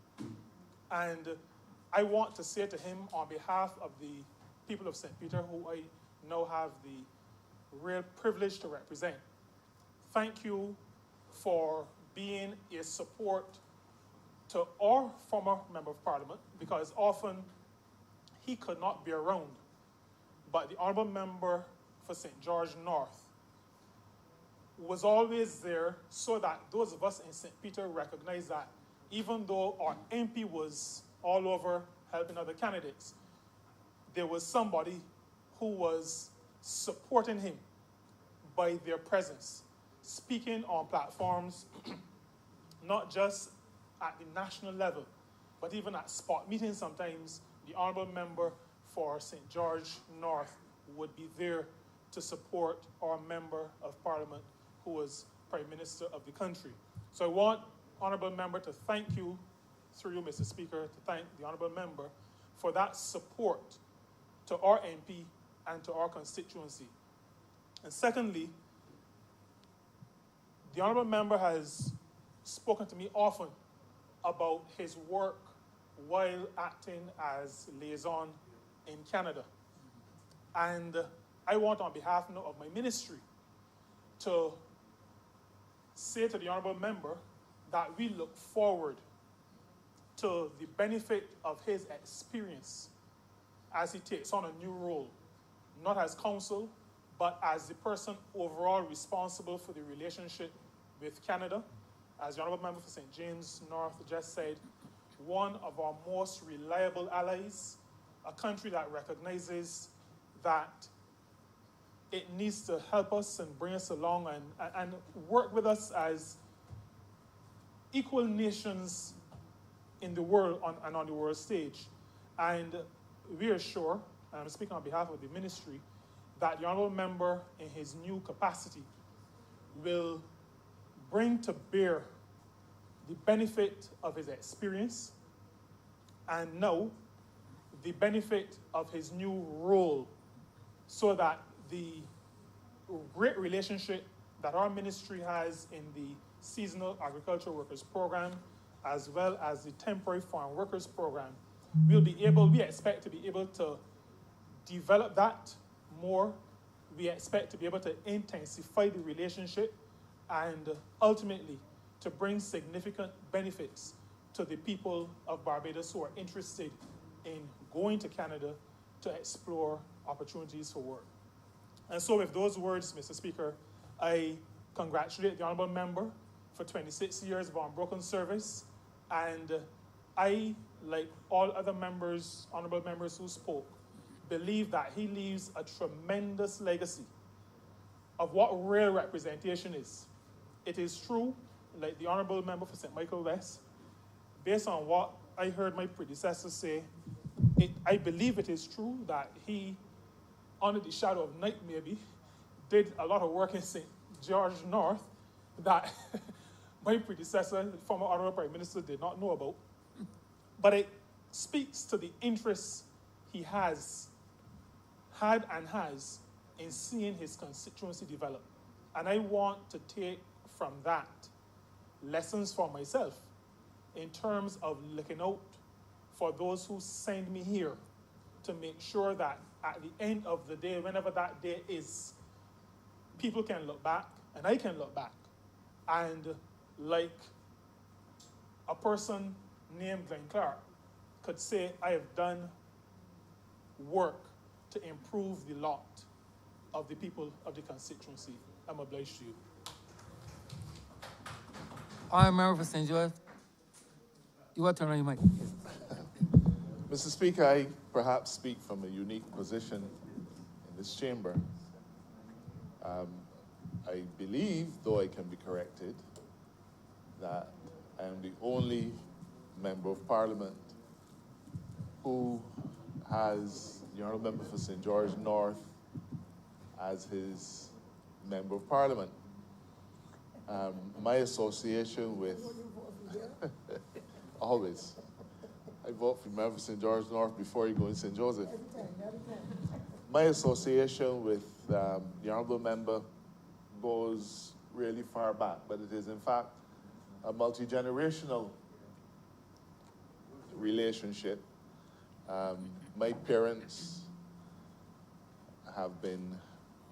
And I want to say to him, on behalf of the people of St. Peter, who I now have the real privilege to represent, thank you for being a support to our former Member of Parliament, because often he could not be around. But the Honourable Member for St. George North was always there, so that those of us in St. Peter recognize that even though our MP was all over helping other candidates, there was somebody who was supporting him by their presence, speaking on platforms, not just at the national level, but even at spot meetings sometimes. The Honourable Member for St. George North would be there to support our Member of Parliament who was Prime Minister of the country. So I want Honourable Member to thank you, through you, Mr. Speaker, to thank the Honourable Member for that support to our MP and to our constituency. And secondly, the Honourable Member has spoken to me often about his work while acting as liaison in Canada. And I want, on behalf now of my ministry, to say to the Honourable Member that we look forward to the benefit of his experience as he takes on a new role, not as counsel, but as the person overall responsible for the relationship with Canada. As the Honourable Member for St. James North just said, one of our most reliable allies, a country that recognizes that it needs to help us and bring us along and work with us as equal nations in the world and on the world stage. And we are sure, and I'm speaking on behalf of the ministry, that the honourable member in his new capacity will bring to bear the benefit of his experience and now the benefit of his new role, so that the great relationship that our ministry has in the seasonal agricultural workers program, as well as the temporary farm workers program, we expect to be able to develop that more. We expect to be able to intensify the relationship and ultimately to bring significant benefits to the people of Barbados who are interested in going to Canada to explore opportunities for work. And so with those words, Mr. Speaker, I congratulate the honourable member for 26 years of unbroken service, and I, like all other members, honourable members who spoke, believe that he leaves a tremendous legacy of what real representation is. It is true, like the honourable member for St. Michael West, based on what I heard my predecessors say, I believe it is true that he, under the shadow of night maybe, did a lot of work in St. George North that my predecessor, the former Honourable Prime Minister, did not know about. But it speaks to the interest he has had and has in seeing his constituency develop. And I want to take from that lessons for myself in terms of looking out for those who send me here, to make sure that at the end of the day, whenever that day is, people can look back, and I can look back, and like a person named Glenn Clark could say, I have done work to improve the lot of the people of the constituency. I'm obliged to you. I remember for St. George. You want to turn on your mic? Mr. Speaker, I perhaps speak from a unique position in this chamber. I believe, though I can be corrected, that I am the only member of Parliament who has the Honourable Member for St. George North as his Member of Parliament. My association with... Always. I vote for Member for St. George North before you go in St. Joseph. My association with the Honourable Member goes really far back, but it is in fact a multi-generational relationship. My parents have been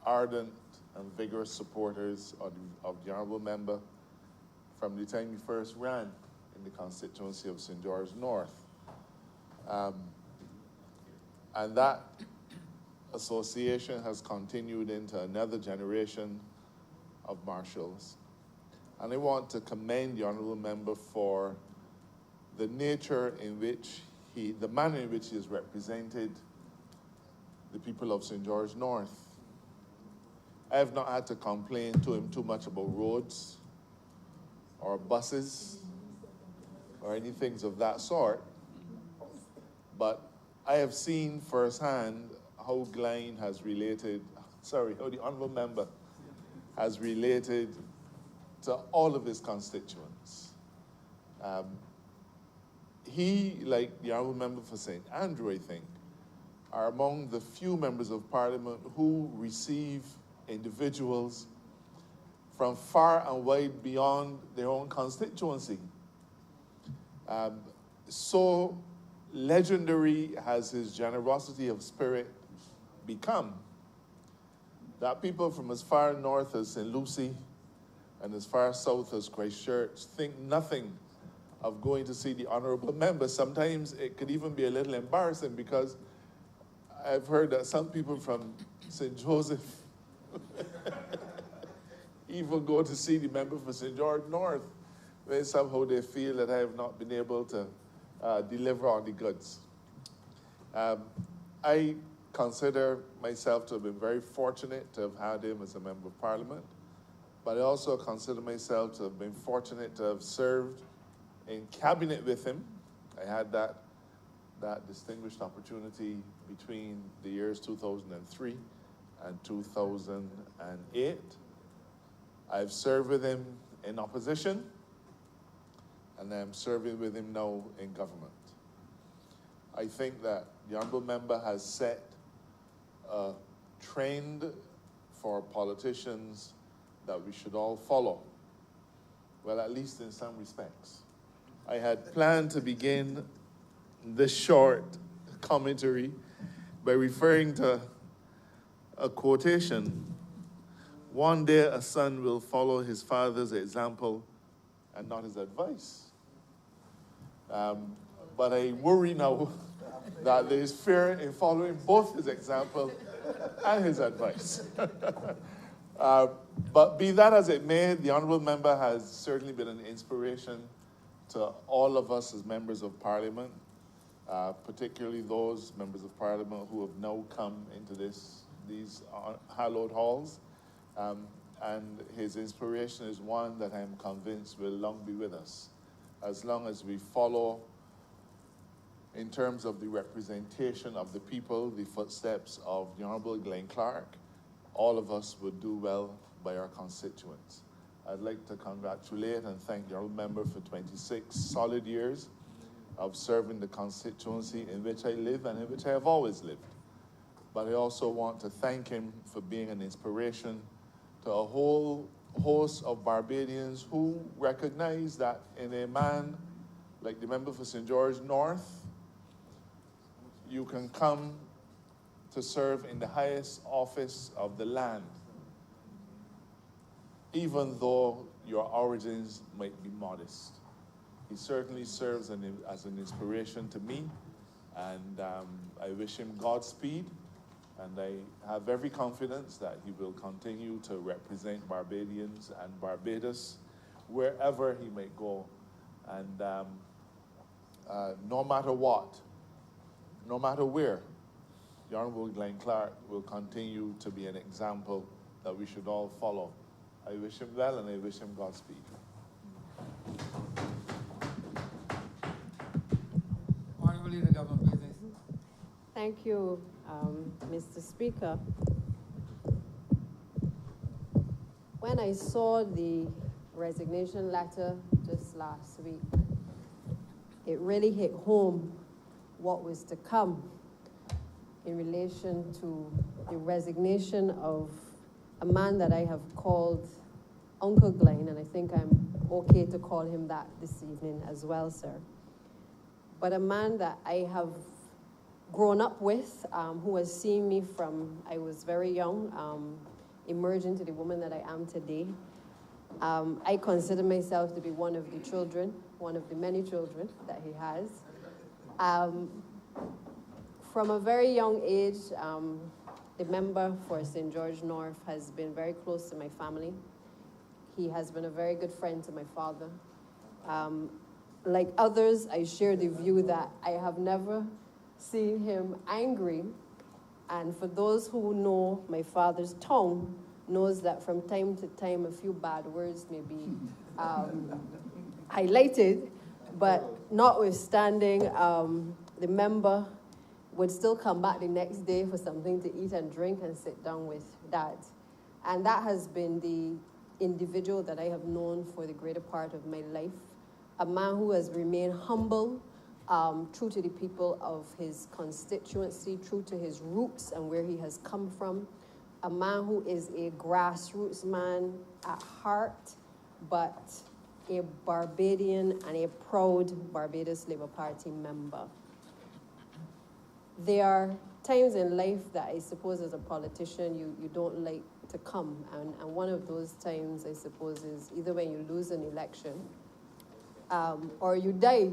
ardent and vigorous supporters of the Honourable Member from the time he first ran in the constituency of St. George North. And that association has continued into another generation of marshals. And I want to commend the Honourable Member for the nature in which the manner in which he has represented the people of St. George North. I have not had to complain to him too much about roads or buses or any things of that sort, but I have seen firsthand how Glenn has related, how the Honourable Member has related to all of his constituents. He, like the Honourable Member for St. Andrew, I think, are among the few members of Parliament who receive individuals from far and wide beyond their own constituency. So legendary has his generosity of spirit become that people from as far north as St. Lucie and as far south as Christchurch think nothing of going to see the Honourable Member. Sometimes it could even be a little embarrassing, because I've heard that some people from St. Joseph even go to see the member for St. George North, where somehow they feel that I have not been able to deliver on the goods. I consider myself to have been very fortunate to have had him as a Member of Parliament, but I also consider myself to have been fortunate to have served in cabinet with him. I had that that distinguished opportunity between the years 2003 and 2008. I've served with him in opposition, and I'm serving with him now in government. I think that the honorable member has set a trend for politicians that we should all follow. Well, at least in some respects. I had planned to begin this short commentary by referring to a quotation. One day a son will follow his father's example and not his advice. But I worry now that there is fear in following both his example and his advice. But be that as it may, the honorable member has certainly been an inspiration to all of us as members of parliament, particularly those members of parliament who have now come into these hallowed halls. And his inspiration is one that I'm convinced will long be with us, as long as we follow, in terms of the representation of the people, the footsteps of the Honorable Glenn Clark. All of us would do well by our constituents. I'd like to congratulate and thank the honorable member for 26 solid years of serving the constituency in which I live and in which I have always lived. But I also want to thank him for being an inspiration to a whole host of Barbadians who recognize that in a man like the member for St. George North, you can come to serve in the highest office of the land, even though your origins might be modest. He certainly serves as an inspiration to me, and I wish him Godspeed, and I have every confidence that he will continue to represent Barbadians and Barbados wherever he may go. And no matter what, no matter where, the Honorable Glenn Clark will continue to be an example that we should all follow. I wish him well, and I wish him Godspeed. Honorable Leader, Government Business. Thank you, Mr. Speaker. When I saw the resignation letter just last week, it really hit home what was to come in relation to the resignation of a man that I have called Uncle Glenn, and I think I'm okay to call him that this evening as well, sir. But a man that I have grown up with, who has seen me from I was very young, emerge into the woman that I am today. I consider myself to be one of the children, one of the many children that he has. From a very young age, the member for St. George North has been very close to my family. He has been a very good friend to my father. Like others, I share the view that I have never seen him angry. And for those who know my father's tongue, knows that from time to time a few bad words may be highlighted, but notwithstanding, the member would still come back the next day for something to eat and drink and sit down with Dad. And that has been the individual that I have known for the greater part of my life, a man who has remained humble, true to the people of his constituency, true to his roots and where he has come from, a man who is a grassroots man at heart, but a Barbadian and a proud Barbados Labour Party member. There are times in life that I suppose as a politician you don't like to come, and one of those times I suppose is either when you lose an election or you die.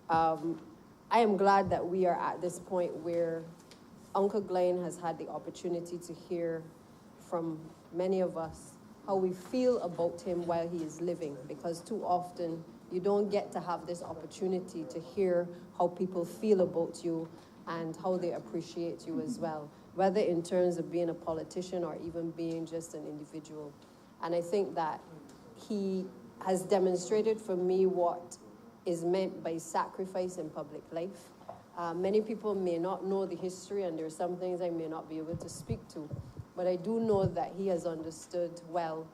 I am glad that we are at this point where Uncle Glenn has had the opportunity to hear from many of us how we feel about him while he is living, because too often you don't get to have this opportunity to hear how people feel about you and how they appreciate you as well, whether in terms of being a politician or even being just an individual. And I think that he has demonstrated for me what is meant by sacrifice in public life. Many people may not know the history, and there are some things I may not be able to speak to, but I do know that he has understood well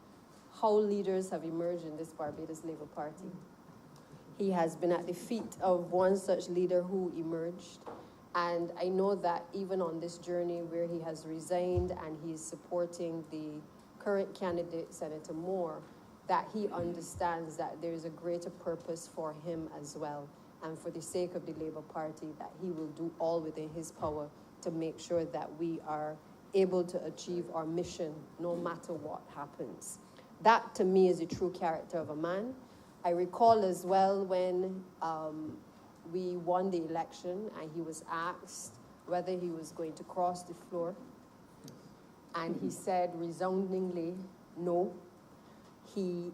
how leaders have emerged in this Barbados Labour Party. He has been at the feet of one such leader who emerged, and I know that even on this journey where he has resigned and he is supporting the current candidate, Senator Moore, that he understands that there is a greater purpose for him as well, and for the sake of the Labour Party, that he will do all within his power to make sure that we are able to achieve our mission no matter what happens. That, to me, is the true character of a man. I recall as well when we won the election and he was asked whether he was going to cross the floor. And he said resoundingly, no. He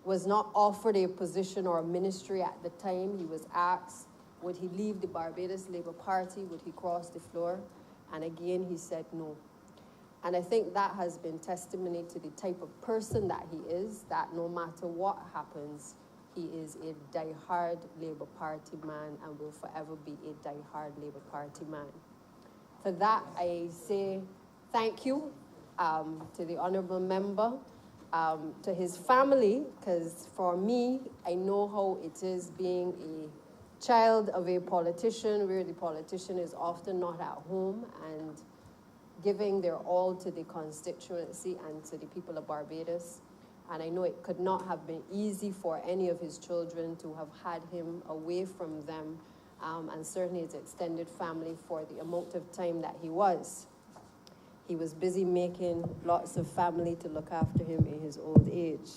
was not offered a position or a ministry at the time. He was asked, would he leave the Barbados Labour Party? Would he cross the floor? And again, he said no. And I think that has been testimony to the type of person that he is, that no matter what happens, he is a die-hard Labour Party man and will forever be a die-hard Labour Party man. For that, I say thank you to the honourable member, to his family, because for me, I know how it is being a child of a politician, where the politician is often not at home and giving their all to the constituency and to the people of Barbados. And I know it could not have been easy for any of his children to have had him away from them, and certainly his extended family for the amount of time that he was. He was busy making lots of family to look after him in his old age.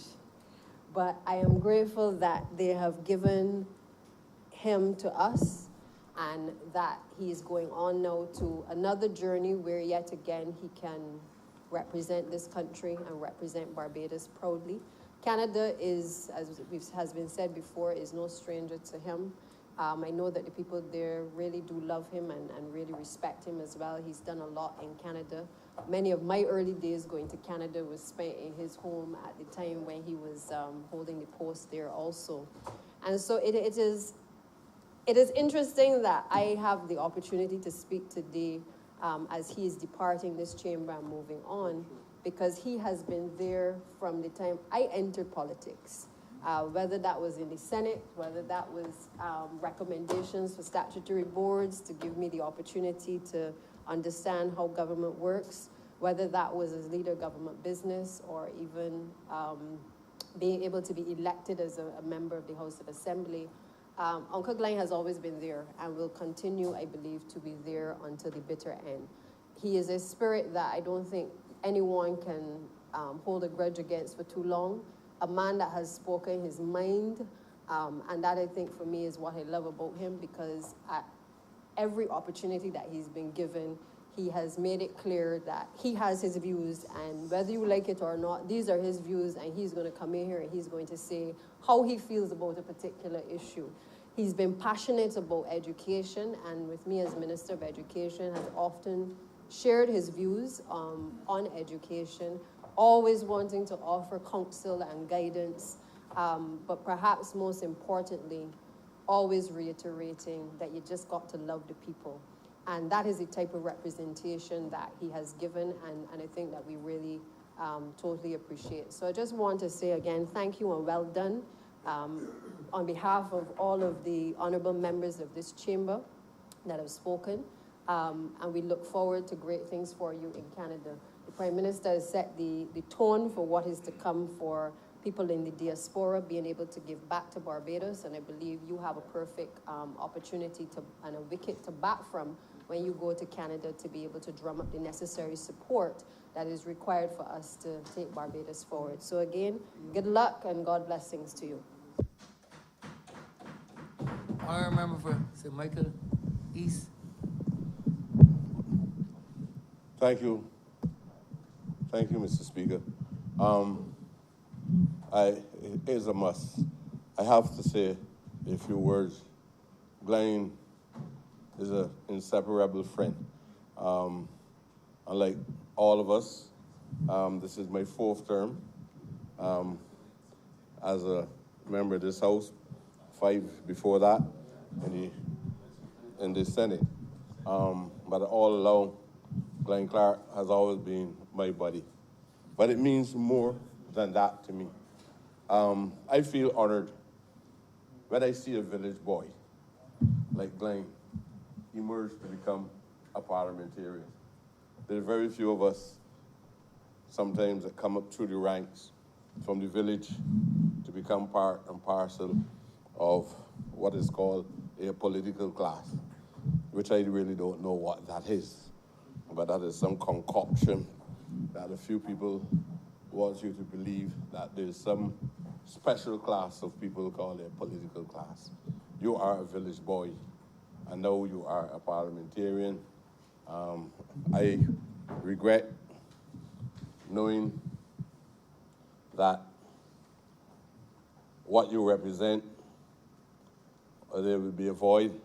But I am grateful that they have given him to us, and that he is going on now to another journey where yet again he can represent this country and represent Barbados proudly. Canada is, as has been said before, is no stranger to him. I know that the people there really do love him and really respect him as well. He's done a lot in Canada. Many of my early days going to Canada was spent in his home at the time when he was holding the post there also. And so it is interesting that I have the opportunity to speak today as he is departing this chamber and moving on, because he has been there from the time I entered politics, whether that was in the Senate, whether that was recommendations for statutory boards to give me the opportunity to understand how government works, whether that was as leader of government business, or even being able to be elected as a member of the House of Assembly. Uncle Glenn has always been there and will continue, I believe, to be there until the bitter end. He is a spirit that I don't think anyone can hold a grudge against for too long. A man that has spoken his mind, and that I think for me is what I love about him, because at every opportunity that he's been given, he has made it clear that he has his views, and whether you like it or not, these are his views, and he's going to come in here and he's going to say how he feels about a particular issue. He's been passionate about education, and with me as Minister of Education, has often shared his views on education, always wanting to offer counsel and guidance, but perhaps most importantly, always reiterating that you just got to love the people. And that is the type of representation that he has given, and I think that we really totally appreciate. So I just want to say again, thank you and well done on behalf of all of the honorable members of this chamber that have spoken, and we look forward to great things for you in Canada. The Prime Minister has set the tone for what is to come for people in the diaspora, being able to give back to Barbados, and I believe you have a perfect opportunity and a wicket to bat from when you go to Canada, to be able to drum up the necessary support that is required for us to take Barbados forward. So again, good luck and God blessings to you. I remember for St. Michael East. Thank you. Thank you, Mr. Speaker. It is a must. I have to say a few words. Glenn is an inseparable friend. Unlike all of us, this is my 4th term as a member of this House, 5 before that. And in the Senate. But all along, Glenn Clark has always been my buddy. But it means more than that to me. I feel honored when I see a village boy like Glenn emerge to become a parliamentarian. There are very few of us sometimes that come up through the ranks from the village to become part and parcel of what is called a political class, which I really don't know what that is. But that is some concoction that a few people want you to believe that there's some special class of people called a political class. You are a village boy. I know you are a parliamentarian. I regret knowing that what you represent, there will be a void.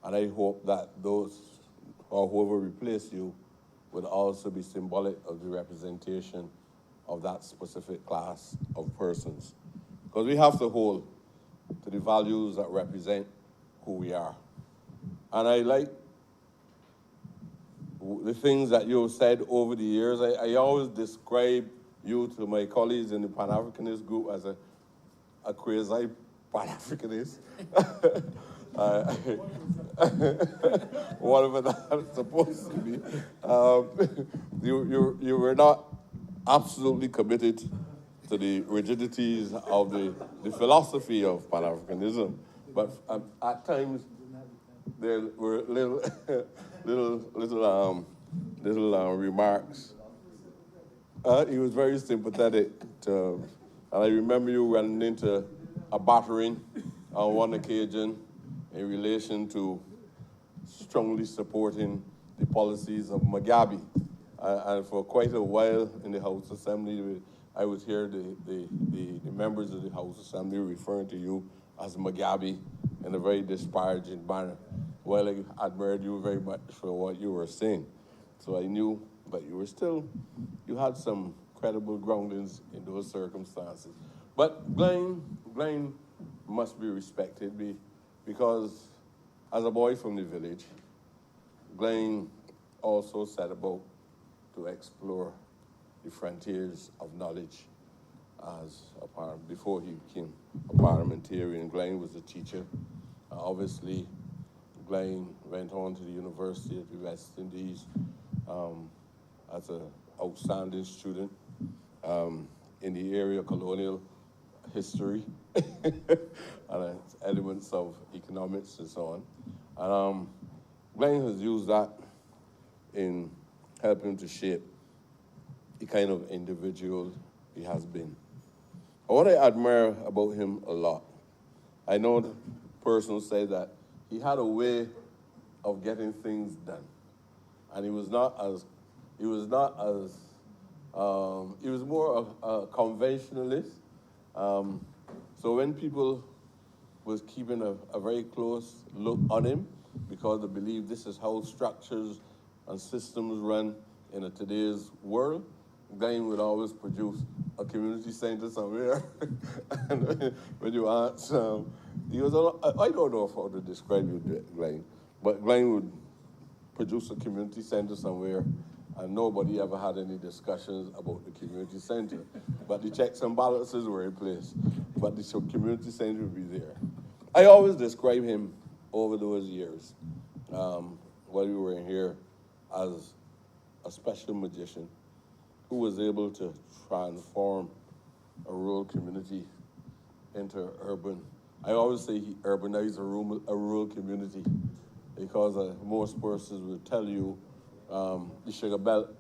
And I hope that those, or whoever replace you, would also be symbolic of the representation of that specific class of persons. Because we have to hold to the values that represent who we are. And I like the things that you've said over the years. I always describe you to my colleagues in the Pan-Africanist group as a crazy Pan-Africanist. Whatever that's supposed to be. You were not absolutely committed to the rigidities of the philosophy of Pan-Africanism, but at times there were little remarks. He was very sympathetic to, and I remember you running into a battering on one occasion in relation to strongly supporting the policies of Mugabe. And for quite a while in the House Assembly, I would hear the members of the House Assembly referring to you as Mugabe in a very disparaging manner. Well, I admired you very much for what you were saying. So I knew that you had some credible groundings in those circumstances. But Glenn must be respected because as a boy from the village, Glenn also set about to explore the frontiers of knowledge before he became a parliamentarian. Glenn was a teacher. Obviously, Glenn went on to the University of the West Indies as an outstanding student in the area of colonial history and elements of economics and so on. And Glenn has used that in helping to shape the kind of individual he has been. What I admire about him a lot, I know the person say that he had a way of getting things done, and he was more of a conventionalist. So when people was keeping a very close look on him because they believe this is how structures and systems run in today's world, Glenn would always produce a community center somewhere. And when you ask, he was, I don't know how to describe you, Glenn, but Glenn would produce a community center somewhere, and nobody ever had any discussions about the community center. But the checks and balances were in place, but the community center would be there. I always describe him over those years, while we were in here, as a special magician who was able to transform a rural community into urban. I always say he urbanized a rural community because most persons would tell you the sugar belt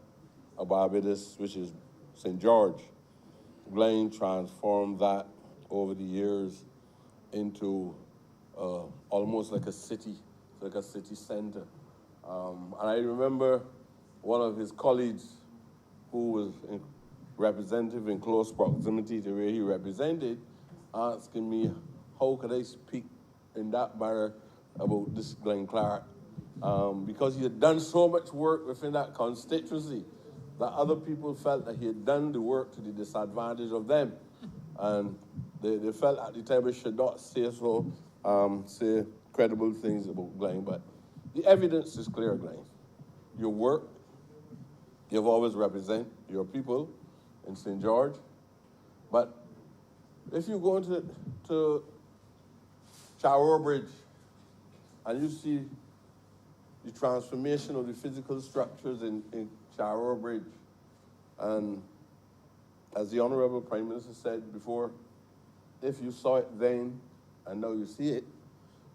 of Barbados, which is St. George. Glenn transformed that over the years into almost like a city center. And I remember one of his colleagues who was representative in close proximity to where he represented, asking me, how could I speak in that manner about this Glenn Clark? Because he had done so much work within that constituency that other people felt that he had done the work to the disadvantage of them. And they felt at the time they should not say so, say credible things about Glenn, but the evidence is clear, Glenn. Your work, you've always represent your people in St. George, but if you go to Charrow Bridge and you see the transformation of the physical structures in Charrow Bridge, and as the Honorable Prime Minister said before, if you saw it then and now you see it,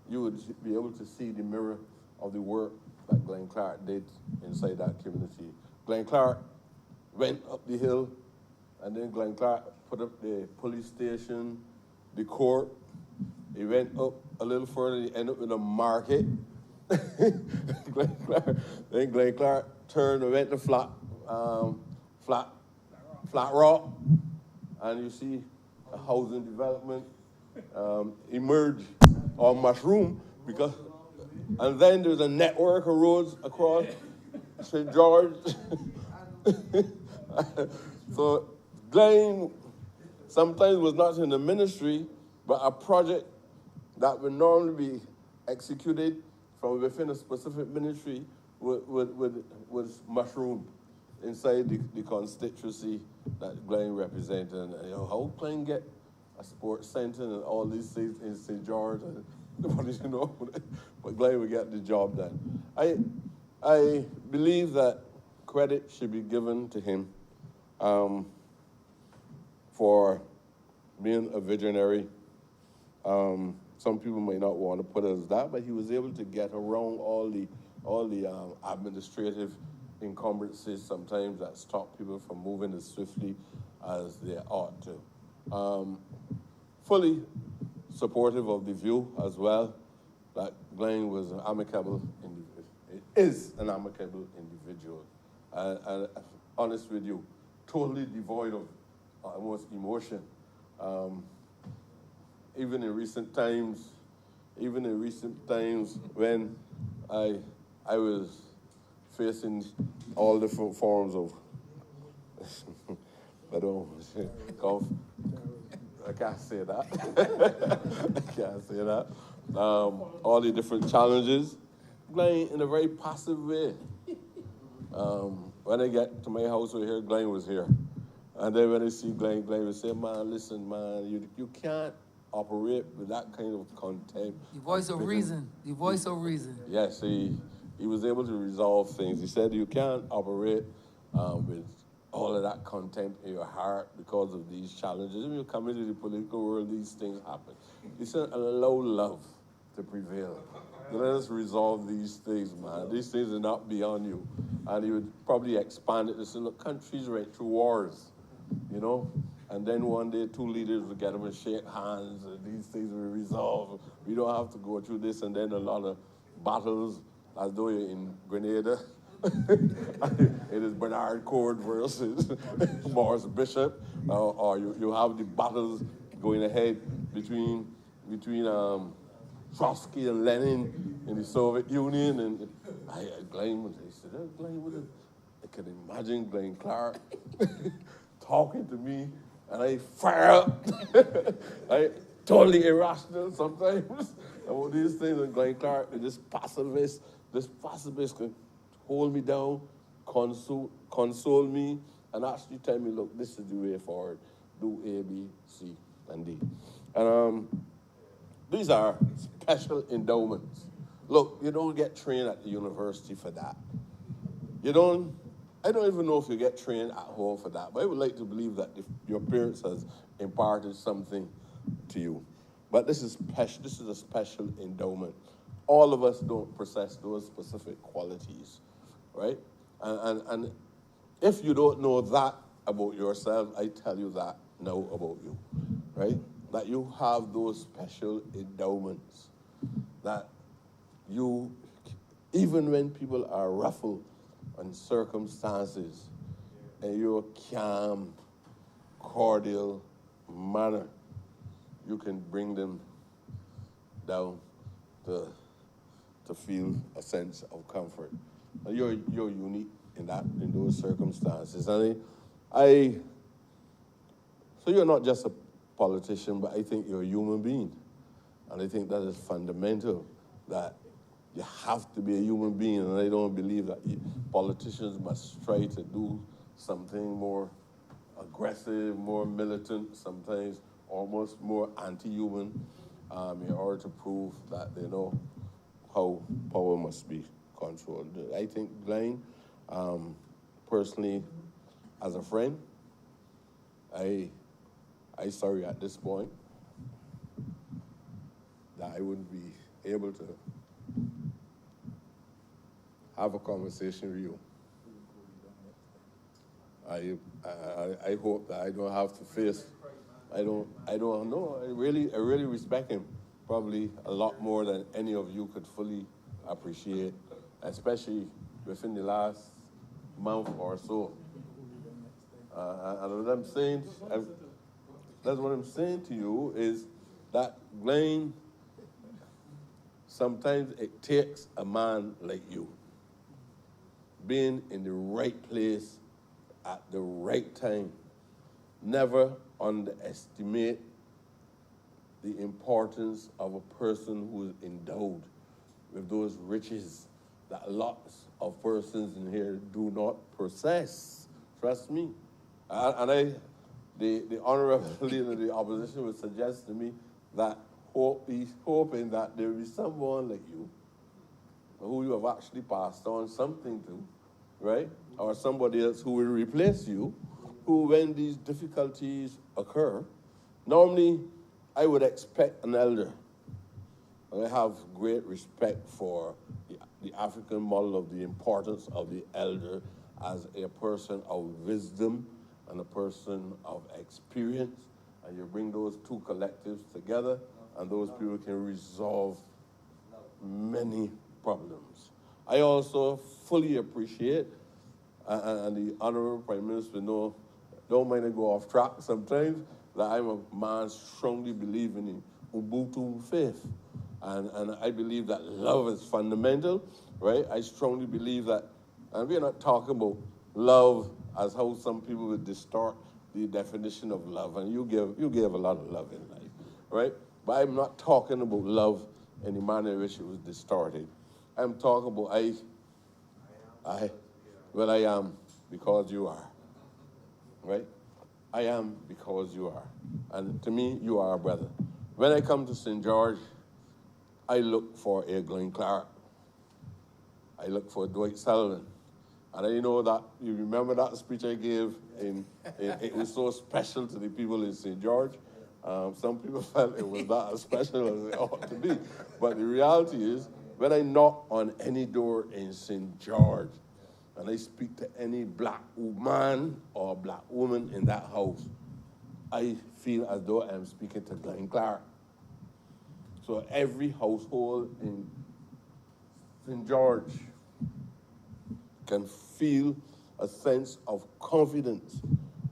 you would be able to see the mirror of the work that Glenn Clark did inside that community. Glenn Clark went up the hill, and then Glenn Clark put up the police station, the court. He went up a little further, he ended up with a market. Then Glenn Clark turned and went to Flat Rock, and you see a housing development emerge on Mushroom, and then there's a network of roads across St. George. So Glenn sometimes was not in the ministry, but a project that would normally be executed from within a specific ministry would mushroom inside the constituency that Glenn represented. And how Glenn get a sports center and all these things in St. George, and nobody know, but Glenn would get the job done. I believe that credit should be given to him for being a visionary. Some people may not want to put it as that, but he was able to get around all the administrative encumbrances sometimes that stop people from moving as swiftly as they ought to. Fully supportive of the view as well that Glenn was an amicable individual. It is an amicable individual. And honest with you, totally devoid of almost emotion. Even in recent times when I was facing all different forms of, I can't say that. I can't say that. All the different challenges, Glenn in a very passive way. When I get to my house over here, Glenn was here. And then when I see Glenn would say, man, listen, man, you can't operate with that kind of contempt. The voice of reason. The voice of reason. Yes, he was able to resolve things. He said you can't operate with all of that contempt in your heart because of these challenges. When you come into the political world, these things happen. He said, allow love to prevail. Let us resolve these things, man. These things are not beyond you. And he would probably expand it to say, look, countries went through wars, you know? And then one day, two leaders would get them and shake hands, and these things will resolve. We don't have to go through this, and then a lot of battles, as though you're in Grenada. It is Bernard Cord versus Morris Bishop, or you have the battles going ahead between Trotsky and Lenin in the Soviet Union, and Glenn I can imagine Glenn Clark talking to me, and I fire up. I totally irrational sometimes about these things, and Glenn Clark, this pacifist can hold me down, console me, and actually tell me, look, this is the way forward. Do A, B, C, and D. And these are special endowments. Look, you don't get trained at the university for that. I don't even know if you get trained at home for that, but I would like to believe that if your parents has imparted something to you. But this is a special endowment. All of us don't possess those specific qualities, right? And if you don't know that about yourself, I tell you that now about you, right? That you have those special endowments, that you, even when people are ruffled on circumstances, in your calm, cordial manner, you can bring them down to feel a sense of comfort. And you're unique in those circumstances. And so you're not just a politician, but I think you're a human being. And I think that is fundamental that you have to be a human being, and I don't believe that politicians must try to do something more aggressive, more militant, sometimes almost more anti-human, in order to prove that they know how power must be controlled. I think Glenn, personally, as a friend, I sorry at this point that I wouldn't be able to have a conversation with you. I hope that I don't have to face. I don't know. I really respect him, probably a lot more than any of you could fully appreciate, especially within the last month or so. And what I'm saying, that's what I'm saying to you is that Glenn, sometimes it takes a man like you being in the right place at the right time. Never underestimate the importance of a person who is endowed with those riches that lots of persons in here do not possess. Trust me. The honorable leader of the opposition would suggest to me that he's hoping that there will be someone like you who you have actually passed on something to, right? Or somebody else who will replace you, who, when these difficulties occur, normally I would expect an elder. And I have great respect for the African model of the importance of the elder as a person of wisdom and a person of experience. And you bring those two collectives together, and those people can resolve many problems. I also fully appreciate, and the Honorable Prime Minister don't mind to go off track sometimes, that I'm a man strongly believing in Ubuntu faith. And I believe that love is fundamental, right? I strongly believe that, and we're not talking about love as how some people would distort the definition of love, and you gave a lot of love in life, right? But I'm not talking about love in the manner in which it was distorted. I'm talking about I am because you are, right? I am because you are. And to me, you are a brother. When I come to St. George, I look for a Glenn Clark. I look for Dwight Sullivan. And I know that, you remember that speech I gave, it was so special to the people in St. George. Some people felt it was not as special as it ought to be. But the reality is, when I knock on any door in St. George, and I speak to any black man or black woman in that house, I feel as though I'm speaking to Glenn Clark. So every household in St. George can feel a sense of confidence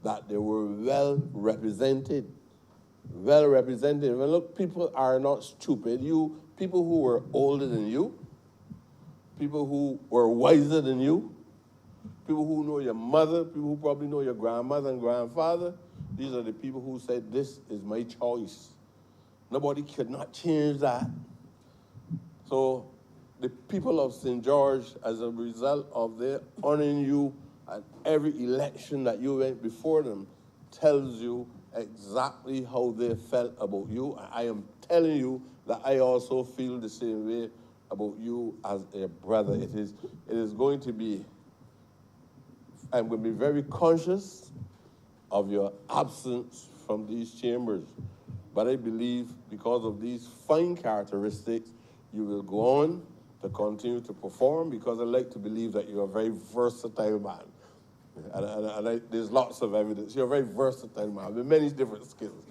that they were well represented. Well represented. And look, people are not stupid. People who were older than you, people who were wiser than you, people who know your mother, people who probably know your grandmother and grandfather, these are the people who said, this is my choice. Nobody could not change that. So the people of St. George, as a result of their honoring you at every election that you went before them, tells you exactly how they felt about you. I am telling you that I also feel the same way about you as a brother. It is going to be, I'm going to be very conscious of your absence from these chambers. But I believe because of these fine characteristics, you will go on to continue to perform, because I like to believe that you're a very versatile man. And there's lots of evidence. You're a very versatile man with many different skills.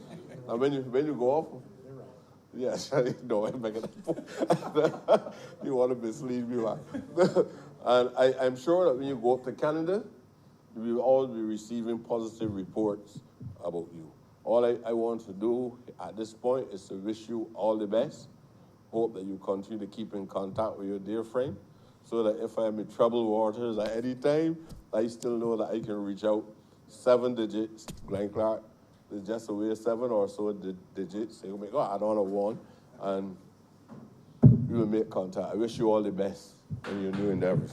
And when you go off, yes, no, I'm making that. You want to mislead me, man. And I'm sure that when you go up to Canada, we will all be receiving positive reports about you. All I want to do at this point is to wish you all the best. Hope that you continue to keep in contact with your dear friend, so that if I am in troubled waters at any time, I still know that I can reach out. 7 digits, Glenn Clark. There's just a way 7 or so digits. Say, oh my God, I don't know one. And we will make contact. I wish you all the best in your new endeavors.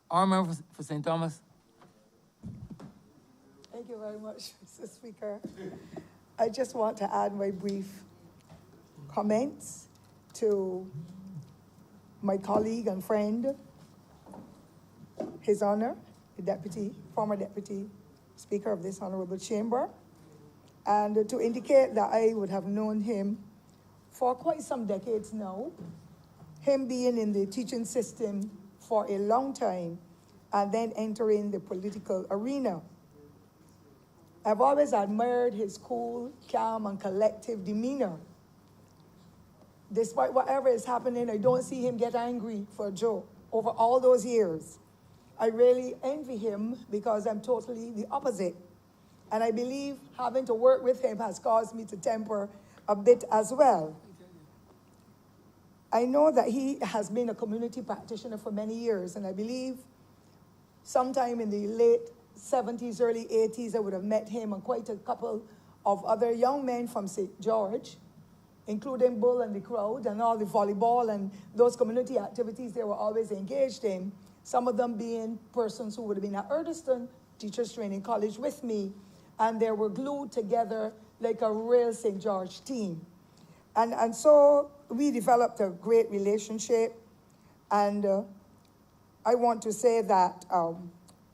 Our member for St. Thomas. Thank you very much, Mr. Speaker. I just want to add my brief comments to my colleague and friend, His Honor, the former Deputy Speaker of this Honorable Chamber, and to indicate that I would have known him for quite some decades now, him being in the teaching system for a long time and then entering the political arena. I've always admired his cool, calm, and collective demeanor. Despite whatever is happening, I don't see him get angry for a joke over all those years. I really envy him because I'm totally the opposite. And I believe having to work with him has caused me to temper a bit as well. I know that he has been a community practitioner for many years, and I believe sometime in the late 70s, early 80s, I would have met him and quite a couple of other young men from St. George, including Bull and the Crowd and all the volleyball and those community activities they were always engaged in, some of them being persons who would have been at Erdeston Teachers Training College with me, and they were glued together like a real St. George team. And so we developed a great relationship, and I want to say that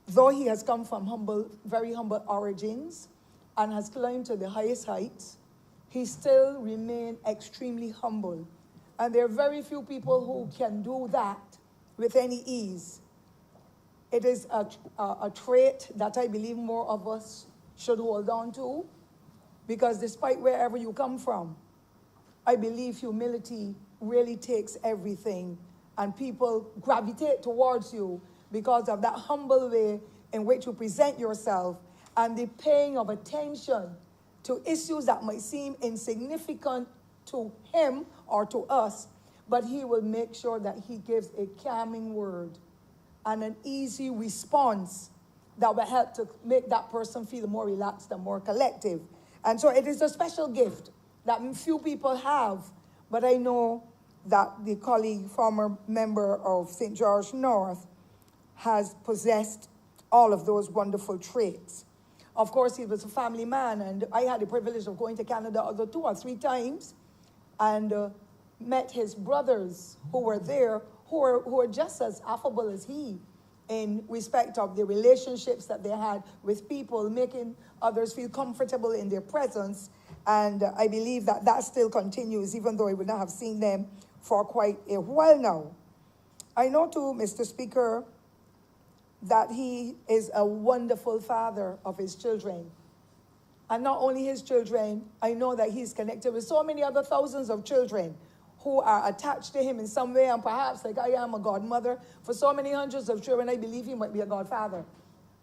though he has come from very humble origins and has climbed to the highest heights, he still remains extremely humble. And there are very few people who can do that with any ease. It is a trait that I believe more of us should hold on to, because despite wherever you come from, I believe humility really takes everything, and people gravitate towards you because of that humble way in which you present yourself and the paying of attention to issues that might seem insignificant to him or to us, but he will make sure that he gives a calming word and an easy response that will help to make that person feel more relaxed and more collective. And so it is a special gift that few people have, but I know that the colleague, former member of St. George North, has possessed all of those wonderful traits. Of course, he was a family man, and I had the privilege of going to Canada other 2 or 3 times and met his brothers who were there, who were just as affable as he in respect of the relationships that they had with people, making others feel comfortable in their presence. And I believe that that still continues, even though I would not have seen them for quite a while now. I know too, Mr. Speaker, that he is a wonderful father of his children. And not only his children, I know that he's connected with so many other thousands of children who are attached to him in some way, and perhaps like I am a godmother for so many hundreds of children, I believe he might be a godfather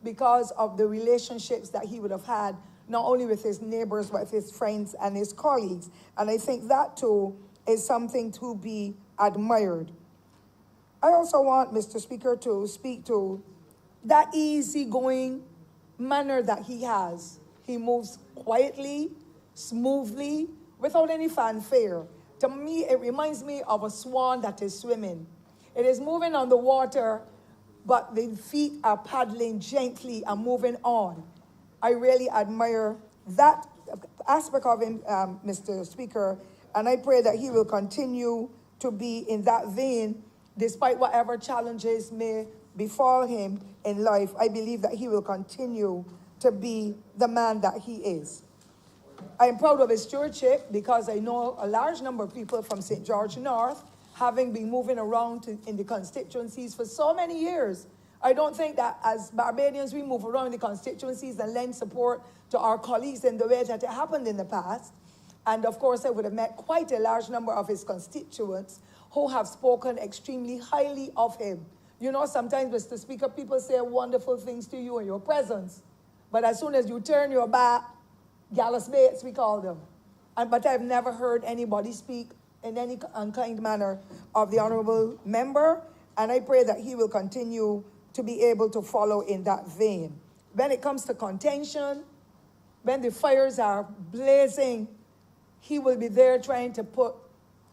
because of the relationships that he would have had, not only with his neighbors, but with his friends and his colleagues. And I think that too is something to be admired. I also want, Mr. Speaker, to speak to that easygoing manner that he has. He moves quietly, smoothly, without any fanfare. To me, it reminds me of a swan that is swimming. It is moving on the water, but the feet are paddling gently and moving on. I really admire that aspect of him, Mr. Speaker, and I pray that he will continue to be in that vein despite whatever challenges may befall him in life. I believe that he will continue to be the man that he is. I am proud of his stewardship because I know a large number of people from St. George North, having been moving around in the constituencies for so many years. I don't think that as Barbadians we move around the constituencies and lend support to our colleagues in the way that it happened in the past. And of course, I would have met quite a large number of his constituents who have spoken extremely highly of him. You know, sometimes, Mr. Speaker, people say wonderful things to you in your presence, but as soon as you turn your back, gallus baits, we call them. But I've never heard anybody speak in any unkind manner of the honorable member, and I pray that he will continue to be able to follow in that vein. When it comes to contention, When the fires are blazing, he will be there trying to put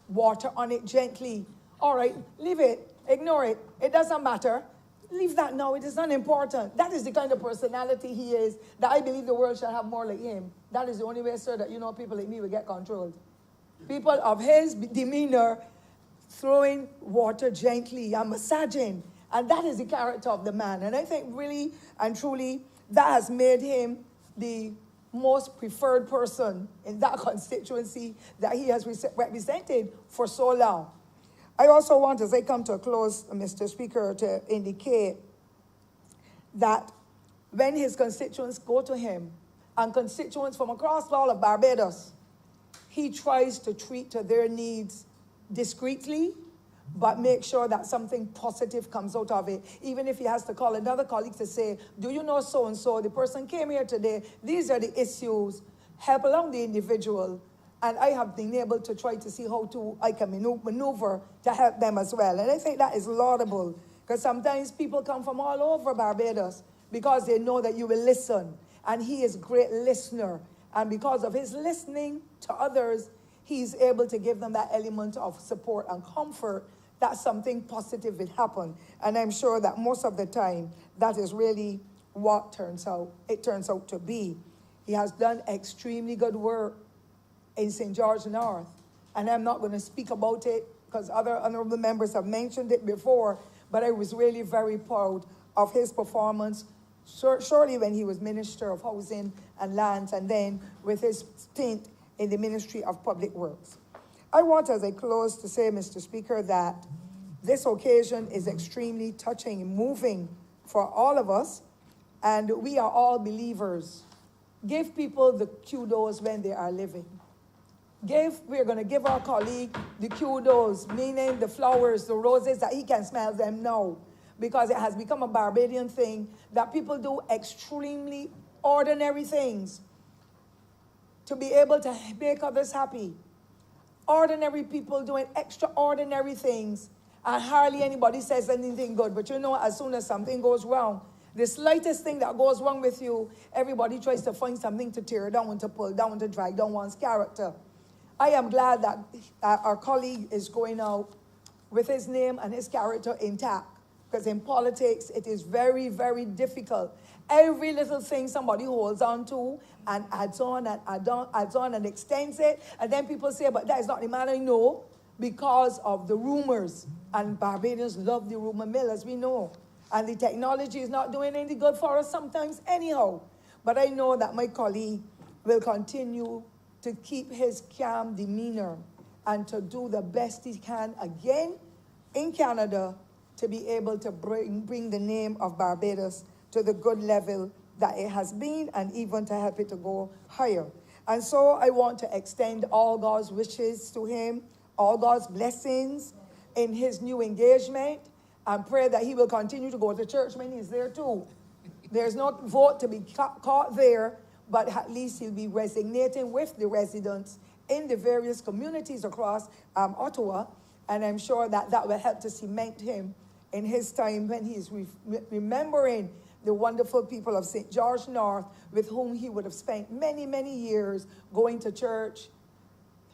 water on it gently. All right, leave it, ignore it. It doesn't matter. Leave that now, it is not important. That is the kind of personality he is, that I believe the world shall have more like him. That is the only way, sir, that you know people like me will get controlled. People of his demeanor, throwing water gently and massaging. And that is the character of the man. And I think really and truly, that has made him the most preferred person in that constituency that he has represented for so long. I also want, as I come to a close, Mr. Speaker, to indicate that when his constituents go to him, and constituents from across all of Barbados, he tries to treat to their needs discreetly, but make sure that something positive comes out of it. Even if he has to call another colleague to say, do you know so-and-so, the person came here today, these are the issues, help along the individual, and I have been able to try to see how I can maneuver to help them as well. And I think that is laudable, because sometimes people come from all over Barbados because they know that you will listen, and he is a great listener. And because of his listening to others, he's able to give them that element of support and comfort that something positive will happen. And I'm sure that most of the time, that is really what it turns out to be. He has done extremely good work in St. George North. And I'm not going to speak about it because other honorable members have mentioned it before, but I was really very proud of his performance, surely when he was Minister of Housing and Lands, and then with his stint in the Ministry of Public Works. I want, as I close, to say, Mr. Speaker, that this occasion is extremely touching and moving for all of us, and we are all believers. Give people the kudos when they are living. We're going to give our colleague the kudos, meaning the flowers, the roses, that he can smell them now, because it has become a Barbadian thing that people do extremely ordinary things to be able to make others happy. Ordinary people doing extraordinary things, and hardly anybody says anything good. But you know, as soon as something goes wrong, the slightest thing that goes wrong with you, everybody tries to find something to tear down, to pull down, to drag down one's character. I am glad that our colleague is going out with his name and his character intact, because in politics, it is very, very difficult. Every little thing somebody holds on to and adds on and extends it, and then people say, but that is not the man I know, because of the rumors. And Barbadians love the rumor mill, as we know. And the technology is not doing any good for us sometimes anyhow. But I know that my colleague will continue to keep his calm demeanor and to do the best he can again in Canada to be able to bring the name of Barbados to the good level that it has been, and even to help it to go higher. And so I want to extend all God's wishes to him, all God's blessings in his new engagement, and pray that he will continue to go to church when he's there too. There's no vote to be caught there, but at least he'll be resonating with the residents in the various communities across Ottawa, and I'm sure that that will help to cement him in his time when he is remembering the wonderful people of St. George North, with whom he would have spent many, many years going to church,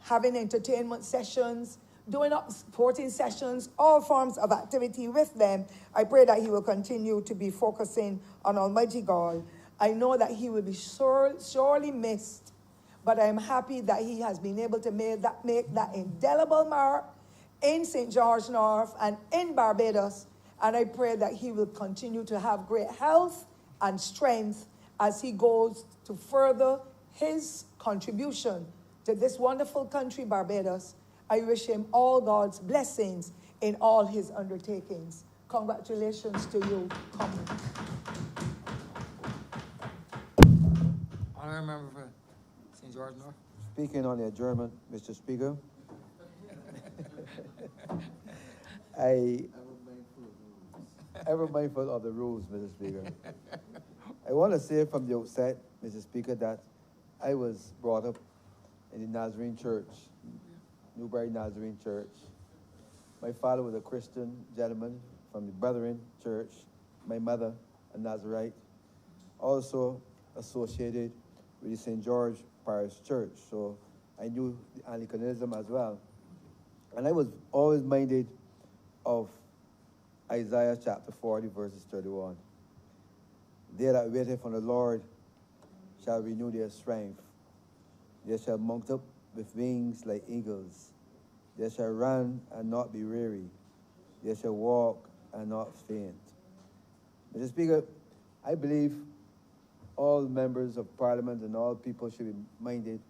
having entertainment sessions, doing sporting sessions, all forms of activity with them. I pray that he will continue to be focusing on Almighty God. I know that he will be sorely missed, but I'm happy that he has been able to make that indelible mark in St. George North and in Barbados, and I pray that he will continue to have great health and strength as he goes to further his contribution to this wonderful country, Barbados. I wish him all God's blessings in all his undertakings. Congratulations to you, Comrade. Honourable Member for St. George North. Speaking on the adjournment, Mr. Speaker. I ever mindful of the rules, Mr. Speaker. I want to say from the outset, Mr. Speaker, that I was brought up in the Nazarene Church, Newbury Nazarene Church. My father was a Christian gentleman from the Brethren Church. My mother, a Nazarite, also associated with the St. George Parish Church, so I knew the Anglicanism as well. And I was always minded of Isaiah chapter 40, verses 31. They that wait on the Lord shall renew their strength. They shall mount up with wings like eagles. They shall run and not be weary. They shall walk and not faint. Mr. Speaker, I believe all members of Parliament and all people should be minded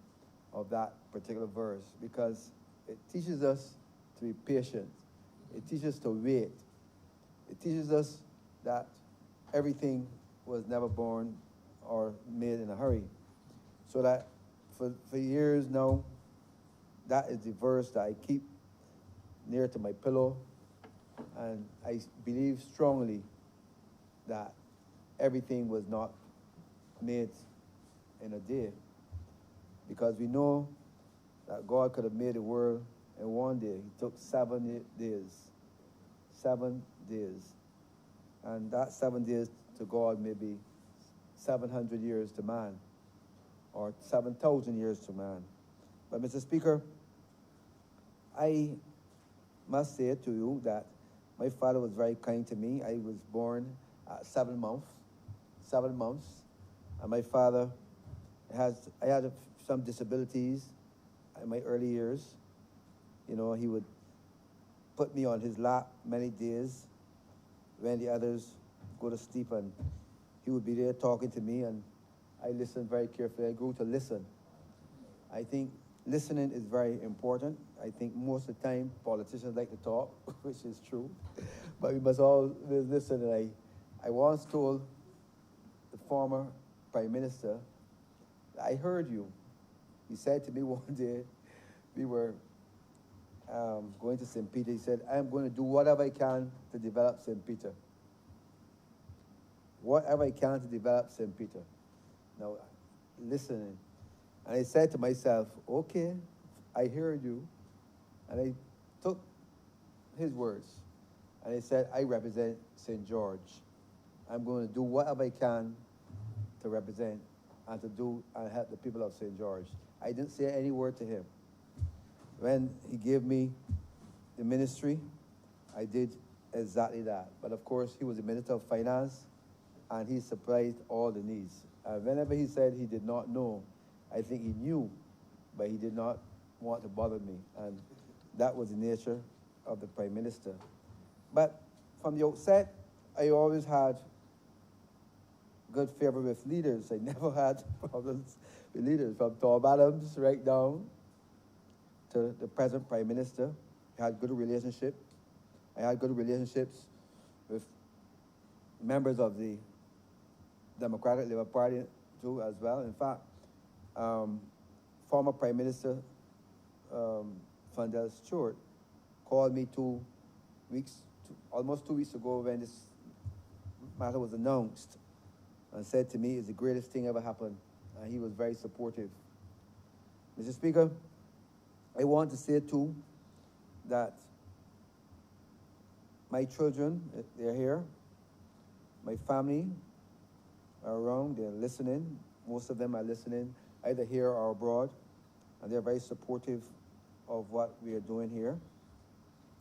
of that particular verse, because it teaches us to be patient. It teaches us to wait. It teaches us that everything was never born or made in a hurry. So that for years now, that is the verse that I keep near to my pillow. And I believe strongly that everything was not made in a day. Because we know that God could have made the world in one day. He took 7 days. 7 days. And that 7 days to God may be 700 years to man, or 7,000 years to man. But Mr. Speaker, I must say to you that my father was very kind to me. I was born at 7 months, and my father I had some disabilities in my early years. You know, he would put me on his lap many days when the others go to sleep, and he would be there talking to me, and I listened very carefully. I grew to listen. I think listening is very important. I think most of the time politicians like to talk, which is true, but we must always listen. And I once told the former Prime Minister, I heard you. He said to me one day, we were going to St. Peter. He said, I'm going to do whatever I can to develop St. Peter. Whatever I can to develop St. Peter. Now, listening. And I said to myself, okay, I heard you. And I took his words. And I said, I represent St. George. I'm going to do whatever I can to represent and to do and help the people of St. George. I didn't say any word to him. When he gave me the ministry, I did exactly that. But of course, he was the Minister of Finance, and he supplied all the needs. Whenever he said he did not know, I think he knew, but he did not want to bother me. And that was the nature of the Prime Minister. But from the outset, I always had good favor with leaders. I never had problems with leaders, from Tom Adams right down to the present Prime Minister. I had good relationship. I had good relationships with members of the Democratic Labour Party too, as well. In fact, former Prime Minister Fundell Stewart called me almost 2 weeks ago when this matter was announced, and said to me, it's the greatest thing ever happened. And he was very supportive. Mr. Speaker, I want to say too that my children, they're here. My family are around, they're listening. Most of them are listening, either here or abroad. And they're very supportive of what we are doing here.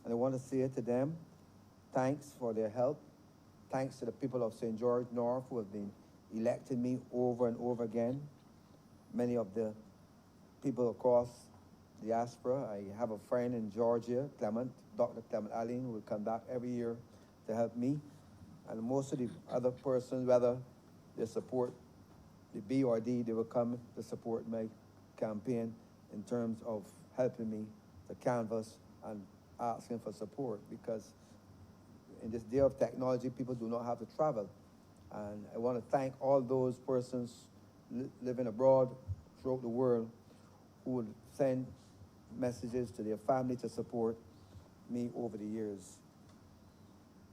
And I want to say to them, thanks for their help. Thanks to the people of St. George North who have been electing me over and over again. Many of the people across the diaspora. I have a friend in Georgia, Dr. Clement Allen, who will come back every year to help me. And most of the other persons, whether they support the B or D, they will come to support my campaign in terms of helping me to canvass and asking for support, because in this day of technology, people do not have to travel. And I want to thank all those persons living abroad throughout the world who would send messages to their family to support me over the years.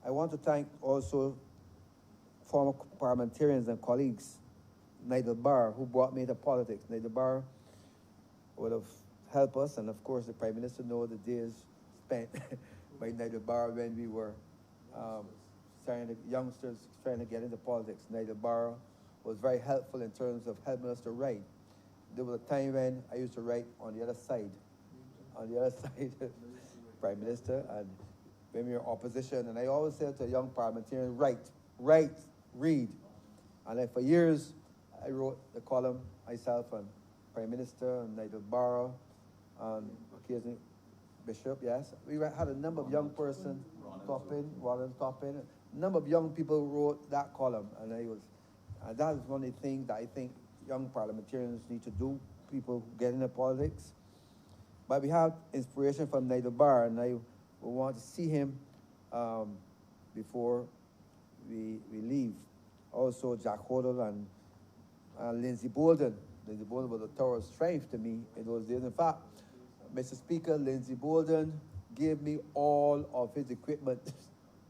I want to thank also former parliamentarians and colleagues, Nigel Barr, who brought me to politics. Nigel Barr would have helped us, and of course the Prime Minister knows the days spent by Nigel Barr when we were youngsters trying to get into politics. Nigel Barr was very helpful in terms of helping us to write. There was a time when I used to write on the other side, Prime Minister, and when we were in opposition, and I always said to young parliamentarians, write, read. And then for years, I wrote the column myself on Prime Minister and Nigel Barra, and occasionally Bishop, yes. We had a number of young persons, Ronald Coppin, a number of young people wrote that column, and that is one of the things that I think young parliamentarians need to do, people who get into politics. But we have inspiration from Nigel Barra, and I will want to see him before we leave. Also, Jack Hodel and Lindsey Bolden. Lindsey Bolden was a tower of strength to me in those days. In fact, Mr. Speaker, Lindsey Bolden gave me all of his equipment,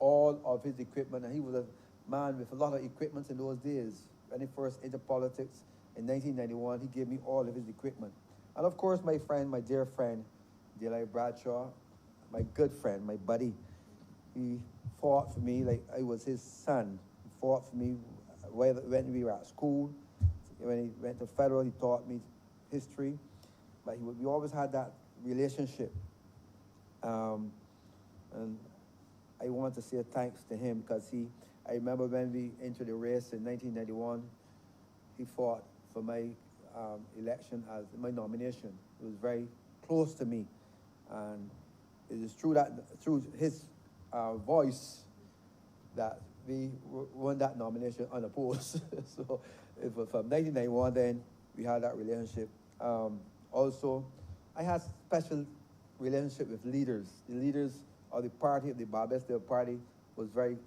and he was a man with a lot of equipment in those days. When he first entered politics in 1991, he gave me all of his equipment. And of course, my friend, my dear friend, Deli Bradshaw, my good friend, my buddy, he fought for me like I was his son. He fought for me when we were at school. When he went to federal, he taught me history. But we always had that relationship. And I want to say thanks to him because I remember when we entered the race in 1991, he fought for my election as my nomination. It was very close to me. And it is true that through his voice that we won that nomination unopposed. So it was from 1991 then we had that relationship. Also, I had special relationship with leaders. The leaders of the party, the Barbesdale Party, was very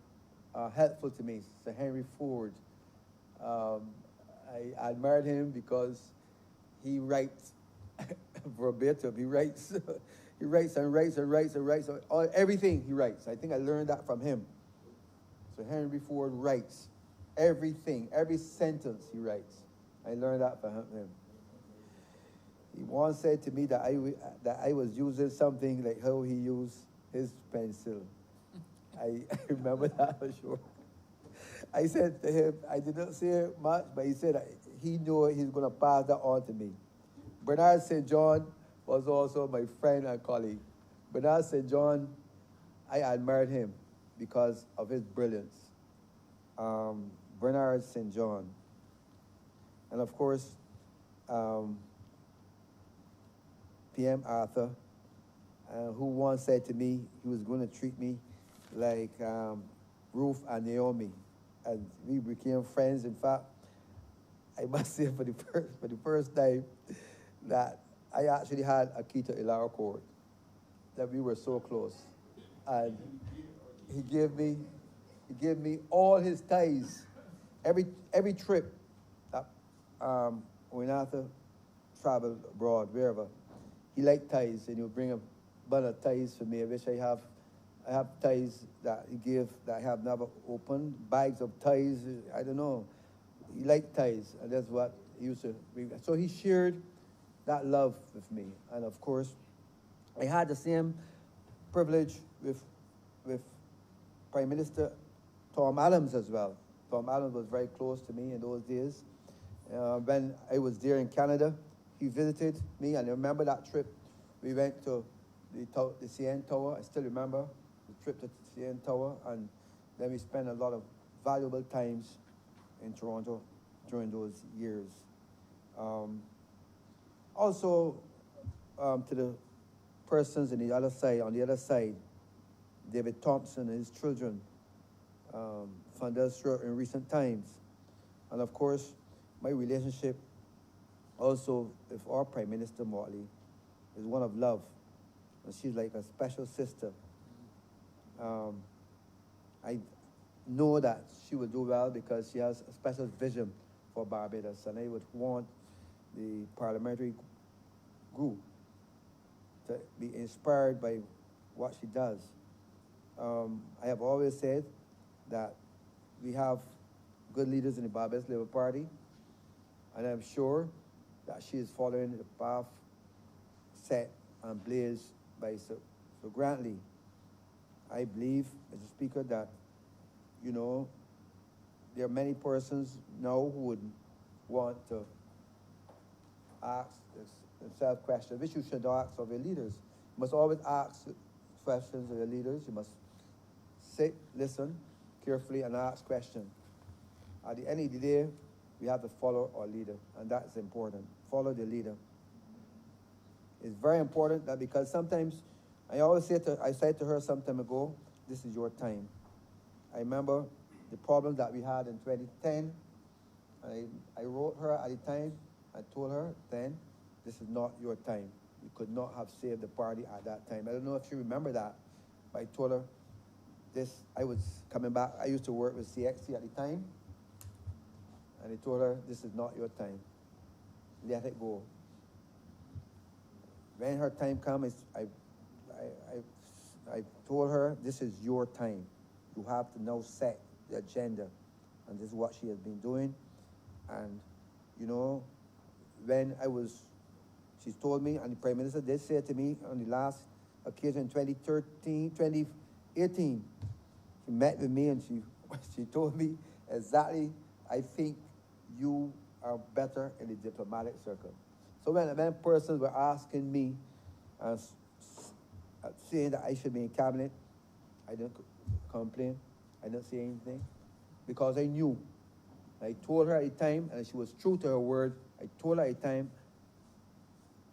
helpful to me. Sir Henry Ford. I admired him because he writes verbatim. He writes and writes and writes and writes. Everything he writes. I think I learned that from him. So Henry Ford writes everything, every sentence he writes. I learned that from him. He once said to me that I was using something like how he used his pencil. I remember that for sure. I said to him, I did not say much, but he said he knew he's going to pass that on to me. Bernard St. John was also my friend and colleague. Bernard St. John, I admired him because of his brilliance. Bernard St. John. And of course, PM Arthur, who once said to me he was going to treat me like Ruth and Naomi. And we became friends. In fact, I must say for the first time that I actually had a key to Ilara Court, that we were so close. And he gave me all his ties. Every trip that when Arthur traveled abroad, wherever, he liked ties, and he would bring a bunch of ties for me. I wish I have ties that he gave that I have never opened, bags of ties, I don't know. He liked ties, and that's what he used to bring. So he shared that love with me. And of course, I had the same privilege with Prime Minister Tom Adams as well. Tom Adams was very close to me in those days. When I was there in Canada, he visited me, and I remember that trip. We went to the CN Tower. I still remember the trip to the CN Tower, and then we spent a lot of valuable times in Toronto during those years. Also, to the persons on the other side, David Thompson and his children, found us in recent times. And of course, my relationship also with our Prime Minister Motley is one of love. And she's like a special sister. I know that she will do well because she has a special vision for Barbados, and I would want the parliamentary group to be inspired by what she does. I have always said that we have good leaders in the Barbados Labour Party, and I'm sure that she is following the path set and blazed by Sir Grantley. I believe, Mr. Speaker, that, you know, there are many persons now who would want to ask themselves questions, which you should ask of your leaders. You must always ask questions of your leaders. You must sit, listen carefully, and ask questions. At the end of the day, we have to follow our leader, and that's important. Follow the leader. It's very important that, because sometimes, I said to her some time ago, this is your time. I remember the problem that we had in 2010. I wrote her at the time. I told her then, this is not your time. You could not have saved the party at that time. I don't know if she remember that, but I told her this. I was coming back. I used to work with CXC at the time. And I told her, this is not your time. Let it go. When her time comes, I told her, this is your time. You have to now set the agenda. And this is what she has been doing. And, you know, when she told me, and the Prime Minister did say to me on the last occasion, 2018, she met with me and she told me exactly, I think you are better in the diplomatic circle. So when persons were asking me, saying that I should be in cabinet, I didn't complain. I didn't say anything because I knew. I told her at the time, and she was true to her word. I told her at the time,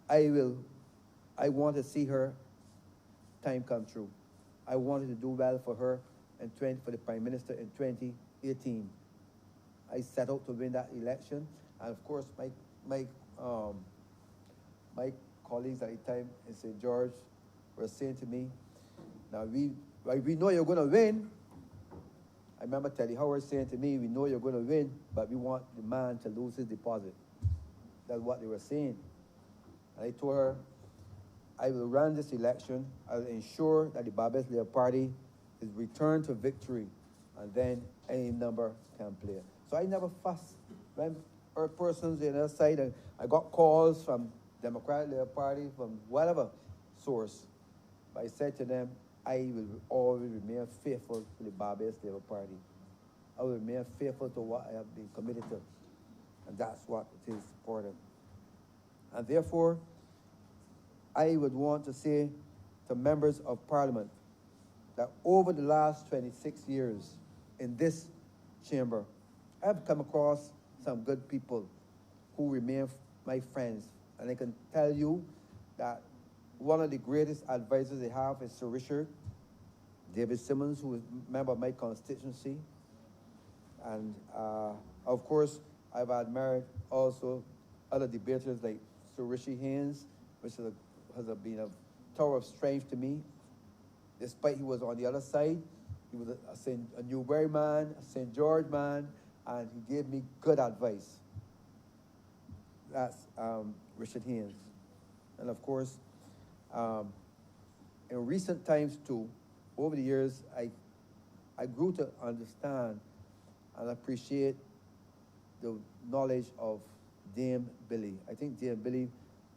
I want to see her time come true. I wanted to do well for her and for the Prime Minister in 2018. I set out to win that election, and of course, my colleagues at the time in St. George were saying to me, now we know you're going to win. I remember Teddy Howard saying to me, we know you're going to win, but we want the man to lose his deposit. That's what they were saying. And I told her, I will run this election. I will ensure that the Barbès Labour Party is returned to victory, and then any number can play. So I never fuss. When persons on the other side, I got calls from Democratic Labour Party, from whatever source, but I said to them, I will always remain faithful to the Barbès Labour Party. I will remain faithful to what I have been committed to. And that's what it is important. And therefore, I would want to say to members of Parliament that over the last 26 years in this chamber, I've come across some good people who remain my friends. And I can tell you that one of the greatest advisors they have is Sir Richard David Simmons, who is a member of my constituency. And of course, I've admired also other debaters like Sir Rishi Haynes, which has been a tower of strength to me. Despite he was on the other side, he was a Newbury man, a St. George man, and he gave me good advice. That's Richard Haynes. And of course, in recent times too, over the years, I grew to understand and appreciate the knowledge of Dame Billy. I think Dame Billy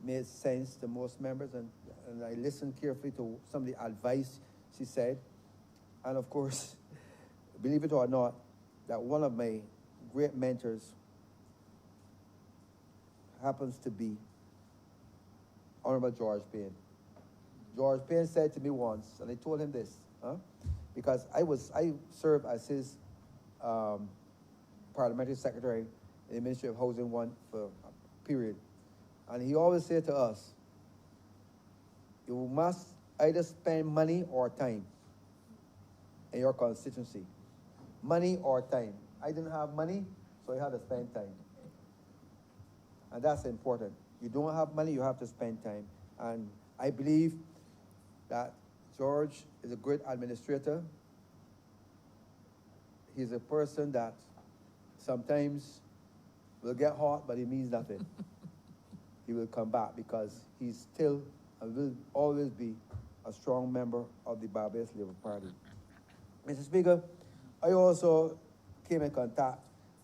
made sense to most members, and I listened carefully to some of the advice she said. And of course, believe it or not, that one of my great mentors happens to be Honorable George Payne. George Payne said to me once, and I told him this, because I served as his parliamentary secretary in the Ministry of Housing for a period. And he always said to us, you must either spend money or time in your constituency. Money or time. I didn't have money, so I had to spend time. And that's important. You don't have money, you have to spend time. And I believe that George is a great administrator. He's a person that sometimes will get hot, but it means nothing. He will come back because he's still and will always be a strong member of the Barbès Labour Party. Mr. Speaker, I also came in contact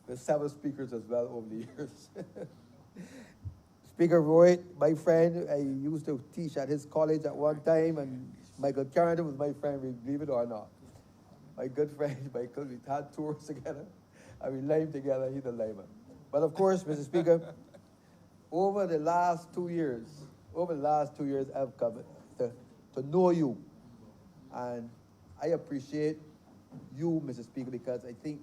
with several speakers as well over the years. Speaker Roy, my friend, I used to teach at his college at one time, and Michael Carrington was my friend, believe it or not. My good friend, Michael, we had tours together. we lime together, he's a limer. But of course, Mr. Speaker, over the last 2 years, I've come to know you. And I appreciate you, Mr. Speaker, because I think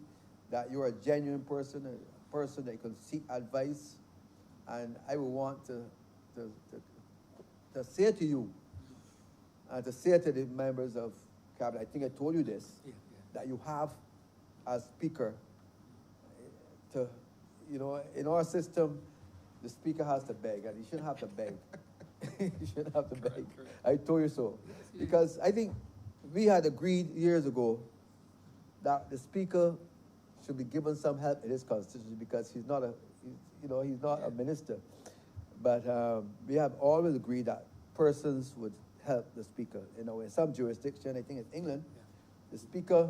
that you're a genuine person, a person that can seek advice. And I would want to say to you, and to say to the members of Cabinet, I think I told you this, that you have as Speaker to, you know, in our system, the Speaker has to beg, and he shouldn't have to beg. He shouldn't have to beg. I told you so. Because I think we had agreed years ago that the Speaker should be given some help in his constituency because he's not a minister. But we have always agreed that persons would help the Speaker. You know, in some jurisdiction, I think in England, the Speaker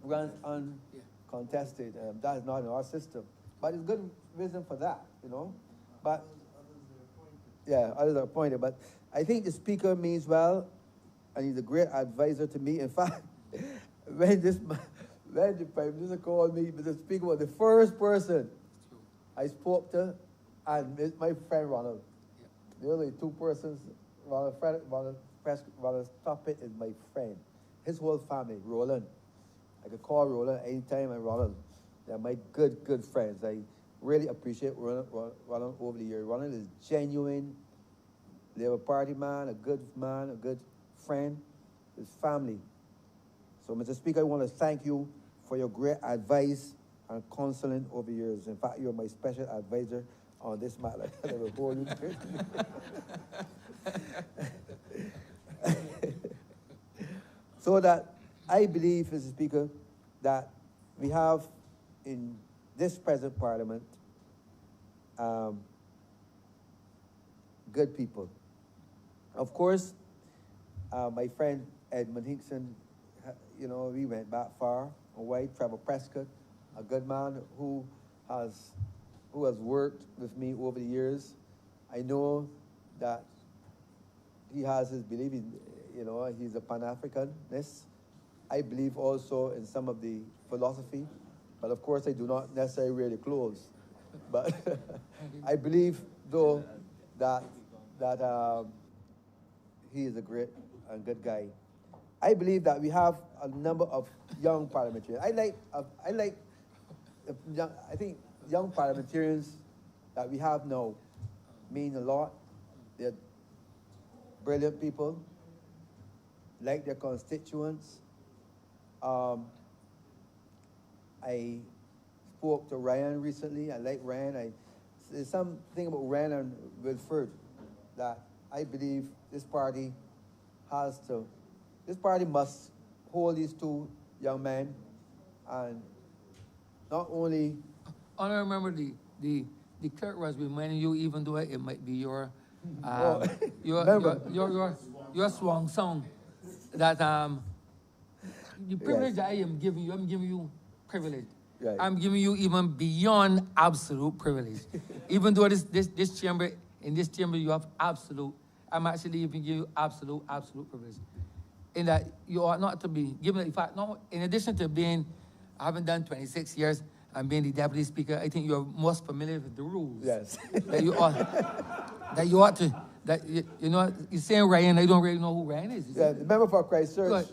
runs uncontested. That is not in our system. But it's good reason for that, you know. But yeah, others are appointed. But I think the Speaker means well, and he's a great advisor to me. In fact, when the Prime Minister called me, Mr. Speaker was the first person I spoke to, and my friend Ronald. The only two persons, Ronald Stoppett is my friend. His whole family, Roland. I could call Roland anytime, and Ronald. They're my good friends. I really appreciate Ronald over the years. Ronald is genuine, Labour Party man, a good friend, his family. So, Mr. Speaker, I want to thank you for your great advice and counseling over the years. In fact, you're my special advisor on this matter. I will hold you to it. So that I believe, Mr. Speaker, that we have in this present Parliament good people. Of course, my friend Edmund Hinkson, you know, we went back far and wide. Trevor Prescott, a good man who has worked with me over the years. I know that he has his belief in, you know, he's a Pan-Africanist. I believe also in some of the philosophy, but of course I do not necessarily wear the clothes. But I believe, though, that he is a great and good guy. I believe that we have a number of young parliamentarians. I think young parliamentarians that we have now mean a lot. They're brilliant people, like their constituents. I spoke to Ryan recently. I like Ryan. There's something about Ryan and Wilford that I believe this party must hold these two young men, and not only. I remember the clerk was reminding you, even though it might be your swan song, that the privilege that I am giving you, I'm giving you privilege. Right. I'm giving you even beyond absolute privilege. Even though this chamber, in this chamber you have absolute, I'm actually even giving you absolute privilege. In that you ought not to be given, in fact, no, in addition to having done 26 years and being the deputy speaker, I think you're most familiar with the rules. Yes. That you ought to, you know, you're saying Ryan, I don't really know who Ryan is. Yeah, the member for Christchurch.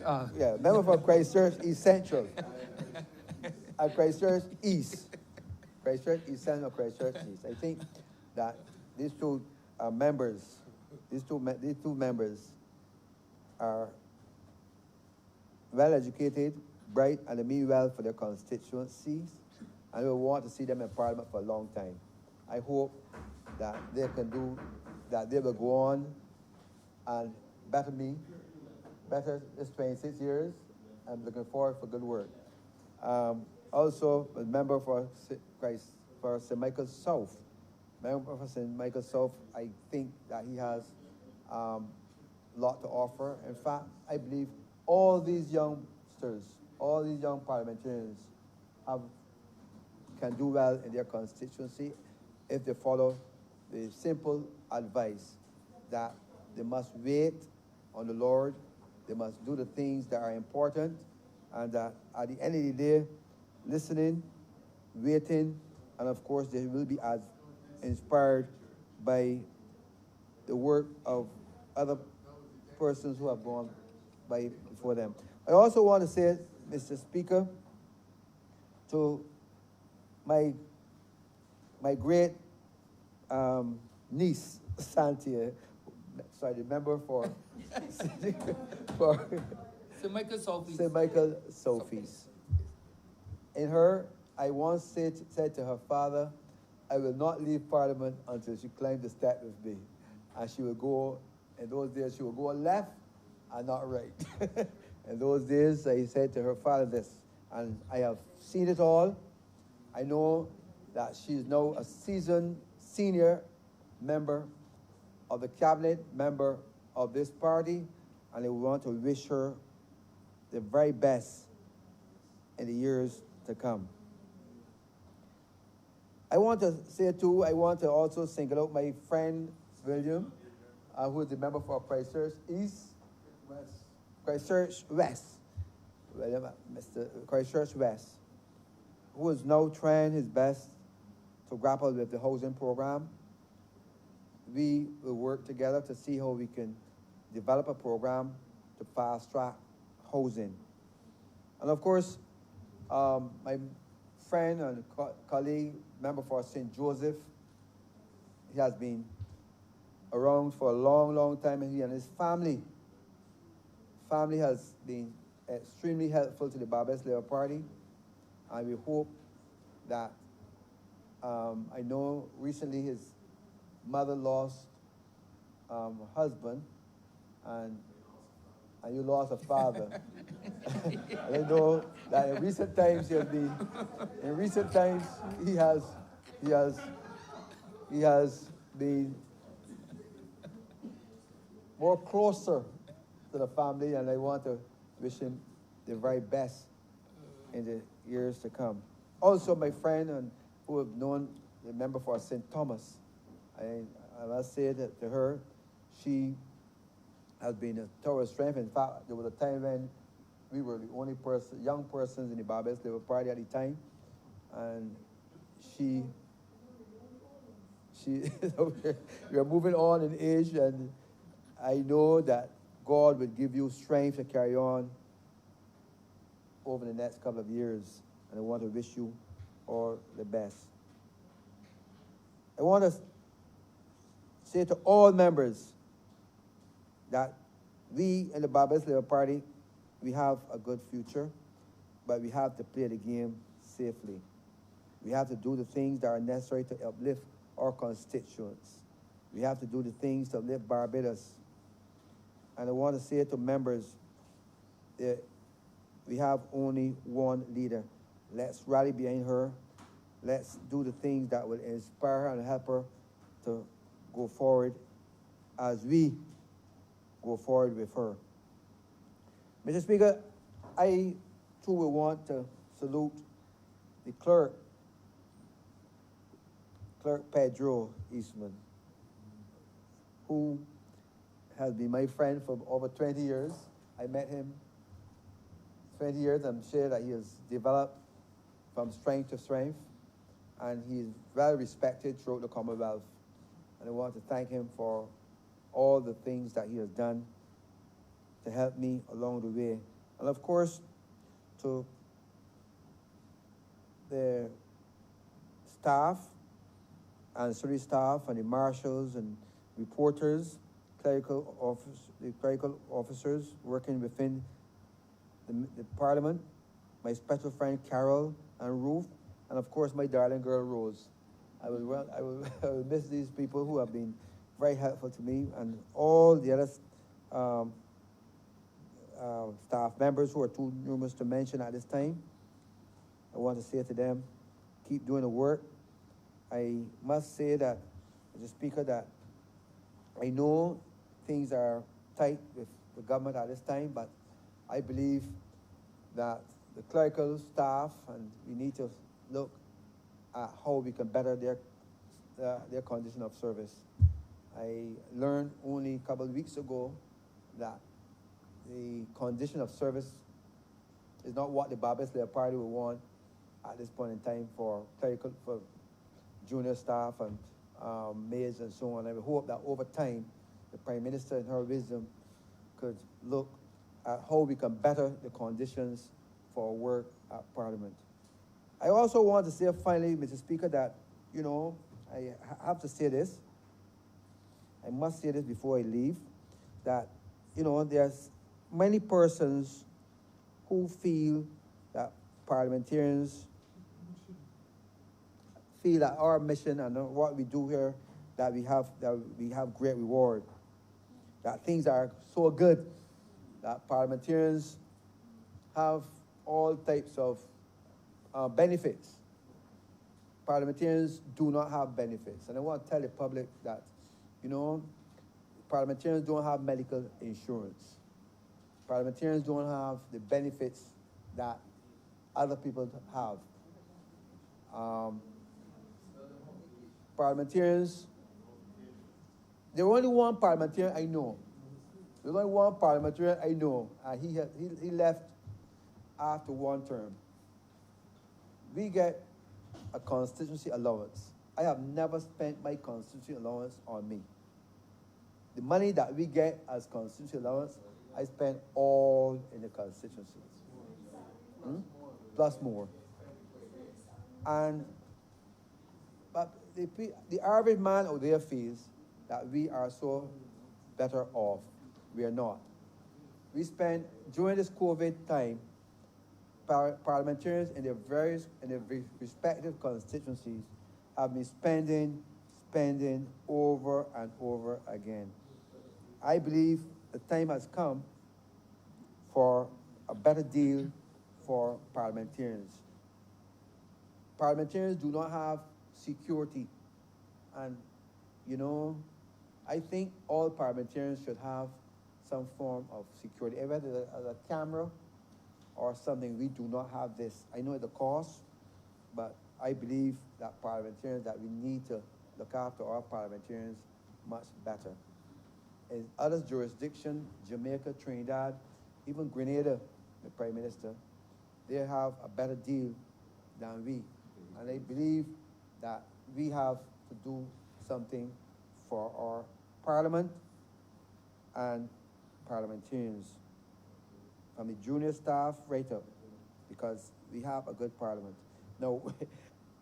Member for Christchurch East Central. At Christchurch East. Christchurch East Central, Christchurch East. I think that these two members are well educated, bright, and they mean well for their constituencies, and we want to see them in Parliament for a long time. I hope that they will go on and better this 26 years. I'm looking forward for good work. Also, a member for St. Michael's South. Member for St. Michael's South, I think that he has a lot to offer. In fact, I believe all these youngsters, all these young parliamentarians can do well in their constituency if they follow the simple advice that they must wait on the Lord, they must do the things that are important, and that at the end of the day, listening waiting, and of course they will be as inspired by the work of other persons who have gone by before them. I also want to say, Mr. Speaker, to my great niece, Santia, sorry, the member for for St. Michael Sophie's. St. Michael Sophie's. In her, I once said to her father, I will not leave Parliament until she climbed the step with me. And she will go, in those days, she will go left and not right. In those days, I said to her father this, and I have seen it all. I know that she is now a seasoned senior member of the cabinet, member of this party, and I want to wish her the very best in the years to come. I want to say too, I want to also single out my friend William, who is the member for Christchurch East, Christchurch West, William, Mr. Christchurch West, who is now trying his best to grapple with the housing program. We will work together to see how we can develop a program to fast-track housing. And of course, my friend and colleague, member for St. Joseph, he has been around for a long, long time, and he and his family has been extremely helpful to the Barbers Labour Party, and we hope that, I know recently his mother lost her husband, and you lost a father. And I know that in recent times he has been more closer to the family, and I want to wish him the very best in the years to come. Also, my friend and who have known the member for St. Thomas, I must say that to her, she has been a tower of strength. In fact, there was a time when we were the only young persons in the Barbers Labour Party at the time, and she we are moving on in age, and I know that God will give you strength to carry on over the next couple of years, and I want to wish you all the best. I want to say to all members that we in the Barbers Labour Party, we have a good future, but we have to play the game safely. We have to do the things that are necessary to uplift our constituents. We have to do the things to uplift Barbados. And I want to say to members that we have only one leader. Let's rally behind her. Let's do the things that will inspire her and help her to go forward as we go forward with her. Mr. Speaker, I too will want to salute the clerk Pedro Eastman, who has been my friend for over 20 years. I met him 20 years. I'm sure that he has developed from strength to strength, and he is well respected throughout the Commonwealth. And I want to thank him for all the things that he has done to help me along the way. And of course, to the staff, ancillary staff, and the marshals and reporters, the clerical officers working within the Parliament, my special friend Carol and Ruth, and of course my darling girl Rose. I will miss these people who have been very helpful to me, and all the other staff members who are too numerous to mention at this time. I want to say to them, keep doing the work. I must say that, as a speaker, that I know things are tight with the government at this time, but I believe that the clerical staff, and we need to look at how we can better their condition of service. I learned only a couple of weeks ago that the condition of service is not what the Barbers Labour Party would want at this point in time for clerical, for junior staff and maids and so on. I hope that over time, the Prime Minister in her wisdom could look at how we can better the conditions for work at Parliament. I also want to say finally, Mr. Speaker, that, you know, I have to say this. I must say this before I leave, that, you know, there's many persons who feel that parliamentarians feel that our mission and what we do here, that we have great reward, that things are so good, that parliamentarians have all types of benefits. Parliamentarians do not have benefits. And I want to tell the public that, you know, parliamentarians don't have medical insurance. Parliamentarians don't have the benefits that other people have. Parliamentarians, there's only one parliamentarian I know. There's only one parliamentarian I know, and he left after one term. We get a constituency allowance. I have never spent my constituency allowance on me. The money that we get as constituency allowance, I spend all in the constituency. Plus more. But the average man out there feels that we are so better off. We are not. We spend, during this COVID time, parliamentarians in their respective constituencies have been spending over and over again. I believe the time has come for a better deal for parliamentarians. Parliamentarians do not have security, and, you know, I think all parliamentarians should have some form of security, whether a camera or something. We do not have this. I know the cost, but I believe that parliamentarians, that we need to look after our parliamentarians much better. In other jurisdictions, Jamaica, Trinidad, even Grenada, the Prime Minister, they have a better deal than we. And I believe that we have to do something for our Parliament and parliamentarians, from the junior staff right up, because we have a good Parliament. Now,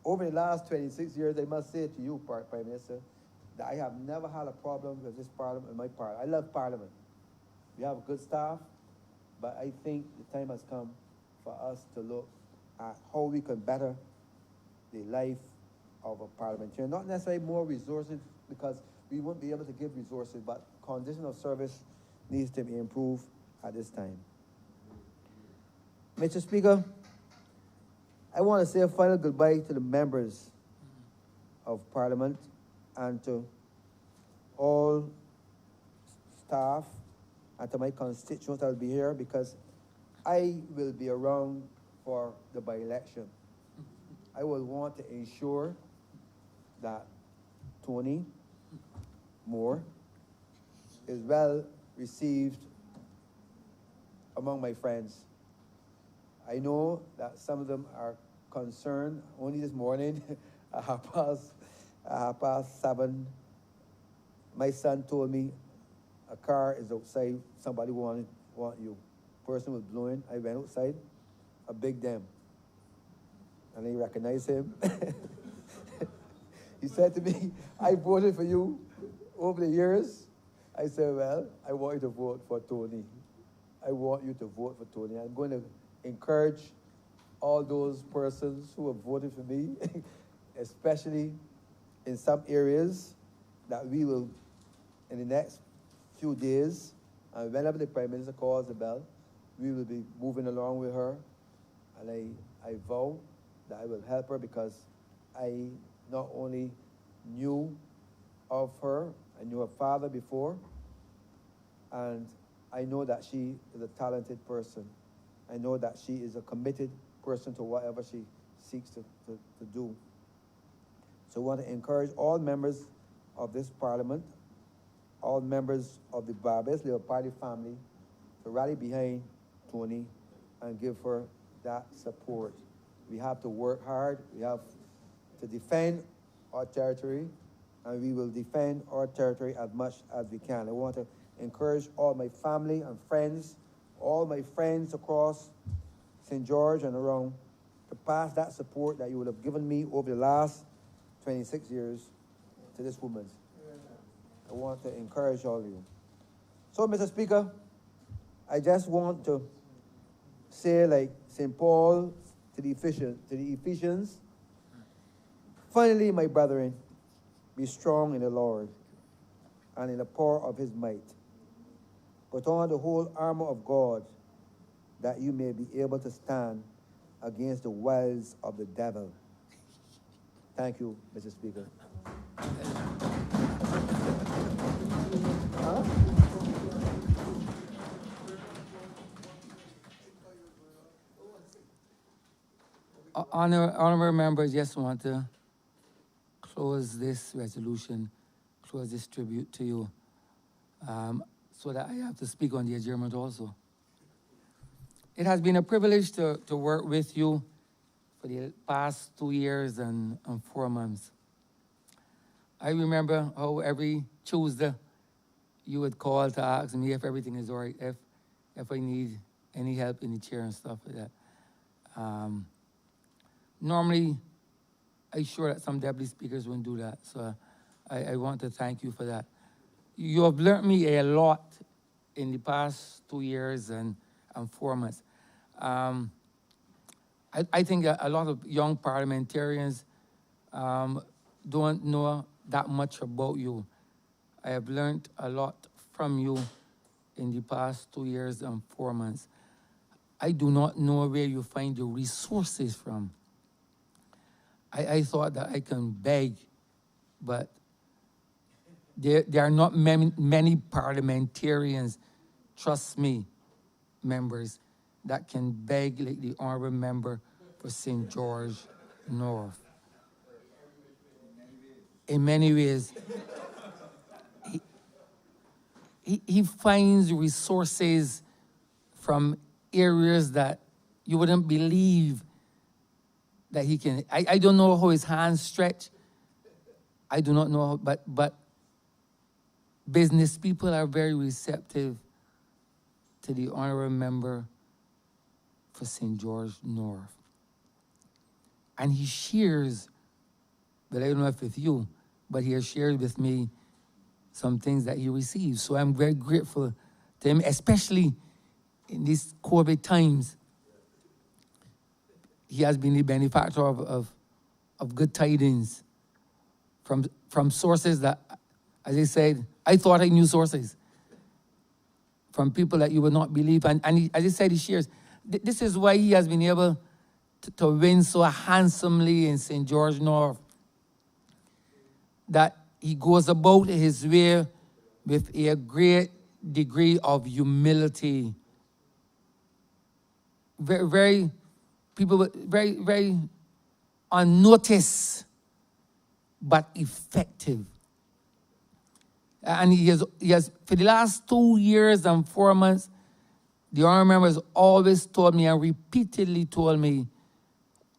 over the last 26 years, I must say to you, Prime Minister, that I have never had a problem with this Parliament and my Parliament. I love Parliament. We have a good staff, but I think the time has come for us to look at how we can better the life of a parliamentarian. Not necessarily more resources, because we won't be able to give resources, but condition of service needs to be improved at this time. Mr. Speaker, I want to say a final goodbye to the members of Parliament and to all staff and to my constituents that will be here, because I will be around for the by-election. I will want to ensure that Tony Moore is well received among my friends. I know that some of them are concerned. Only this morning, at half past 7, my son told me a car is outside, somebody want you. Person was blowing, I went outside, a big damn. And I recognized him. He said to me, I voted for you over the years. I said, well, I want you to vote for Tony. I want you to vote for Tony. I'm going to encourage all those persons who have voted for me, especially in some areas, that we will, in the next few days, and whenever the Prime Minister calls the bell, we will be moving along with her. And I vow that I will help her, because I not only knew of her, I knew her father before, and I know that she is a talented person. I know that she is a committed person to whatever she seeks to do. So I want to encourage all members of this Parliament, all members of the Barbados Labour Party family, to rally behind Tony and give her that support. We have to work hard. We have to defend our territory, and we will defend our territory as much as we can. I want to encourage all my family and friends, all my friends across St. George and around, to pass that support that you would have given me over the last 26 years to this woman. I want to encourage all of you. So, Mr. Speaker, I just want to say, like St. Paul to the Ephesians, finally, my brethren, be strong in the Lord and in the power of his might. Put on the whole armor of God, that you may be able to stand against the wiles of the devil. Thank you, Mr. Speaker. Honorable members, just want to close this resolution, close this tribute to you, so that I have to speak on the adjournment also. It has been a privilege to work with you for the past 2 years and 4 months. I remember how every Tuesday you would call to ask me if everything is all right, if I need any help in the chair and stuff like that. Normally, I'm sure that some deputy speakers wouldn't do that, so I want to thank you for that. You have learned me a lot in the past 2 years and 4 months. I think a lot of young parliamentarians don't know that much about you. I have learned a lot from you in the past 2 years and 4 months. I do not know where you find the resources from. I thought that I can beg, but there are not many parliamentarians, trust me, members, that can beg like the honorable member for St. George North. In many ways, he finds resources from areas that you wouldn't believe that he can. I don't know how his hands stretch. I do not know, but business people are very receptive to the honorable member for St. George North. And he shares, but I don't know if it's you, but he has shared with me some things that he receives. So I'm very grateful to him, especially in these COVID times. He has been the benefactor of good tidings from sources that, as I said, I thought I knew sources, from people that you would not believe. And he, as I said, he shares. This is why he has been able to win so handsomely in St. George North, that he goes about his way with a great degree of humility. Very unnoticed, but effective. And he has, for the last 2 years and 4 months, the honorable member has always told me and repeatedly told me,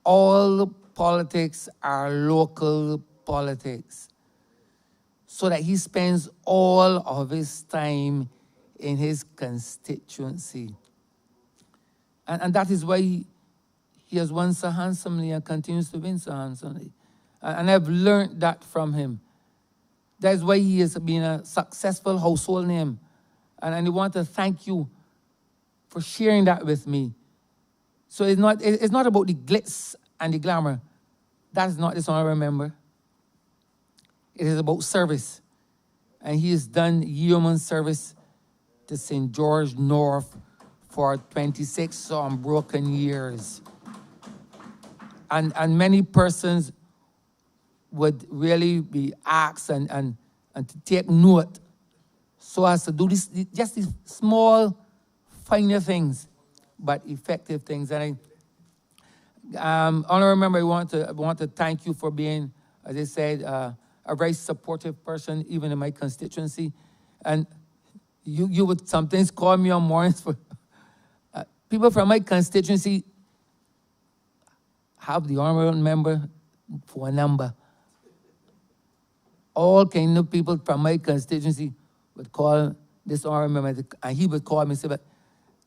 all politics are local politics. So that he spends all of his time in his constituency. And that is why he has won so handsomely and continues to win so handsomely. And I've learned that from him. That's why he has been a successful household name. And I want to thank you for sharing that with me. So it's not about the glitz and the glamour. That is not this one I remember. It is about service. And he has done yeoman service to St. George North for 26 unbroken years. And many persons would really be asked and to take note so as to do this, just these small, finer things, but effective things. And honorable member, I want to thank you for being, as I said, a very supportive person, even in my constituency. And you would sometimes call me on mornings for people from my constituency have the honorable member phone number. All kind of people from my constituency would call this honorable member, and he would call me and say, but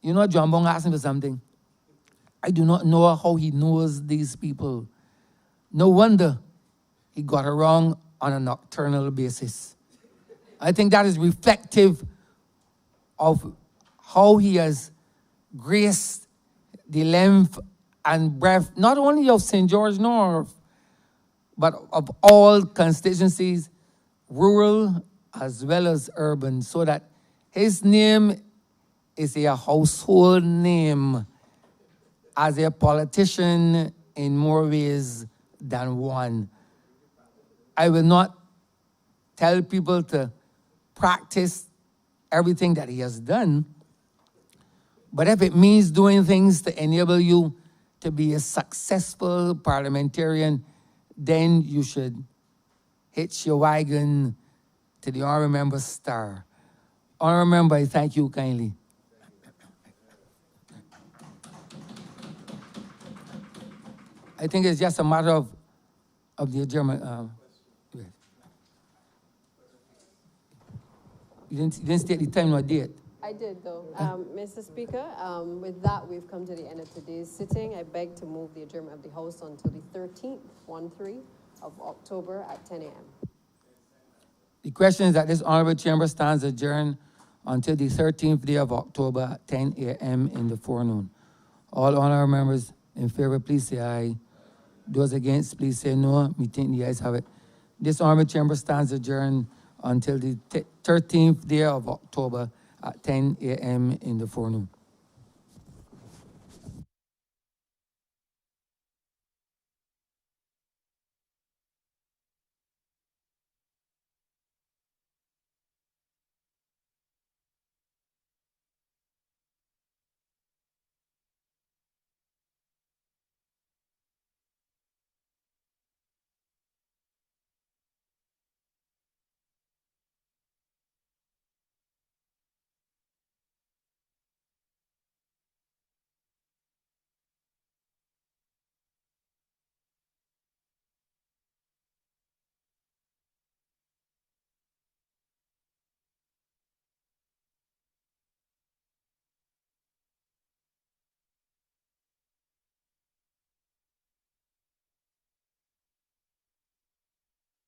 you know, John Bong asked me for something. I do not know how he knows these people. No wonder he got it wrong on a nocturnal basis. I think that is reflective of how he has graced the length and breadth, not only of St. George North, but of all constituencies, rural as well as urban, so that his name is a household name as a politician in more ways than one. I will not tell people to practice everything that he has done, but if it means doing things to enable you to be a successful parliamentarian, then you should hitch your wagon to the honorable member's star. Honorable member, I thank you kindly. I think it's just a matter of the adjournment. You didn't state the time nor date. I did, though. Mr. Speaker, with that, we've come to the end of today's sitting. I beg to move the adjournment of the House until the 13th, 1/3 of October at 10 a.m. The question is that this honorable chamber stands adjourned until the 13th day of October at 10 a.m. in the forenoon. All honorable members in favor, please say aye. Those against, please say no. Me think the ayes have it. This honorable chamber stands adjourned until the 13th day of October at 10 a.m. in the forenoon.